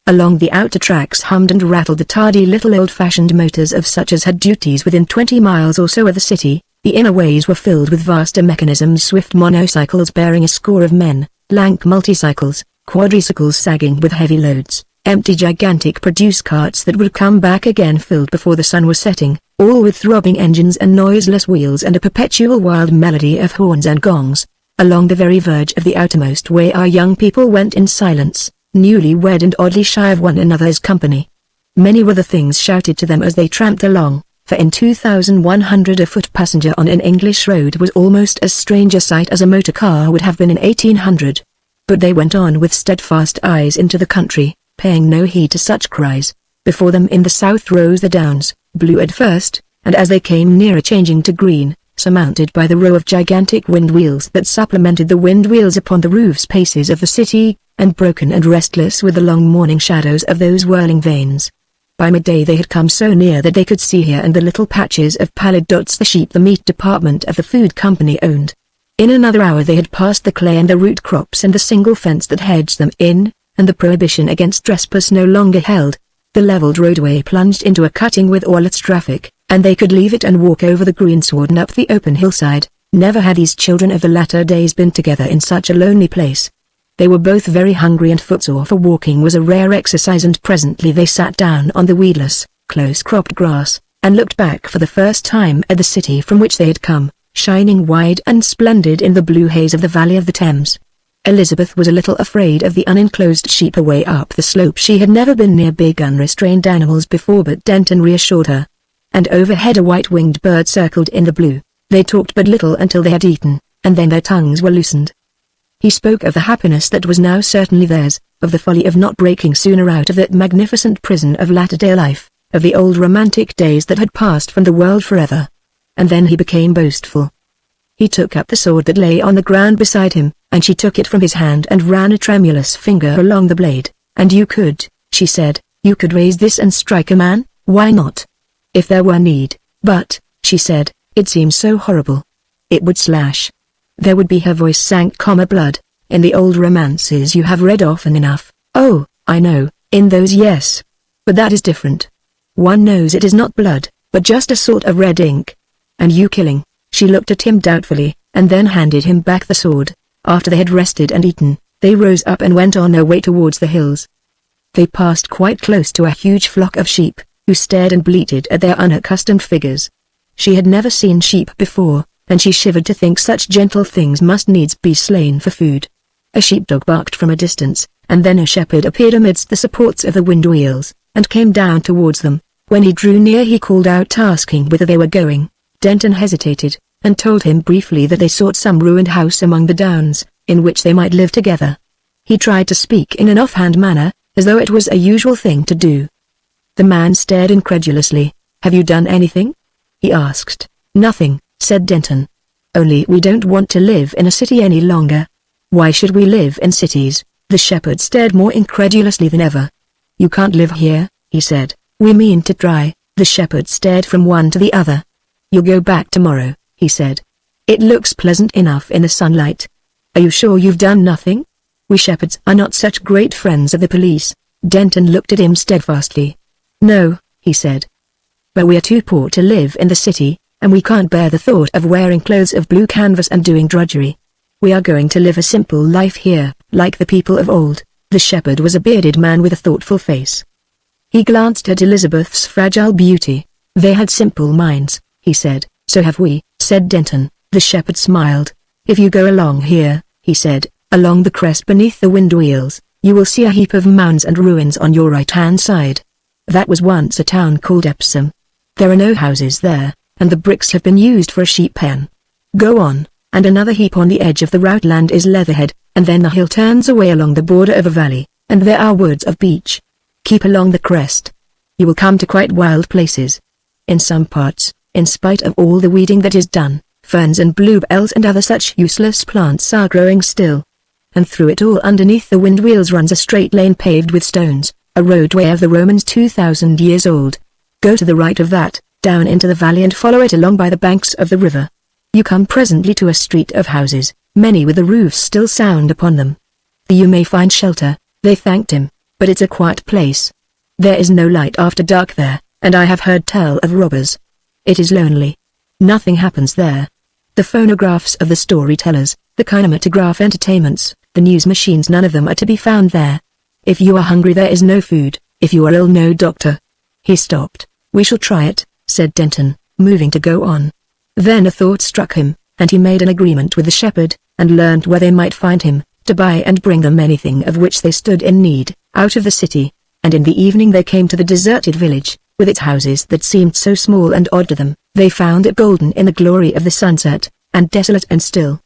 Along the outer tracks hummed and rattled the tardy little old-fashioned motors of such as had duties within 20 miles or so of the city. The inner ways were filled with vaster mechanisms, swift monocycles bearing a score of men, lank multicycles, quadricycles sagging with heavy loads, empty gigantic produce carts that would come back again filled before the sun was setting, all with throbbing engines and noiseless wheels and a perpetual wild melody of horns and gongs. Along the very verge of the outermost way our young people went in silence, newly wed and oddly shy of one another's company. Many were the things shouted to them as they tramped along, for in 2100 a foot passenger on an English road was almost as strange a sight as a motor car would have been in 1800. But they went on with steadfast eyes into the country, paying no heed to such cries. Before them in the south rose the downs, blue at first, and as they came nearer changing to green, surmounted by the row of gigantic wind wheels that supplemented the wind wheels upon the roof spaces of the city, and broken and restless with the long morning shadows of those whirling vanes. By midday they had come so near that they could see here and the little patches of pallid dots the sheep the meat department of the food company owned. In another hour they had passed the clay and the root crops and the single fence that hedged them in, and the prohibition against trespass no longer held. The levelled roadway plunged into a cutting with all its traffic, and they could leave it and walk over the greensward and up the open hillside. Never had these children of the latter days been together in such a lonely place. They were both very hungry and footsore, for walking was a rare exercise, and presently they sat down on the weedless, close-cropped grass, and looked back for the first time at the city from which they had come, shining wide and splendid in the blue haze of the valley of the Thames. Elizabeth was a little afraid of the unenclosed sheep away up the slope. She had never been near big unrestrained animals before, but Denton reassured her. And overhead a white-winged bird circled in the blue. They talked but little until they had eaten, and then their tongues were loosened. He spoke of the happiness that was now certainly theirs, of the folly of not breaking sooner out of that magnificent prison of latter-day life, of the old romantic days that had passed from the world forever. And then he became boastful. He took up the sword that lay on the ground beside him, and she took it from his hand and ran a tremulous finger along the blade. "And you could," she said, "you could raise this and strike a man, why not? If there were need, but," she said, "it seems so horrible. It would slash. There would be," her voice sank, "blood, in the old romances you have read often enough." "Oh, I know, in those yes. But that is different. One knows it is not blood, but just a sort of red ink. And you killing." She looked at him doubtfully, and then handed him back the sword. After they had rested and eaten, they rose up and went on their way towards the hills. They passed quite close to a huge flock of sheep, who stared and bleated at their unaccustomed figures. She had never seen sheep before, and she shivered to think such gentle things must needs be slain for food. A sheepdog barked from a distance, and then a shepherd appeared amidst the supports of the wind wheels, and came down towards them. When he drew near he called out asking whither they were going. Denton hesitated, and told him briefly that they sought some ruined house among the downs, in which they might live together. He tried to speak in an offhand manner, as though it was a usual thing to do. The man stared incredulously. "Have you done anything?" he asked. "Nothing," said Denton. "Only we don't want to live in a city any longer." "Why should we live in cities?" The shepherd stared more incredulously than ever. "You can't live here," he said. "We mean to try." The shepherd stared from one to the other. "You'll go back tomorrow," he said. "It looks pleasant enough in the sunlight. Are you sure you've done nothing? We shepherds are not such great friends of the police." Denton looked at him steadfastly. "No," he said. "But we are too poor to live in the city, and we can't bear the thought of wearing clothes of blue canvas and doing drudgery. We are going to live a simple life here, like the people of old." The shepherd was a bearded man with a thoughtful face. He glanced at Elizabeth's fragile beauty. "They had simple minds," he said. "So have we," said Denton. The shepherd smiled. "If you go along here," he said, "along the crest beneath the wind wheels, you will see a heap of mounds and ruins on your right-hand side. That was once a town called Epsom. There are no houses there, and the bricks have been used for a sheep pen. Go on, and another heap on the edge of the route is Leatherhead, and then the hill turns away along the border of a valley, and there are woods of beech. Keep along the crest. You will come to quite wild places. In some parts, in spite of all the weeding that is done, ferns and bluebells and other such useless plants are growing still. And through it all underneath the wind wheels runs a straight lane paved with stones, a roadway of the Romans 2,000 years old. Go to the right of that, down into the valley and follow it along by the banks of the river. You come presently to a street of houses, many with the roofs still sound upon them. You may find shelter." They thanked him, "but it's a quiet place. There is no light after dark there, and I have heard tell of robbers. It is lonely. Nothing happens there. The phonographs of the storytellers, the kinematograph entertainments, the news machines, none of them are to be found there. If you are hungry there is no food, if you are ill no doctor." He stopped. "We shall try it," said Denton, moving to go on. Then a thought struck him, and he made an agreement with the shepherd, and learned where they might find him, to buy and bring them anything of which they stood in need, out of the city. And in the evening they came to the deserted village, with its houses that seemed so small and odd to them. They found it golden in the glory of the sunset, and desolate and still.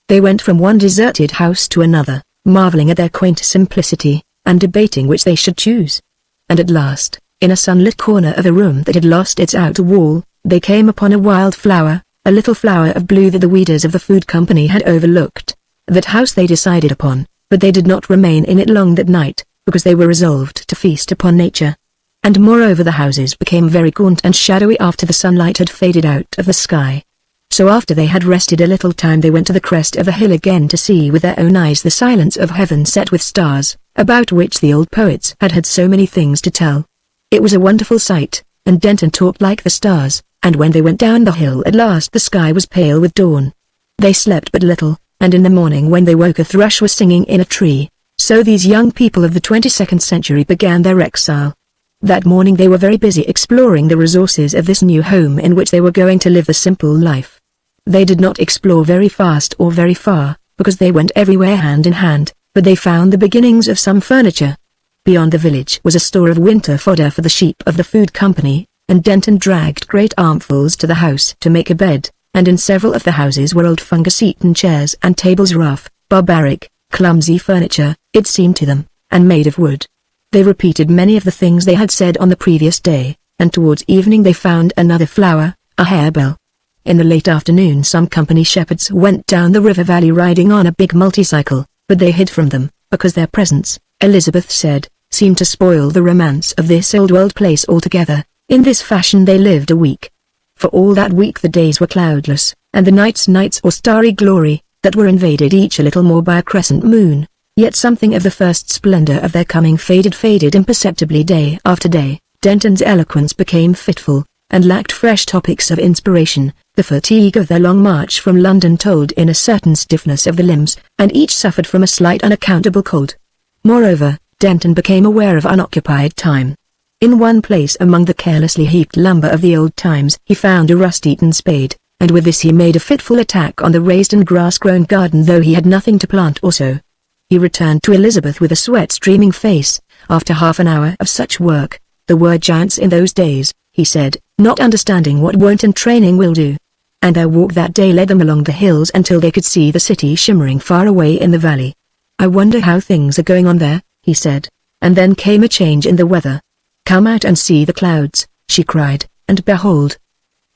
They went from one deserted house to another, marveling at their quaint simplicity, and debating which they should choose. And at last, in a sunlit corner of a room that had lost its outer wall, they came upon a wild flower, a little flower of blue that the weeders of the food company had overlooked. That house they decided upon, but they did not remain in it long that night, because they were resolved to feast upon nature. And moreover the houses became very gaunt and shadowy after the sunlight had faded out of the sky. So after they had rested a little time they went to the crest of the hill again to see with their own eyes the silence of heaven set with stars, about which the old poets had had so many things to tell. It was a wonderful sight, and Denton talked like the stars, and when they went down the hill at last the sky was pale with dawn. They slept but little, and in the morning when they woke a thrush was singing in a tree. So these young people of the 22nd century began their exile. That morning they were very busy exploring the resources of this new home in which they were going to live the simple life. They did not explore very fast or very far, because they went everywhere hand in hand, but they found the beginnings of some furniture. Beyond the village was a store of winter fodder for the sheep of the food company, and Denton dragged great armfuls to the house to make a bed, and in several of the houses were old fungus-eaten chairs and tables, rough, barbaric, clumsy furniture, it seemed to them, and made of wood. They repeated many of the things they had said on the previous day, and towards evening they found another flower, a harebell. In the late afternoon some company shepherds went down the river valley riding on a big multicycle, but they hid from them, because their presence, Elizabeth said, seemed to spoil the romance of this old-world place altogether. In this fashion they lived a week. For all that week the days were cloudless, and the nights or starry glory, that were invaded each a little more by a crescent moon. Yet something of the first splendor of their coming faded imperceptibly day after day. Denton's eloquence became fitful, and lacked fresh topics of inspiration. The fatigue of their long march from London told in a certain stiffness of the limbs, and each suffered from a slight unaccountable cold. Moreover, Denton became aware of unoccupied time. In one place among the carelessly heaped lumber of the old times he found a rust-eaten spade, and with this he made a fitful attack on the raised and grass-grown garden though he had nothing to plant or sow. He returned to Elizabeth with a sweat-streaming face, after half an hour of such work. "There were giants in those days," he said, not understanding what wont and training will do. And their walk that day led them along the hills until they could see the city shimmering far away in the valley. "I wonder how things are going on there," he said. And then came a change in the weather. "Come out and see the clouds," she cried, and behold,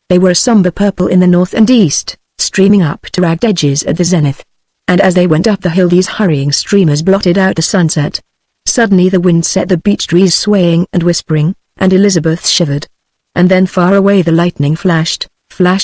they were a somber purple in the north and east, streaming up to ragged edges at the zenith. And as they went up the hill these hurrying streamers blotted out the sunset. Suddenly the wind set the beech trees swaying and whispering, and Elizabeth shivered. And then far away the lightning flashed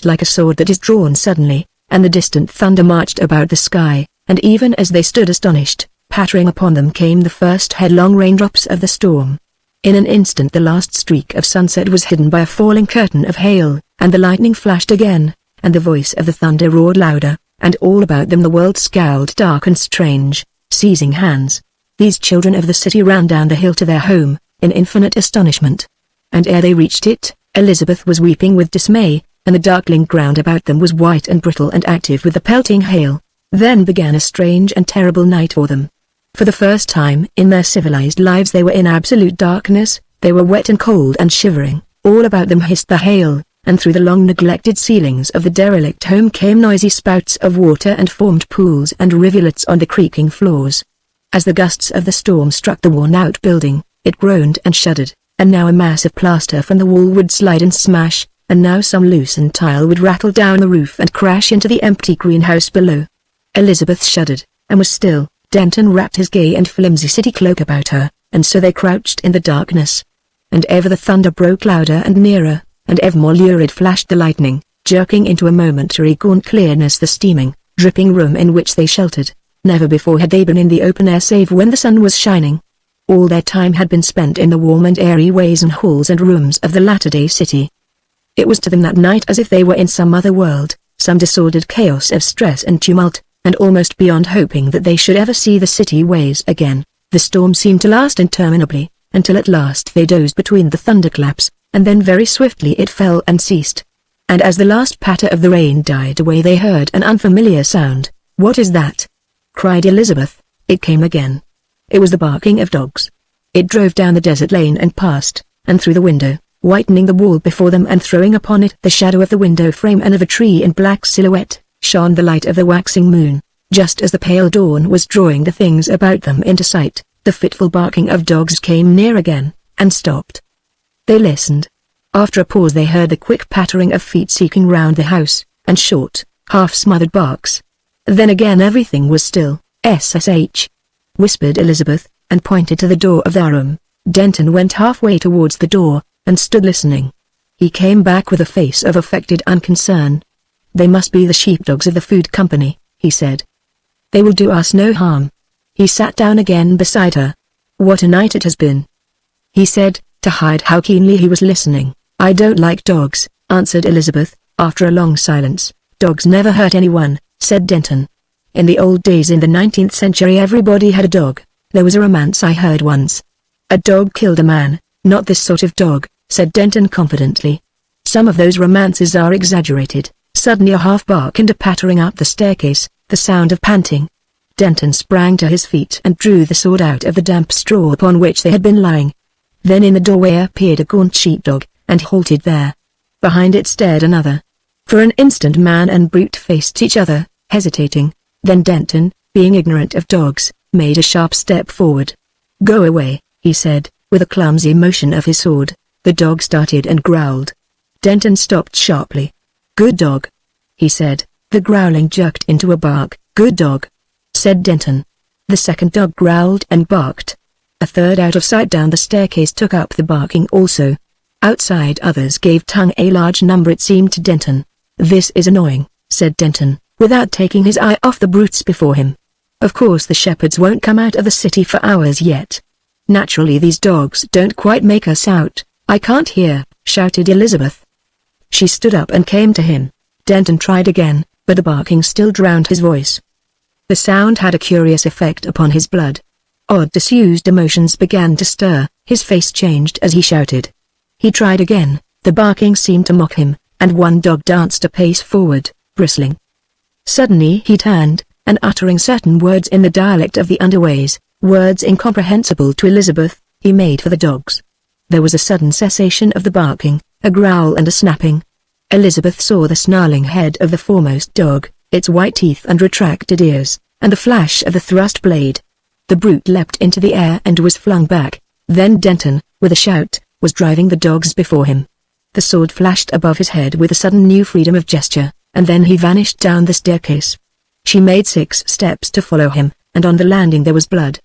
like a sword that is drawn suddenly, and the distant thunder marched about the sky, and even as they stood astonished, pattering upon them came the first headlong raindrops of the storm. In an instant the last streak of sunset was hidden by a falling curtain of hail, and the lightning flashed again, and the voice of the thunder roared louder, and all about them the world scowled dark and strange, seizing hands. These children of the city ran down the hill to their home, in infinite astonishment. And ere they reached it, Elizabeth was weeping with dismay, and the darkling ground about them was white and brittle and active with the pelting hail. Then began a strange and terrible night for them. For the first time in their civilized lives they were in absolute darkness, they were wet and cold and shivering, all about them hissed the hail, and through the long neglected ceilings of the derelict home came noisy spouts of water and formed pools and rivulets on the creaking floors. As the gusts of the storm struck the worn-out building, it groaned and shuddered, and now a mass of plaster from the wall would slide and smash, and now some loosened tile would rattle down the roof and crash into the empty greenhouse below. Elizabeth shuddered, and was still. Denton wrapped his gay and flimsy city cloak about her, and so they crouched in the darkness. And ever the thunder broke louder and nearer, and ever more lurid flashed the lightning, jerking into a momentary gaunt clearness the steaming, dripping room in which they sheltered. Never before had they been in the open air save when the sun was shining. All their time had been spent in the warm and airy ways and halls and rooms of the latter-day city. It was to them that night as if they were in some other world, some disordered chaos of stress and tumult, and almost beyond hoping that they should ever see the city ways again. The storm seemed to last interminably, until at last they dozed between the thunderclaps, and then very swiftly it fell and ceased. And as the last patter of the rain died away they heard an unfamiliar sound. "What is that?" cried Elizabeth. It came again. It was the barking of dogs. It drove down the desert lane and past, and through the window, whitening the wall before them and throwing upon it the shadow of the window frame and of a tree in black silhouette, shone the light of the waxing moon. Just as the pale dawn was drawing the things about them into sight, the fitful barking of dogs came near again, and stopped. They listened. After a pause they heard the quick pattering of feet seeking round the house, and short, half-smothered barks. Then again everything was still. "SSH," whispered Elizabeth, and pointed to the door of their room. Denton went halfway towards the door, and stood listening. He came back with a face of affected unconcern. "They must be the sheepdogs of the food company," he said. "They will do us no harm." He sat down again beside her. "What a night it has been," he said, to hide how keenly he was listening. "I don't like dogs," answered Elizabeth, after a long silence. "Dogs never hurt anyone," said Denton. "In the old days in the 19th century everybody had a dog. There was a romance I heard once. A dog killed a man." "Not this sort of dog," said Denton confidently. "Some of those romances are exaggerated." Suddenly a half bark and a pattering up the staircase, the sound of panting. Denton sprang to his feet and drew the sword out of the damp straw upon which they had been lying. Then in the doorway appeared a gaunt sheepdog, and halted there. Behind it stared another. For an instant man and brute faced each other, hesitating. Then Denton, being ignorant of dogs, made a sharp step forward. "Go away," he said, with a clumsy motion of his sword. The dog started and growled. Denton stopped sharply. "Good dog," he said. The growling jerked into a bark. "Good dog," said Denton. The second dog growled and barked. A third out of sight down the staircase took up the barking also. Outside others gave tongue, a large number it seemed to Denton. "This is annoying," said Denton, without taking his eye off the brutes before him. "Of course the shepherds won't come out of the city for hours yet. Naturally these dogs don't quite make us out." "I can't hear," shouted Elizabeth. She stood up and came to him. Denton tried again, but the barking still drowned his voice. The sound had a curious effect upon his blood. Odd disused emotions began to stir, his face changed as he shouted. He tried again, the barking seemed to mock him, and one dog danced a pace forward, bristling. Suddenly he turned, and uttering certain words in the dialect of the underways, words incomprehensible to Elizabeth, he made for the dogs. There was a sudden cessation of the barking, a growl and a snapping. Elizabeth saw the snarling head of the foremost dog, its white teeth and retracted ears, and the flash of the thrust blade. The brute leapt into the air and was flung back. Then Denton, with a shout, was driving the dogs before him. The sword flashed above his head with a sudden new freedom of gesture, and then he vanished down the staircase. She made 6 steps to follow him, and on the landing there was blood.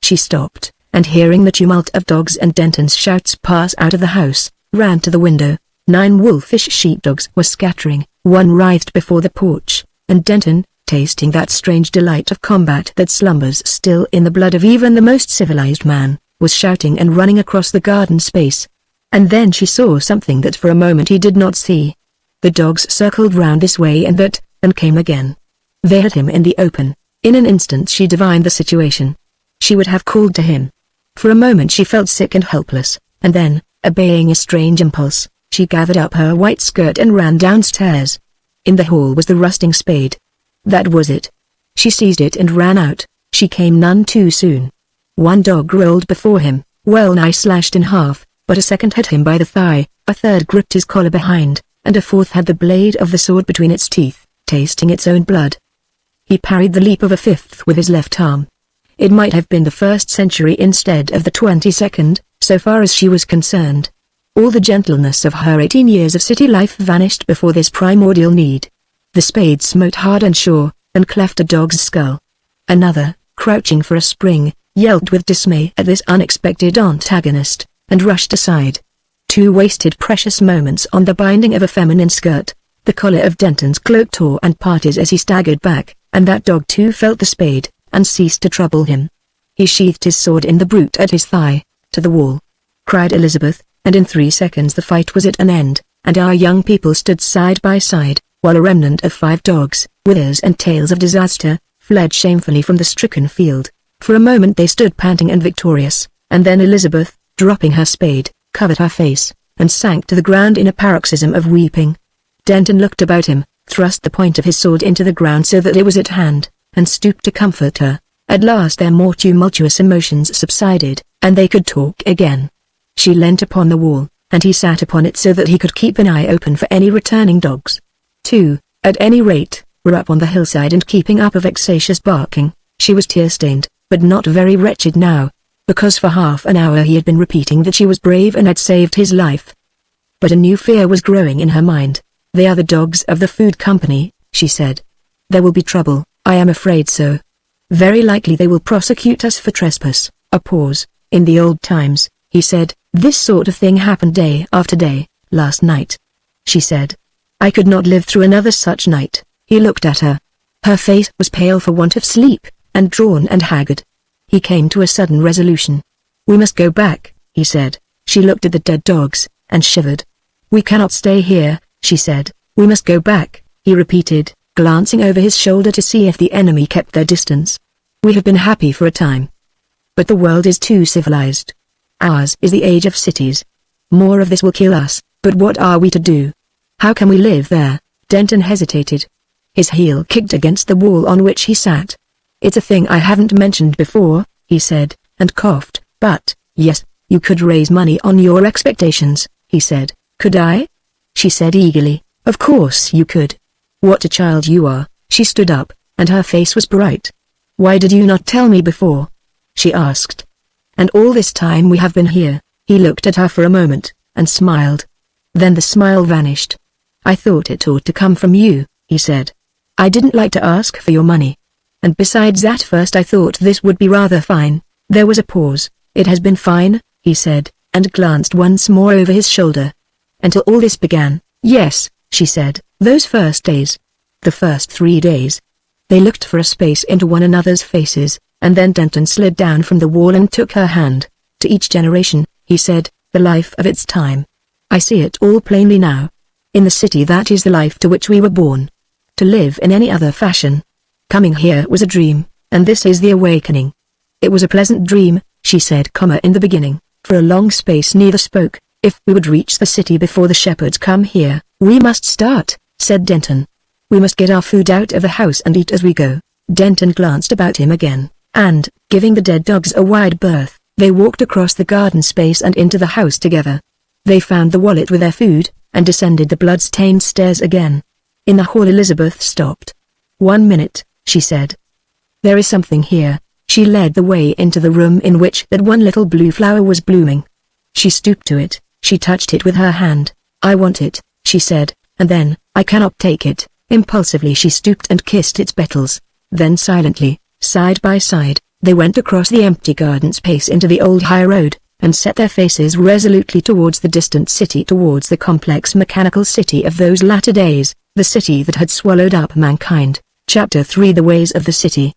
She stopped, and hearing the tumult of dogs and Denton's shouts pass out of the house, ran to the window. 9 wolfish sheepdogs were scattering, one writhed before the porch, and Denton, tasting that strange delight of combat that slumbers still in the blood of even the most civilized man, was shouting and running across the garden space. And then she saw something that for a moment he did not see. The dogs circled round this way and that, and came again. They had him in the open. In an instant she divined the situation. She would have called to him. For a moment she felt sick and helpless, and then, obeying a strange impulse, she gathered up her white skirt and ran downstairs. In the hall was the rusting spade. That was it. She seized it and ran out. She came none too soon. One dog rolled before him, well nigh slashed in half, but a second had him by the thigh, a third gripped his collar behind, and a fourth had the blade of the sword between its teeth, tasting its own blood. He parried the leap of a fifth with his left arm. It might have been the 1st century instead of the 22nd, so far as she was concerned. All the gentleness of her 18 years of city life vanished before this primordial need. The spade smote hard and sure, and cleft a dog's skull. Another, crouching for a spring, yelped with dismay at this unexpected antagonist, and rushed aside. 2 wasted precious moments on the binding of a feminine skirt. The collar of Denton's cloak tore and parted as he staggered back, and that dog too felt the spade, and ceased to trouble him. He sheathed his sword in the brute at his thigh. "To the wall!" cried Elizabeth, and in 3 seconds the fight was at an end, and our young people stood side by side, while a remnant of 5 dogs, with ears and tails of disaster, fled shamefully from the stricken field. For a moment they stood panting and victorious, and then Elizabeth, dropping her spade, covered her face, and sank to the ground in a paroxysm of weeping. Denton looked about him, thrust the point of his sword into the ground so that it was at hand, and stooped to comfort her. At last their more tumultuous emotions subsided, and they could talk again. She leant upon the wall, and he sat upon it so that he could keep an eye open for any returning dogs. 2, at any rate, were up on the hillside and keeping up a vexatious barking. She was tear-stained, but not very wretched now, because for half an hour he had been repeating that she was brave and had saved his life. But a new fear was growing in her mind. "They are the dogs of the food company," she said. "There will be trouble, I am afraid so. Very likely they will prosecute us for trespass." A pause. "In the old times," he said, "this sort of thing happened day after day. Last night," she said, "I could not live through another such night." He looked at her. Her face was pale for want of sleep, and drawn and haggard. He came to a sudden resolution. "We must go back," he said. She looked at the dead dogs, and shivered. "We cannot stay here," she said. "We must go back," he repeated, glancing over his shoulder to see if the enemy kept their distance. "We have been happy for a time. But the world is too civilized. Ours is the age of cities. More of this will kill us, but what are we to do? How can we live there?" Denton hesitated. His heel kicked against the wall on which he sat. "It's a thing I haven't mentioned before," he said, and coughed. "But, yes, you could raise money on your expectations," he said. "Could I?" she said eagerly. "Of course you could. What a child you are." She stood up, and her face was bright. "Why did you not tell me before?" she asked. "And all this time we have been here." He looked at her for a moment, and smiled. Then the smile vanished. "I thought it ought to come from you," he said. "I didn't like to ask for your money. And besides at first I thought this would be rather fine." There was a pause. "It has been fine," he said, and glanced once more over his shoulder. "Until all this began." "Yes," she said, "those first days. The first 3 days." They looked for a space into one another's faces, and then Denton slid down from the wall and took her hand. "To each generation," he said, "the life of its time. I see it all plainly now. In the city that is the life to which we were born. To live in any other fashion. Coming here was a dream, and this is the awakening. It was a pleasant dream, she said, in the beginning. For a long space neither spoke. If we would reach the city before the shepherds come here, we must start, said Denton. We must get our food out of the house and eat as we go. Denton glanced about him again, and, giving the dead dogs a wide berth, they walked across the garden space and into the house together. They found the wallet with their food, and descended the blood-stained stairs again. In the hall Elizabeth stopped. 1 minute, she said. There is something here. She led the way into the room in which that one little blue flower was blooming. She stooped to it, she touched it with her hand. I want it, she said, and then, I cannot take it. Impulsively she stooped and kissed its petals. Then silently, side by side, they went across the empty garden space into the old high road, and set their faces resolutely towards the distant city, towards the complex mechanical city of those latter days, the city that had swallowed up mankind. Chapter 3 The Ways of the City.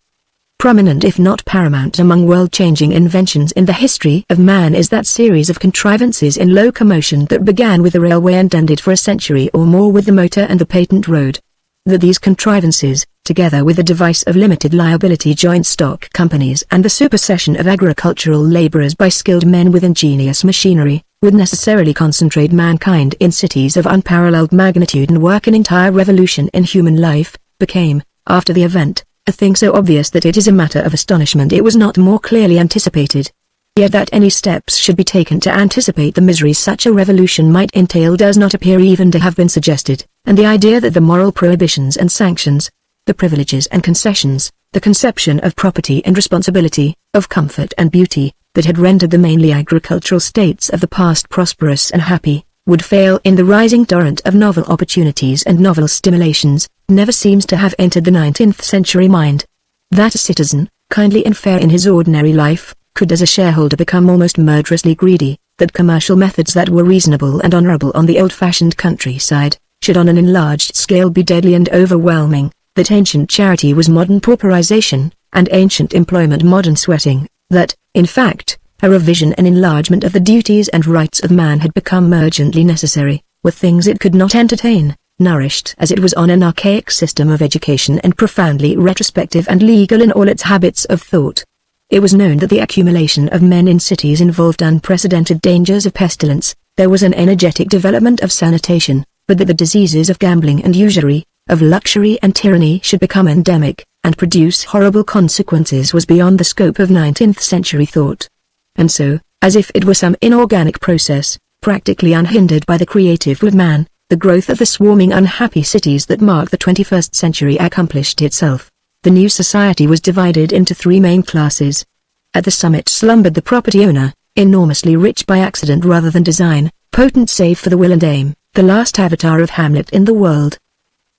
Prominent if not paramount among world-changing inventions in the history of man is that series of contrivances in locomotion that began with the railway and ended for a century or more with the motor and the patent road. That these contrivances, together with the device of limited liability joint stock companies and the supersession of agricultural laborers by skilled men with ingenious machinery, would necessarily concentrate mankind in cities of unparalleled magnitude and work an entire revolution in human life, became, after the event, a thing so obvious that it is a matter of astonishment it was not more clearly anticipated. Yet that any steps should be taken to anticipate the miseries such a revolution might entail does not appear even to have been suggested, and the idea that the moral prohibitions and sanctions, the privileges and concessions, the conception of property and responsibility, of comfort and beauty, that had rendered the mainly agricultural states of the past prosperous and happy, would fail in the rising torrent of novel opportunities and novel stimulations, never seems to have entered the 19th century mind. That a citizen, kindly and fair in his ordinary life, could as a shareholder become almost murderously greedy, that commercial methods that were reasonable and honorable on the old-fashioned countryside, should on an enlarged scale be deadly and overwhelming, that ancient charity was modern pauperization, and ancient employment modern sweating, that, in fact, a revision and enlargement of the duties and rights of man had become urgently necessary, were things it could not entertain, nourished as it was on an archaic system of education and profoundly retrospective and legal in all its habits of thought. It was known that the accumulation of men in cities involved unprecedented dangers of pestilence, there was an energetic development of sanitation, but that the diseases of gambling and usury, of luxury and tyranny should become endemic, and produce horrible consequences was beyond the scope of 19th century thought. And so, as if it were some inorganic process, practically unhindered by the creative will of man, the growth of the swarming unhappy cities that mark the 21st century accomplished itself. The new society was divided into three main classes. At the summit slumbered the property owner, enormously rich by accident rather than design, potent save for the will and aim, the last avatar of Hamlet in the world.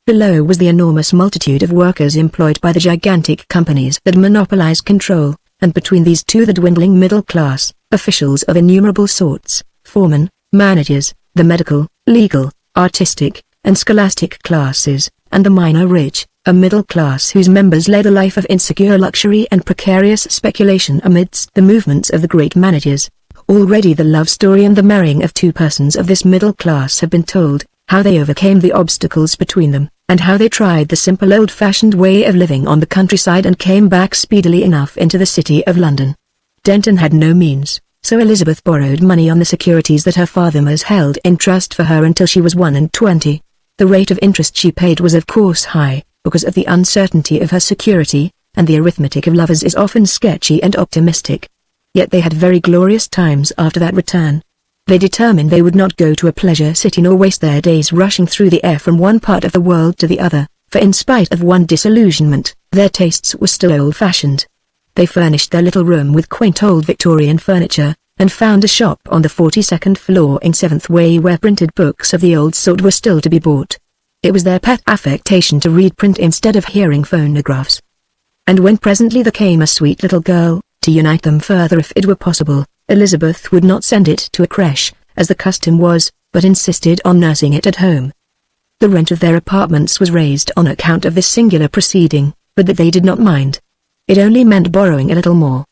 Below was the enormous multitude of workers employed by the gigantic companies that monopolized control, and between these two the dwindling middle class, officials of innumerable sorts, foremen, managers, the medical, legal, artistic, and scholastic classes, and the minor rich, a middle class whose members led a life of insecure luxury and precarious speculation amidst the movements of the great managers. Already the love story and the marrying of two persons of this middle class have been told, how they overcame the obstacles between them, and how they tried the simple old-fashioned way of living on the countryside and came back speedily enough into the city of London. Denton had no means, so Elizabeth borrowed money on the securities that her father held in trust for her until she was 21. The rate of interest she paid was of course high, because of the uncertainty of her security, and the arithmetic of lovers is often sketchy and optimistic. Yet they had very glorious times after that return. They determined they would not go to a pleasure city nor waste their days rushing through the air from one part of the world to the other, for in spite of one disillusionment, their tastes were still old-fashioned. They furnished their little room with quaint old Victorian furniture, and found a shop on the 42nd floor in 7th Way where printed books of the old sort were still to be bought. It was their pet affectation to read print instead of hearing phonographs. And when presently there came a sweet little girl, to unite them further if it were possible, Elizabeth would not send it to a creche, as the custom was, but insisted on nursing it at home. The rent of their apartments was raised on account of this singular proceeding, but that they did not mind. It only meant borrowing a little more.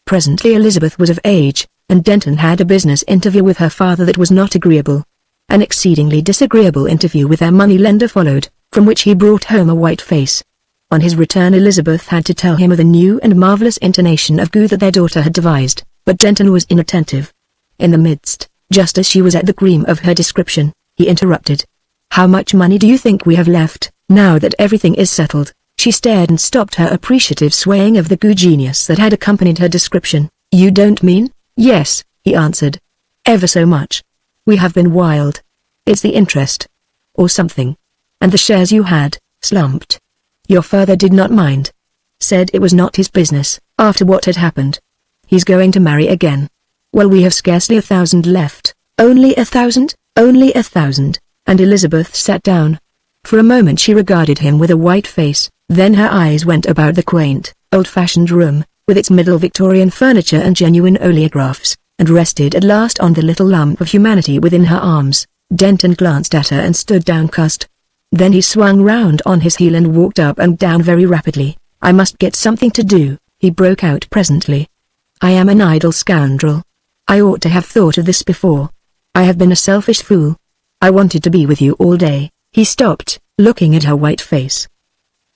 Presently Elizabeth was of age, and Denton had a business interview with her father that was not agreeable. An exceedingly disagreeable interview with their moneylender followed, from which he brought home a white face. On his return Elizabeth had to tell him of the new and marvelous intonation of goo that their daughter had devised, but Denton was inattentive. In the midst, just as she was at the cream of her description, he interrupted. "How much money do you think we have left, now that everything is settled?" She stared and stopped her appreciative swaying of the goo genius that had accompanied her description. "You don't mean?" "Yes," he answered. "Ever so much. We have been wild. It's the interest. Or something. And the shares you had, slumped. Your father did not mind. Said it was not his business, after what had happened. He's going to marry again. Well, we have scarcely 1,000 left." "Only 1,000? Only 1,000?" And Elizabeth sat down. For a moment she regarded him with a white face, then her eyes went about the quaint, old-fashioned room, with its middle Victorian furniture and genuine oleographs, and rested at last on the little lump of humanity within her arms. Denton glanced at her and stood downcast. Then he swung round on his heel and walked up and down very rapidly. "I must get something to do," he broke out presently. "I am an idle scoundrel. I ought to have thought of this before. I have been a selfish fool. I wanted to be with you all day." He stopped, looking at her white face.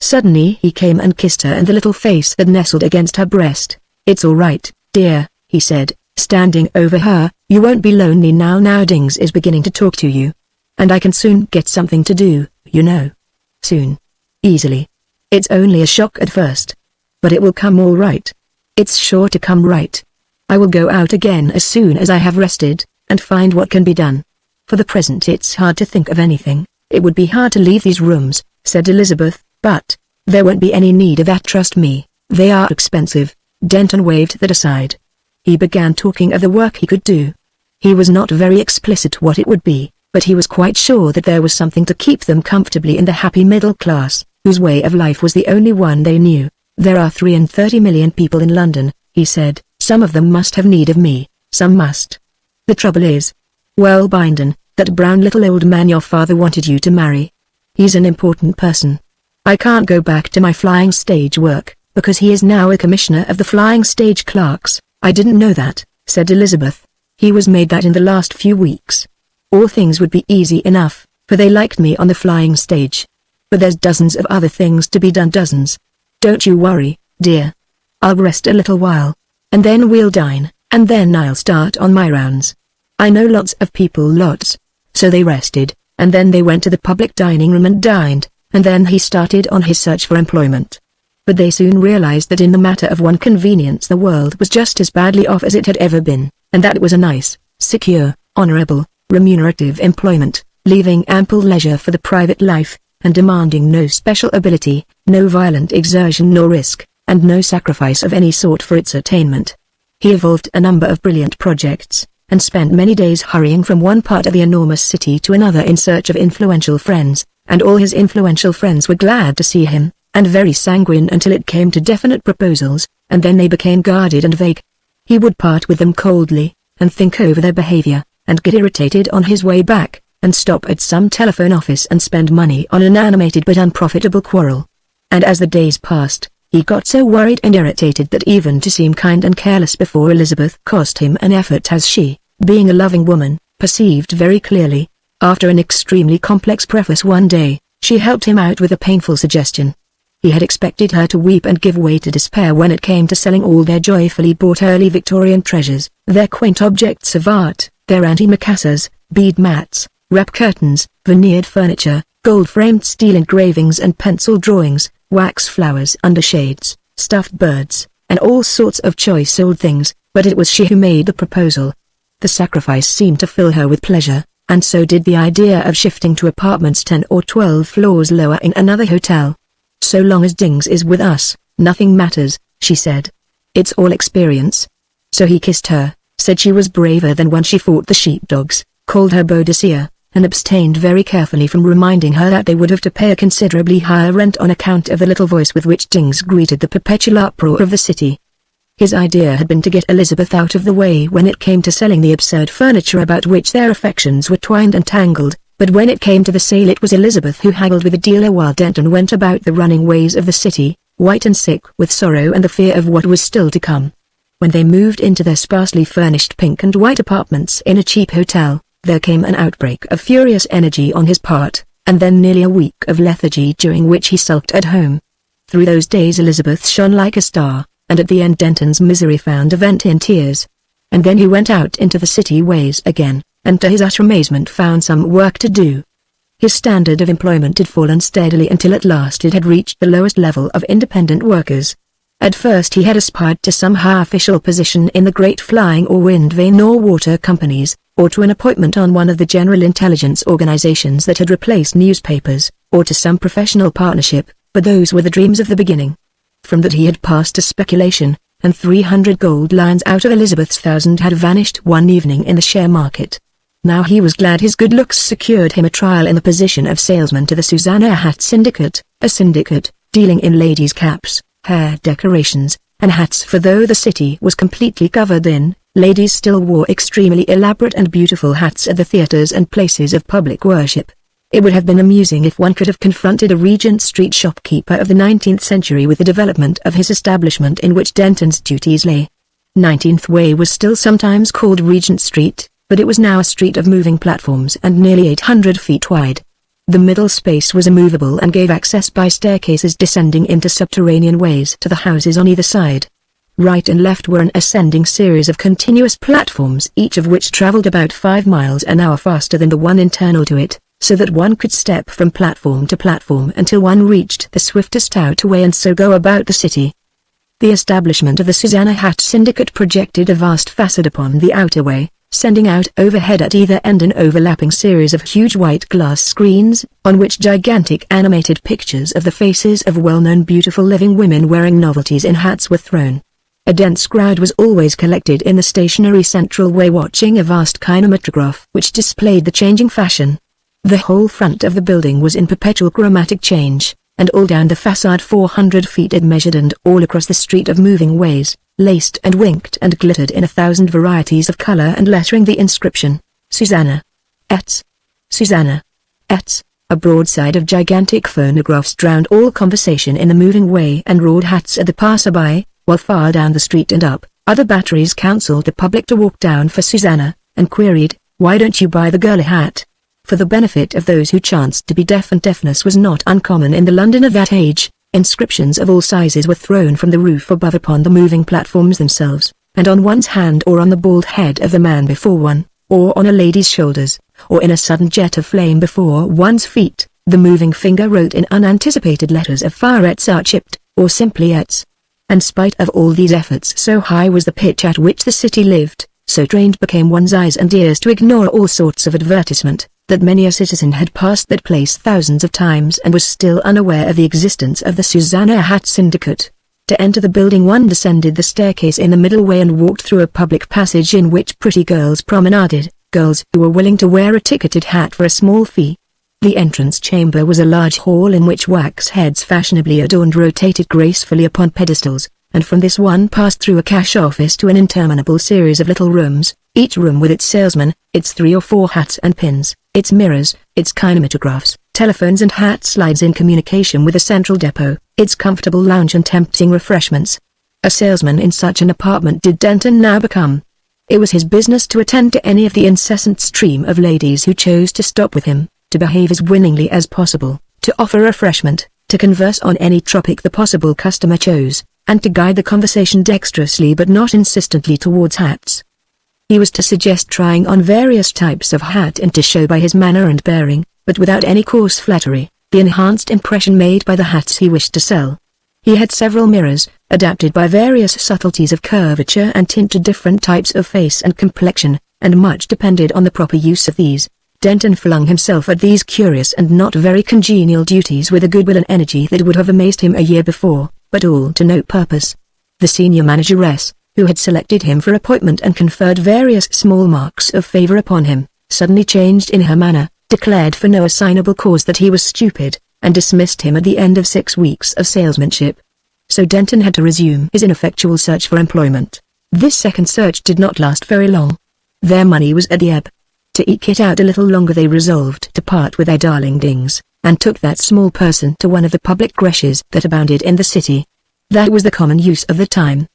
Suddenly he came and kissed her and the little face that nestled against her breast. "It's all right, dear," he said, standing over her. "You won't be lonely now Dings is beginning to talk to you. And I can soon get something to do, you know. Soon. Easily. It's only a shock at first. But it will come all right. It's sure to come right. I will go out again as soon as I have rested, and find what can be done. For the present it's hard to think of anything." "It would be hard to leave these rooms," said Elizabeth, "but there won't be any need of that, trust me. They are expensive." Denton waved that aside. He began talking of the work he could do. He was not very explicit what it would be, but he was quite sure that there was something to keep them comfortably in the happy middle class, whose way of life was the only one they knew. "There are 33 million people in London," he said. "Some of them must have need of me, some must. The trouble is, well, Bindon, that brown little old man your father wanted you to marry. He's an important person. I can't go back to my flying stage work, because he is now a commissioner of the flying stage clerks." "I didn't know that," said Elizabeth. "He was made that in the last few weeks. All things would be easy enough, for they liked me on the flying stage. But there's dozens of other things to be done, dozens. Don't you worry, dear. I'll rest a little while, and then we'll dine, and then I'll start on my rounds. I know lots of people lots." So they rested, and then they went to the public dining room and dined, and then he started on his search for employment. But they soon realized that in the matter of one convenience the world was just as badly off as it had ever been, and that it was a nice, secure, honorable, remunerative employment, leaving ample leisure for the private life, and demanding no special ability, no violent exertion nor risk, and no sacrifice of any sort for its attainment. He evolved a number of brilliant projects, and spent many days hurrying from one part of the enormous city to another in search of influential friends, and all his influential friends were glad to see him, and very sanguine until it came to definite proposals, and then they became guarded and vague. He would part with them coldly, and think over their behavior, and get irritated on his way back, and stop at some telephone office and spend money on an animated but unprofitable quarrel. And as the days passed, he got so worried and irritated that even to seem kind and careless before Elizabeth cost him an effort, as she, being a loving woman, perceived very clearly. After an extremely complex preface one day, she helped him out with a painful suggestion. He had expected her to weep and give way to despair when it came to selling all their joyfully bought early Victorian treasures, their quaint objects of art, their antimacassars, bead mats, wrap curtains, veneered furniture, gold-framed steel engravings and pencil drawings, wax flowers under shades, stuffed birds, and all sorts of choice old things, but it was she who made the proposal. The sacrifice seemed to fill her with pleasure, and so did the idea of shifting to apartments 10 or 12 floors lower in another hotel. "So long as Dings is with us, nothing matters," she said. "It's all experience." So he kissed her, said she was braver than when she fought the sheepdogs, called her Boadicea, and abstained very carefully from reminding her that they would have to pay a considerably higher rent on account of the little voice with which Dings greeted the perpetual uproar of the city. His idea had been to get Elizabeth out of the way when it came to selling the absurd furniture about which their affections were twined and tangled, but when it came to the sale it was Elizabeth who haggled with the dealer while Denton went about the running ways of the city, white and sick with sorrow and the fear of what was still to come. When they moved into their sparsely furnished pink and white apartments in a cheap hotel, There came an outbreak of furious energy on his part, and then nearly a week of lethargy during which he sulked at home. Through those days Elizabeth shone like a star, and at the end Denton's misery found a vent in tears. And then he went out into the city ways again, and to his utter amazement found some work to do. His standard of employment had fallen steadily until at last it had reached the lowest level of independent workers. At first he had aspired to some high-official position in the great flying or wind vane or water companies, or to an appointment on one of the general intelligence organizations that had replaced newspapers, or to some professional partnership, but those were the dreams of the beginning. From that he had passed to speculation, and 300 gold lines out of Elizabeth's 1,000 had vanished one evening in the share market. Now he was glad his good looks secured him a trial in the position of salesman to the Susanna Hat Syndicate, a syndicate, dealing in ladies' caps, hair decorations, and hats, for though the city was completely covered in, ladies still wore extremely elaborate and beautiful hats at the theaters and places of public worship. It would have been amusing if one could have confronted a Regent Street shopkeeper of the 19th century with the development of his establishment in which Denton's duties lay. 19th Way was still sometimes called Regent Street, but it was now a street of moving platforms and nearly 800 feet wide. The middle space was immovable and gave access by staircases descending into subterranean ways to the houses on either side. Right and left were an ascending series of continuous platforms, each of which traveled about 5 miles an hour faster than the one internal to it, so that one could step from platform to platform until one reached the swiftest outer way and so go about the city. The establishment of the Susanna Hat Syndicate projected a vast facade upon the outer way, sending out overhead at either end an overlapping series of huge white glass screens, on which gigantic animated pictures of the faces of well-known beautiful living women wearing novelties in hats were thrown. A dense crowd was always collected in the stationary central way watching a vast kinematograph which displayed the changing fashion. The whole front of the building was in perpetual chromatic change, and all down the facade 400 feet it measured, and all across the street of moving ways, laced and winked and glittered in 1,000 varieties of color and lettering the inscription, Susanna. Ets. Susanna. Ets. A broadside of gigantic phonographs drowned all conversation in the moving way and roared hats at the passer-by, while far down the street and up, other batteries counseled the public to walk down for Susanna, and queried, "Why don't you buy the girl a hat?" For the benefit of those who chanced to be deaf, and deafness was not uncommon in the London of that age, inscriptions of all sizes were thrown from the roof above upon the moving platforms themselves, and on one's hand or on the bald head of the man before one, or on a lady's shoulders, or in a sudden jet of flame before one's feet, the moving finger wrote in unanticipated letters of fire "Ets are chipped," or simply "Ets." And spite of all these efforts, so high was the pitch at which the city lived, so trained became one's eyes and ears to ignore all sorts of advertisement, that many a citizen had passed that place thousands of times and was still unaware of the existence of the Susanna Hat Syndicate. To enter the building one descended the staircase in the middle way and walked through a public passage in which pretty girls promenaded, girls who were willing to wear a ticketed hat for a small fee. The entrance chamber was a large hall in which wax heads fashionably adorned rotated gracefully upon pedestals, and from this one passed through a cash office to an interminable series of little rooms, each room with its salesman, its 3 or 4 hats and pins, its mirrors, its kinematographs, telephones and hat slides in communication with a central depot, its comfortable lounge and tempting refreshments. A salesman in such an apartment did Denton now become. It was his business to attend to any of the incessant stream of ladies who chose to stop with him, to behave as winningly as possible, to offer refreshment, to converse on any topic the possible customer chose, and to guide the conversation dexterously but not insistently towards hats. He was to suggest trying on various types of hat and to show by his manner and bearing, but without any coarse flattery, the enhanced impression made by the hats he wished to sell. He had several mirrors, adapted by various subtleties of curvature and tint to different types of face and complexion, and much depended on the proper use of these. Denton flung himself at these curious and not very congenial duties with a goodwill and energy that would have amazed him a year before, but all to no purpose. The senior manageress, who had selected him for appointment and conferred various small marks of favor upon him, suddenly changed in her manner, declared for no assignable cause that he was stupid, and dismissed him at the end of 6 weeks of salesmanship. So Denton had to resume his ineffectual search for employment. This second search did not last very long. Their money was at the ebb. To eke it out a little longer they resolved to part with their darlings, and took that small person to one of the public creches that abounded in the city. That was the common use of the time.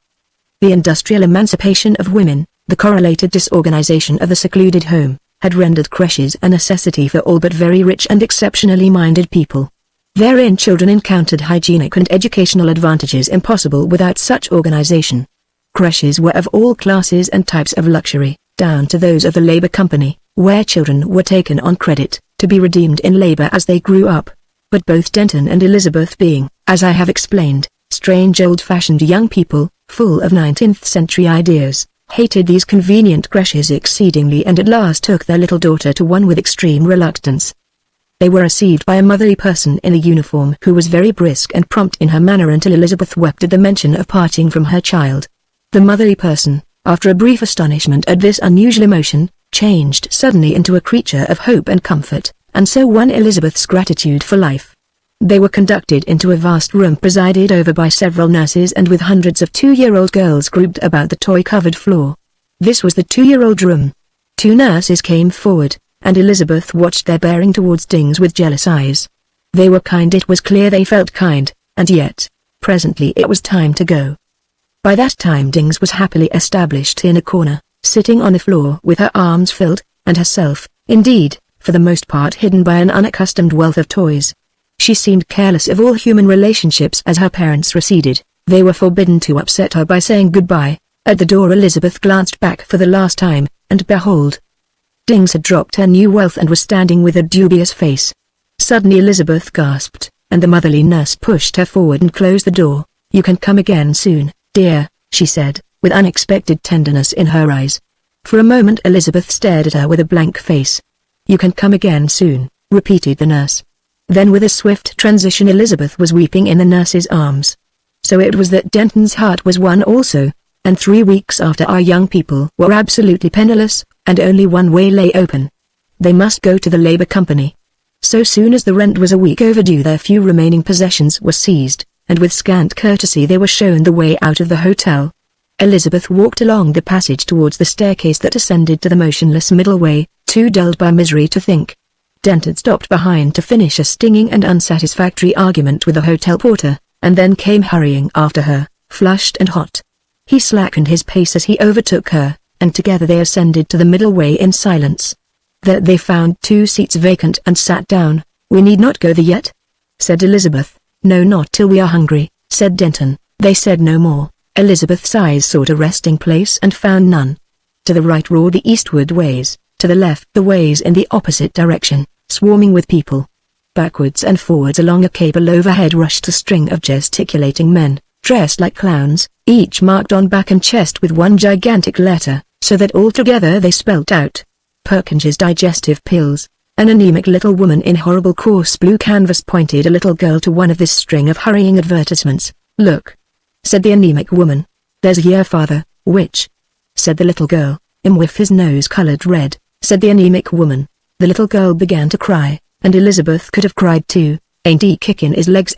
The industrial emancipation of women, the correlated disorganization of the secluded home, had rendered creches a necessity for all but very rich and exceptionally minded people. Therein children encountered hygienic and educational advantages impossible without such organization. Creches were of all classes and types of luxury, down to those of the labor company, where children were taken on credit, to be redeemed in labor as they grew up. But both Denton and Elizabeth being, as I have explained, strange old-fashioned young people, full of 19th century ideas, hated these convenient creches exceedingly and at last took their little daughter to one with extreme reluctance. They were received by a motherly person in a uniform who was very brisk and prompt in her manner until Elizabeth wept at the mention of parting from her child. The motherly person, after a brief astonishment at this unusual emotion, changed suddenly into a creature of hope and comfort, and so won Elizabeth's gratitude for life. They were conducted into a vast room presided over by several nurses and with hundreds of 2-year-old girls grouped about the toy-covered floor. This was the 2-year-old room. 2 nurses came forward, and Elizabeth watched their bearing towards Dings with jealous eyes. They were kind, it was clear they felt kind, and yet, presently it was time to go. By that time Dings was happily established in a corner, sitting on the floor with her arms filled, and herself, indeed, for the most part hidden by an unaccustomed wealth of toys. She seemed careless of all human relationships as her parents receded. They were forbidden to upset her by saying goodbye. At the door Elizabeth glanced back for the last time, and behold, Dings had dropped her new wealth and was standing with a dubious face. Suddenly Elizabeth gasped, and the motherly nurse pushed her forward and closed the door. "You can come again soon, dear," she said, with unexpected tenderness in her eyes. For a moment Elizabeth stared at her with a blank face. "You can come again soon," repeated the nurse. Then with a swift transition Elizabeth was weeping in the nurse's arms. So it was that Denton's heart was won also, and 3 weeks after our young people were absolutely penniless, and only one way lay open. They must go to the labor company. So soon as the rent was a week overdue their few remaining possessions were seized, and with scant courtesy they were shown the way out of the hotel. Elizabeth walked along the passage towards the staircase that ascended to the motionless middle way, too dulled by misery to think. Denton stopped behind to finish a stinging and unsatisfactory argument with the hotel porter, and then came hurrying after her, flushed and hot. He slackened his pace as he overtook her, and together they ascended to the middle way in silence. There they found 2 seats vacant and sat down. "We need not go there yet?" said Elizabeth. "No, not till we are hungry," said Denton. They said no more. Elizabeth's eyes sought a resting place and found none. To the right roared the eastward ways, to the left the ways in the opposite direction, swarming with people. Backwards and forwards along a cable overhead rushed a string of gesticulating men, dressed like clowns, each marked on back and chest with one gigantic letter, so that altogether they spelt out, "Perkins's Digestive Pills." An anemic little woman in horrible coarse blue canvas pointed a little girl to one of this string of hurrying advertisements. "Look," said the anemic woman. "There's your father." "Which?" said the little girl. "Him with his nose colored red," said the anemic woman. The little girl began to cry, and Elizabeth could have cried too. "Ain't he kicking his legs?"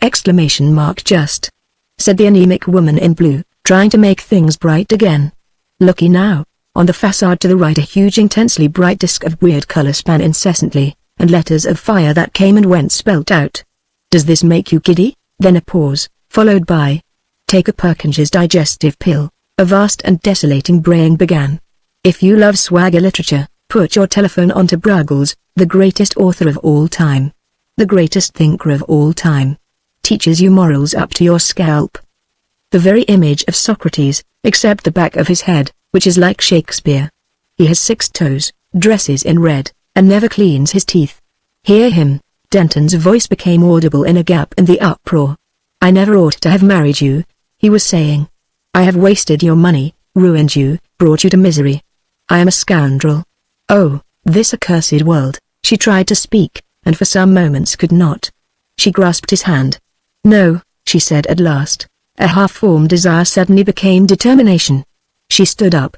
"Just," said the anemic woman in blue, trying to make things bright again. "Looky now." On the facade to the right a huge intensely bright disk of weird color span incessantly, and letters of fire that came and went spelt out. "Does this make you giddy?" Then a pause, followed by, "Take a Perkins's Digestive Pill." A vast and desolating braying began. "If you love swagger literature, put your telephone on to Bruggles, the greatest author of all time. The greatest thinker of all time. Teaches you morals up to your scalp. The very image of Socrates, except the back of his head, which is like Shakespeare. He has 6 toes, dresses in red, and never cleans his teeth. Hear him." Denton's voice became audible in a gap in the uproar. "I never ought to have married you," he was saying. "I have wasted your money, ruined you, brought you to misery. I am a scoundrel. Oh, this accursed world." She tried to speak, and for some moments could not. She grasped his hand. "No," she said at last. A half-formed desire suddenly became determination. She stood up.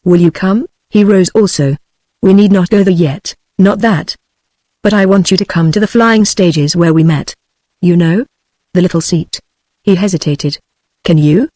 "Will you come?" He rose also. "We need not go there yet, not that. But I want you to come to the flying stages where we met. You know? The little seat." He hesitated. "Can you?"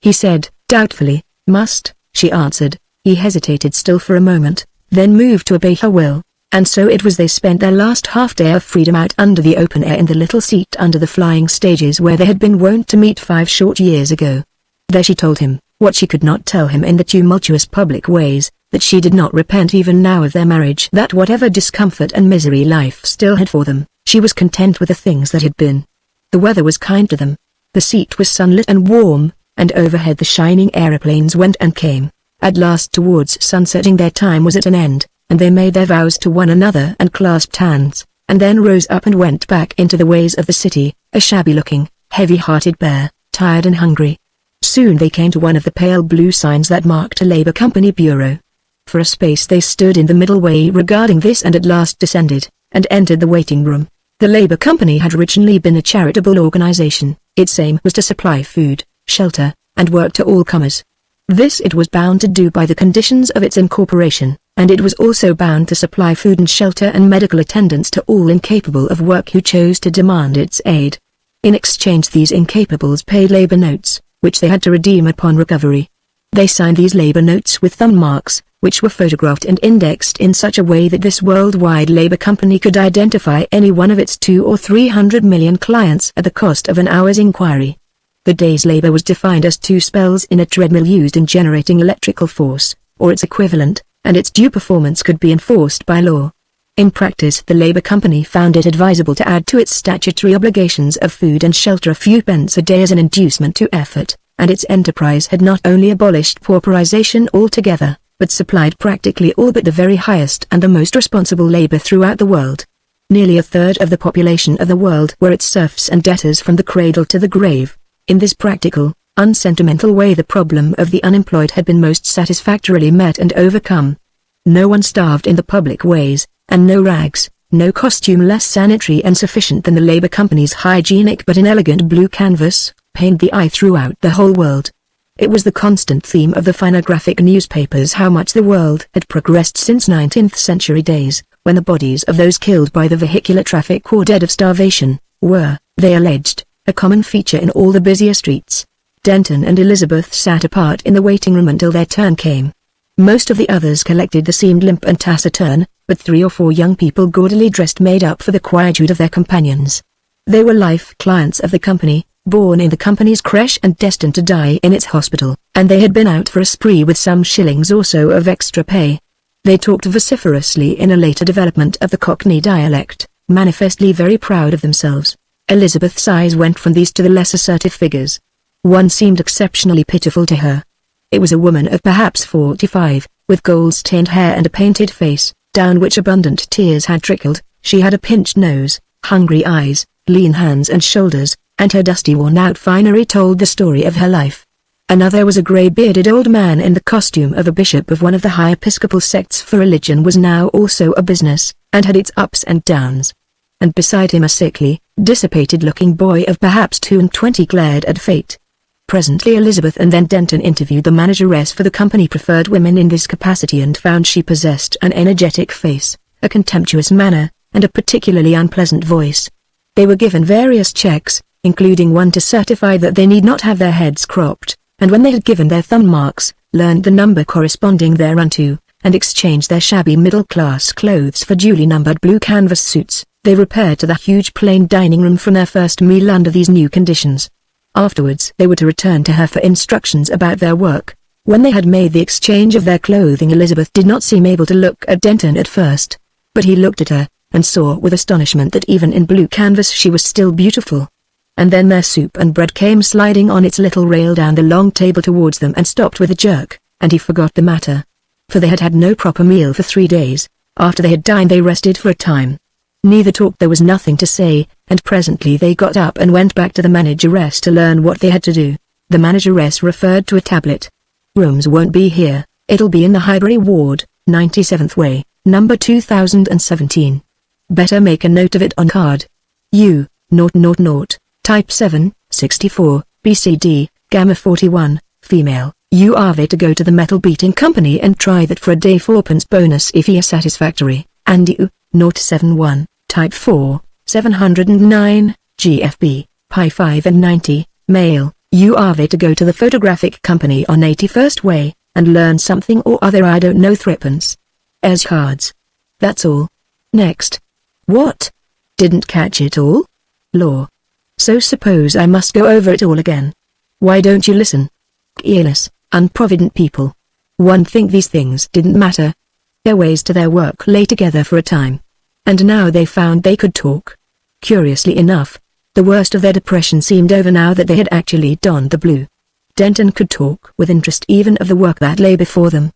he said, doubtfully. "Must," she answered. He hesitated still for a moment, then moved to obey her will, and so it was they spent their last half-day of freedom out under the open air in the little seat under the flying stages where they had been wont to meet 5 short years ago. There she told him, what she could not tell him in the tumultuous public ways, that she did not repent even now of their marriage, that whatever discomfort and misery life still had for them, she was content with the things that had been. The weather was kind to them. The seat was sunlit and warm, and overhead the shining aeroplanes went and came. At last towards sunsetting their time was at an end, and they made their vows to one another and clasped hands, and then rose up and went back into the ways of the city, a shabby-looking, heavy-hearted pair, tired and hungry. Soon they came to one of the pale blue signs that marked a Labour Company bureau. For a space they stood in the middle way regarding this and at last descended, and entered the waiting room. The Labour Company had originally been a charitable organization. Its aim was to supply food, shelter, and work to all comers. This it was bound to do by the conditions of its incorporation, and it was also bound to supply food and shelter and medical attendance to all incapable of work who chose to demand its aid. In exchange these incapables paid labor notes, which they had to redeem upon recovery. They signed these labor notes with thumb marks, which were photographed and indexed in such a way that this worldwide labor company could identify any one of its 200 or 300 million clients at the cost of an hour's inquiry. The day's labor was defined as 2 spells in a treadmill used in generating electrical force, or its equivalent, and its due performance could be enforced by law. In practice the Labour Company found it advisable to add to its statutory obligations of food and shelter a few pence a day as an inducement to effort, and its enterprise had not only abolished pauperization altogether, but supplied practically all but the very highest and the most responsible labor throughout the world. Nearly a third of the population of the world were its serfs and debtors from the cradle to the grave. In this practical, unsentimental way the problem of the unemployed had been most satisfactorily met and overcome. No one starved in the public ways, and no rags, no costume less sanitary and sufficient than the Labour Company's hygienic but inelegant blue canvas, pained the eye throughout the whole world. It was the constant theme of the finer graphic newspapers how much the world had progressed since 19th century days, when the bodies of those killed by the vehicular traffic or dead of starvation, were, they alleged, a common feature in all the busier streets. Denton and Elizabeth sat apart in the waiting room until their turn came. Most of the others collected seemed limp and taciturn, but 3 or 4 young people gaudily dressed made up for the quietude of their companions. They were life clients of the company, born in the company's creche and destined to die in its hospital, and they had been out for a spree with some shillings or so of extra pay. They talked vociferously in a later development of the Cockney dialect, manifestly very proud of themselves. Elizabeth's eyes went from these to the less assertive figures. One seemed exceptionally pitiful to her. It was a woman of perhaps 45, with gold-stained hair and a painted face, down which abundant tears had trickled. She had a pinched nose, hungry eyes, lean hands and shoulders, and her dusty worn-out finery told the story of her life. Another was a grey-bearded old man in the costume of a bishop of one of the high episcopal sects, for religion was now also a business, and had its ups and downs. And beside him a sickly, dissipated-looking boy of perhaps 22 glared at fate. Presently Elizabeth and then Denton interviewed the manageress for the company preferred women in this capacity and found she possessed an energetic face, a contemptuous manner, and a particularly unpleasant voice. They were given various checks, including one to certify that they need not have their heads cropped, and when they had given their thumb marks, learned the number corresponding thereunto, and exchanged their shabby middle-class clothes for duly numbered blue canvas suits, they repaired to the huge plain dining room from their first meal under these new conditions. Afterwards they were to return to her for instructions about their work. When they had made the exchange of their clothing Elizabeth did not seem able to look at Denton at first, but he looked at her, and saw with astonishment that even in blue canvas she was still beautiful. And then their soup and bread came sliding on its little rail down the long table towards them and stopped with a jerk, and he forgot the matter. For they had had no proper meal for 3 days. After they had dined they rested for a time. Neither talked, there was nothing to say, and presently they got up and went back to the manageress to learn what they had to do. The manageress referred to a tablet. "Rooms won't be here, it'll be in the Highbury ward, 97th Way, number 2017. Better make a note of it on card. U, 000, type 7, 64, BCD, gamma 41, female. You are to go to the metal beating company and try that for a day, 4p bonus if he is satisfactory, and U, 071. Type 4, 709, GFB, Pi 5 and 90, male. You are to go to the photographic company on 81st Way, and learn something or other, I don't know, 3p. As cards. That's all. Next. What? Didn't catch it all? Law. So suppose I must go over it all again. Why don't you listen? Careless, unprovident people. One think these things didn't matter. Their ways to their work lay together for a time. And now they found they could talk. Curiously enough, the worst of their depression seemed over now that they had actually donned the blue. Denton could talk with interest even of the work that lay before them.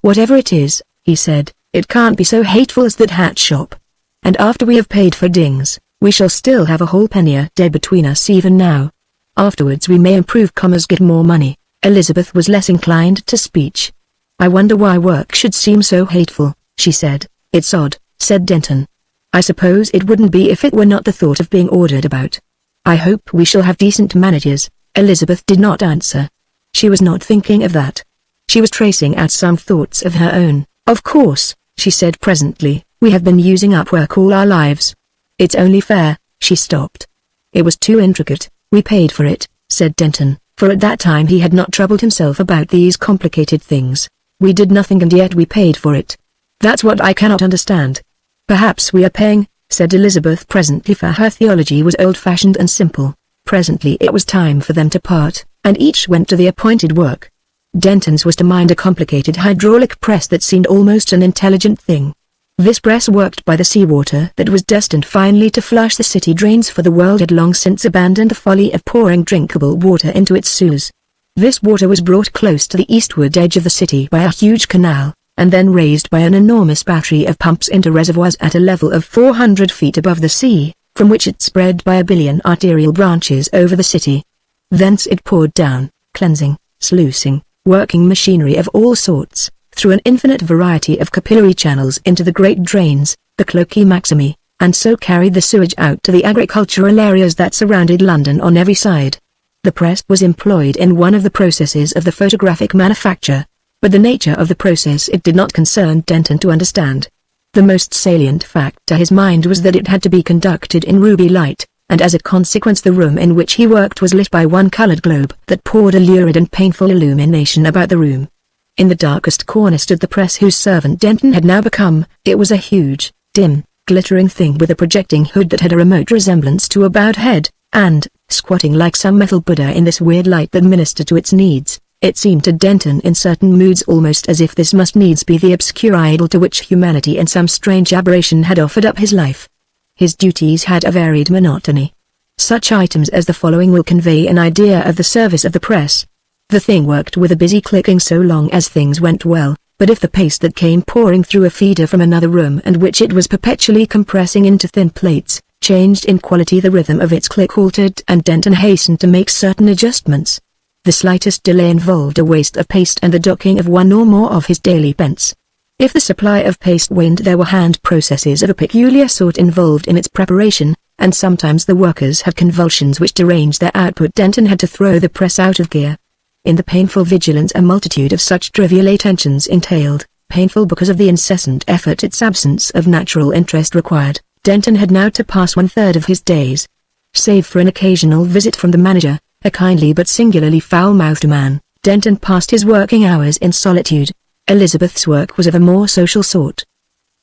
"Whatever it is," he said, "it can't be so hateful as that hat shop. And after we have paid for dings, we shall still have a whole penny a day between us even now. Afterwards we may improve, get more money." Elizabeth was less inclined to speech. "I wonder why work should seem so hateful," she said. "It's odd," said Denton. "I suppose it wouldn't be if it were not the thought of being ordered about. I hope we shall have decent managers." Elizabeth did not answer. She was not thinking of that. She was tracing out some thoughts of her own. "Of course," she said presently, "we have been using up work all our lives. It's only fair." She stopped. "It was too intricate. We paid for it," said Denton, for at that time he had not troubled himself about these complicated things. "We did nothing and yet we paid for it. That's what I cannot understand." "Perhaps we are paying," said Elizabeth presently, for her theology was old-fashioned and simple. Presently it was time for them to part, and each went to the appointed work. Denton's was to mind a complicated hydraulic press that seemed almost an intelligent thing. This press worked by the seawater that was destined finally to flush the city drains, for the world had long since abandoned the folly of pouring drinkable water into its sewers. This water was brought close to the eastward edge of the city by a huge canal, and then raised by an enormous battery of pumps into reservoirs at a level of 400 feet above the sea, from which it spread by a billion arterial branches over the city. Thence it poured down, cleansing, sluicing, working machinery of all sorts, through an infinite variety of capillary channels into the great drains, the cloacae maximi, and so carried the sewage out to the agricultural areas that surrounded London on every side. The press was employed in one of the processes of the photographic manufacture, but the nature of the process it did not concern Denton to understand. The most salient fact to his mind was that it had to be conducted in ruby light, and as a consequence the room in which he worked was lit by one colored globe that poured a lurid and painful illumination about the room. In the darkest corner stood the press whose servant Denton had now become. It was a huge, dim, glittering thing with a projecting hood that had a remote resemblance to a bowed head, and, squatting like some metal Buddha in this weird light that ministered to its needs, it seemed to Denton in certain moods almost as if this must needs be the obscure idol to which humanity in some strange aberration had offered up his life. His duties had a varied monotony. Such items as the following will convey an idea of the service of the press. The thing worked with a busy clicking so long as things went well, but if the paste that came pouring through a feeder from another room and which it was perpetually compressing into thin plates, changed in quality, the rhythm of its click altered and Denton hastened to make certain adjustments. The slightest delay involved a waste of paste and the docking of one or more of his daily pence. If the supply of paste waned, there were hand processes of a peculiar sort involved in its preparation, and sometimes the workers had convulsions which deranged their output. Denton had to throw the press out of gear. In the painful vigilance a multitude of such trivial attentions entailed, painful because of the incessant effort its absence of natural interest required, Denton had now to pass 1/3 of his days. Save for an occasional visit from the manager, a kindly but singularly foul-mouthed man, Denton passed his working hours in solitude. Elizabeth's work was of a more social sort.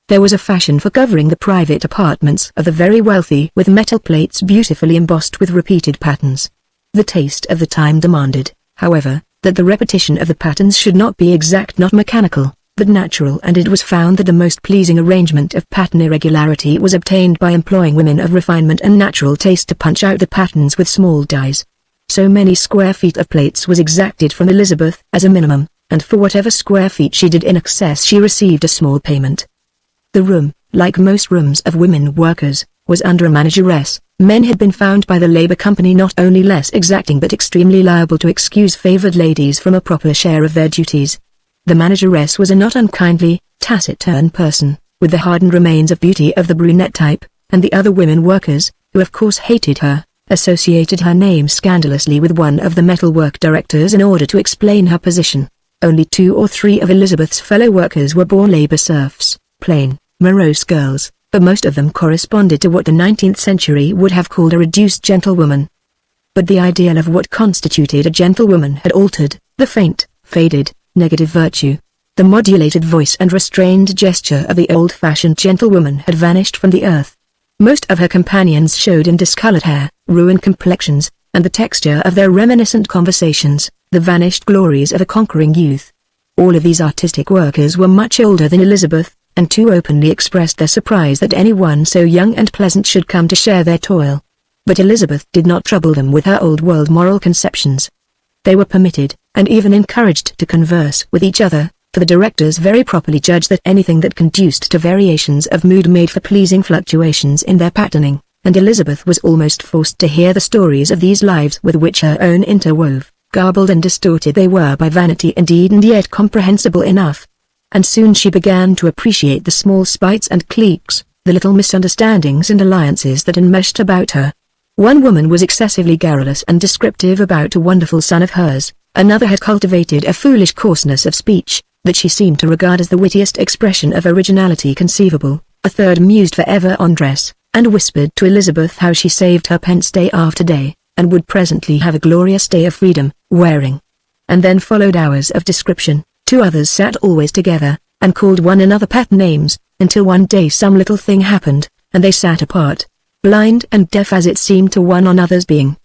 There was a fashion for covering the private apartments of the very wealthy with metal plates beautifully embossed with repeated patterns. The taste of the time demanded, however, that the repetition of the patterns should not be exact, not mechanical, but natural, and it was found that the most pleasing arrangement of pattern irregularity was obtained by employing women of refinement and natural taste to punch out the patterns with small dies. So many square feet of plates was exacted from Elizabeth as a minimum, and for whatever square feet she did in excess she received a small payment. The room, like most rooms of women workers, was under a manageress. Men had been found by the Labour Company not only less exacting but extremely liable to excuse favoured ladies from a proper share of their duties. The manageress was a not unkindly, taciturn person, with the hardened remains of beauty of the brunette type, and the other women workers, who of course hated her, associated her name scandalously with one of the metalwork directors in order to explain her position. Only 2 or 3 of Elizabeth's fellow workers were born Labour serfs, plain, morose girls, but most of them corresponded to what the 19th century would have called a reduced gentlewoman. But the ideal of what constituted a gentlewoman had altered. The faint, faded, negative virtue, the modulated voice and restrained gesture of the old-fashioned gentlewoman had vanished from the earth. Most of her companions showed in discolored hair, ruined complexions, and the texture of their reminiscent conversations, the vanished glories of a conquering youth. All of these artistic workers were much older than Elizabeth, and too openly expressed their surprise that anyone so young and pleasant should come to share their toil. But Elizabeth did not trouble them with her old-world moral conceptions. They were permitted, and even encouraged to converse with each other, for the directors very properly judged that anything that conduced to variations of mood made for pleasing fluctuations in their patterning, and Elizabeth was almost forced to hear the stories of these lives with which her own interwove. Garbled and distorted they were by vanity indeed, and yet comprehensible enough. And soon she began to appreciate the small spites and cliques, the little misunderstandings and alliances that enmeshed about her. One woman was excessively garrulous and descriptive about a wonderful son of hers, another had cultivated a foolish coarseness of speech, that she seemed to regard as the wittiest expression of originality conceivable, a third mused forever on dress, and whispered to Elizabeth how she saved her pence day after day, and would presently have a glorious day of freedom, wearing. And then followed hours of description. Two others sat always together, and called one another pet names, until one day some little thing happened, and they sat apart, blind and deaf as it seemed to one another's being.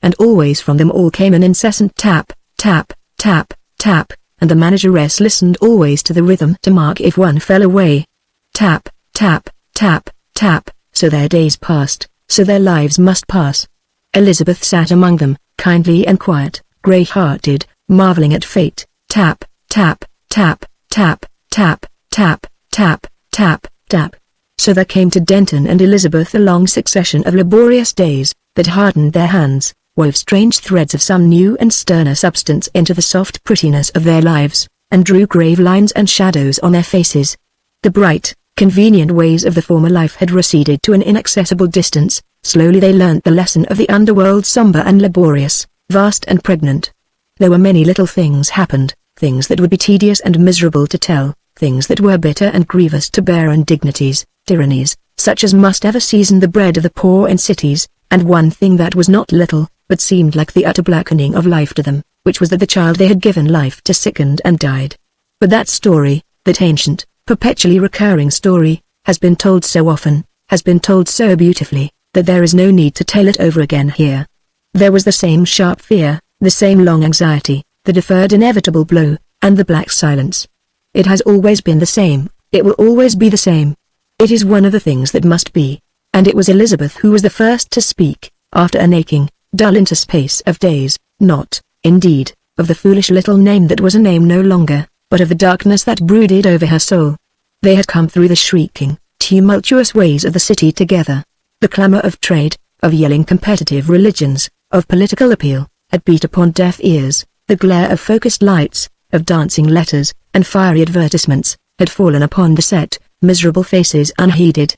And always from them all came an incessant tap, tap, tap, tap, and the manageress listened always to the rhythm to mark if one fell away. Tap, tap, tap, tap, so their days passed, so their lives must pass. Elizabeth sat among them, kindly and quiet, grey-hearted, marvelling at fate. Tap, tap, tap, tap, tap, tap, tap, tap, tap. So there came to Denton and Elizabeth a long succession of laborious days, that hardened their hands, wove strange threads of some new and sterner substance into the soft prettiness of their lives, and drew grave lines and shadows on their faces. The bright, convenient ways of the former life had receded to an inaccessible distance. Slowly they learnt the lesson of the underworld, sombre and laborious, vast and pregnant. There were many little things happened, things that would be tedious and miserable to tell, things that were bitter and grievous to bear, indignities, tyrannies, such as must ever season the bread of the poor in cities, and one thing that was not little, but seemed like the utter blackening of life to them, which was that the child they had given life to sickened and died. But that story, that ancient, perpetually recurring story, has been told so often, has been told so beautifully, that there is no need to tell it over again here. There was the same sharp fear, the same long anxiety, the deferred inevitable blow, and the black silence. It has always been the same, it will always be the same. It is one of the things that must be. And it was Elizabeth who was the first to speak, after an aching, dull interspace of days, not, indeed, of the foolish little name that was a name no longer, but of the darkness that brooded over her soul. They had come through the shrieking, tumultuous ways of the city together. The clamour of trade, of yelling competitive religions, of political appeal, had beat upon deaf ears. The glare of focused lights, of dancing letters, and fiery advertisements, had fallen upon the set, miserable faces unheeded.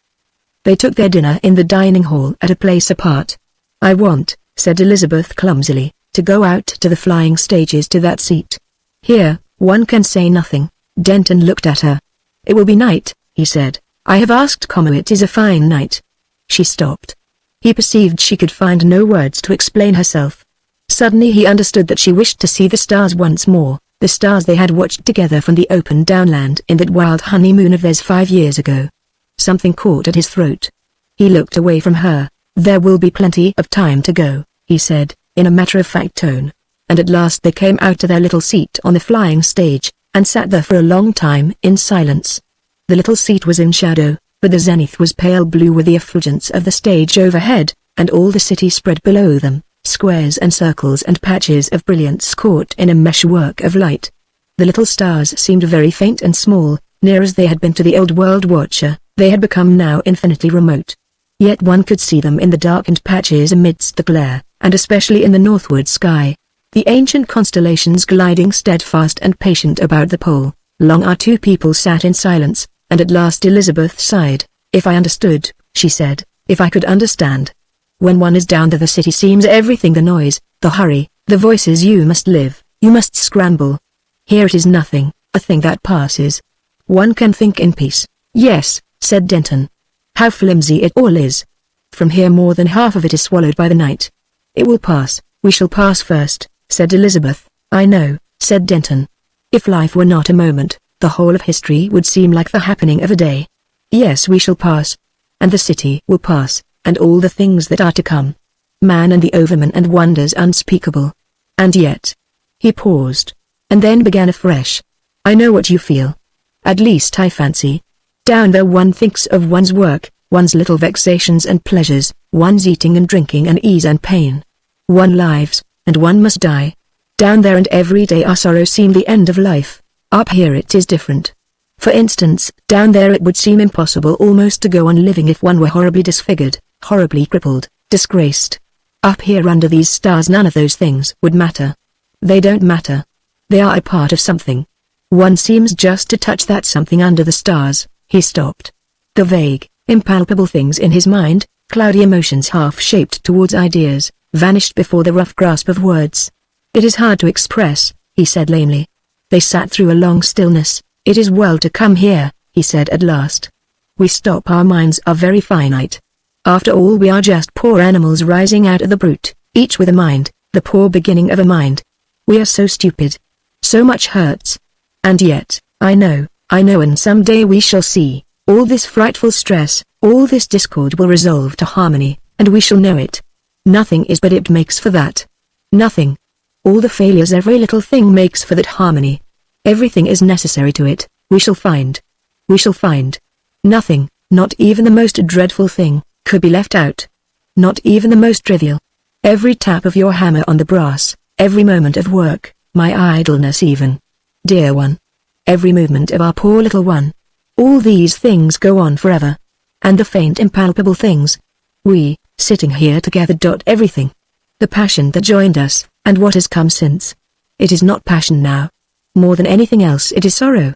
They took their dinner in the dining hall at a place apart. "I want," said Elizabeth clumsily, "to go out to the flying stages to that seat." "Here, one can say nothing." Denton looked at her. "It will be night," he said. "I have asked Como. It is a fine night." She stopped. He perceived she could find no words to explain herself. Suddenly he understood that she wished to see the stars once more, the stars they had watched together from the open downland in that wild honeymoon of theirs 5 years ago. Something caught at his throat. He looked away from her. "There will be plenty of time to go," he said, in a matter-of-fact tone. And at last they came out to their little seat on the flying stage, and sat there for a long time in silence. The little seat was in shadow, but the zenith was pale blue with the effulgence of the stage overhead, and all the city spread below them, squares and circles and patches of brilliance caught in a meshwork of light. The little stars seemed very faint and small. Near as they had been to the old world watcher, they had become now infinitely remote. Yet one could see them in the darkened patches amidst the glare, and especially in the northward sky. The ancient constellations gliding steadfast and patient about the pole. Long our two people sat in silence, and at last Elizabeth sighed. "If I understood," she said, "if I could understand. When one is down there the city seems everything, the noise, the hurry, the voices. You must live, you must scramble. Here it is nothing, a thing that passes. One can think in peace." "Yes," said Denton. "How flimsy it all is. From here more than half of it is swallowed by the night." "It will pass, we shall pass first," said Elizabeth. "I know," said Denton. "If life were not a moment, the whole of history would seem like the happening of a day." "Yes, we shall pass. And the city will pass, and all the things that are to come. Man and the overman and wonders unspeakable. And yet—" He paused, and then began afresh. I know what you feel. At least I fancy. Down there one thinks of one's work, one's little vexations and pleasures, one's eating and drinking and ease and pain. One lives, and one must die. Down there and every day our sorrow seem the end of life. Up here it is different. For instance, down there it would seem impossible almost to go on living if one were horribly disfigured, horribly crippled, disgraced. Up here under these stars none of those things would matter. They don't matter. They are a part of something. One seems just to touch that something under the stars. He stopped. The vague, impalpable things in his mind, cloudy emotions half-shaped towards ideas, vanished before the rough grasp of words. It is hard to express, he said lamely. They sat through a long stillness. It is well to come here, he said at last. We stop. Our minds are very finite. After all we are just poor animals rising out of the brute, each with a mind, the poor beginning of a mind. We are so stupid. So much hurts. And yet, I know, and someday we shall see, all this frightful stress, all this discord will resolve to harmony, and we shall know it. Nothing is but it makes for that. Nothing. All the failures, every little thing makes for that harmony. Everything is necessary to it. We shall find. We shall find. Nothing, not even the most dreadful thing, could be left out. Not even the most trivial. Every tap of your hammer on the brass, every moment of work, my idleness even. Dear one. Every movement of our poor little one. All these things go on forever. And the faint impalpable things. We, sitting here together. Everything. The passion that joined us, and what has come since. It is not passion now. More than anything else it is sorrow.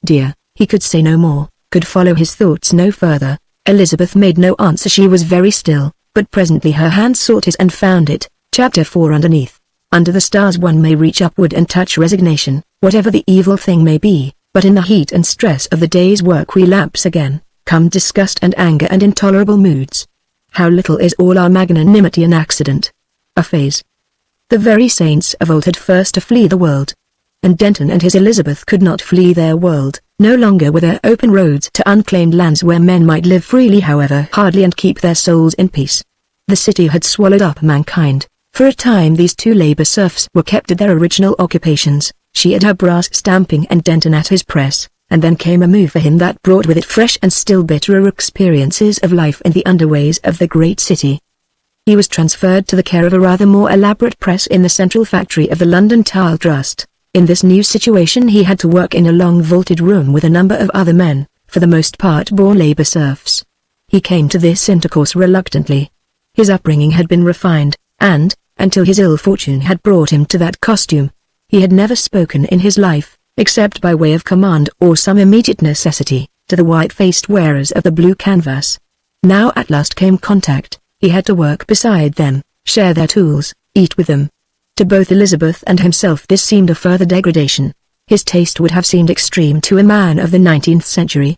Dear, he could say no more, could follow his thoughts no further. Elizabeth made no answer. She was very still, but presently her hand sought his and found it. Chapter 4. Underneath. Under the stars one may reach upward and touch resignation, whatever the evil thing may be, but in the heat and stress of the day's work we lapse again, come disgust and anger and intolerable moods. How little is all our magnanimity an accident. A phase. The very saints of old had first to flee the world. And Denton and his Elizabeth could not flee their world, no longer were there open roads to unclaimed lands where men might live freely however hardly and keep their souls in peace. The city had swallowed up mankind. For a time these two labor serfs were kept at their original occupations, she at her brass stamping and Denton at his press, and then came a move for him that brought with it fresh and still bitterer experiences of life in the underways of the great city. He was transferred to the care of a rather more elaborate press in the central factory of the London Tile Trust. In this new situation he had to work in a long vaulted room with a number of other men, for the most part born labor serfs. He came to this intercourse reluctantly. His upbringing had been refined, and, until his ill fortune had brought him to that costume, he had never spoken in his life, except by way of command or some immediate necessity, to the white-faced wearers of the blue canvas. Now at last came contact. He had to work beside them, share their tools, eat with them. To both Elizabeth and himself this seemed a further degradation. His taste would have seemed extreme to a man of the 19th century.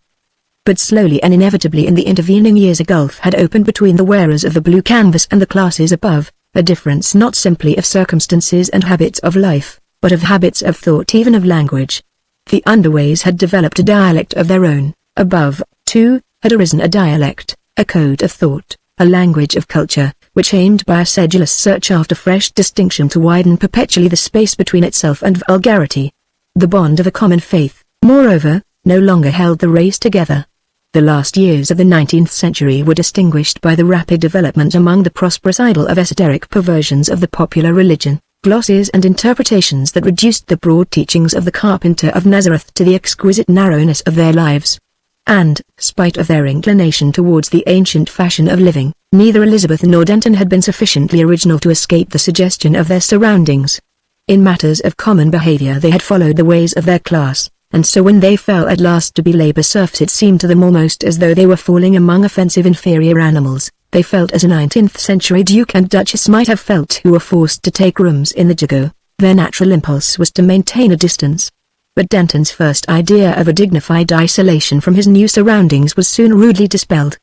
But slowly and inevitably in the intervening years a gulf had opened between the wearers of the blue canvas and the classes above, a difference not simply of circumstances and habits of life, but of habits of thought, even of language. The underways had developed a dialect of their own. Above, too, had arisen a dialect, a code of thought, a language of culture, which aimed by a sedulous search after fresh distinction to widen perpetually the space between itself and vulgarity. The bond of a common faith, moreover, no longer held the race together. The last years of the 19th century were distinguished by the rapid development among the prosperous idle of esoteric perversions of the popular religion, glosses and interpretations that reduced the broad teachings of the carpenter of Nazareth to the exquisite narrowness of their lives. And, spite of their inclination towards the ancient fashion of living, neither Elizabeth nor Denton had been sufficiently original to escape the suggestion of their surroundings. In matters of common behavior they had followed the ways of their class, and so when they fell at last to be labor serfs it seemed to them almost as though they were falling among offensive inferior animals. They felt as a 19th century duke and duchess might have felt who were forced to take rooms in the jago. Their natural impulse was to maintain a distance. But Denton's first idea of a dignified isolation from his new surroundings was soon rudely dispelled.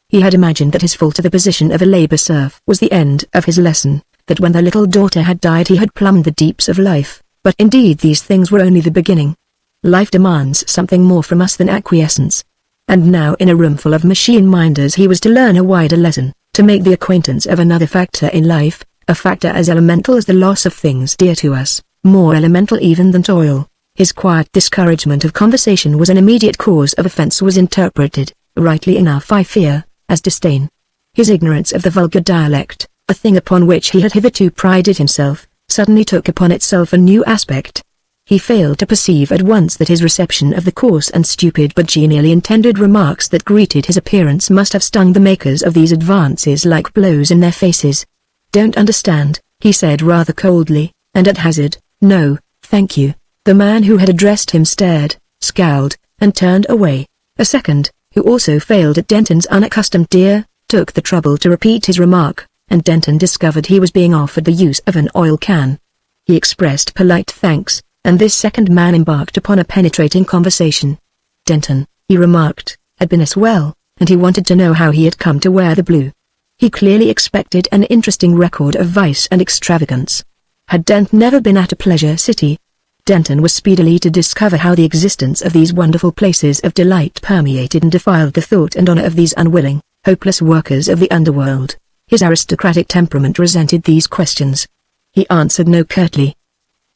He had imagined that his fall to the position of a labor serf was the end of his lesson, that when their little daughter had died he had plumbed the deeps of life, but indeed these things were only the beginning. Life demands something more from us than acquiescence. And now in a room full of machine-minders he was to learn a wider lesson, to make the acquaintance of another factor in life, a factor as elemental as the loss of things dear to us, more elemental even than toil. His quiet discouragement of conversation was an immediate cause of offense was interpreted, rightly enough I fear, as disdain. His ignorance of the vulgar dialect, a thing upon which he had hitherto prided himself, suddenly took upon itself a new aspect. He failed to perceive at once that his reception of the coarse and stupid but genially intended remarks that greeted his appearance must have stung the makers of these advances like blows in their faces. "Don't understand," he said rather coldly, and at hazard. "No, thank you." The man who had addressed him stared, scowled, and turned away. A second, who also failed at Denton's unaccustomed ear, took the trouble to repeat his remark, and Denton discovered he was being offered the use of an oil can. He expressed polite thanks, and this second man embarked upon a penetrating conversation. Denton, he remarked, had been as well, and he wanted to know how he had come to wear the blue. He clearly expected an interesting record of vice and extravagance. Had Dent never been at a pleasure city? Denton was speedily to discover how the existence of these wonderful places of delight permeated and defiled the thought and honor of these unwilling, hopeless workers of the underworld. His aristocratic temperament resented these questions. He answered no curtly.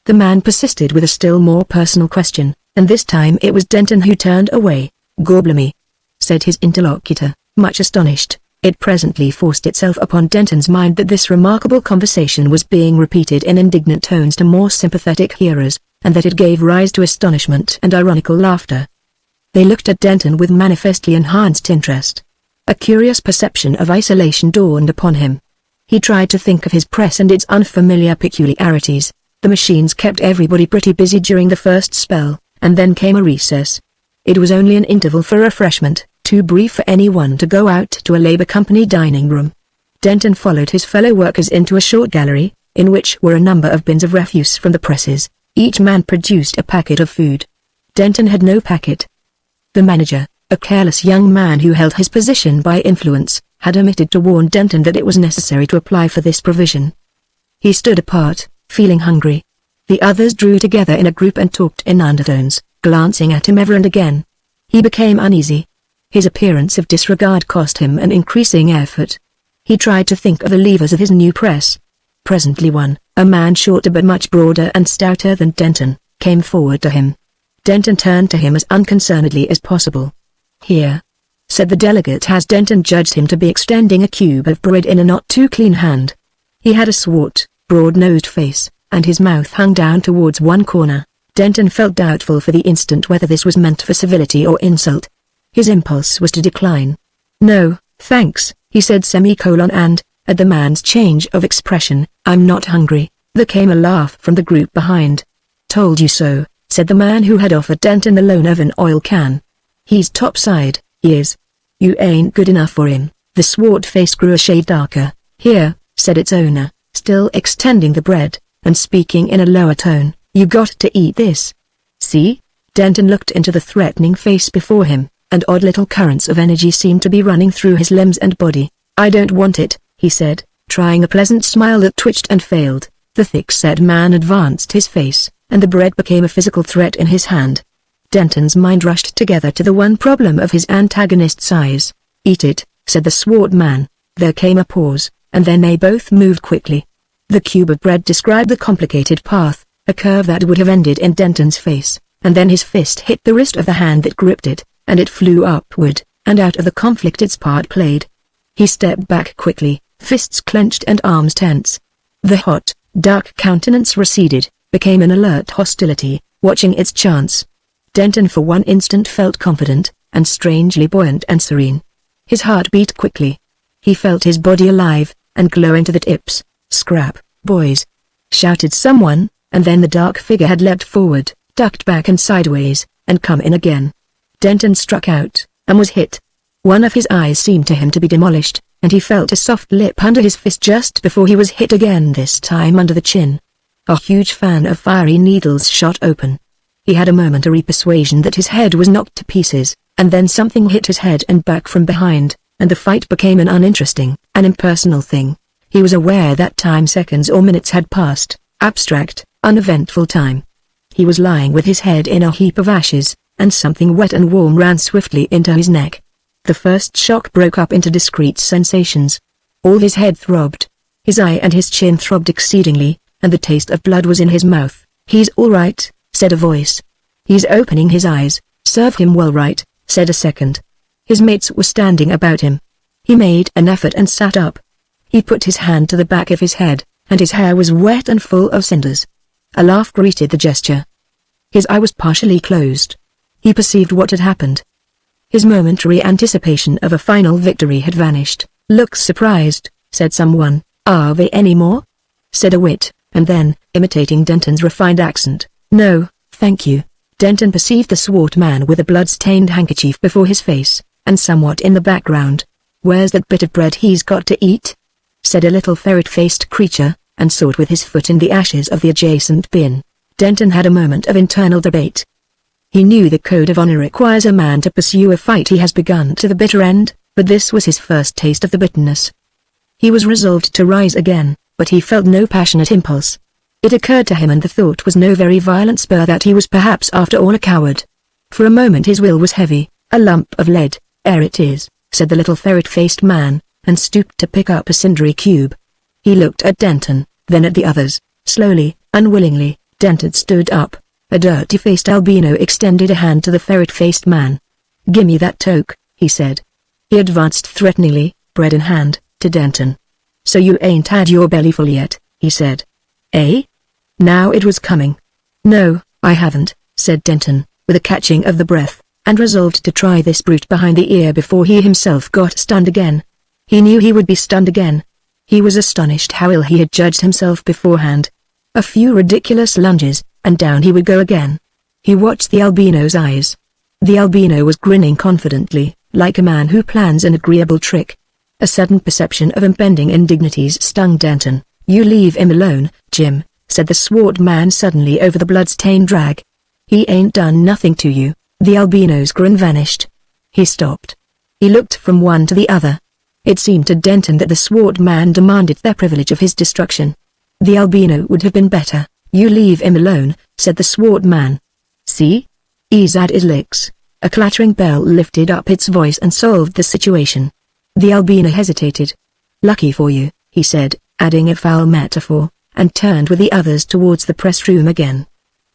The man persisted with a still more personal question, and this time it was Denton who turned away. "Gobblemy," said his interlocutor, much astonished. It presently forced itself upon Denton's mind that this remarkable conversation was being repeated in indignant tones to more sympathetic hearers, and that it gave rise to astonishment and ironical laughter. They looked at Denton with manifestly enhanced interest. A curious perception of isolation dawned upon him. He tried to think of his press and its unfamiliar peculiarities. The machines kept everybody pretty busy during the first spell, and then came a recess. It was only an interval for refreshment, too brief for anyone to go out to a Labour Company dining room. Denton followed his fellow workers into a short gallery, in which were a number of bins of refuse from the presses. Each man produced a packet of food. Denton had no packet. The manager, a careless young man who held his position by influence, had omitted to warn Denton that it was necessary to apply for this provision. He stood apart, feeling hungry. The others drew together in a group and talked in undertones, glancing at him ever and again. He became uneasy. His appearance of disregard cost him an increasing effort. He tried to think of the levers of his new press. Presently one, a man shorter but much broader and stouter than Denton, came forward to him. Denton turned to him as unconcernedly as possible. "Here," said the delegate as Denton judged him to be extending a cube of bread in a not too clean hand. He had a swart, broad-nosed face, and his mouth hung down towards one corner. Denton felt doubtful for the instant whether this was meant for civility or insult. His impulse was to decline. "No, thanks," he said and, at the man's change of expression, "I'm not hungry." There came a laugh from the group behind. "Told you so," said the man who had offered Denton the loan of an oil can. "He's topside, he is. You ain't good enough for him." The swart face grew a shade darker. "Here," said its owner, still extending the bread, and speaking in a lower tone, "You got to eat this. See?" Denton looked into the threatening face before him, and odd little currents of energy seemed to be running through his limbs and body. "I don't want it," he said, trying a pleasant smile that twitched and failed. The thick-set man advanced his face, and the bread became a physical threat in his hand. Denton's mind rushed together to the one problem of his antagonist's eyes. "Eat it," said the swart man. There came a pause, and then they both moved quickly. The cube of bread described the complicated path, a curve that would have ended in Denton's face, and then his fist hit the wrist of the hand that gripped it, and it flew upward, and out of the conflict its part played. He stepped back quickly, fists clenched and arms tense. The hot, dark countenance receded, became an alert hostility, watching its chance. Denton for one instant felt confident, and strangely buoyant and serene. His heart beat quickly. He felt his body alive, and glowing to the tips. "Scrap, boys!" shouted someone, and then the dark figure had leapt forward, ducked back and sideways, and come in again. Denton struck out, and was hit. One of his eyes seemed to him to be demolished, and he felt a soft lip under his fist just before he was hit again, this time under the chin. A huge fan of fiery needles shot open. He had a momentary persuasion that his head was knocked to pieces, and then something hit his head and back from behind, and the fight became an uninteresting, an impersonal thing. He was aware that time, seconds or minutes had passed, abstract, uneventful time. He was lying with his head in a heap of ashes, and something wet and warm ran swiftly into his neck. The first shock broke up into discrete sensations. All his head throbbed. His eye and his chin throbbed exceedingly, and the taste of blood was in his mouth. "He's all right," said a voice, "He's opening his eyes, serve him well, right," said a second. His mates were standing about him. He made an effort and sat up. He put his hand to the back of his head, and his hair was wet and full of cinders. A laugh greeted the gesture. His eye was partially closed. He perceived what had happened. His momentary anticipation of a final victory had vanished. "Looks surprised," said someone. "Are they any more?" said a wit, and then, imitating Denton's refined accent, "No, thank you." Denton perceived the swart man with a blood-stained handkerchief before his face, and somewhat in the background. "Where's that bit of bread he's got to eat?" said a little ferret-faced creature, and sought with his foot in the ashes of the adjacent bin. Denton had a moment of internal debate. He knew the code of honor requires a man to pursue a fight he has begun to the bitter end, but this was his first taste of the bitterness. He was resolved to rise again, but he felt no passionate impulse. It occurred to him, and the thought was no very violent spur, that he was perhaps after all a coward. For a moment his will was heavy. "A lump of lead, ere it is," said the little ferret-faced man, and stooped to pick up a cindery cube. He looked at Denton, then at the others. Slowly, unwillingly, Denton stood up. A dirty-faced albino extended a hand to the ferret-faced man. "Gimme that toke," he said. He advanced threateningly, bread in hand, to Denton. "So you ain't had your belly full yet," he said. "Eh?" Now it was coming. "No, I haven't," said Denton, with a catching of the breath, and resolved to try this brute behind the ear before he himself got stunned again. He knew he would be stunned again. He was astonished how ill he had judged himself beforehand. A few ridiculous lunges, and down he would go again. He watched the albino's eyes. The albino was grinning confidently, like a man who plans an agreeable trick. A sudden perception of impending indignities stung Denton. "You leave him alone, Jim," said the swart man suddenly over the blood-stained rag. "He ain't done nothing to you." The albino's grin vanished. He stopped. He looked from one to the other. It seemed to Denton that the swart man demanded their privilege of his destruction. The albino would have been better. "You leave him alone," said the swart man. "See? He's at his licks." A clattering bell lifted up its voice and solved the situation. The albino hesitated. "Lucky for you," he said, adding a foul metaphor, and turned with the others towards the press room again.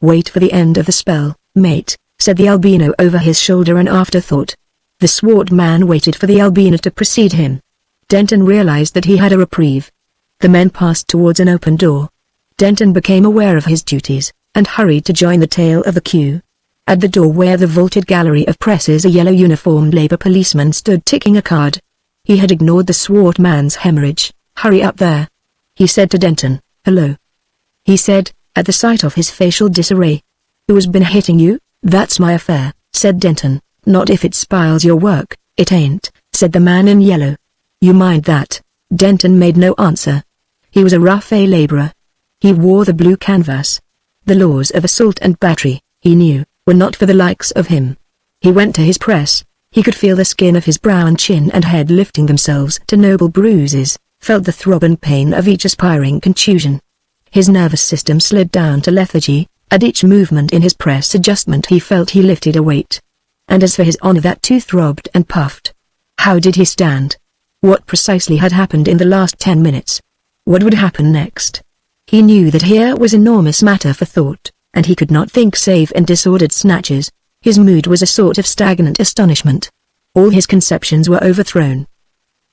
"Wait for the end of the spell, mate," said the albino over his shoulder, an afterthought. The swart man waited for the albino to precede him. Denton realized that he had a reprieve. The men passed towards an open door. Denton became aware of his duties, and hurried to join the tail of the queue. At the doorway of the vaulted gallery of presses a yellow-uniformed labor policeman stood ticking a card. He had ignored the swart man's hemorrhage. "Hurry up there," he said to Denton. "Hello," he said, at the sight of his facial disarray. "Who's been hitting you?" "That's my affair," said Denton. "Not if it spoils your work." "It ain't," said the man in yellow. "You mind that?" Denton made no answer. He was a rough laborer. He wore the blue canvas. The laws of assault and battery, he knew, were not for the likes of him. He went to his press. He could feel the skin of his brow and chin and head lifting themselves to noble bruises, felt the throb and pain of each aspiring contusion. His nervous system slid down to lethargy. At each movement in his press adjustment he felt he lifted a weight. And as for his honor, that too throbbed and puffed. How did he stand? What precisely had happened in the last 10 minutes? What would happen next? He knew that here was enormous matter for thought, and he could not think save in disordered snatches. His mood was a sort of stagnant astonishment. All his conceptions were overthrown.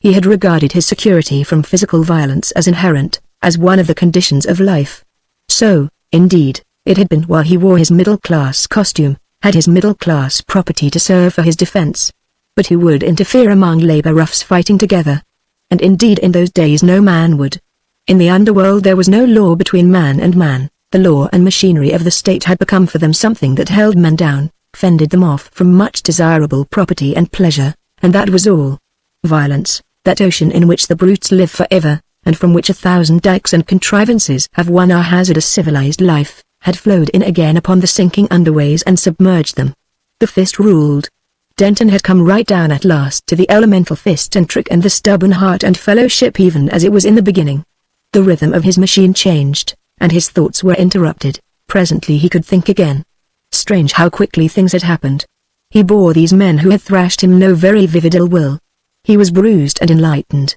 He had regarded his security from physical violence as inherent, as one of the conditions of life. So, indeed, it had been while he wore his middle-class costume, had his middle-class property to serve for his defense. But who would interfere among labor roughs fighting together? And indeed in those days no man would. In the underworld there was no law between man and man. The law and machinery of the state had become for them something that held men down, fended them off from much desirable property and pleasure, and that was all. Violence, that ocean in which the brutes live forever, and from which 1,000 dikes and contrivances have won our hazardous civilized life, had flowed in again upon the sinking underways and submerged them. The fist ruled. Denton had come right down at last to the elemental fist and trick and the stubborn heart and fellowship, even as it was in the beginning. The rhythm of his machine changed, and his thoughts were interrupted. Presently he could think again. Strange how quickly things had happened. He bore these men who had thrashed him no very vivid ill will. He was bruised and enlightened.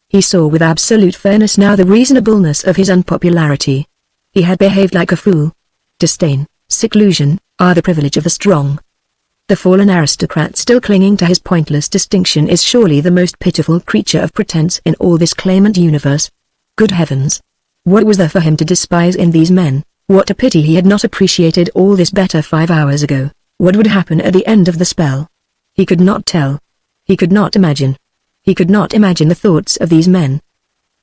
He saw with absolute fairness now the reasonableness of his unpopularity. He had behaved like a fool. Disdain, seclusion, are the privilege of the strong. The fallen aristocrat still clinging to his pointless distinction is surely the most pitiful creature of pretense in all this claimant universe. Good heavens! What was there for him to despise in these men? What a pity he had not appreciated all this better 5 hours ago. What would happen at the end of the spell? He could not tell. He could not imagine. He could not imagine the thoughts of these men.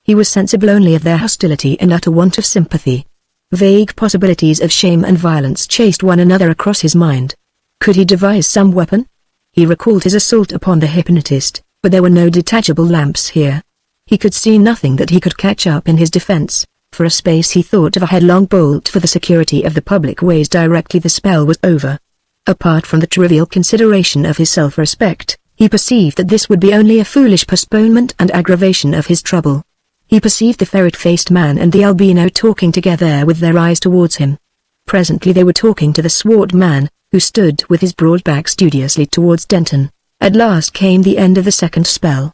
He was sensible only of their hostility and utter want of sympathy. Vague possibilities of shame and violence chased one another across his mind. Could he devise some weapon? He recalled his assault upon the hypnotist, but there were no detachable lamps here. He could see nothing that he could catch up in his defense. For a space he thought of a headlong bolt for the security of the public ways directly the spell was over. Apart from the trivial consideration of his self-respect, he perceived that this would be only a foolish postponement and aggravation of his trouble. He perceived the ferret-faced man and the albino talking together with their eyes towards him. Presently they were talking to the swart man, who stood with his broad back studiously towards Denton. At last came the end of the second spell.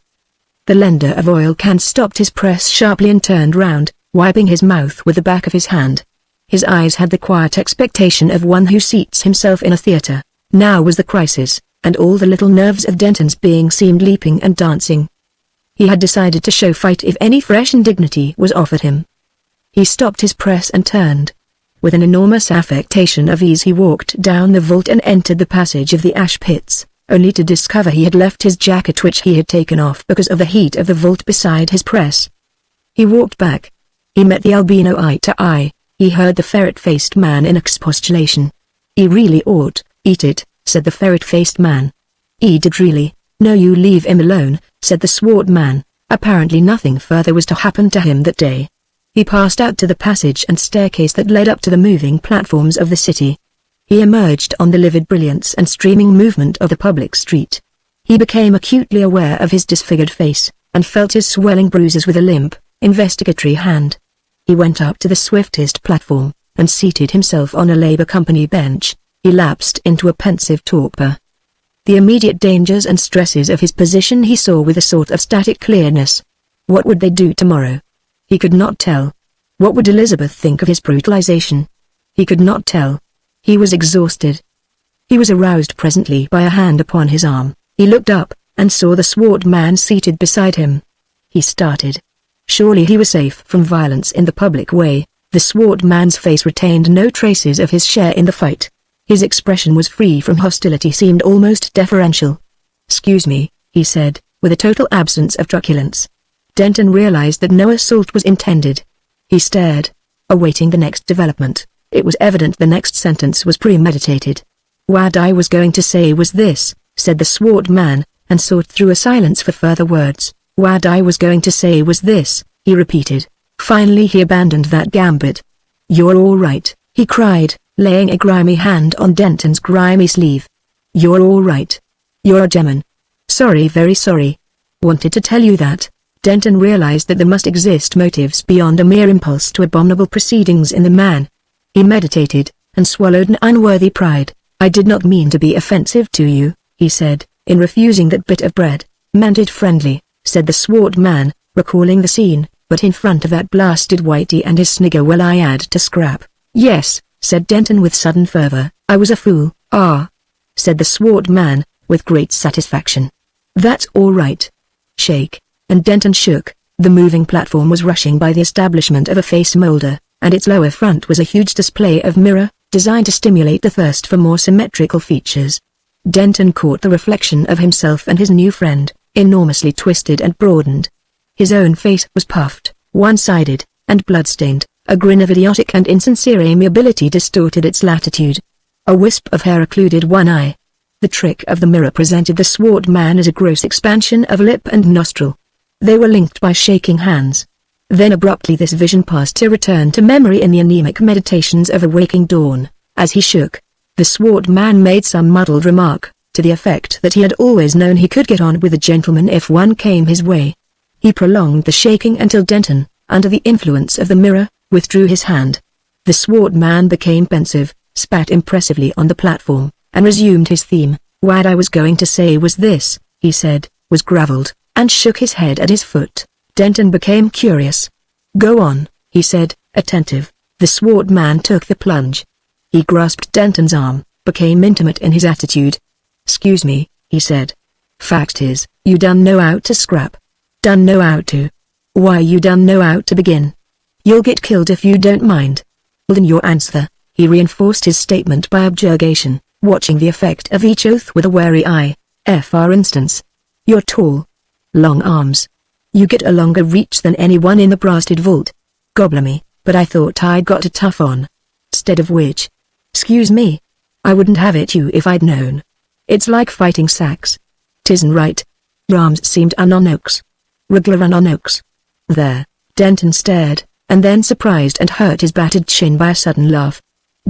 The lender of oil cans stopped his press sharply and turned round, wiping his mouth with the back of his hand. His eyes had the quiet expectation of one who seats himself in a theatre. Now was the crisis, and all the little nerves of Denton's being seemed leaping and dancing. He had decided to show fight if any fresh indignity was offered him. He stopped his press and turned. With an enormous affectation of ease he walked down the vault and entered the passage of the ash pits, only to discover he had left his jacket which he had taken off because of the heat of the vault beside his press. He walked back. He met the albino eye to eye. He heard the ferret-faced man in expostulation. "He really ought, eat it," said the ferret-faced man. "He did really." "No, you leave him alone," said the swart man. Apparently nothing further was to happen to him that day. He passed out to the passage and staircase that led up to the moving platforms of the city. He emerged on the livid brilliance and streaming movement of the public street. He became acutely aware of his disfigured face, and felt his swelling bruises with a limp, investigatory hand. He went up to the swiftest platform, and seated himself on a Labour Company bench. He lapsed into a pensive torpor. The immediate dangers and stresses of his position he saw with a sort of static clearness. What would they do tomorrow? He could not tell. What would Elizabeth think of his brutalization? He could not tell. He was exhausted. He was aroused presently by a hand upon his arm. He looked up, and saw the swart man seated beside him. He started. Surely he was safe from violence in the public way. The swart man's face retained no traces of his share in the fight. His expression was free from hostility, seemed almost deferential. "Excuse me," he said, with a total absence of truculence. Denton realized that no assault was intended. He stared, awaiting the next development. It was evident the next sentence was premeditated. "What I was going to say was this," said the swart man, and sought through a silence for further words. "What I was going to say was this," he repeated. Finally he abandoned that gambit. "You're all right," he cried, laying a grimy hand on Denton's grimy sleeve. "You're all right. You're a gentleman." "Sorry, very sorry. Wanted to tell you that." Denton realized that there must exist motives beyond a mere impulse to abominable proceedings in the man. He meditated, and swallowed an unworthy pride. "I did not mean to be offensive to you," he said, "in refusing that bit of bread." "Meant it friendly," said the swart man, recalling the scene, "but in front of that blasted Whitey and his snigger will I add to scrap." "Yes," said Denton with sudden fervor. "I was a fool." "Ah," said the swart man, with great satisfaction. "That's all right. Shake." And Denton shook. The moving platform was rushing by the establishment of a face molder, and its lower front was a huge display of mirror, designed to stimulate the thirst for more symmetrical features. Denton caught the reflection of himself and his new friend, enormously twisted and broadened. His own face was puffed, one-sided, and blood-stained. A grin of idiotic and insincere amiability distorted its latitude. A wisp of hair occluded one eye. The trick of the mirror presented the swart man as a gross expansion of lip and nostril. They were linked by shaking hands. Then abruptly this vision passed to return to memory in the anemic meditations of a waking dawn. As he shook, the swart man made some muddled remark, to the effect that he had always known he could get on with a gentleman if one came his way. He prolonged the shaking until Denton, under the influence of the mirror, withdrew his hand. The swart man became pensive, spat impressively on the platform, and resumed his theme. "What I was going to say was this," he said, was gravelled, and shook his head at his foot. Denton became curious. "Go on," he said, attentive. The swart man took the plunge. He grasped Denton's arm, became intimate in his attitude. "Excuse me," he said. "Fact is, you done know how to scrap. Done know how to. Why you done know how to begin. You'll get killed if you don't mind. Well then your answer." He reinforced his statement by objurgation, watching the effect of each oath with a wary eye. For instance, "You're tall. Long arms. You get a longer reach than anyone in the blasted vault. Gobbler me, but I thought I'd got a tough on. Stead of which. Excuse me. I wouldn't have it you if I'd known. It's like fighting sacks. 'Tisn't right." Rams seemed unonox. Regular unonox. There. Denton stared, and then surprised and hurt his battered chin by a sudden laugh.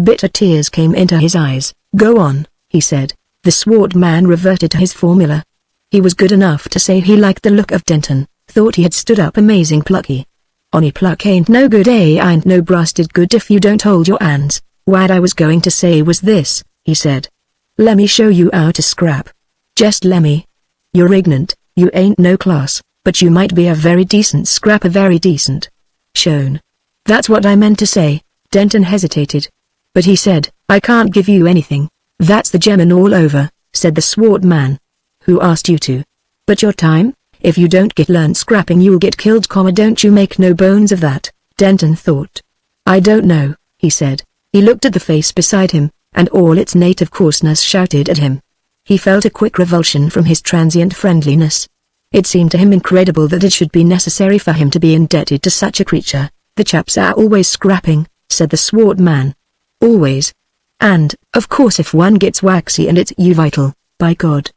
Bitter tears came into his eyes. "Go on," he said. The swart man reverted to his formula. He was good enough to say he liked the look of Denton, thought he had stood up amazing plucky. "Onny pluck ain't no good ain't no brasted good if you don't hold your hands. What I was going to say was this," he said. "Lemme show you how to scrap. Just lemme. You're ignorant, you ain't no class, but you might be a very decent scrapper, very decent." "Shown. That's what I meant to say." Denton hesitated. "But he said, I can't give you anything." "That's the German all over," said the swart man. "Who asked you to? But your time? If you don't get learned scrapping you'll get killed, don't you make no bones of that," Denton thought. "I don't know," he said. He looked at the face beside him, and all its native coarseness shouted at him. He felt a quick revulsion from his transient friendliness. It seemed to him incredible that it should be necessary for him to be indebted to such a creature. "The chaps are always scrapping," said the swart man. "Always. And, of course if one gets waxy and it's you vital, by God,"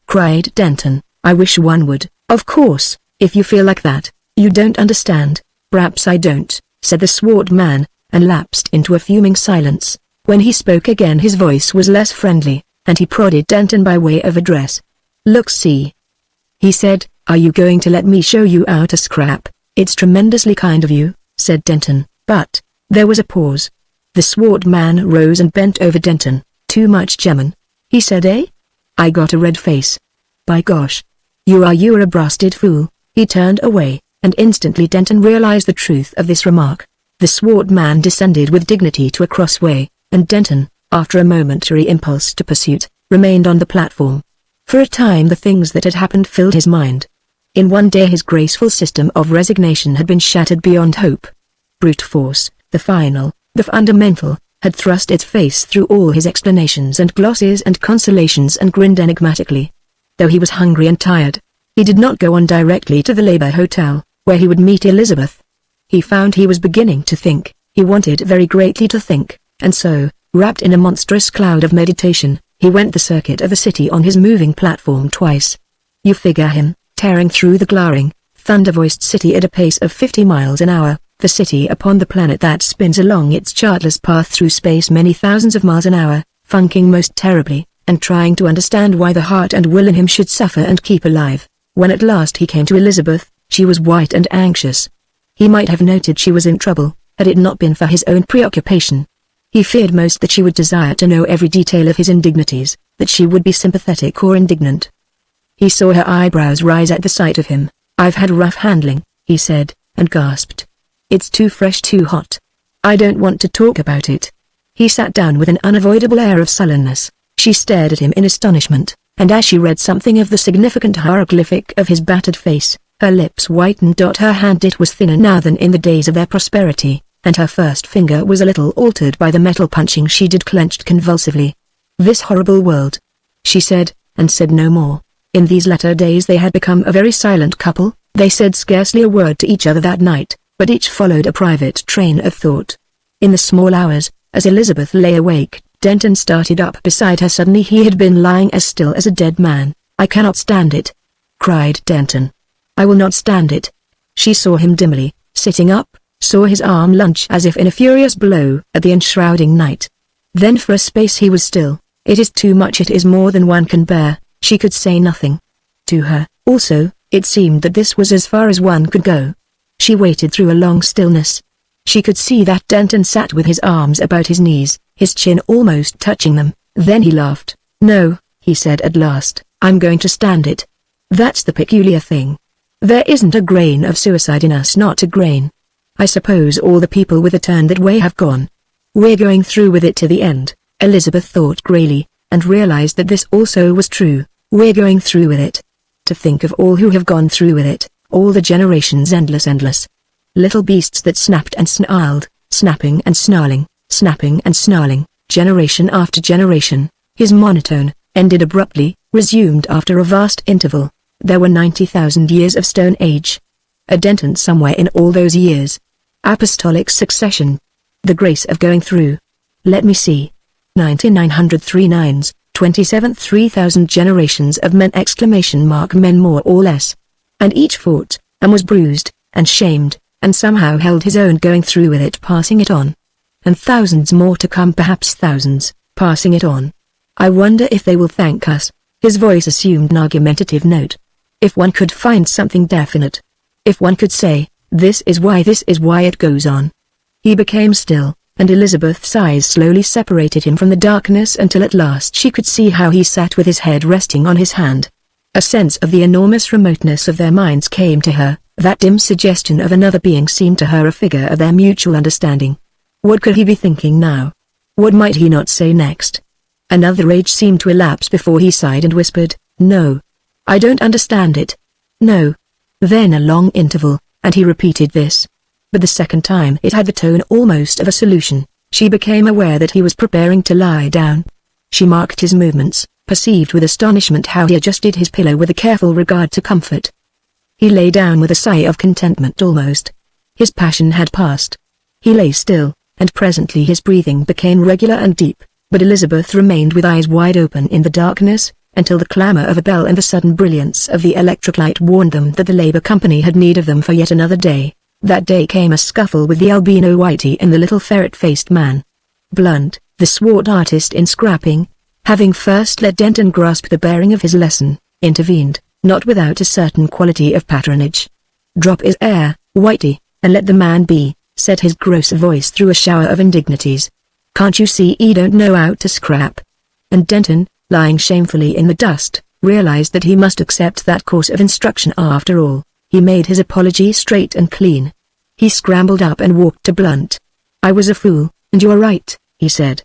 cried Denton, "I wish one would." "Of course, if you feel like that, you don't understand." "Perhaps I don't," said the swart man, and lapsed into a fuming silence. When he spoke again his voice was less friendly, and he prodded Denton by way of address. "Look see," he said, "are you going to let me show you how to scrap?" "It's tremendously kind of you," said Denton, "but..." There was a pause. The swart man rose and bent over Denton. "Too much German," he said. "Eh?" "I got a red face." "By gosh. You're a brasted fool." He turned away, and instantly Denton realized the truth of this remark. The swart man descended with dignity to a crossway, and Denton, after a momentary impulse to pursuit, remained on the platform. For a time the things that had happened filled his mind. In one day his graceful system of resignation had been shattered beyond hope. Brute force, the final, the fundamental, had thrust its face through all his explanations and glosses and consolations and grinned enigmatically. Though he was hungry and tired, he did not go on directly to the Labour Hotel, where he would meet Elizabeth. He found he was beginning to think. He wanted very greatly to think, and so, wrapped in a monstrous cloud of meditation, he went the circuit of the city on his moving platform twice. You figure him, tearing through the glaring, thunder-voiced city at a pace of 50 miles an hour, the city upon the planet that spins along its chartless path through space many thousands of miles an hour, funking most terribly, and trying to understand why the heart and will in him should suffer and keep alive. When at last he came to Elizabeth, she was white and anxious. He might have noted she was in trouble, had it not been for his own preoccupation. He feared most that she would desire to know every detail of his indignities, that she would be sympathetic or indignant. He saw her eyebrows rise at the sight of him. "I've had rough handling," he said, and gasped. "It's too fresh, too hot. I don't want to talk about it." He sat down with an unavoidable air of sullenness. She stared at him in astonishment, and as she read something of the significant hieroglyphic of his battered face, her lips whitened. Her hand, it was thinner now than in the days of their prosperity, and her first finger was a little altered by the metal punching she did, clenched convulsively. "This horrible world," she said, and said no more. In these latter days they had become a very silent couple. They said scarcely a word to each other that night, but each followed a private train of thought. In the small hours, as Elizabeth lay awake, Denton started up beside her suddenly. He had been lying as still as a dead man. "I cannot stand it," cried Denton. "I will not stand it." She saw him dimly, sitting up, saw his arm lunge as if in a furious blow at the enshrouding night. Then for a space he was still. "It is too much, it is more than one can bear." She could say nothing. To her, also, it seemed that this was as far as one could go. She waited through a long stillness. She could see that Denton sat with his arms about his knees, his chin almost touching them. Then he laughed. "No," he said at last, "I'm going to stand it. That's the peculiar thing. There isn't a grain of suicide in us, not a grain. I suppose all the people with a turn that way have gone. We're going through with it to the end, Elizabeth thought greyly, and realized that this also was true. We're going through with it. To think of all who have gone through with it, all the generations, endless. Little beasts that snapped and snarled, snapping and snarling, generation after generation. His monotone ended abruptly, resumed after a vast interval. There were 90,000 years of Stone Age. A Denton somewhere in all those years. Apostolic succession. The grace of going through. Let me see. 9903 nines, 27 3,000 generations of men ! Men more or less. And each fought, and was bruised, and shamed, and somehow held his own, going through with it, passing it on. And thousands more to come, perhaps thousands, passing it on. I wonder if they will thank us. His voice assumed an argumentative note. If one could find something definite. If one could say, this is why it goes on. He became still, and Elizabeth's eyes slowly separated him from the darkness until at last she could see how he sat with his head resting on his hand. A sense of the enormous remoteness of their minds came to her. That dim suggestion of another being seemed to her a figure of their mutual understanding. What could he be thinking now? What might he not say next? Another age seemed to elapse before he sighed and whispered, "No. I don't understand it. No." Then a long interval, and he repeated this. But the second time it had the tone almost of a solution. She became aware that he was preparing to lie down. She marked his movements, perceived with astonishment how he adjusted his pillow with a careful regard to comfort. He lay down with a sigh of contentment almost. His passion had passed. He lay still, and presently his breathing became regular and deep, but Elizabeth remained with eyes wide open in the darkness, until the clamor of a bell and the sudden brilliance of the electric light warned them that the Labor Company had need of them for yet another day. That day came a scuffle with the albino Whitey and the little ferret-faced man. Blunt, the swart artist in scrapping, having first let Denton grasp the bearing of his lesson, intervened, not without a certain quality of patronage. "Drop his air, Whitey, and let the man be," said his gross voice through a shower of indignities. "Can't you see he don't know how to scrap?" And Denton, lying shamefully in the dust, realized that he must accept that course of instruction after all. He made his apology straight and clean. He scrambled up and walked to Blunt. "I was a fool, and you're right," he said.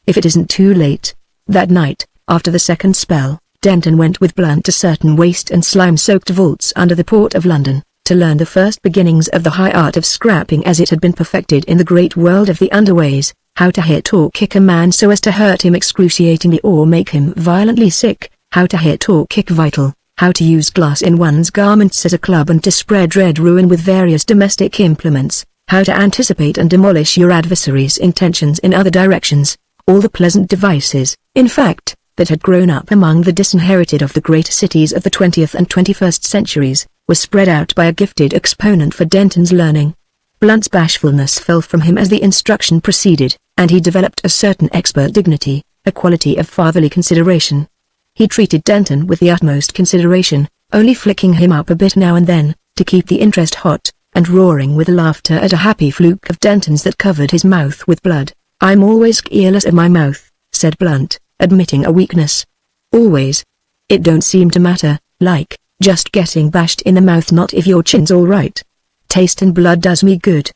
"If it isn't too late." That night, after the second spell, Denton went with Blunt to certain waste and slime-soaked vaults under the Port of London, to learn the first beginnings of the high art of scrapping as it had been perfected in the great world of the underways, how to hit or kick a man so as to hurt him excruciatingly or make him violently sick, how to hit or kick vital, how to use glass in one's garments as a club and to spread red ruin with various domestic implements, how to anticipate and demolish your adversary's intentions in other directions, all the pleasant devices, in fact, that had grown up among the disinherited of the great cities of the 20th and 21st centuries, was spread out by a gifted exponent for Denton's learning. Blunt's bashfulness fell from him as the instruction proceeded, and he developed a certain expert dignity, a quality of fatherly consideration. He treated Denton with the utmost consideration, only flicking him up a bit now and then, to keep the interest hot, and roaring with laughter at a happy fluke of Denton's that covered his mouth with blood. "I'm always careless of my mouth," said Blunt, admitting a weakness. "Always. It don't seem to matter, like, just getting bashed in the mouth, not if your chin's all right. Taste and blood does me good.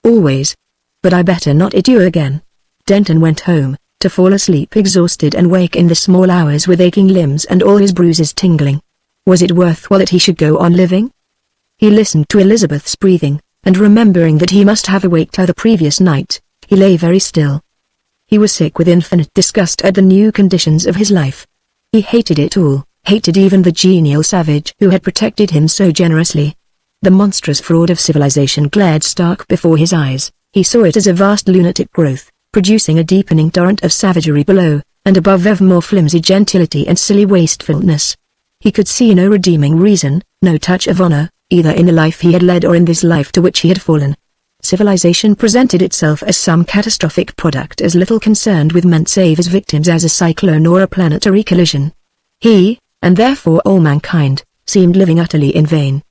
Always. But I better not hit you again." Denton went home, to fall asleep exhausted and wake in the small hours with aching limbs and all his bruises tingling. Was it worthwhile that he should go on living? He listened to Elizabeth's breathing, and remembering that he must have awaked her the previous night, he lay very still. He was sick with infinite disgust at the new conditions of his life. He hated it all, hated even the genial savage who had protected him so generously. The monstrous fraud of civilization glared stark before his eyes. He saw it as a vast lunatic growth, producing a deepening torrent of savagery below, and above ever more flimsy gentility and silly wastefulness. He could see no redeeming reason, no touch of honor, either in the life he had led or in this life to which he had fallen. Civilization presented itself as some catastrophic product as little concerned with men save as victims as a cyclone or a planetary collision. He, and therefore all mankind, seemed living utterly in vain.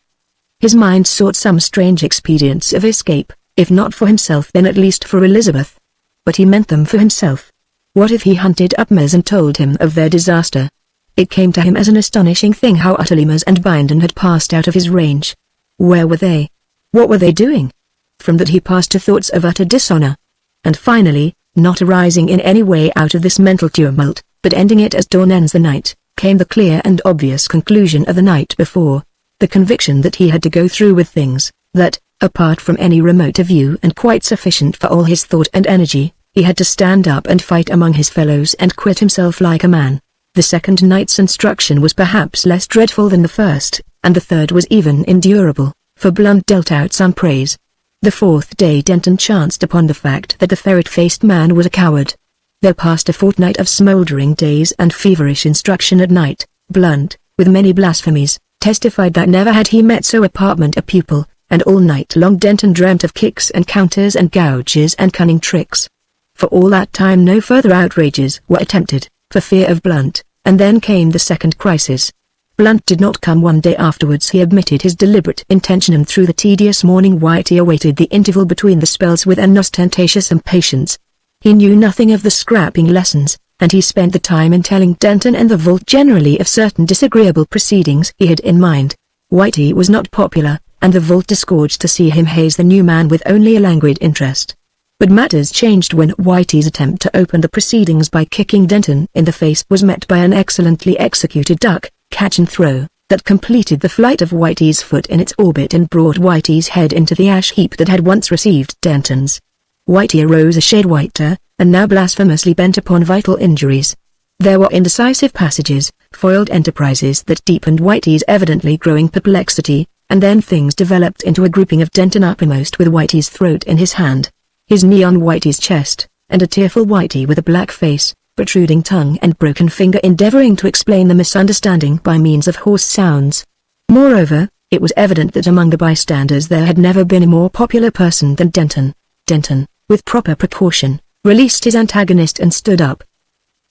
His mind sought some strange expedients of escape, if not for himself then at least for Elizabeth. But he meant them for himself. What if he hunted up Mers and told him of their disaster? It came to him as an astonishing thing how utterly Mers and Binden had passed out of his range. Where were they? What were they doing? From that he passed to thoughts of utter dishonor. And finally, Not arising in any way out of this mental tumult, but ending it as dawn ends the night, came the clear and obvious conclusion of the night before. The conviction that he had to go through with things, that, apart from any remote view and quite sufficient for all his thought and energy, he had to stand up and fight among his fellows and quit himself like a man. The second night's instruction was perhaps less dreadful than the first, and the third was even endurable, for Blunt dealt out some praise. The fourth day Denton chanced upon the fact that the ferret-faced man was a coward. There passed a fortnight of smouldering days and feverish instruction at night. Blunt, with many blasphemies, testified that never had he met so apartment a pupil, and all night long Denton dreamt of kicks and counters and gouges and cunning tricks. For all that time no further outrages were attempted, for fear of Blunt, and then came the second crisis. Blunt did not come one day afterwards. He admitted his deliberate intention, and through the tedious morning Whitey awaited the interval between the spells with an ostentatious impatience. He knew nothing of the scrapping lessons, and he spent the time in telling Denton and the vault generally of certain disagreeable proceedings he had in mind. Whitey was not popular, and the vault disgorged to see him haze the new man with only a languid interest. But matters changed when Whitey's attempt to open the proceedings by kicking Denton in the face was met by an excellently executed duck, catch and throw, that completed the flight of Whitey's foot in its orbit and brought Whitey's head into the ash heap that had once received Denton's. Whitey arose a shade whiter, and now blasphemously bent upon vital injuries. There were indecisive passages, foiled enterprises that deepened Whitey's evidently growing perplexity, and then things developed into a grouping of Denton uppermost with Whitey's throat in his hand, his knee on Whitey's chest, and a tearful Whitey with a black face, protruding tongue and broken finger endeavoring to explain the misunderstanding by means of hoarse sounds. Moreover, it was evident that among the bystanders there had never been a more popular person than Denton. Denton, with proper precaution, released his antagonist and stood up.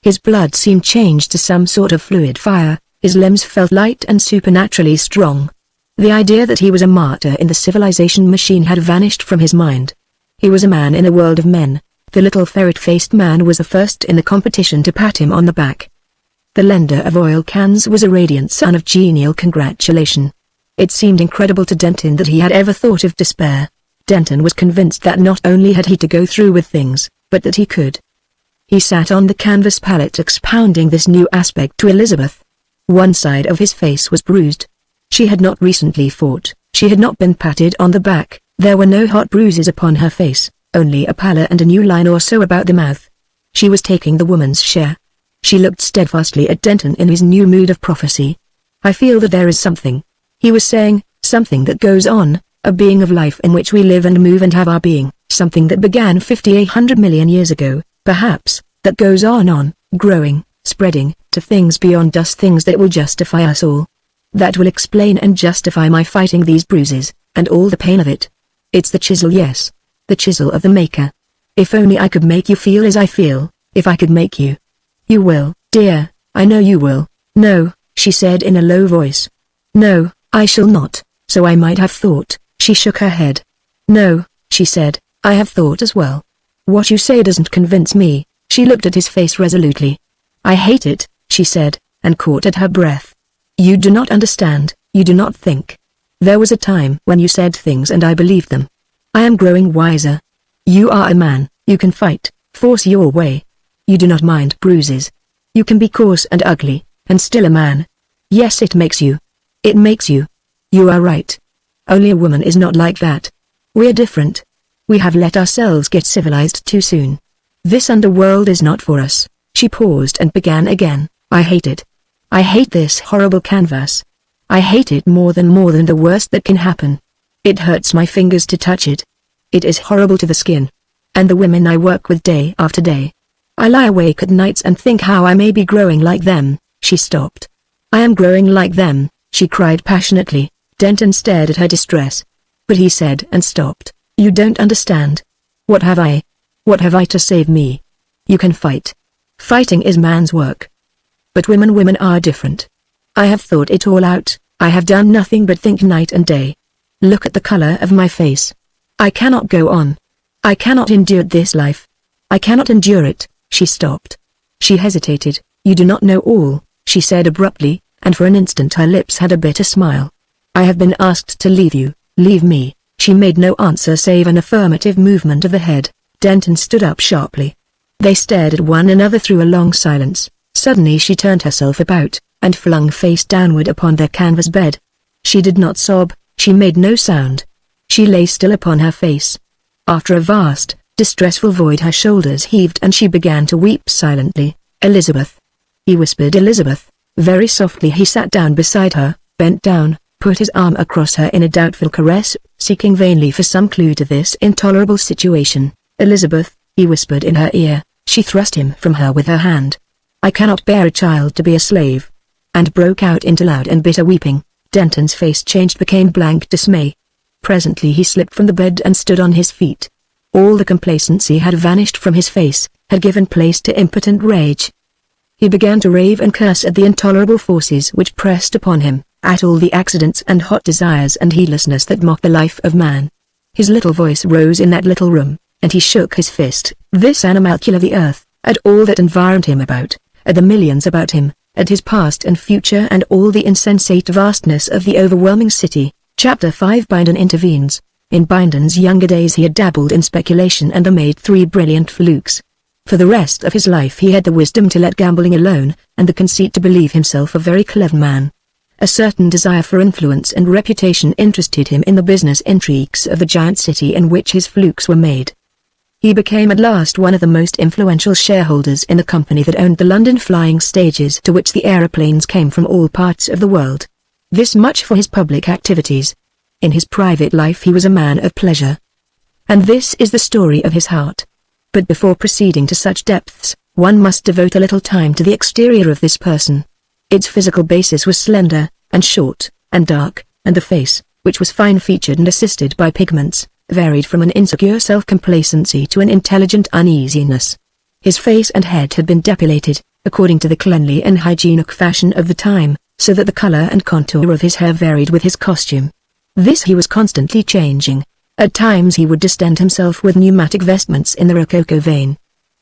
His blood seemed changed to some sort of fluid fire, his limbs felt light and supernaturally strong. The idea that he was a martyr in the civilization machine had vanished from his mind. He was a man in a world of men. The little ferret-faced man was the first in the competition to pat him on the back. The lender of oil cans was a radiant son of genial congratulation. It seemed incredible to Denton that he had ever thought of despair. Denton was convinced that not only had he to go through with things, but that he could. He sat on the canvas pallet expounding this new aspect to Elizabeth. One side of his face was bruised. She had not recently fought, she had not been patted on the back, there were no hot bruises upon her face, only a pallor and a new line or so about the mouth. She was taking the woman's share. She looked steadfastly at Denton in his new mood of prophecy. "I feel that there is something," he was saying, "something that goes on, a being of life in which we live and move and have our being, something that began 5,800 million years ago, perhaps, that goes on, growing, spreading, to things beyond us, things that will justify us all. That will explain and justify my fighting these bruises, and all the pain of it. It's the chisel, yes. The chisel of the Maker. If only I could make you feel as I feel, if I could make you." "You will, dear, I know you will." "No," she said in a low voice. "No, I shall not, so I might have thought." She shook her head. "No," she said, "I have thought as well. What you say doesn't convince me." She looked at his face resolutely. "I hate it," she said, and caught at her breath. "You do not understand, you do not think. There was a time when you said things and I believed them. I am growing wiser. You are a man, you can fight, force your way. You do not mind bruises. You can be coarse and ugly, and still a man. Yes, it makes you. It makes you. You are right. Only a woman is not like that. We're different. We have let ourselves get civilized too soon. This underworld is not for us." She paused and began again. "I hate it. I hate this horrible canvas. I hate it more than the worst that can happen. It hurts my fingers to touch it. It is horrible to the skin. And the women I work with day after day. I lie awake at nights and think how I may be growing like them." She stopped. "I am growing like them," she cried passionately. Denton stared at her distress. But he said and stopped. "You don't understand. What have I? What have I to save me? You can fight. Fighting is man's work. But women are different. I have thought it all out. I have done nothing but think night and day. Look at the color of my face. I cannot go on. I cannot endure this life. I cannot endure it." She stopped. She hesitated. "You do not know all," she said abruptly, and for an instant her lips had a bitter smile. "I have been asked to leave you, leave me." She made no answer save an affirmative movement of the head. Denton stood up sharply. They stared at one another through a long silence. Suddenly she turned herself about, and flung face downward upon their canvas bed. She did not sob, she made no sound. She lay still upon her face. After a vast, distressful void her shoulders heaved and she began to weep silently. "Elizabeth," he whispered. "Elizabeth." Very softly he sat down beside her, bent down, put his arm across her in a doubtful caress, seeking vainly for some clue to this intolerable situation. "Elizabeth," he whispered in her ear. She thrust him from her with her hand. "I cannot bear a child to be a slave," and broke out into loud and bitter weeping. Denton's face changed, became blank dismay. Presently he slipped from the bed and stood on his feet. All the complacency had vanished from his face, had given place to impotent rage. He began to rave and curse at the intolerable forces which pressed upon him, at all the accidents and hot desires and heedlessness that mock the life of man. His little voice rose in that little room, and he shook his fist, this animalcule of the earth, at all that environed him about, at the millions about him, at his past and future and all the insensate vastness of the overwhelming city. Chapter 5 Binden intervenes. In Binden's younger days he had dabbled in speculation and made 3 brilliant flukes. For the rest of his life he had the wisdom to let gambling alone, and the conceit to believe himself a very clever man. A certain desire for influence and reputation interested him in the business intrigues of the giant city in which his flukes were made. He became at last one of the most influential shareholders in the company that owned the London flying stages to which the aeroplanes came from all parts of the world. This much for his public activities. In his private life he was a man of pleasure. And this is the story of his heart. But before proceeding to such depths, one must devote a little time to the exterior of this person. Its physical basis was slender, and short, and dark, and the face, which was fine-featured and assisted by pigments, varied from an insecure self-complacency to an intelligent uneasiness. His face and head had been depilated, according to the cleanly and hygienic fashion of the time, so that the color and contour of his hair varied with his costume. This he was constantly changing. At times he would distend himself with pneumatic vestments in the rococo vein.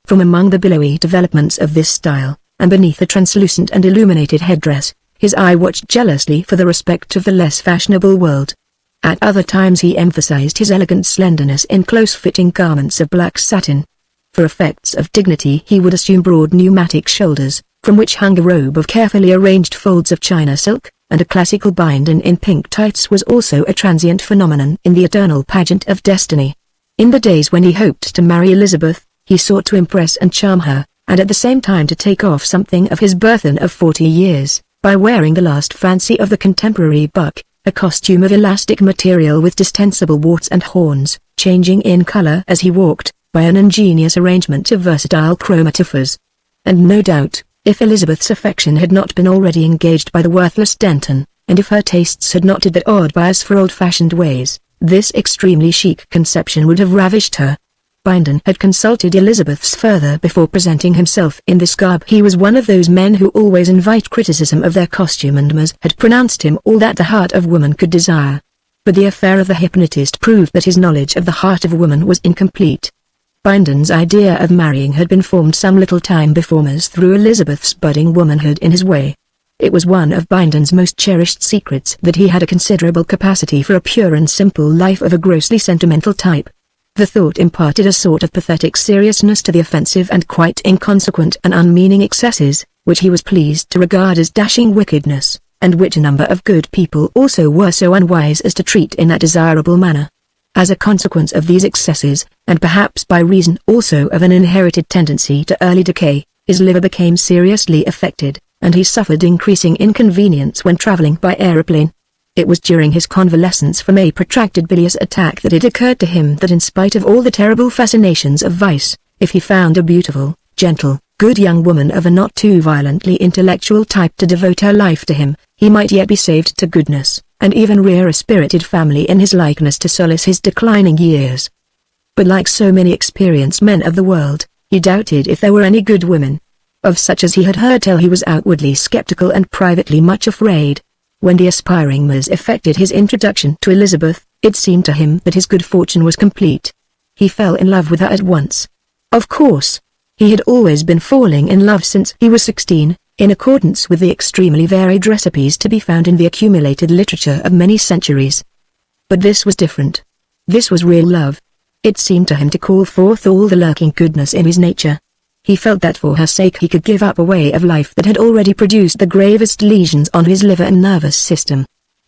From among the billowy developments of this style, and beneath a translucent and illuminated headdress, his eye watched jealously for the respect of the less fashionable world. At other times he emphasized his elegant slenderness in close-fitting garments of black satin. For effects of dignity he would assume broad pneumatic shoulders, from which hung a robe of carefully arranged folds of China silk, and a classical binden in pink tights was also a transient phenomenon in the eternal pageant of destiny. In the days when he hoped to marry Elizabeth, he sought to impress and charm her, and at the same time to take off something of his burthen of 40 years, by wearing the last fancy of the contemporary buck, a costume of elastic material with distensible warts and horns, changing in color as he walked, by an ingenious arrangement of versatile chromatophores. And no doubt, if Elizabeth's affection had not been already engaged by the worthless Denton, and if her tastes had not had that odd bias for old-fashioned ways, this extremely chic conception would have ravished her. Binden had consulted Elizabeth's further before presenting himself in this garb. He was one of those men who always invite criticism of their costume, and Mars had pronounced him all that the heart of woman could desire. But the affair of the hypnotist proved that his knowledge of the heart of woman was incomplete. Binden's idea of marrying had been formed some little time before Mars threw Elizabeth's budding womanhood in his way. It was one of Binden's most cherished secrets that he had a considerable capacity for a pure and simple life of a grossly sentimental type. The thought imparted a sort of pathetic seriousness to the offensive and quite inconsequent and unmeaning excesses, which he was pleased to regard as dashing wickedness, and which a number of good people also were so unwise as to treat in that desirable manner. As a consequence of these excesses, and perhaps by reason also of an inherited tendency to early decay, his liver became seriously affected, and he suffered increasing inconvenience when traveling by aeroplane. It was during his convalescence from a protracted bilious attack that it occurred to him that in spite of all the terrible fascinations of vice, if he found a beautiful, gentle, good young woman of a not too violently intellectual type to devote her life to him, he might yet be saved to goodness, and even rear a spirited family in his likeness to solace his declining years. But like so many experienced men of the world, he doubted if there were any good women. Of such as he had heard tell he was outwardly skeptical and privately much afraid. When the aspiring Mars effected his introduction to Elizabeth, it seemed to him that his good fortune was complete. He fell in love with her at once. Of course, he had always been falling in love since he was 16, in accordance with the extremely varied recipes to be found in the accumulated literature of many centuries. But this was different. This was real love. It seemed to him to call forth all the lurking goodness in his nature. He felt that for her sake he could give up a way of life that had already produced the gravest lesions on his liver and nervous system.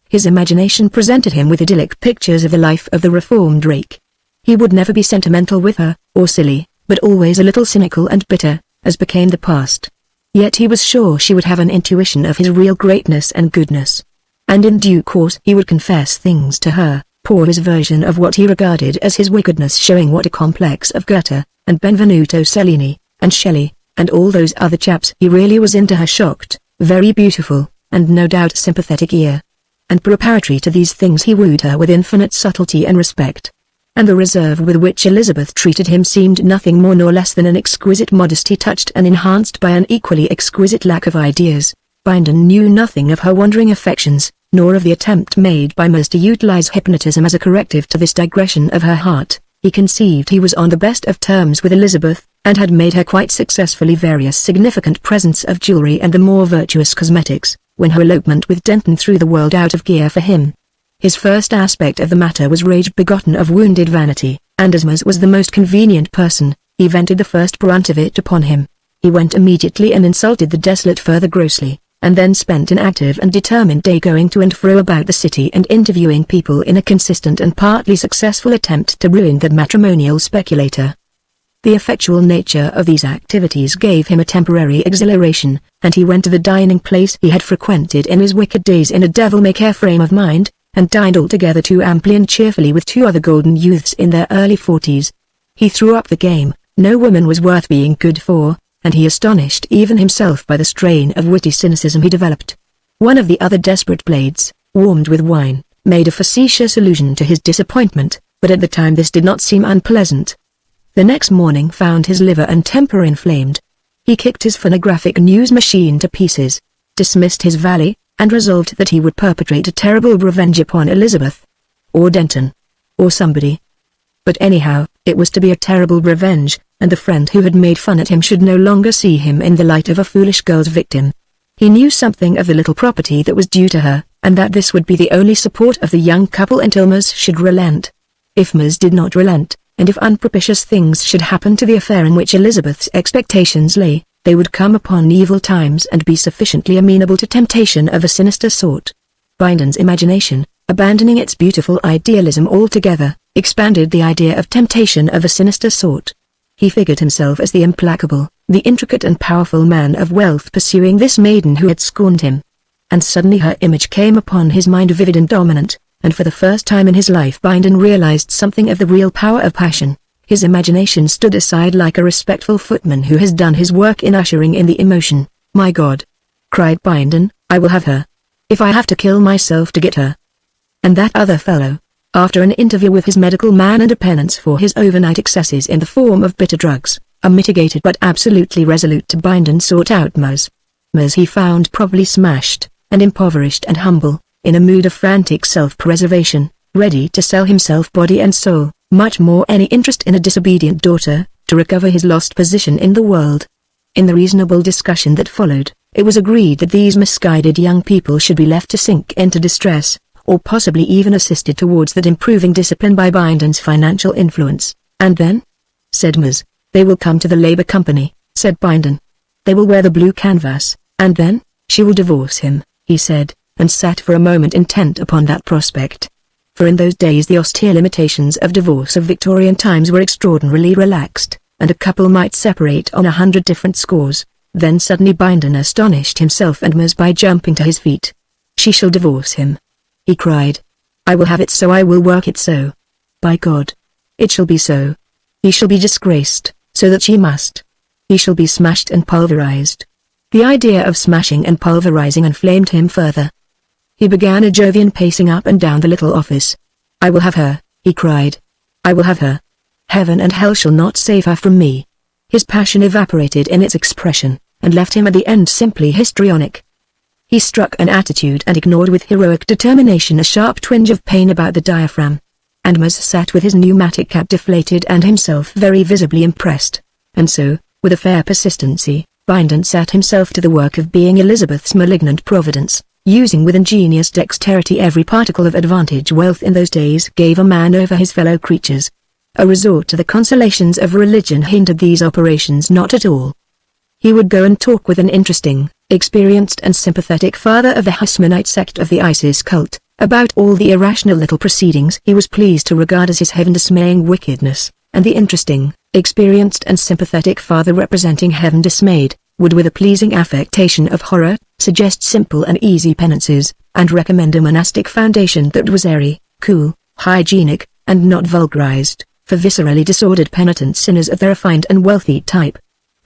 His imagination presented him with idyllic pictures of the life of the reformed rake. He would never be sentimental with her, or silly, but always a little cynical and bitter, as became the past. Yet he was sure she would have an intuition of his real greatness and goodness. And in due course he would confess things to her, pour his version of what he regarded as his wickedness, showing what a complex of Goethe, and Benvenuto Cellini, and Shelley, and all those other chaps he really was into her shocked, very beautiful, and no doubt sympathetic ear. And preparatory to these things he wooed her with infinite subtlety and respect. And the reserve with which Elizabeth treated him seemed nothing more nor less than an exquisite modesty touched and enhanced by an equally exquisite lack of ideas. Bindon knew nothing of her wandering affections, nor of the attempt made by Mers to utilize hypnotism as a corrective to this digression of her heart. He conceived he was on the best of terms with Elizabeth, and had made her quite successfully various significant presents of jewelry and the more virtuous cosmetics, when her elopement with Denton threw the world out of gear for him. His first aspect of the matter was rage begotten of wounded vanity, and as Mers was the most convenient person, he vented the first brunt of it upon him. He went immediately and insulted the desolate further grossly, and then spent an active and determined day going to and fro about the city and interviewing people in a consistent and partly successful attempt to ruin the matrimonial speculator. The effectual nature of these activities gave him a temporary exhilaration, and he went to the dining place he had frequented in his wicked days in a devil-may-care frame of mind, and dined altogether too amply and cheerfully with two other golden youths in their early 40s. He threw up the game. No woman was worth being good for, and he astonished even himself by the strain of witty cynicism he developed. One of the other desperate blades, warmed with wine, made a facetious allusion to his disappointment, but at the time this did not seem unpleasant. The next morning found his liver and temper inflamed. He kicked his phonographic news machine to pieces, dismissed his valet, and resolved that he would perpetrate a terrible revenge upon Elizabeth. Or Denton. Or somebody. But anyhow, it was to be a terrible revenge, and the friend who had made fun at him should no longer see him in the light of a foolish girl's victim. He knew something of the little property that was due to her, and that this would be the only support of the young couple until Mers should relent. If Mers did not relent, and if unpropitious things should happen to the affair in which Elizabeth's expectations lay, they would come upon evil times and be sufficiently amenable to temptation of a sinister sort. Bindon's imagination, abandoning its beautiful idealism altogether, expanded the idea of temptation of a sinister sort. He figured himself as the implacable, the intricate and powerful man of wealth pursuing this maiden who had scorned him. And suddenly her image came upon his mind vivid and dominant, and for the first time in his life Bindon realized something of the real power of passion. His imagination stood aside like a respectful footman who has done his work in ushering in the emotion. "My God!" cried Bindon, "I will have her. If I have to kill myself to get her." And that other fellow, after an interview with his medical man and a penance for his overnight excesses in the form of bitter drugs, unmitigated but absolutely resolute to Bindon, sought out Mers. Mers he found probably smashed, and impoverished and humble, in a mood of frantic self-preservation, ready to sell himself body and soul, much more any interest in a disobedient daughter, to recover his lost position in the world. In the reasonable discussion that followed, it was agreed that these misguided young people should be left to sink into distress, or possibly even assisted towards that improving discipline by Bindon's financial influence. "And then?" said Mers. "They will come to the Labour Company," said Bindon. "They will wear the blue canvas, and then, she will divorce him," he said, and sat for a moment intent upon that prospect. For in those days the austere limitations of divorce of Victorian times were extraordinarily relaxed, and a couple might separate on 100 different scores. Then suddenly Bindon astonished himself and Mers by jumping to his feet. "She shall divorce him," he cried. "I will have it so, I will work it so. By God! It shall be so. He shall be disgraced, so that she must. He shall be smashed and pulverized." The idea of smashing and pulverizing inflamed him further. He began a Jovian pacing up and down the little office. "I will have her," he cried. "I will have her. Heaven and hell shall not save her from me." His passion evaporated in its expression, and left him at the end simply histrionic. He struck an attitude and ignored with heroic determination a sharp twinge of pain about the diaphragm. And Mers sat with his pneumatic cap deflated and himself very visibly impressed. And so, with a fair persistency, Bindon set himself to the work of being Elizabeth's malignant providence, using with ingenious dexterity every particle of advantage wealth in those days gave a man over his fellow creatures. A resort to the consolations of religion hindered these operations not at all. He would go and talk with an interesting, experienced and sympathetic father of the Hasmonite sect of the Isis cult, about all the irrational little proceedings he was pleased to regard as his heaven-dismaying wickedness, and the interesting, experienced and sympathetic father representing heaven dismayed, would with a pleasing affectation of horror, suggest simple and easy penances, and recommend a monastic foundation that was airy, cool, hygienic, and not vulgarized, for viscerally disordered penitent sinners of the refined and wealthy type.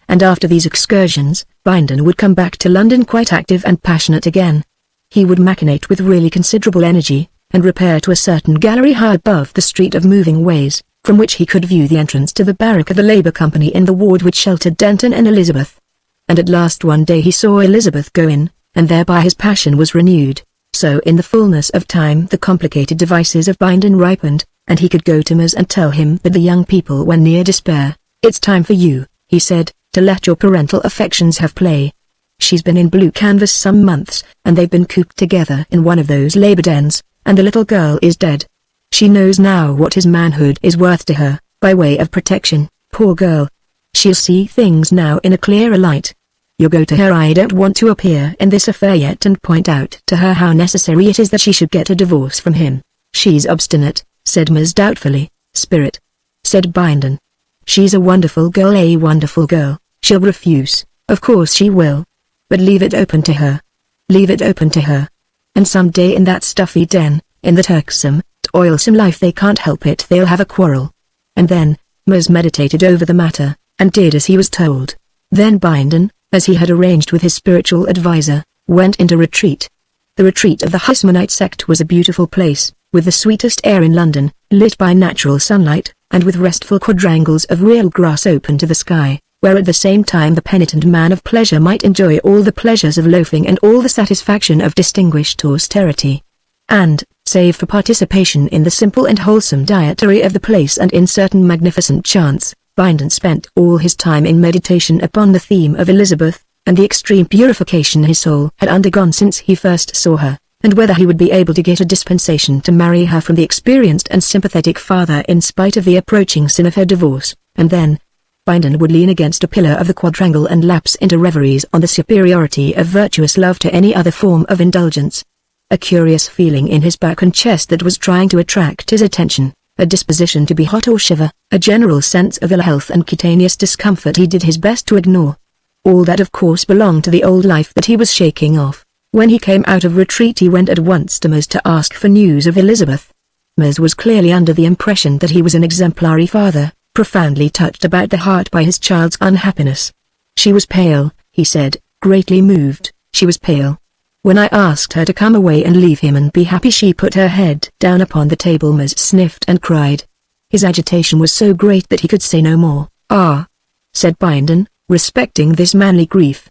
And after these excursions, Bindon would come back to London quite active and passionate again. He would machinate with really considerable energy, and repair to a certain gallery high above the Street of Moving Ways, from which he could view the entrance to the barrack of the Labour Company in the ward which sheltered Denton and Elizabeth. And at last one day he saw Elizabeth go in, and thereby his passion was renewed. So in the fullness of time the complicated devices of Bindon ripened, and he could go to Mers and tell him that the young people were near despair. "It's time for you," he said, "to let your parental affections have play. She's been in blue canvas some months, and they've been cooped together in one of those labor dens, and the little girl is dead. She knows now what his manhood is worth to her, by way of protection, poor girl. She'll see things now in a clearer light. You go to her. I don't want to appear in this affair yet and point out to her how necessary it is that she should get a divorce from him. She's obstinate," said Mers doubtfully. "Spirit," said Bindon. "She's a wonderful girl, a wonderful girl. She'll refuse, of course she will. But leave it open to her. Leave it open to her. And some day in that stuffy den, in that irksome, toilsome life they can't help it, they'll have a quarrel." And then, Mers meditated over the matter, and did as he was told. Then Bindon, as he had arranged with his spiritual advisor, went into retreat. The retreat of the Hasmonite sect was a beautiful place, with the sweetest air in London, lit by natural sunlight, and with restful quadrangles of real grass open to the sky, where at the same time the penitent man of pleasure might enjoy all the pleasures of loafing and all the satisfaction of distinguished austerity. And, save for participation in the simple and wholesome dietary of the place and in certain magnificent chants, Bindon spent all his time in meditation upon the theme of Elizabeth, and the extreme purification his soul had undergone since he first saw her, and whether he would be able to get a dispensation to marry her from the experienced and sympathetic father in spite of the approaching sin of her divorce. And then, Bindon would lean against a pillar of the quadrangle and lapse into reveries on the superiority of virtuous love to any other form of indulgence. A curious feeling in his back and chest that was trying to attract his attention, a disposition to be hot or shiver, a general sense of ill health and cutaneous discomfort he did his best to ignore. All that of course belonged to the old life that he was shaking off. When he came out of retreat he went at once to Mers to ask for news of Elizabeth. Mers was clearly under the impression that he was an exemplary father, profoundly touched about the heart by his child's unhappiness. "She was pale," he said, greatly moved. "She was pale. When I asked her to come away and leave him and be happy she put her head down upon the table." Mers sniffed and cried. His agitation was so great that he could say no more. "Ah," said Bindon, respecting this manly grief.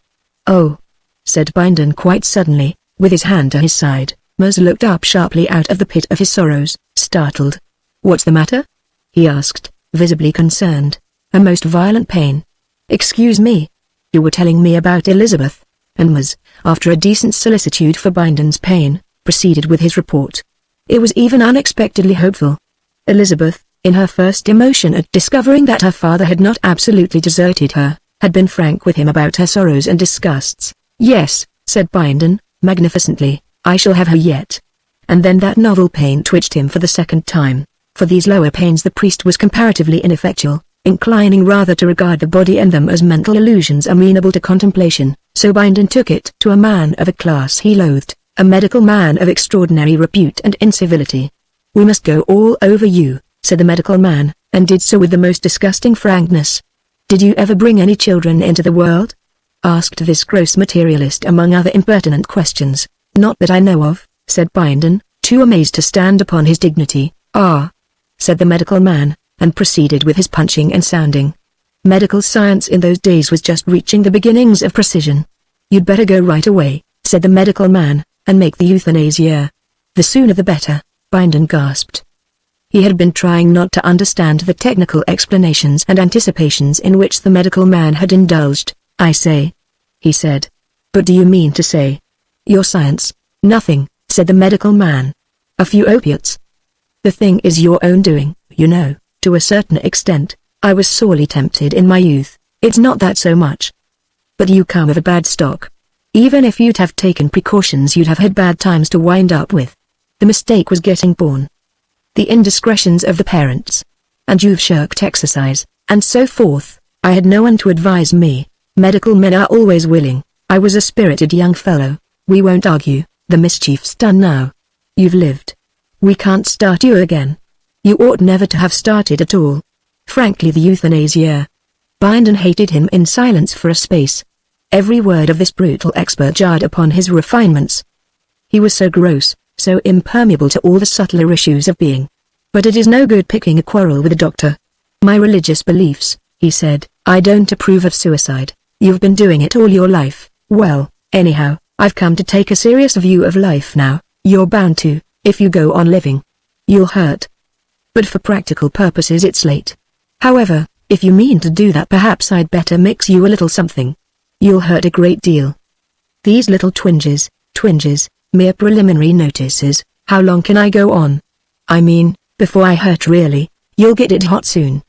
"Oh," said Bindon quite suddenly, with his hand to his side. Mers looked up sharply out of the pit of his sorrows, startled. "What's the matter?" he asked, visibly concerned. "A most violent pain." "Excuse me. You were telling me about Elizabeth." And Mers, after a decent solicitude for Bindon's pain, proceeded with his report. It was even unexpectedly hopeful. Elizabeth, in her first emotion at discovering that her father had not absolutely deserted her, had been frank with him about her sorrows and disgusts. "Yes," said Bindon, magnificently, "I shall have her yet." And then that novel pain twitched him for the second time. For these lower pains the priest was comparatively ineffectual, inclining rather to regard the body and them as mental illusions amenable to contemplation, so Bindon took it to a man of a class he loathed, a medical man of extraordinary repute and incivility. "We must go all over you," said the medical man, and did so with the most disgusting frankness. "Did you ever bring any children into the world?" asked this gross materialist among other impertinent questions. "Not that I know of," said Bindon, too amazed to stand upon his dignity. "Ah," said the medical man, and proceeded with his punching and sounding. Medical science in those days was just reaching the beginnings of precision. "You'd better go right away," said the medical man, "and make the euthanasia. The sooner the better," Bindon gasped. He had been trying not to understand the technical explanations and anticipations in which the medical man had indulged. "I say," he said. "But do you mean to say?" "Your science." "Nothing," said the medical man. "A few opiates. The thing is your own doing, you know. To a certain extent, I was sorely tempted in my youth. It's not that so much. But you come of a bad stock. Even if you'd have taken precautions, you'd have had bad times to wind up with. The mistake was getting born. The indiscretions of the parents. And you've shirked exercise, and so forth. I had no one to advise me. Medical men are always willing. I was a spirited young fellow. We won't argue. The mischief's done now. You've lived. We can't start you again. You ought never to have started at all. Frankly, the euthanasia. Binden hated him in silence for a space. Every word of this brutal expert jarred upon his refinements. He was so gross, so impermeable to all the subtler issues of being. But it is no good picking a quarrel with a doctor. My religious beliefs, he said, I don't approve of suicide. You've been doing it all your life. Well, anyhow, I've come to take a serious view of life now. You're bound to, if you go on living. You'll hurt. But for practical purposes it's late. However, if you mean to do that, perhaps I'd better mix you a little something. You'll hurt a great deal. These little twinges, mere preliminary notices. How long can I go on? I mean, before I hurt really. You'll get it hot soon.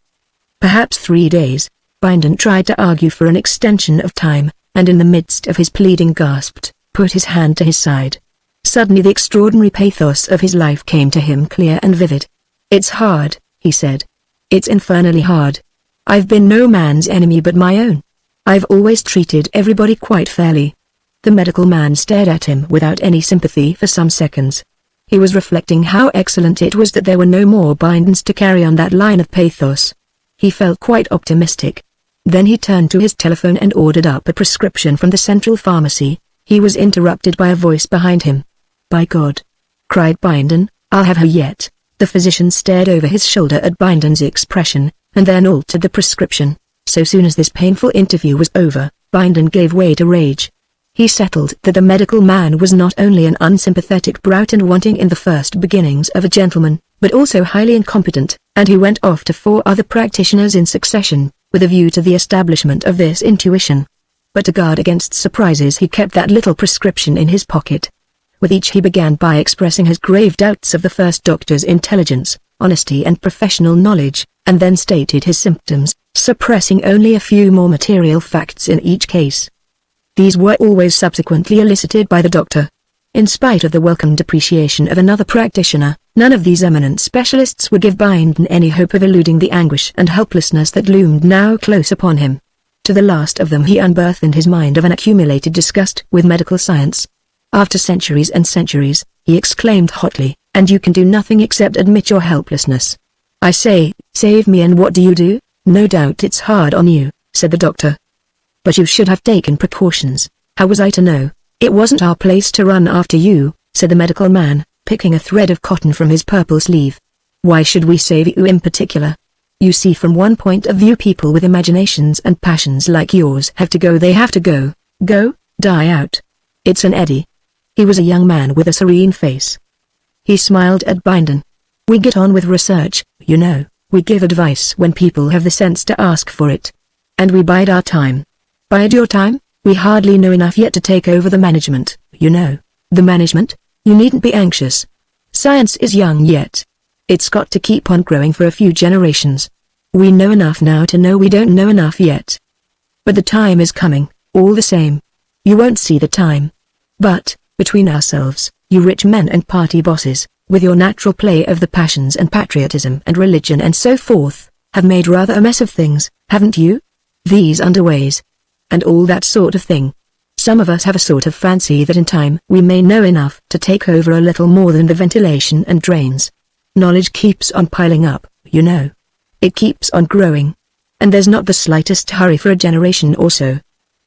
Perhaps 3 days. Binden tried to argue for an extension of time, and in the midst of his pleading gasped, put his hand to his side. Suddenly the extraordinary pathos of his life came to him clear and vivid. It's hard, he said. It's infernally hard. I've been no man's enemy but my own. I've always treated everybody quite fairly. The medical man stared at him without any sympathy for some seconds. He was reflecting how excellent it was that there were no more Bindens to carry on that line of pathos. He felt quite optimistic. Then he turned to his telephone and ordered up a prescription from the central pharmacy. He was interrupted by a voice behind him. By God! Cried Binden, I'll have her yet. The physician stared over his shoulder at Binden's expression, and then altered the prescription. So soon as this painful interview was over, Binden gave way to rage. He settled that the medical man was not only an unsympathetic brute and wanting in the first beginnings of a gentleman, but also highly incompetent, and he went off to 4 other practitioners in succession, with a view to the establishment of this intuition. But to guard against surprises he kept that little prescription in his pocket. With each he began by expressing his grave doubts of the first doctor's intelligence, honesty and professional knowledge, and then stated his symptoms, suppressing only a few more material facts in each case. These were always subsequently elicited by the doctor. In spite of the welcomed appreciation of another practitioner, none of these eminent specialists would give Binden any hope of eluding the anguish and helplessness that loomed now close upon him. To the last of them he unburthened his mind of an accumulated disgust with medical science. After centuries and centuries, he exclaimed hotly, and you can do nothing except admit your helplessness. I say, save me, and what do? No doubt it's hard on you, said the doctor. But you should have taken precautions. How was I to know? It wasn't our place to run after you, said the medical man, picking a thread of cotton from his purple sleeve. Why should we save you in particular? You see, from one point of view, people with imaginations and passions like yours have to go. They have to go, die out. It's an eddy. He was a young man with a serene face. He smiled at Binden. We get on with research, you know. We give advice when people have the sense to ask for it. And we bide our time. Bide your time? We hardly know enough yet to take over the management, you know. The management? You needn't be anxious. Science is young yet. It's got to keep on growing for a few generations. We know enough now to know we don't know enough yet. But the time is coming, all the same. You won't see the time. But, between ourselves, you rich men and party bosses, with your natural play of the passions and patriotism and religion and so forth, have made rather a mess of things, haven't you? These underways. And all that sort of thing. Some of us have a sort of fancy that in time we may know enough to take over a little more than the ventilation and drains. Knowledge keeps on piling up, you know. It keeps on growing. And there's not the slightest hurry for a generation or so.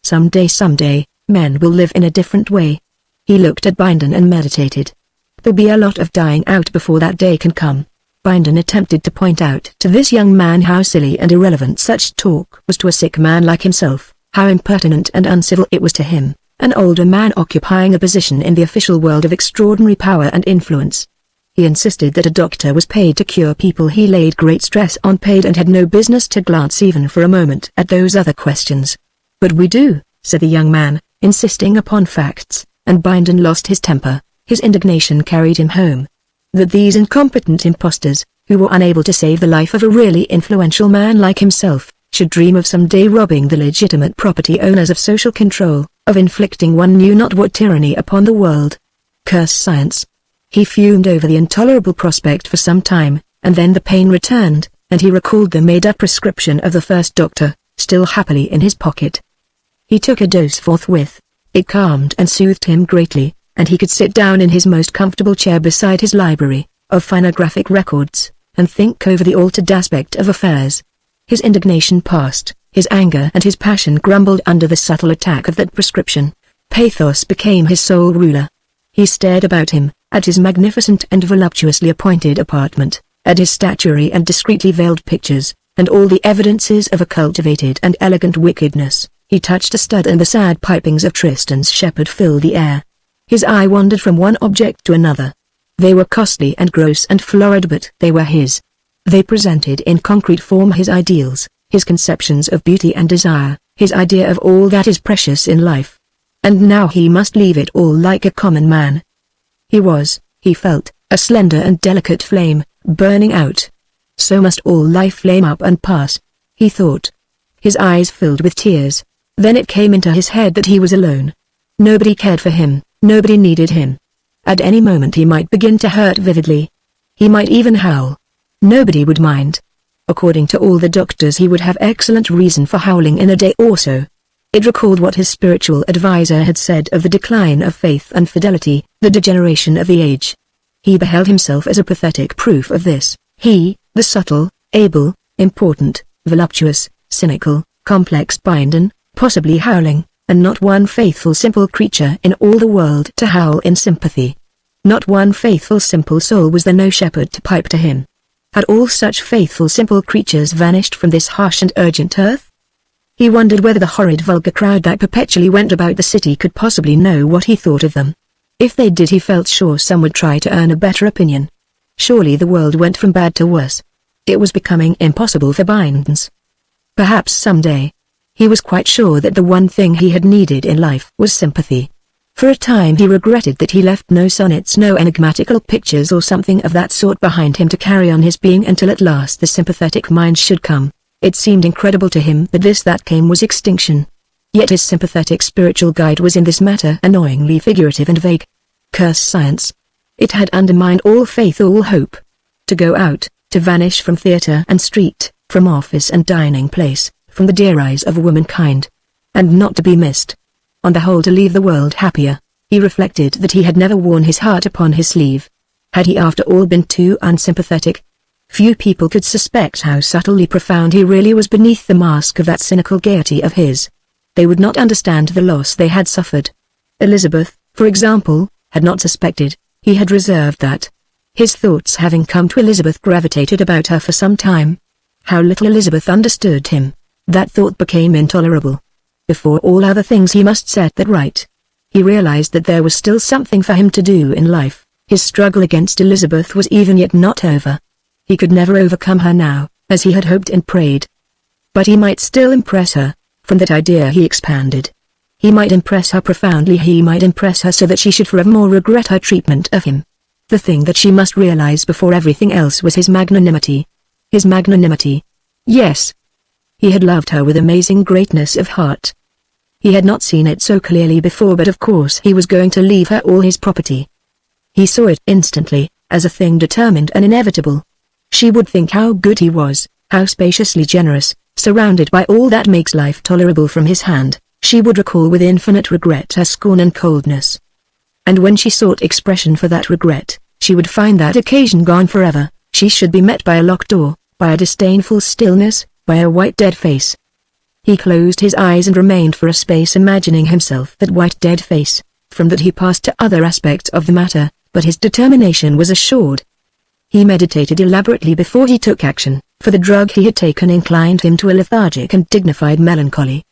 Someday, men will live in a different way. He looked at Binden and meditated. There'll be a lot of dying out before that day can come. Binden attempted to point out to this young man how silly and irrelevant such talk was to a sick man like himself, how impertinent and uncivil it was to him, an older man occupying a position in the official world of extraordinary power and influence. He insisted that a doctor was paid to cure people. He laid great stress on paid and had no business to glance even for a moment at those other questions. But we do, said the young man, insisting upon facts, and Binden lost his temper. His indignation carried him home. That these incompetent impostors, who were unable to save the life of a really influential man like himself, should dream of someday robbing the legitimate property owners of social control, of inflicting one knew not what tyranny upon the world. Curse science. He fumed over the intolerable prospect for some time, and then the pain returned, and he recalled the made-up prescription of the first doctor, still happily in his pocket. He took a dose forthwith. It calmed and soothed him greatly, and he could sit down in his most comfortable chair beside his library of phonographic records, and think over the altered aspect of affairs. His indignation passed, his anger and his passion grumbled under the subtle attack of that prescription. Pathos became his sole ruler. He stared about him, at his magnificent and voluptuously appointed apartment, at his statuary and discreetly veiled pictures, and all the evidences of a cultivated and elegant wickedness. He touched a stud and the sad pipings of Tristan's shepherd filled the air. His eye wandered from one object to another. They were costly and gross and florid, but they were his. They presented in concrete form his ideals, his conceptions of beauty and desire, his idea of all that is precious in life. And now he must leave it all like a common man. He was, he felt, a slender and delicate flame, burning out. So must all life flame up and pass, he thought. His eyes filled with tears. Then it came into his head that he was alone. Nobody cared for him, nobody needed him. At any moment he might begin to hurt vividly. He might even howl. Nobody would mind. According to all the doctors he would have excellent reason for howling in a day or so. It recalled what his spiritual advisor had said of the decline of faith and fidelity, the degeneration of the age. He beheld himself as a pathetic proof of this. He, the subtle, able, important, voluptuous, cynical, complex Bindon, possibly howling, and not one faithful simple creature in all the world to howl in sympathy. Not one faithful simple soul was there, no shepherd to pipe to him. Had all such faithful simple creatures vanished from this harsh and urgent earth? He wondered whether the horrid vulgar crowd that perpetually went about the city could possibly know what he thought of them. If they did, he felt sure some would try to earn a better opinion. Surely the world went from bad to worse. It was becoming impossible for Bindons. Perhaps someday. He was quite sure that the one thing he had needed in life was sympathy. For a time he regretted that he left no sonnets, no enigmatical pictures or something of that sort behind him to carry on his being until at last the sympathetic mind should come. It seemed incredible to him that this that came was extinction. Yet his sympathetic spiritual guide was in this matter annoyingly figurative and vague. Curse science. It had undermined all faith, all hope. To go out, to vanish from theatre and street, from office and dining place, from the dear eyes of womankind. And not to be missed. On the whole, to leave the world happier. He reflected that he had never worn his heart upon his sleeve. Had he after all been too unsympathetic? Few people could suspect how subtly profound he really was beneath the mask of that cynical gaiety of his. They would not understand the loss they had suffered. Elizabeth, for example, had not suspected. He had reserved that. His thoughts, having come to Elizabeth, gravitated about her for some time. How little Elizabeth understood him. That thought became intolerable. Before all other things he must set that right. He realized that there was still something for him to do in life. His struggle against Elizabeth was even yet not over. He could never overcome her now, as he had hoped and prayed. But he might still impress her. From that idea he expanded. He might impress her profoundly, he might impress her so that she should forevermore regret her treatment of him. The thing that she must realize before everything else was his magnanimity. His magnanimity. Yes. He had loved her with amazing greatness of heart. He had not seen it so clearly before, but of course he was going to leave her all his property. He saw it instantly, as a thing determined and inevitable. She would think how good he was, how spaciously generous, surrounded by all that makes life tolerable from his hand. She would recall with infinite regret her scorn and coldness. And when she sought expression for that regret, she would find that occasion gone forever. She should be met by a locked door, by a disdainful stillness, by a white dead face. He closed his eyes and remained for a space imagining himself that white dead face. From that he passed to other aspects of the matter, but his determination was assured. He meditated elaborately before he took action, for the drug he had taken inclined him to a lethargic and dignified melancholy.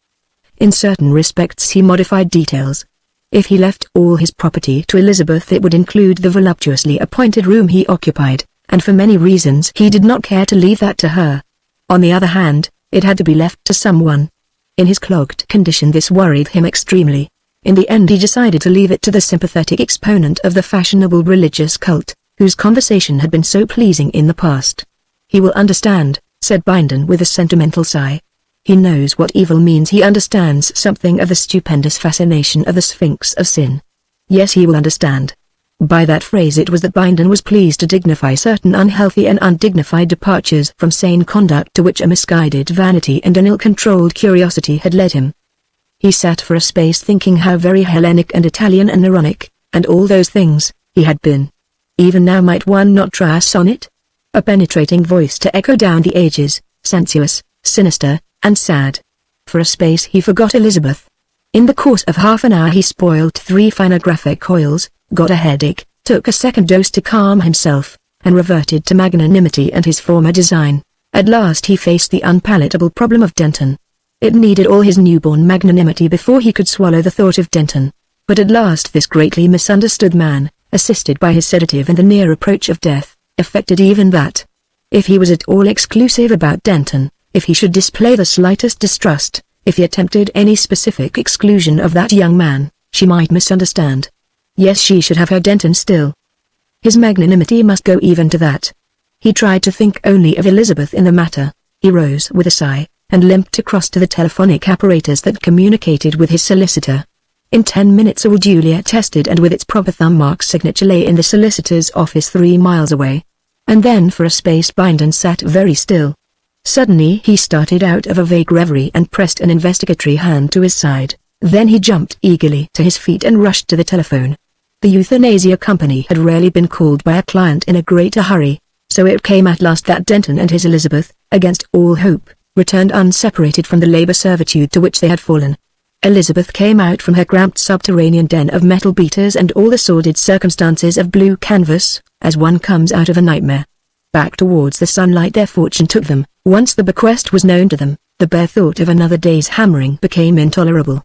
In certain respects he modified details. If he left all his property to Elizabeth, it would include the voluptuously appointed room he occupied, and for many reasons he did not care to leave that to her. On the other hand, it had to be left to someone. In his clogged condition this worried him extremely. In the end he decided to leave it to the sympathetic exponent of the fashionable religious cult, whose conversation had been so pleasing in the past. "He will understand," said Binden with a sentimental sigh. "He knows what evil means. He understands something of the stupendous fascination of the Sphinx of Sin. Yes, he will understand." By that phrase it was that Binden was pleased to dignify certain unhealthy and undignified departures from sane conduct to which a misguided vanity and an ill-controlled curiosity had led him. He sat for a space thinking how very Hellenic and Italian and Neronic, and all those things, he had been. Even now might one not try a sonnet? A penetrating voice to echo down the ages, sensuous, sinister, and sad. For a space he forgot Elizabeth. In the course of half an hour he spoiled 3 phonographic coils, got a headache, took a second dose to calm himself, and reverted to magnanimity and his former design. At last he faced the unpalatable problem of Denton. It needed all his newborn magnanimity before he could swallow the thought of Denton. But at last this greatly misunderstood man, assisted by his sedative and the near approach of death, effected even that. If he was at all exclusive about Denton, if he should display the slightest distrust, if he attempted any specific exclusion of that young man, she might misunderstand. Yes, she should have her Denton still. His magnanimity must go even to that. He tried to think only of Elizabeth in the matter. He rose with a sigh, and limped across to the telephonic apparatus that communicated with his solicitor. In 10 minutes all duly attested and with its proper thumb mark signature lay in the solicitor's office 3 miles away. And then for a space Binden sat very still. Suddenly he started out of a vague reverie and pressed an investigatory hand to his side. Then he jumped eagerly to his feet and rushed to the telephone. The euthanasia company had rarely been called by a client in a greater hurry, so it came at last that Denton and his Elizabeth, against all hope, returned unseparated from the labor servitude to which they had fallen. Elizabeth came out from her cramped subterranean den of metal beaters and all the sordid circumstances of blue canvas, as one comes out of a nightmare. Back towards the sunlight their fortune took them. Once the bequest was known to them, the bare thought of another day's hammering became intolerable.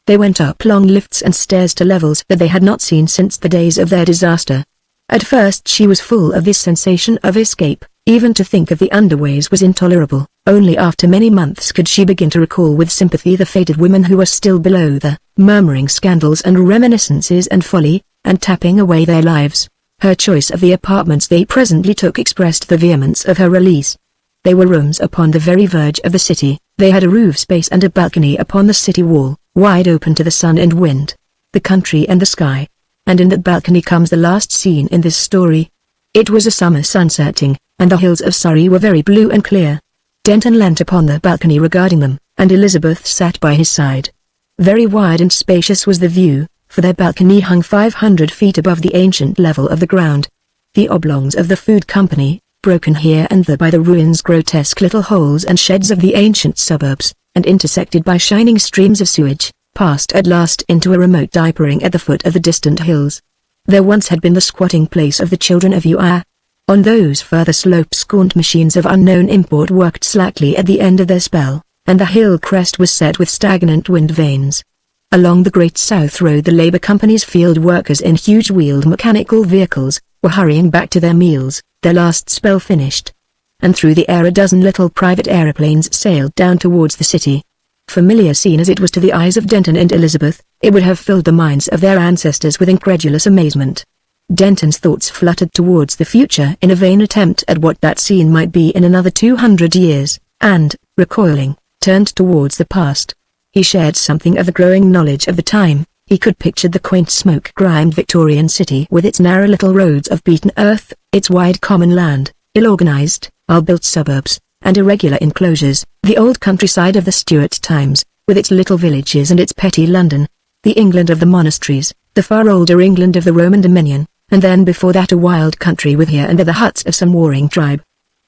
They went up long lifts and stairs to levels that they had not seen since the days of their disaster. At first she was full of this sensation of escape. Even to think of the underways was intolerable. Only after many months could she begin to recall with sympathy the fated women who were still below the murmuring scandals and reminiscences and folly, and tapping away their lives. Her choice of the apartments they presently took expressed the vehemence of her release. They were rooms upon the very verge of the city. They had a roof space and a balcony upon the city wall, wide open to the sun and wind, the country and the sky. And in that balcony comes the last scene in this story. It was a summer sunsetting, and the hills of Surrey were very blue and clear. Denton leant upon the balcony regarding them, and Elizabeth sat by his side. Very wide and spacious was the view, for their balcony hung 500 feet above the ancient level of the ground. The oblongs of the food company, broken here and there by the ruins, grotesque little holes and sheds of the ancient suburbs, and intersected by shining streams of sewage, passed at last into a remote diapering at the foot of the distant hills. There once had been the squatting place of the children of Ua. On those further slopes gaunt machines of unknown import worked slackly at the end of their spell, and the hill crest was set with stagnant wind vanes. Along the Great South Road the Labour Company's field workers in huge wheeled mechanical vehicles were hurrying back to their meals, their last spell finished. And through the air a dozen little private aeroplanes sailed down towards the city. Familiar scene as it was to the eyes of Denton and Elizabeth, it would have filled the minds of their ancestors with incredulous amazement. Denton's thoughts fluttered towards the future in a vain attempt at what that scene might be in another 200 years, and, recoiling, turned towards the past. He shared something of the growing knowledge of the time. He could picture the quaint smoke-grimed Victorian city with its narrow little roads of beaten earth, its wide common land, ill-organized, well-built suburbs, and irregular enclosures, the old countryside of the Stuart times, with its little villages and its petty London, the England of the monasteries, the far older England of the Roman dominion, and then before that a wild country with here and there the huts of some warring tribe.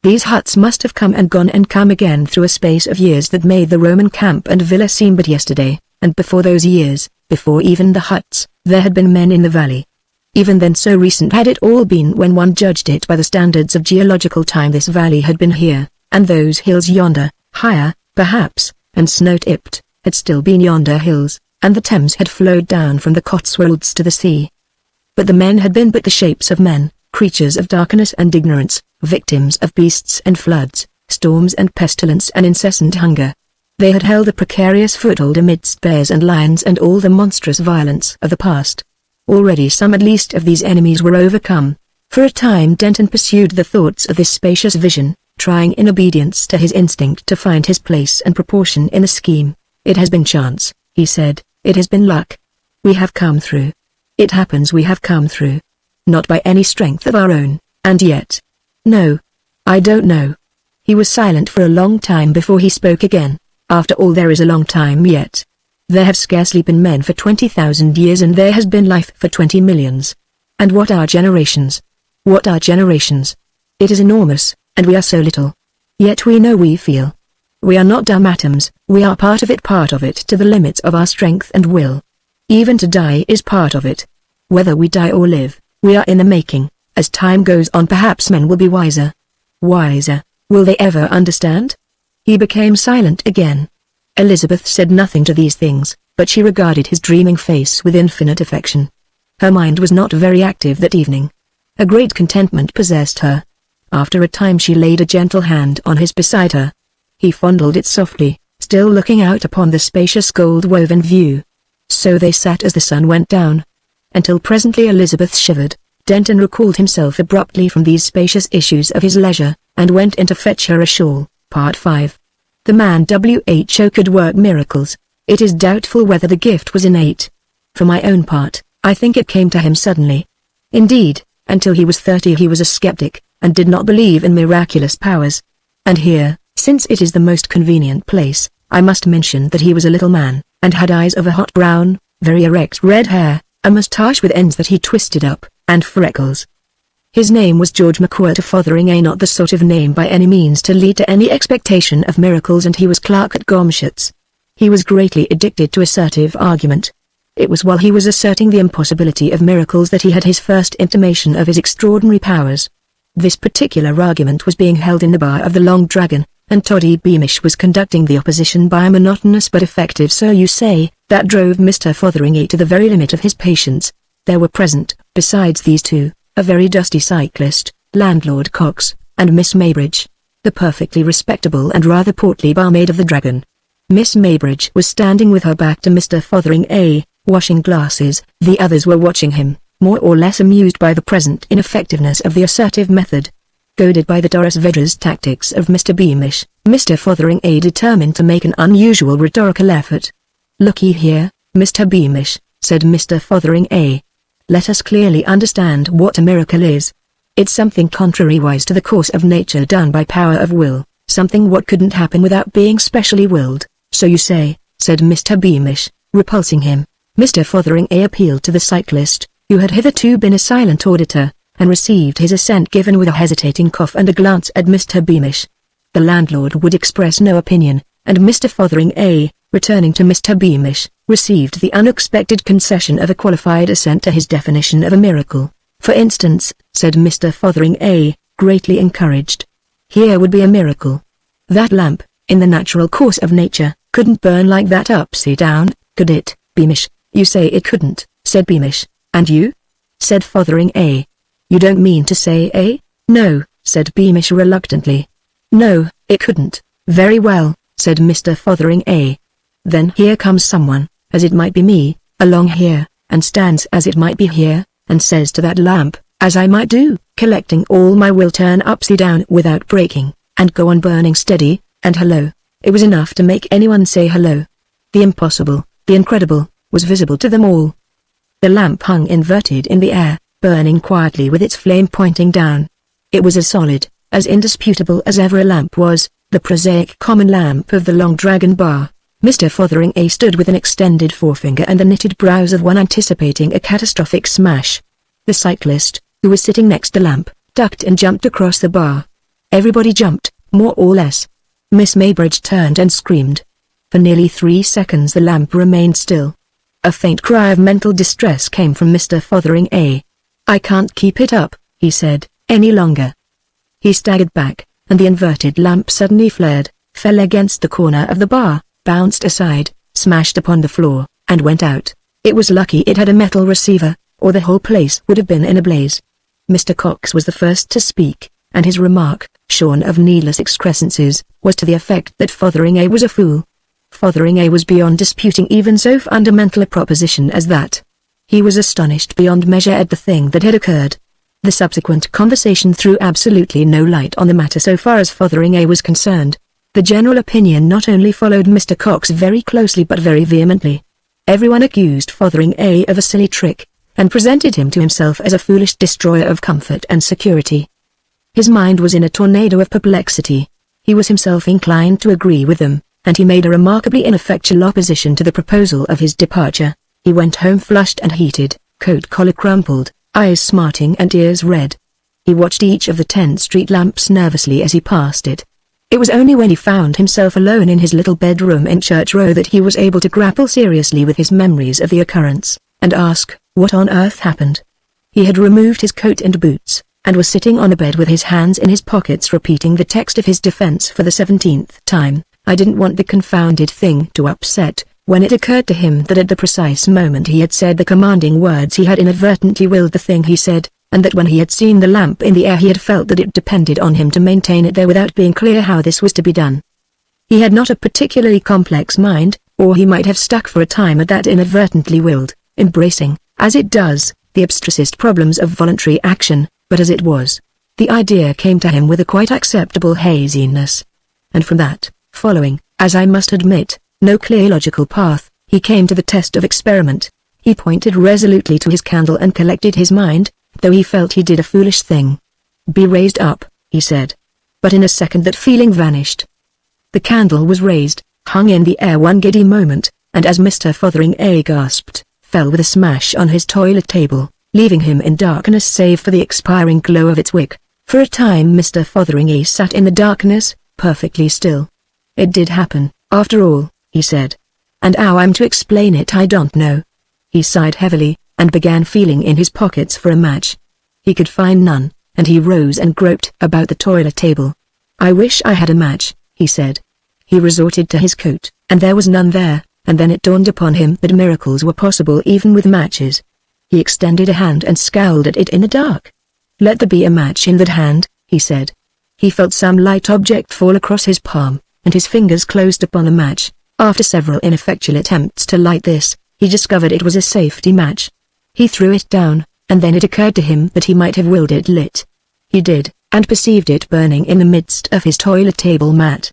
These huts must have come and gone and come again through a space of years that made the Roman camp and villa seem but yesterday, and before those years, before even the huts, there had been men in the valley. Even then so recent had it all been when one judged it by the standards of geological time this valley had been here, and those hills yonder, higher, perhaps, and snow-tipped, had still been yonder hills, and the Thames had flowed down from the Cotswolds to the sea. But the men had been but the shapes of men, creatures of darkness and ignorance, victims of beasts and floods, storms and pestilence and incessant hunger. They had held a precarious foothold amidst bears and lions and all the monstrous violence of the past. Already some at least of these enemies were overcome. For a time Denton pursued the thoughts of this spacious vision, trying in obedience to his instinct to find his place and proportion in the scheme. "It has been chance," he said, "it has been luck. We have come through. It happens we have come through. Not by any strength of our own, and yet. No. I don't know." He was silent for a long time before he spoke again. "After all, there is a long time yet. There have scarcely been men for 20,000 years, and there has been life for 20 millions. And what are generations? What are generations? It is enormous, and we are so little. Yet we know we feel. We are not dumb atoms, we are part of it to the limits of our strength and will. Even to die is part of it. Whether we die or live, we are in the making. As time goes on, perhaps men will be wiser. Wiser, will they ever understand?" He became silent again. Elizabeth said nothing to these things, but she regarded his dreaming face with infinite affection. Her mind was not very active that evening. A great contentment possessed her. After a time she laid a gentle hand on his beside her. He fondled it softly, still looking out upon the spacious gold-woven view. So they sat as the sun went down. Until presently Elizabeth shivered. Denton recalled himself abruptly from these spacious issues of his leisure, and went in to fetch her a shawl. Part 5. The man WHO could work miracles. It is doubtful whether the gift was innate. For my own part, I think it came to him suddenly. Indeed, until he was 30 he was a skeptic, and did not believe in miraculous powers. And here, since it is the most convenient place, I must mention that he was a little man, and had eyes of a hot brown, very erect red hair, a moustache with ends that he twisted up, and freckles. His name was George McWhirter Fotheringham, not the sort of name by any means to lead to any expectation of miracles, and he was clerk at Gomshott's. He was greatly addicted to assertive argument. It was while he was asserting the impossibility of miracles that he had his first intimation of his extraordinary powers. This particular argument was being held in the bar of the Long Dragon, and Toddy Beamish was conducting the opposition by a monotonous but effective "so you say," that drove Mr. Fotheringham to the very limit of his patience. There were present, besides these two, a very dusty cyclist, Landlord Cox, and Miss Maybridge, the perfectly respectable and rather portly barmaid of the Dragon. Miss Maybridge was standing with her back to Mr. Fotheringham, washing glasses. The others were watching him, more or less amused by the present ineffectiveness of the assertive method. Goaded by the Doris Vedras tactics of Mr. Beamish, Mr. Fotheringham determined to make an unusual rhetorical effort. "Looky here, Mr. Beamish," said Mr. Fotheringham. "Let us clearly understand what a miracle is. It's something contrariwise to the course of nature done by power of will, something what couldn't happen without being specially willed." "So you say," said Mr. Beamish, repulsing him. Mr. Fotheringham appealed to the cyclist, who had hitherto been a silent auditor, and received his assent given with a hesitating cough and a glance at Mr. Beamish. The landlord would express no opinion, and Mr. Fotheringham, returning to Mr. Beamish, received the unexpected concession of a qualified assent to his definition of a miracle. "For instance," said Mr. Fotheringham, greatly encouraged. "Here would be a miracle. That lamp, in the natural course of nature, couldn't burn like that upside down, could it, Beamish?" "You say it couldn't," said Beamish. "And you?" said Fotheringham. "You don't mean to say, eh?" "No," said Beamish reluctantly. "No, it couldn't." "Very well," said Mr. Fotheringham. "Then here comes someone, as it might be me, along here, and stands as it might be here, and says to that lamp, as I might do, collecting all my will, turn upside down without breaking, and go on burning steady, and hello." It was enough to make anyone say hello. The impossible, the incredible, was visible to them all. The lamp hung inverted in the air, burning quietly with its flame pointing down. It was as solid, as indisputable as ever a lamp was, the prosaic common lamp of the Long Dragon bar. Mr. Fotheringham stood with an extended forefinger and the knitted brows of one anticipating a catastrophic smash. The cyclist, who was sitting next the lamp, ducked and jumped across the bar. Everybody jumped, more or less. Miss Maybridge turned and screamed. For nearly 3 seconds the lamp remained still. A faint cry of mental distress came from Mr. Fotheringham. "I can't keep it up," he said, "any longer." He staggered back, and the inverted lamp suddenly flared, fell against the corner of the bar, bounced aside, smashed upon the floor, and went out. It was lucky it had a metal receiver, or the whole place would have been in a blaze. Mr. Cox was the first to speak, and his remark, shorn of needless excrescences, was to the effect that Fotheringham was a fool. Fotheringham was beyond disputing even so fundamental a proposition as that. He was astonished beyond measure at the thing that had occurred. The subsequent conversation threw absolutely no light on the matter so far as Fotheringay was concerned. The general opinion not only followed Mr. Cox very closely but very vehemently. Everyone accused Fotheringay of a silly trick, and presented him to himself as a foolish destroyer of comfort and security. His mind was in a tornado of perplexity. He was himself inclined to agree with them, and he made a remarkably ineffectual opposition to the proposal of his departure. He went home flushed and heated, coat collar crumpled, eyes smarting and ears red. He watched each of the 10th Street lamps nervously as he passed it. It was only when he found himself alone in his little bedroom in Church Row that he was able to grapple seriously with his memories of the occurrence, and ask, what on earth happened? He had removed his coat and boots, and was sitting on the bed with his hands in his pockets repeating the text of his defense for the 17th time. I didn't want the confounded thing to upset, when it occurred to him that at the precise moment he had said the commanding words he had inadvertently willed the thing he said, and that when he had seen the lamp in the air he had felt that it depended on him to maintain it there without being clear how this was to be done. He had not a particularly complex mind, or he might have stuck for a time at that inadvertently willed, embracing, as it does, the abstrusest problems of voluntary action, but as it was, the idea came to him with a quite acceptable haziness. And from that, following, as I must admit, no clear logical path, he came to the test of experiment. He pointed resolutely to his candle and collected his mind, though he felt he did a foolish thing. Be raised up, he said. But in a second that feeling vanished. The candle was raised, hung in the air one giddy moment, and as Mr. Fotheringay gasped, fell with a smash on his toilet table, leaving him in darkness save for the expiring glow of its wick. For a time Mr. Fotheringay sat in the darkness, perfectly still. It did happen, after all, he said. And how I'm to explain it I don't know. He sighed heavily, and began feeling in his pockets for a match. He could find none, and he rose and groped about the toilet table. I wish I had a match, he said. He resorted to his coat, and there was none there, and then it dawned upon him that miracles were possible even with matches. He extended a hand and scowled at it in the dark. Let there be a match in that hand, he said. He felt some light object fall across his palm, and his fingers closed upon the match. After several ineffectual attempts to light this, he discovered it was a safety match. He threw it down, and then it occurred to him that he might have willed it lit. He did, and perceived it burning in the midst of his toilet table mat.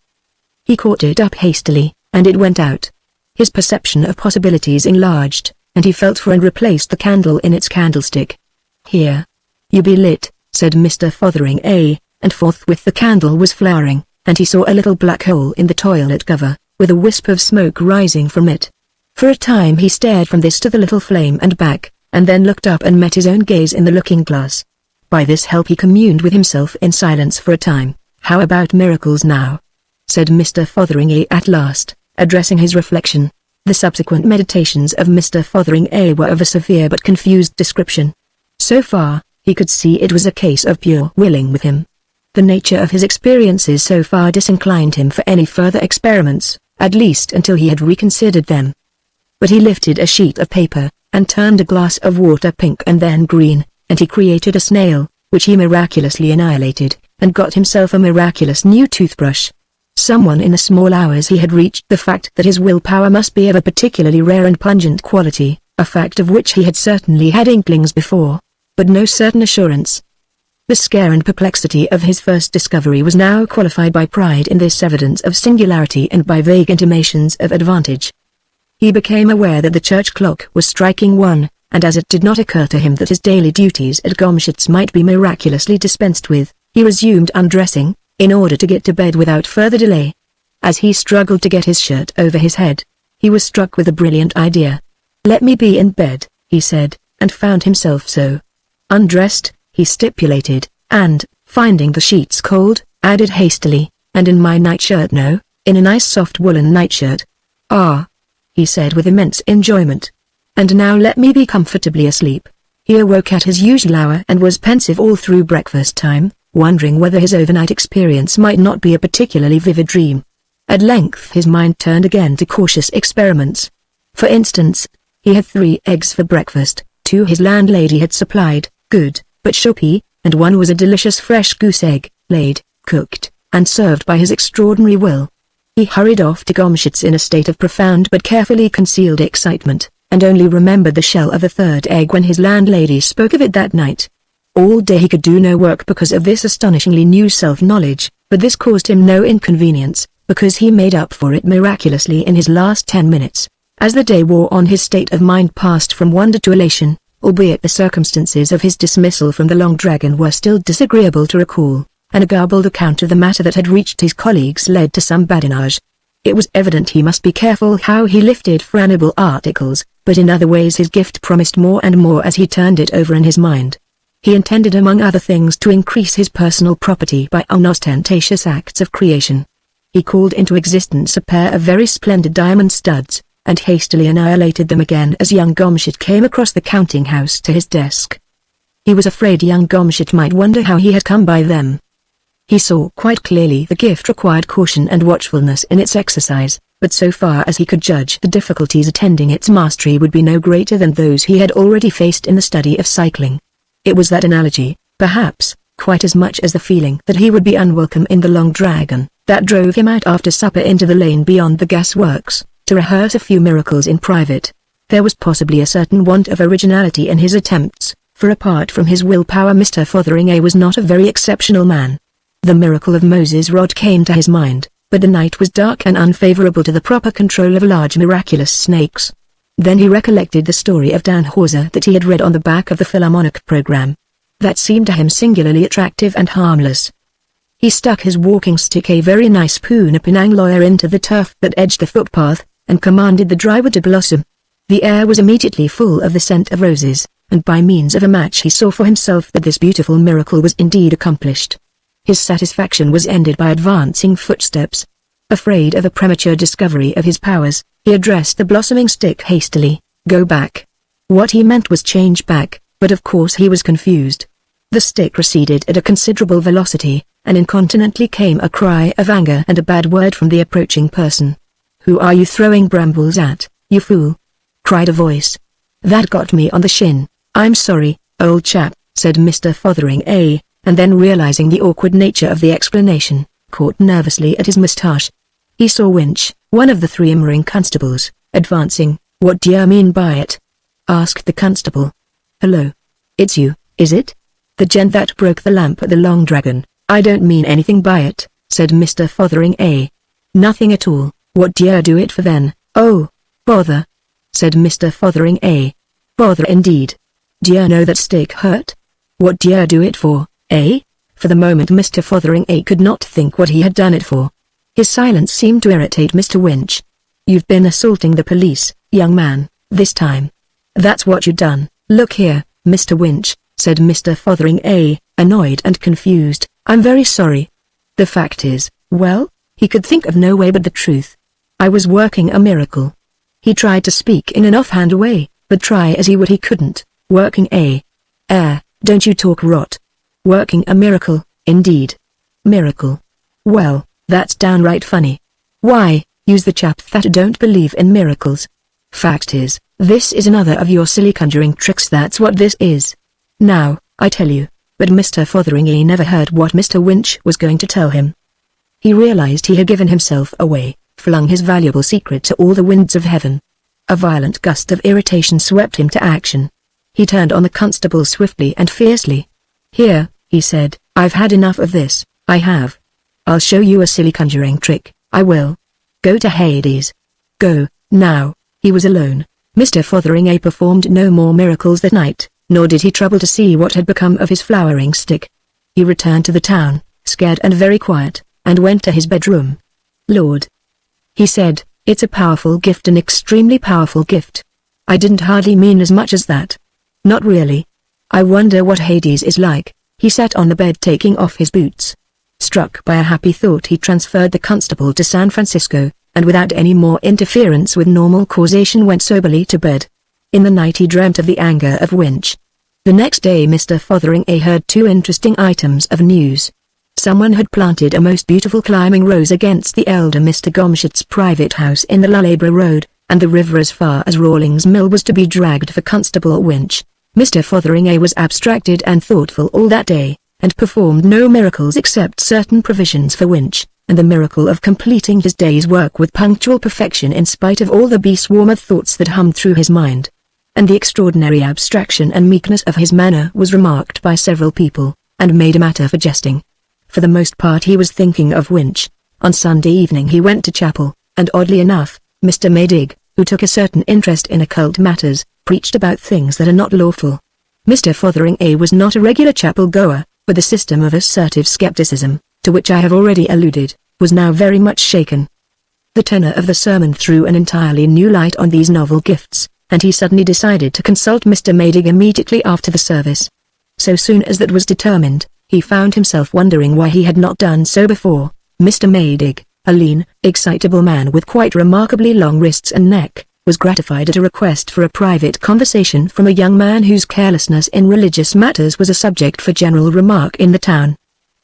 He caught it up hastily, and it went out. His perception of possibilities enlarged, and he felt for and replaced the candle in its candlestick. Here. You be lit, said Mr. Fotheringay, and forthwith the candle was flaring, and he saw a little black hole in the toilet cover, with a wisp of smoke rising from it. For a time he stared from this to the little flame and back, and then looked up and met his own gaze in the looking-glass. By this help he communed with himself in silence for a time. How about miracles now? Said Mr. Fotheringay at last, addressing his reflection. The subsequent meditations of Mr. Fotheringay were of a severe but confused description. So far, he could see it was a case of pure willing with him. The nature of his experiences so far disinclined him for any further experiments, at least until he had reconsidered them. But he lifted a sheet of paper, and turned a glass of water pink and then green, and he created a snail, which he miraculously annihilated, and got himself a miraculous new toothbrush. Someone in the small hours he had reached the fact that his willpower must be of a particularly rare and pungent quality, a fact of which he had certainly had inklings before, but no certain assurance. The scare and perplexity of his first discovery was now qualified by pride in this evidence of singularity and by vague intimations of advantage. He became aware that the church clock was striking 1, and as it did not occur to him that his daily duties at Gomshit's might be miraculously dispensed with, he resumed undressing, in order to get to bed without further delay. As he struggled to get his shirt over his head, he was struck with a brilliant idea. Let me be in bed, he said, and found himself so. Undressed, he stipulated, and, finding the sheets cold, added hastily, and in my nightshirt no, in a nice soft woolen nightshirt. Ah, he said with immense enjoyment. And now let me be comfortably asleep. He awoke at his usual hour and was pensive all through breakfast time, wondering whether his overnight experience might not be a particularly vivid dream. At length his mind turned again to cautious experiments. For instance, he had 3 eggs for breakfast, 2 his landlady had supplied, good, but soupy, and 1 was a delicious fresh goose egg, laid, cooked, and served by his extraordinary will. He hurried off to Gomshit's in a state of profound but carefully concealed excitement, and only remembered the shell of the 3rd egg when his landlady spoke of it that night. All day he could do no work because of this astonishingly new self-knowledge, but this caused him no inconvenience, because he made up for it miraculously in his last 10 minutes. As the day wore on, his state of mind passed from wonder to elation, albeit the circumstances of his dismissal from the Long Dragon were still disagreeable to recall, and a garbled account of the matter that had reached his colleagues led to some badinage. It was evident he must be careful how he lifted flammable articles, but in other ways his gift promised more and more as he turned it over in his mind. He intended among other things to increase his personal property by unostentatious acts of creation. He called into existence a pair of very splendid diamond studs, and hastily annihilated them again as young Gomshit came across the counting house to his desk. He was afraid young Gomshit might wonder how he had come by them. He saw quite clearly the gift required caution and watchfulness in its exercise, but so far as he could judge, the difficulties attending its mastery would be no greater than those he had already faced in the study of cycling. It was that analogy, perhaps, quite as much as the feeling that he would be unwelcome in the Long Dragon, that drove him out after supper into the lane beyond the gas-works, to rehearse a few miracles in private. There was possibly a certain want of originality in his attempts, for apart from his willpower Mr. Fotheringay was not a very exceptional man. The miracle of Moses' rod came to his mind, but the night was dark and unfavorable to the proper control of large miraculous snakes. Then he recollected the story of Dan Hauser that he had read on the back of the Philharmonic program. That seemed to him singularly attractive and harmless. He stuck his walking stick, a very nice Poona Penang lawyer, into the turf that edged the footpath, and commanded the driver to blossom. The air was immediately full of the scent of roses, and by means of a match he saw for himself that this beautiful miracle was indeed accomplished. His satisfaction was ended by advancing footsteps. Afraid of a premature discovery of his powers, he addressed the blossoming stick hastily, "Go back." What he meant was change back, but of course he was confused. The stick receded at a considerable velocity, and incontinently came a cry of anger and a bad word from the approaching person. "Who are you throwing brambles at, you fool?" cried a voice. "That got me on the shin." "I'm sorry, old chap," said Mr. Fotheringay, and then realizing the awkward nature of the explanation, caught nervously at his moustache. He saw Winch, one of the 3 Immering constables, advancing. "What do you mean by it?" asked the constable. "Hello. It's you, is it? The gent that broke the lamp at the Long Dragon." "I don't mean anything by it," said Mr. Fotheringay. "Nothing at all. What do you do it for then?" "Oh, bother," said Mr. Fotheringay. "Bother indeed. Do you know that stick hurt? What do you do it for, eh?" For the moment Mr. Fotheringay could not think what he had done it for. His silence seemed to irritate Mr. Winch. "You've been assaulting the police, young man, this time. That's what you done." "Look here, Mr. Winch," said Mr. Fotheringay, annoyed and confused, "I'm very sorry. The fact is, well," he could think of no way but the truth. "I was working a miracle." He tried to speak in an offhand way, but try as he would he couldn't. "Working a... don't you talk rot. Working a miracle, indeed. Miracle. Well, that's downright funny. Why, you's the chap that don't believe in miracles. Fact is, this is another of your silly conjuring tricks, that's what this is. Now, I tell you." But Mr. Fotheringay never heard what Mr. Winch was going to tell him. He realized he had given himself away, flung his valuable secret to all the winds of heaven. A violent gust of irritation swept him to action. He turned on the constable swiftly and fiercely. "Here," he said, "I've had enough of this, I have. I'll show you a silly conjuring trick, I will. Go to Hades. Go, now." He was alone. Mr. Fotheringay performed no more miracles that night, nor did he trouble to see what had become of his flowering stick. He returned to the town, scared and very quiet, and went to his bedroom. "Lord," he said, "it's a powerful gift, an extremely powerful gift. I didn't hardly mean as much as that. Not really. I wonder what Hades is like." He sat on the bed taking off his boots. Struck by a happy thought, he transferred the constable to San Francisco, and without any more interference with normal causation went soberly to bed. In the night he dreamt of the anger of Winch. The next day Mr. Fotheringay heard 2 interesting items of news. Someone had planted a most beautiful climbing rose against the elder Mr. Gomshit's private house in the Lalabra Road, and the river as far as Rawlings Mill was to be dragged for Constable Winch. Mr. Fotheringay was abstracted and thoughtful all that day, and performed no miracles except certain provisions for Winch, and the miracle of completing his day's work with punctual perfection in spite of all the beswarmer thoughts that hummed through his mind. and the extraordinary abstraction and meekness of his manner was remarked by several people, and made a matter for jesting. For the most part he was thinking of Winch. On Sunday evening he went to chapel, and oddly enough, Mr. Maydig, who took a certain interest in occult matters, preached about things that are not lawful. Mr. Fotheringay was not a regular chapel-goer, but the system of assertive skepticism, to which I have already alluded, was now very much shaken. The tenor of the sermon threw an entirely new light on these novel gifts, and he suddenly decided to consult Mr. Maydig immediately after the service. So soon as that was determined, he found himself wondering why he had not done so before. Mr. Maydig, a lean, excitable man with quite remarkably long wrists and neck, was gratified at a request for a private conversation from a young man whose carelessness in religious matters was a subject for general remark in the town.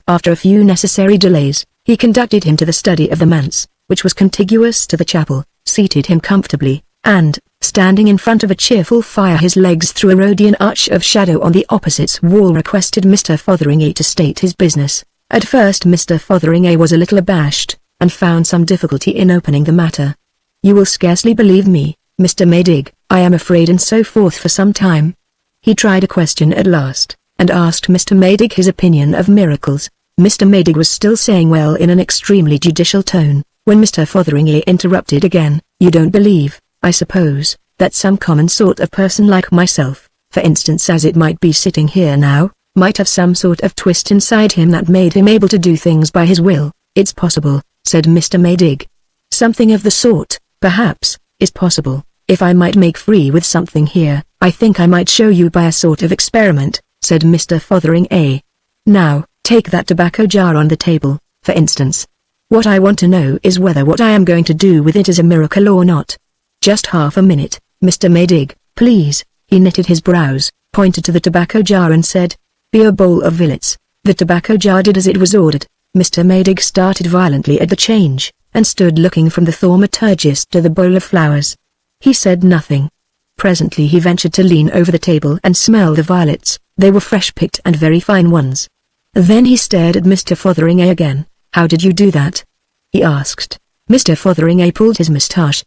After a few necessary delays, he conducted him to the study of the manse, which was contiguous to the chapel, seated him comfortably, and, standing in front of a cheerful fire his legs through a Rhodian arch of shadow on the opposite wall, requested Mr. Fotheringay to state his business. At first Mr. Fotheringay was a little abashed, and found some difficulty in opening the matter. "You will scarcely believe me, Mr. Maydig, I am afraid, and so forth for some time." He tried a question at last, and asked Mr. Maydig his opinion of miracles. Mr. Maydig was still saying well in an extremely judicial tone, when Mr. Fotheringay interrupted again. "You don't believe, I suppose, that some common sort of person like myself, for instance as it might be sitting here now, might have some sort of twist inside him that made him able to do things by his will?" "It's possible," said Mr. Maydig. "Something of the sort, perhaps, is possible. If I might make free with something here, I think I might show you by a sort of experiment," said Mr. Fotheringay. "Now, take that tobacco jar on the table, for instance. What I want to know is whether what I am going to do with it is a miracle or not. Just half a minute, Mr. Maydig, please." He knitted his brows, pointed to the tobacco jar and said, "Be a bowl of violets." The tobacco jar did as it was ordered. Mr. Maydig started violently at the change, and stood looking from the thaumaturgist to the bowl of flowers. He said nothing. Presently he ventured to lean over the table and smell the violets. They were fresh-picked and very fine ones. Then he stared at Mr. Fotheringay again. "How did you do that?" he asked. Mr. Fotheringay pulled his moustache.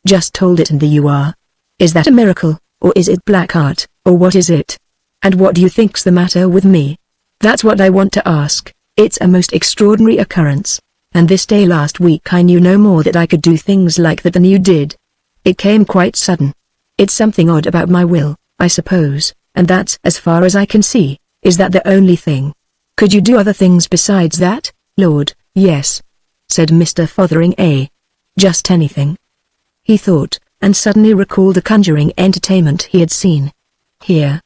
"Just told it and there you are. Is that a miracle, or is it black art, or what is it? And what do you think's the matter with me? That's what I want to ask. It's a most extraordinary occurrence, and this day last week I knew no more that I could do things like that than you did. It came quite sudden. It's something odd about my will, I suppose, and that's, as far as I can see, is that the only thing? Could you do other things besides that?" "Lord, yes," said Mr. Fotheringay. "Just anything." He thought, and suddenly recalled the conjuring entertainment he had seen. "Here."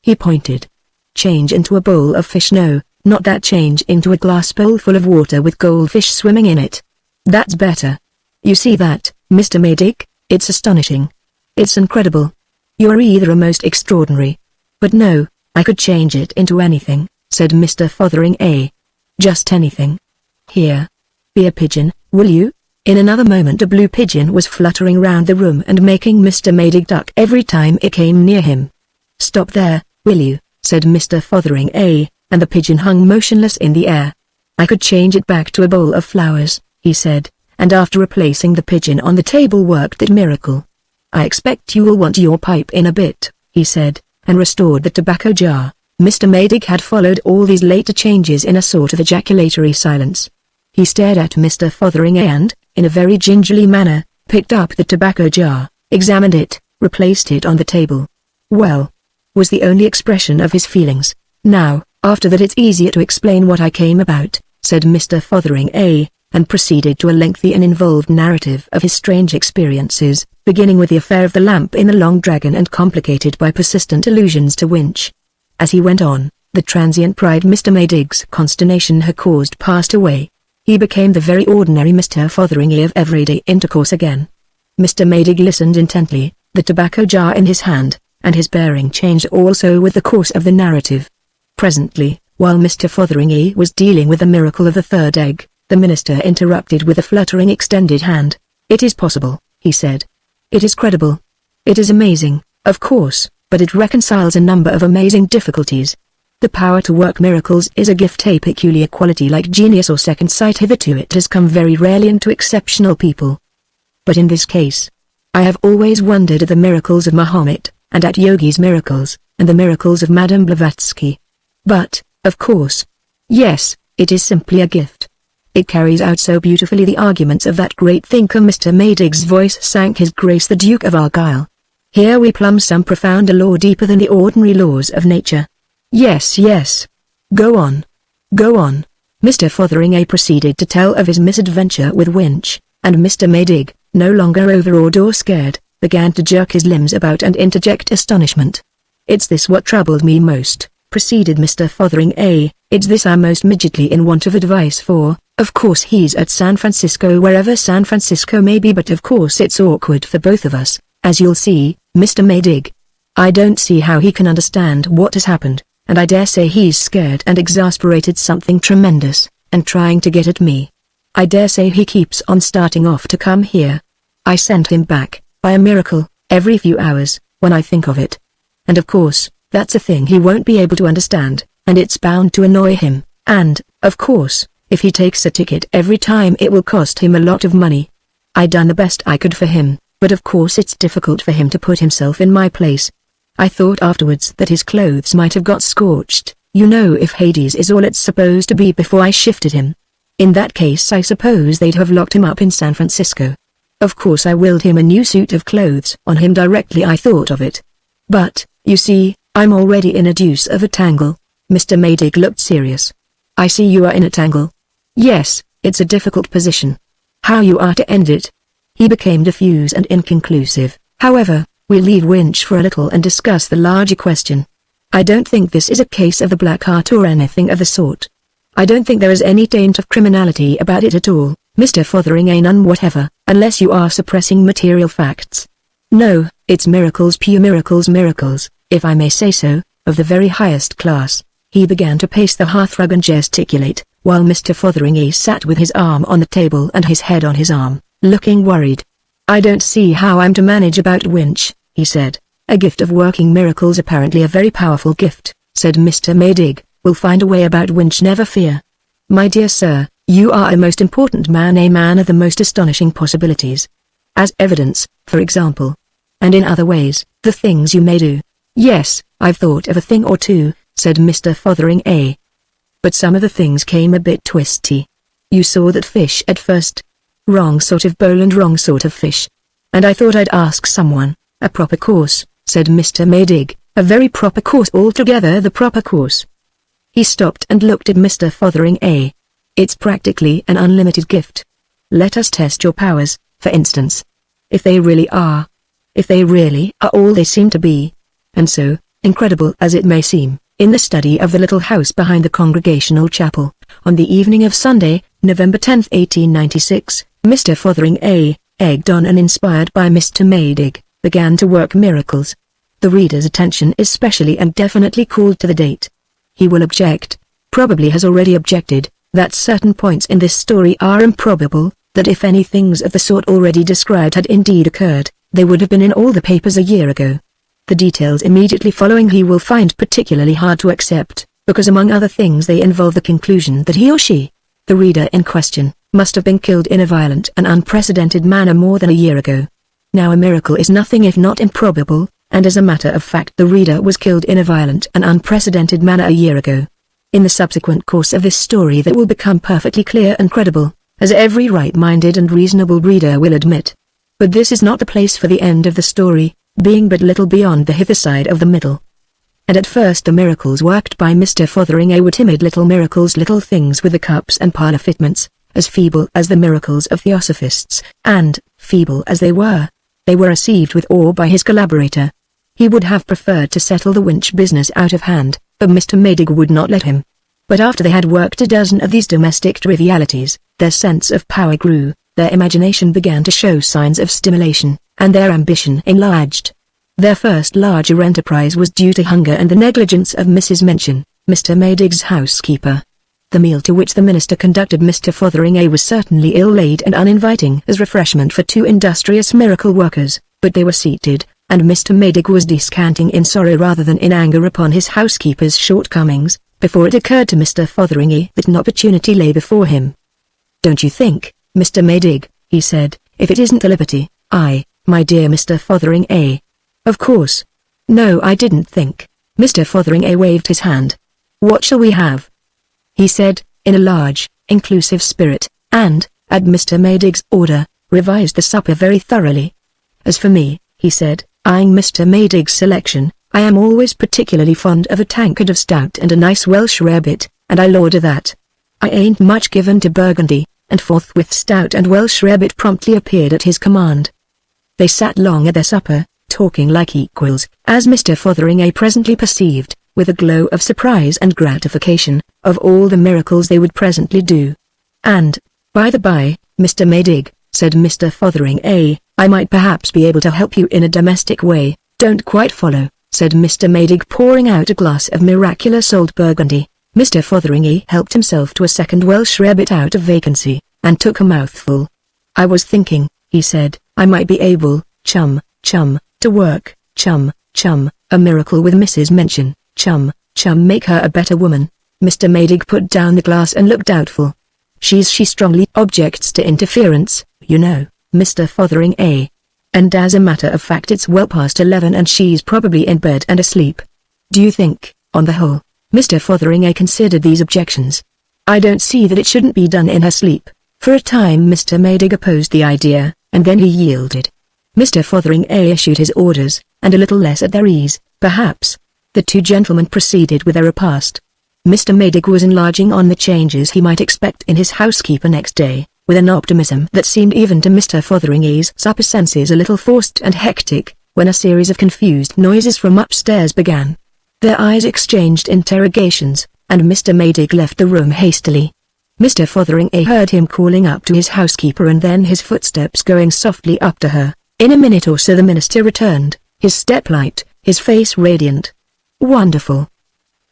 He pointed. "Change into a bowl of fish. No, not that. Change into a glass bowl full of water with goldfish swimming in it. That's better. You see that, Mr. Maydig? It's astonishing. It's incredible. You're either a most extraordinary. But no, I could change it into anything," said Mr. Fotheringay. "Just anything. Here. Be a pigeon, will you?" In another moment a blue pigeon was fluttering round the room and making Mr. Maydig duck every time it came near him. "Stop there, will you?" said Mr. Fotheringay, and the pigeon hung motionless in the air. "I could change it back to a bowl of flowers," he said, and after replacing the pigeon on the table worked that miracle. "I expect you will want your pipe in a bit," he said, and restored the tobacco jar. Mr. Maydig had followed all these later changes in a sort of ejaculatory silence. He stared at Mr. Fotheringay and, in a very gingerly manner, picked up the tobacco jar, examined it, replaced it on the table. "Well," was the only expression of his feelings. "Now, after that it's easier to explain what I came about," said Mr. Fotheringay, and proceeded to a lengthy and involved narrative of his strange experiences, beginning with the affair of the lamp in the Long Dragon and complicated by persistent allusions to Winch. As he went on, the transient pride Mr. Maydig's consternation had caused passed away. He became the very ordinary Mr. Fotheringay of everyday intercourse again. Mr. Maydig listened intently, the tobacco jar in his hand, and his bearing changed also with the course of the narrative. Presently, while Mr. Fotheringay was dealing with the miracle of the third egg, the minister interrupted with a fluttering extended hand. "It is possible," he said. "It is credible. It is amazing, of course, but it reconciles a number of amazing difficulties. The power to work miracles is a gift, a peculiar quality like genius or second sight. Hitherto it has come very rarely and to exceptional people. But in this case, I have always wondered at the miracles of Mahomet, and at Yogi's miracles, and the miracles of Madame Blavatsky. But, of course. Yes, it is simply a gift. It carries out so beautifully the arguments of that great thinker. Mr. Maydig's voice sank. His Grace the Duke of Argyll. Here we plumb some profounder law deeper than the ordinary laws of nature. Yes, yes. Go on. Go on. Mr. Fotheringay proceeded to tell of his misadventure with Winch, and Mr. Maydig, no longer overawed or scared, began to jerk his limbs about and interject astonishment. It's this what troubled me most, proceeded Mr. Fotheringay, it's this I'm most midgetly in want of advice for. Of course he's at San Francisco, wherever San Francisco may be, but of course it's awkward for both of us, as you'll see, Mr. Maydig. I don't see how he can understand what has happened, and I dare say he's scared and exasperated something tremendous, and trying to get at me. I dare say he keeps on starting off to come here. I send him back, by a miracle, every few hours, when I think of it. And of course, that's a thing he won't be able to understand, and it's bound to annoy him, and, of course, if he takes a ticket every time it will cost him a lot of money. I done the best I could for him, but of course it's difficult for him to put himself in my place. I thought afterwards that his clothes might have got scorched, you know, if Hades is all it's supposed to be, before I shifted him. In that case I suppose they'd have locked him up in San Francisco. Of course I willed him a new suit of clothes on him directly I thought of it. But, you see, I'm already in a deuce of a tangle. Mr. Maydig looked serious. I see you are in a tangle. Yes, it's a difficult position. How you are to end it? He became diffuse and inconclusive. However, we'll leave Winch for a little and discuss the larger question. I don't think this is a case of the black art or anything of the sort. I don't think there is any taint of criminality about it at all, Mr. Fotheringay, none whatever, unless you are suppressing material facts. No, it's miracles, pure miracles, miracles, if I may say so, of the very highest class. He began to pace the hearthrug and gesticulate, while Mr. Fotheringay sat with his arm on the table and his head on his arm, looking worried. I don't see how I'm to manage about Winch, he said. A gift of working miracles, apparently a very powerful gift, said Mr. Maydig. We'll find a way about Winch, never fear. My dear sir, you are a most important man, a man of the most astonishing possibilities. As evidence, for example. And in other ways, the things you may do. Yes, I've thought of a thing or two, said Mr. Fotheringay. But some of the things came a bit twisty. You saw that fish at first. Wrong sort of bowl and wrong sort of fish. And I thought I'd ask someone. A proper course, said Mr. Maydig, a very proper course altogether, the proper course. He stopped and looked at Mr. Fotheringay. It's practically an unlimited gift. Let us test your powers, for instance. If they really are all they seem to be. And so, incredible as it may seem, in the study of the little house behind the Congregational Chapel, on the evening of Sunday, November 10, 1896, Mr. Fotheringay, egged on and inspired by Mr. Maydig, began to work miracles. The reader's attention is specially and definitely called to the date. He will object, probably has already objected, that certain points in this story are improbable, that if any things of the sort already described had indeed occurred, they would have been in all the papers a year ago. The details immediately following he will find particularly hard to accept, because among other things they involve the conclusion that he or she, the reader in question, must have been killed in a violent and unprecedented manner more than a year ago. Now a miracle is nothing if not improbable, and as a matter of fact the reader was killed in a violent and unprecedented manner a year ago. In the subsequent course of this story that will become perfectly clear and credible, as every right-minded and reasonable reader will admit. But this is not the place for the end of the story, being but little beyond the hither side of the middle. And at first the miracles worked by Mr. Fotheringay were timid little miracles, little things with the cups and parlour fitments, as feeble as the miracles of Theosophists, and, feeble as they were received with awe by his collaborator. He would have preferred to settle the Winch business out of hand, but Mr. Maydig would not let him. But after they had worked a dozen of these domestic trivialities, their sense of power grew, their imagination began to show signs of stimulation, and their ambition enlarged. Their first larger enterprise was due to hunger and the negligence of Mrs. Minchin, Mr. Maydig's housekeeper. The meal to which the minister conducted Mr. Fotheringay was certainly ill-laid and uninviting as refreshment for two industrious miracle workers, but they were seated, and Mr. Maydig was descanting in sorrow rather than in anger upon his housekeeper's shortcomings, before it occurred to Mr. Fotheringay that an opportunity lay before him. "Don't you think, Mr. Maydig," he said, "if it isn't a liberty, my dear Mr. Fotheringay." "Of course. No, I didn't think. Mr. Fotheringay waved his hand. What shall we have? He said, in a large, inclusive spirit, and, at Mr. Maydig's order, revised the supper very thoroughly. As for me, he said, eyeing Mr. Maydig's selection, I am always particularly fond of a tankard of stout and a nice Welsh rarebit, and I'll order that. I ain't much given to Burgundy, and forthwith stout and Welsh rarebit promptly appeared at his command. They sat long at their supper, talking like equals, as Mr. Fotheringay presently perceived, with a glow of surprise and gratification, of all the miracles they would presently do. And, by the by, Mr. Maydig, said Mr. Fotheringay, I might perhaps be able to help you in a domestic way. Don't quite follow, said Mr. Maydig, pouring out a glass of miraculous old Burgundy. Mr. Fotheringay helped himself to a second Welsh rarebit out of vacancy, and took a mouthful. I was thinking, he said, I might be able, chum, to work, chum, a miracle with Mrs. Mention, chum, make her a better woman. Mr. Maydig put down the glass and looked doubtful. She strongly objects to interference, you know, Mr. Fotheringay. And as a matter of fact it's well past 11 and she's probably in bed and asleep. Do you think, on the whole, Mr. Fotheringay considered these objections? I don't see that it shouldn't be done in her sleep. For a time Mr. Maydig opposed the idea, and then he yielded. Mr. Fotheringay issued his orders, and a little less at their ease, perhaps. The two gentlemen proceeded with their repast. Mr. Maydig was enlarging on the changes he might expect in his housekeeper next day, with an optimism that seemed even to Mr. Fotheringay's supper senses a little forced and hectic, when a series of confused noises from upstairs began. Their eyes exchanged interrogations, and Mr. Maydig left the room hastily. Mr. Fotheringay heard him calling up to his housekeeper and then his footsteps going softly up to her. In a minute or so the minister returned, his step light, his face radiant. Wonderful,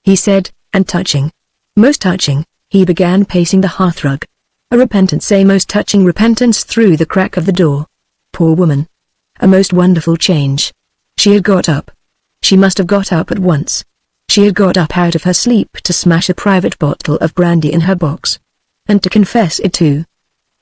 he said, and touching. Most touching, he began pacing the hearthrug. A most touching repentance through the crack of the door. Poor woman. A most wonderful change. She had got up. She must have got up at once. She had got up out of her sleep to smash a private bottle of brandy in her box. And to confess it too.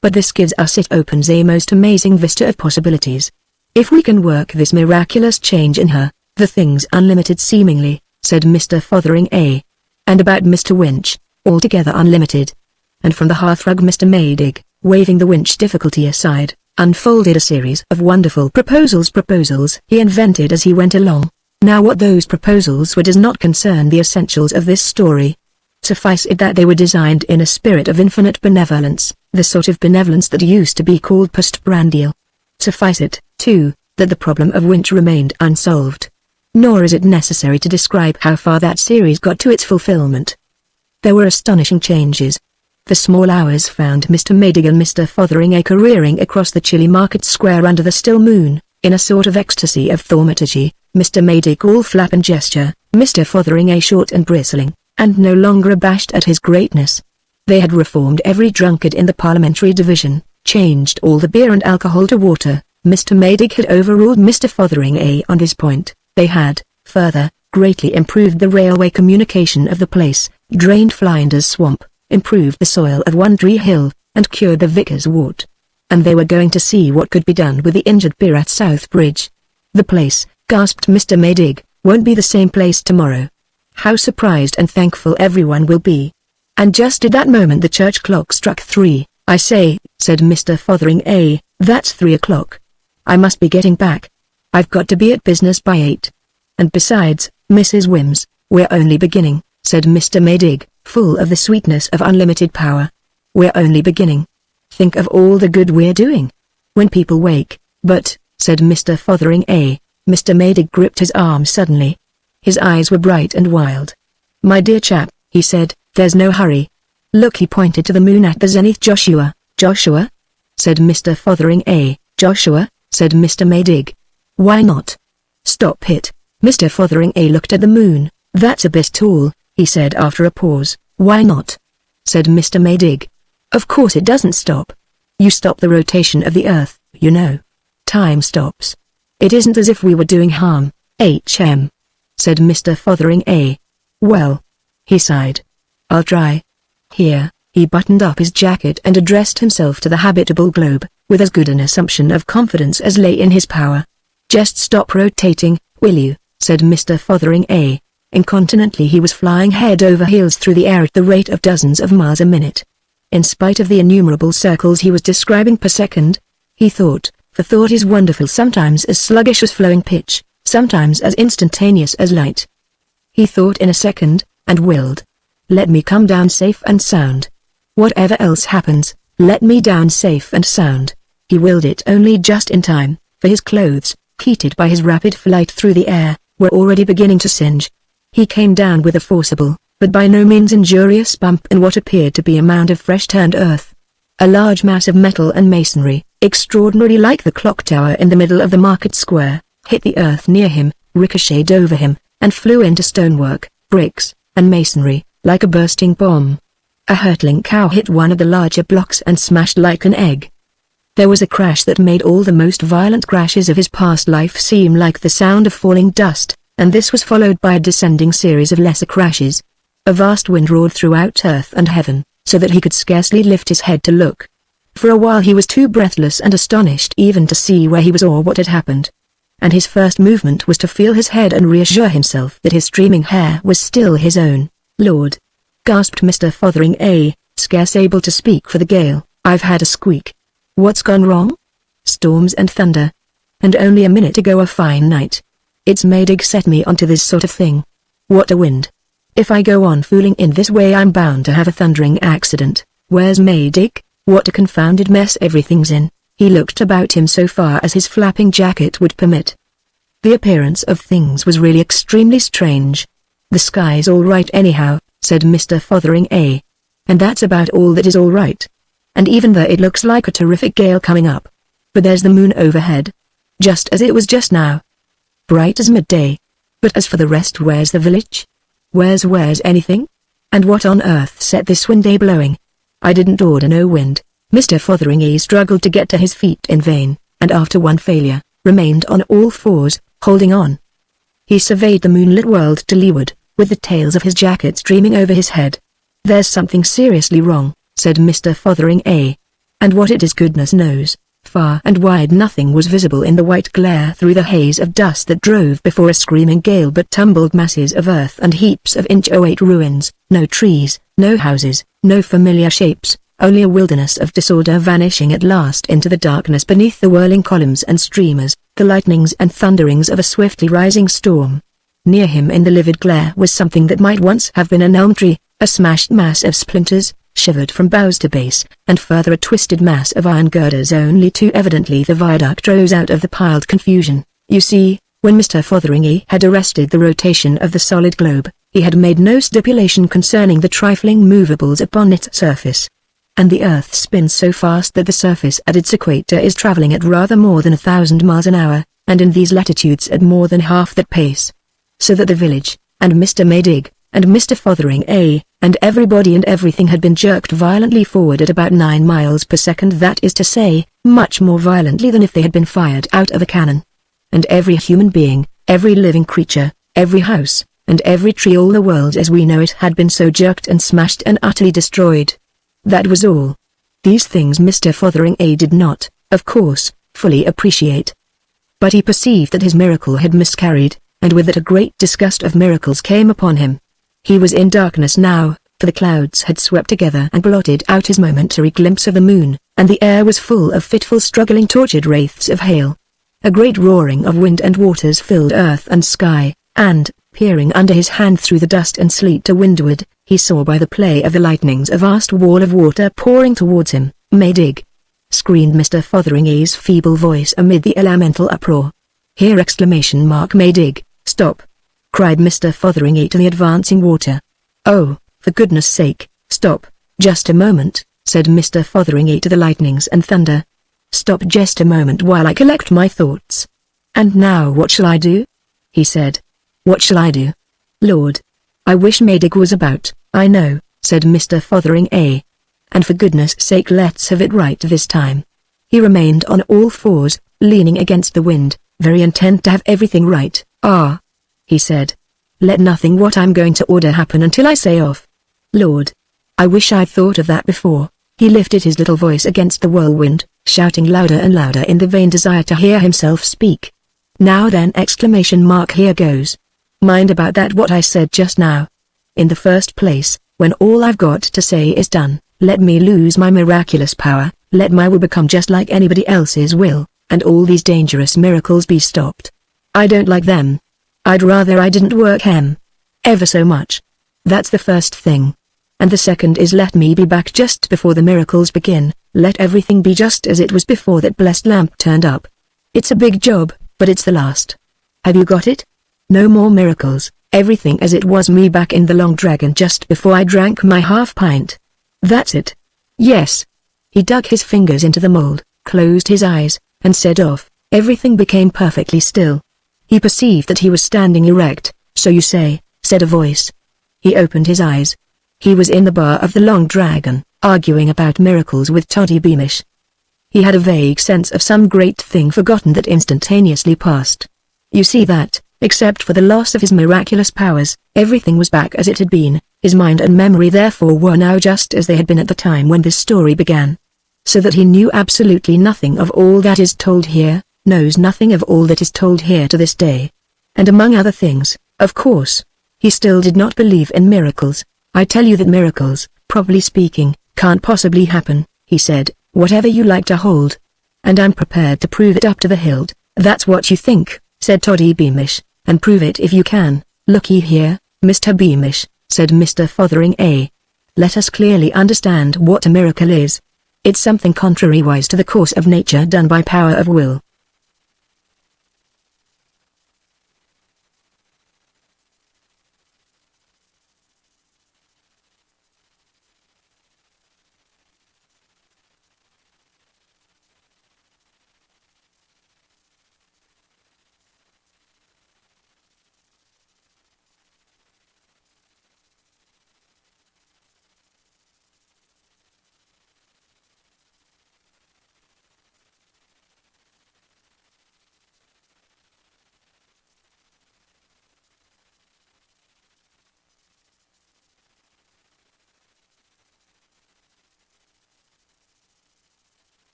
But this gives us, it opens a most amazing vista of possibilities. If we can work this miraculous change in her, the thing's unlimited seemingly, said Mr. Fotheringay. And about Mr. Winch, altogether unlimited. And from the hearthrug Mr. Maydig, waving the Winch difficulty aside, unfolded a series of wonderful proposals he invented as he went along. Now what those proposals were does not concern the essentials of this story. Suffice it that they were designed in a spirit of infinite benevolence, the sort of benevolence that used to be called postprandial. Suffice it, too, that the problem of Winch remained unsolved. Nor is it necessary to describe how far that series got to its fulfillment. There were astonishing changes. The small hours found Mr. Maydig and Mr. Fotheringay careering across the chilly market square under the still moon, in a sort of ecstasy of thaumaturgy, Mr. Maydig all flap and gesture, Mr. Fotheringay short and bristling, and no longer abashed at his greatness. They had reformed every drunkard in the parliamentary division, changed all the beer and alcohol to water. Mr. Maydig had overruled Mr. Fotheringay on this point. They had, further, greatly improved the railway communication of the place, drained Flinders Swamp, improved the soil of Wandrey Hill, and cured the Vicar's wart. And they were going to see what could be done with the injured pier at Southbridge. The place, gasped Mr. Maydig, won't be the same place tomorrow. How surprised and thankful everyone will be. And just at that moment the church clock struck 3. I say, said Mr. Fotheringay, that's 3 o'clock. I must be getting back. I've got to be at business by 8. And besides, Mrs. Wims, we're only beginning, said Mr. Maydig, full of the sweetness of unlimited power. We're only beginning. Think of all the good we're doing. When people wake, but, said Mr. Fotheringay, Mr. Maydig gripped his arm suddenly. His eyes were bright and wild. My dear chap, he said, there's no hurry. Look, he pointed to the moon at the zenith. Joshua, said Mr. Fotheringay. Joshua, said Mr. Maydig. Why not? Stop it. Mr. Fotheringay looked at the moon. That's a bit tall, he said after a pause. Why not? Said Mr. Maydig. Of course it doesn't stop. You stop the rotation of the earth, you know. Time stops. It isn't as if we were doing harm, said Mr. Fotheringay. Well, he sighed. I'll try. Here, he buttoned up his jacket and addressed himself to the habitable globe, with as good an assumption of confidence as lay in his power. Just stop rotating, will you? said Mr. Fotheringay. Incontinently he was flying head over heels through the air at the rate of dozens of miles a minute. In spite of the innumerable circles he was describing per second, he thought, for thought is wonderful, sometimes as sluggish as flowing pitch, sometimes as instantaneous as light. He thought in a second, and willed. Let me come down safe and sound. Whatever else happens, let me down safe and sound. He willed it only just in time, for his clothes, heated by his rapid flight through the air, were already beginning to singe. He came down with a forcible, but by no means injurious bump in what appeared to be a mound of fresh-turned earth. A large mass of metal and masonry, extraordinarily like the clock tower in the middle of the market square, hit the earth near him, ricocheted over him, and flew into stonework, bricks, and masonry, like a bursting bomb. A hurtling cow hit one of the larger blocks and smashed like an egg. There was a crash that made all the most violent crashes of his past life seem like the sound of falling dust, and this was followed by a descending series of lesser crashes. A vast wind roared throughout earth and heaven, so that he could scarcely lift his head to look. For a while he was too breathless and astonished even to see where he was or what had happened. And his first movement was to feel his head and reassure himself that his streaming hair was still his own. Lord! Gasped Mr. Fotheringay, scarce able to speak for the gale. I've had a squeak. What's gone wrong? Storms and thunder. And only a minute ago a fine night. It's Maydig set me onto this sort of thing. What a wind. If I go on fooling in this way I'm bound to have a thundering accident. Where's Maydig? What a confounded mess everything's in. He looked about him so far as his flapping jacket would permit. The appearance of things was really extremely strange. The sky's all right anyhow, said Mr. Fotheringay. And that's about all that is all right. And even though it looks like a terrific gale coming up. But there's the moon overhead. Just as it was just now. Bright as midday. But as for the rest, where's the village? Where's anything? And what on earth set this wind blowing? I didn't order no wind. Mr. Fotheringay struggled to get to his feet in vain, and after one failure, remained on all fours, holding on. He surveyed the moonlit world to leeward, with the tails of his jacket streaming over his head. There's something seriously wrong, said Mr. Fotheringay. And what it is goodness knows. Far and wide nothing was visible in the white glare through the haze of dust that drove before a screaming gale but tumbled masses of earth and heaps of inch-08 ruins, no trees, no houses, no familiar shapes, only a wilderness of disorder vanishing at last into the darkness beneath the whirling columns and streamers, the lightnings and thunderings of a swiftly rising storm. Near him in the livid glare was something that might once have been an elm tree, a smashed mass of splinters, shivered from boughs to base, and further a twisted mass of iron girders only too evidently the viaduct rose out of the piled confusion. You see, when Mr. Fotheringay had arrested the rotation of the solid globe, he had made no stipulation concerning the trifling movables upon its surface. And the earth spins so fast that the surface at its equator is traveling at rather more than 1,000 miles an hour, and in these latitudes at more than half that pace. So that the village, and Mr. Maydig, and Mr. Fotheringay, and everybody and everything had been jerked violently forward at about 9 miles per second, that is to say, much more violently than if they had been fired out of a cannon. And every human being, every living creature, every house, and every tree, all the world as we know it, had been so jerked and smashed and utterly destroyed. That was all. These things Mr. Fotheringay did not, of course, fully appreciate. But he perceived that his miracle had miscarried, and with it a great disgust of miracles came upon him. He was in darkness now, for the clouds had swept together and blotted out his momentary glimpse of the moon, and the air was full of fitful struggling tortured wraiths of hail. A great roaring of wind and waters filled earth and sky, and, peering under his hand through the dust and sleet to windward, he saw by the play of the lightnings a vast wall of water pouring towards him. Maydig! Screamed Mr. Fotheringay's feeble voice amid the elemental uproar. Here! Maydig, stop! Cried Mr. Fotheringay to the advancing water. Oh, for goodness sake, stop, just a moment, said Mr. Fotheringay to the lightnings and thunder. Stop just a moment while I collect my thoughts. And now what shall I do? He said. What shall I do? Lord! I wish Maydig was about, I know, said Mr. Fotheringay. And for goodness sake let's have it right this time. He remained on all fours, leaning against the wind, very intent to have everything right. Ah! He said. Let nothing what I'm going to order happen until I say off. Lord! I wish I'd thought of that before. He lifted his little voice against the whirlwind, shouting louder and louder in the vain desire to hear himself speak. Now then! Here goes. Mind about that what I said just now. In the first place, when all I've got to say is done, let me lose my miraculous power, let my will become just like anybody else's will, and all these dangerous miracles be stopped. I don't like them. I'd rather I didn't work ever so much. That's the first thing. And the second is let me be back just before the miracles begin, let everything be just as it was before that blessed lamp turned up. It's a big job, but it's the last. Have you got it? No more miracles, everything as it was, me back in the Long Dragon just before I drank my half pint. That's it. Yes. He dug his fingers into the mold, closed his eyes, and said off. Everything became perfectly still. He perceived that he was standing erect. So you say, said a voice. He opened his eyes. He was in the bar of the Long Dragon, arguing about miracles with Toddy Beamish. He had a vague sense of some great thing forgotten that instantaneously passed. You see that, except for the loss of his miraculous powers, everything was back as it had been. His mind and memory therefore were now just as they had been at the time when this story began. So that he knew absolutely nothing of all that is told here, knows nothing of all that is told here to this day. And among other things, of course, he still did not believe in miracles. I tell you that miracles, properly speaking, can't possibly happen, he said, whatever you like to hold. And I'm prepared to prove it up to the hilt. That's what you think, said Toddy Beamish, and prove it if you can. Looky here, Mr. Beamish, said Mr. Fotheringham. Let us clearly understand what a miracle is. It's something contrariwise to the course of nature done by power of will.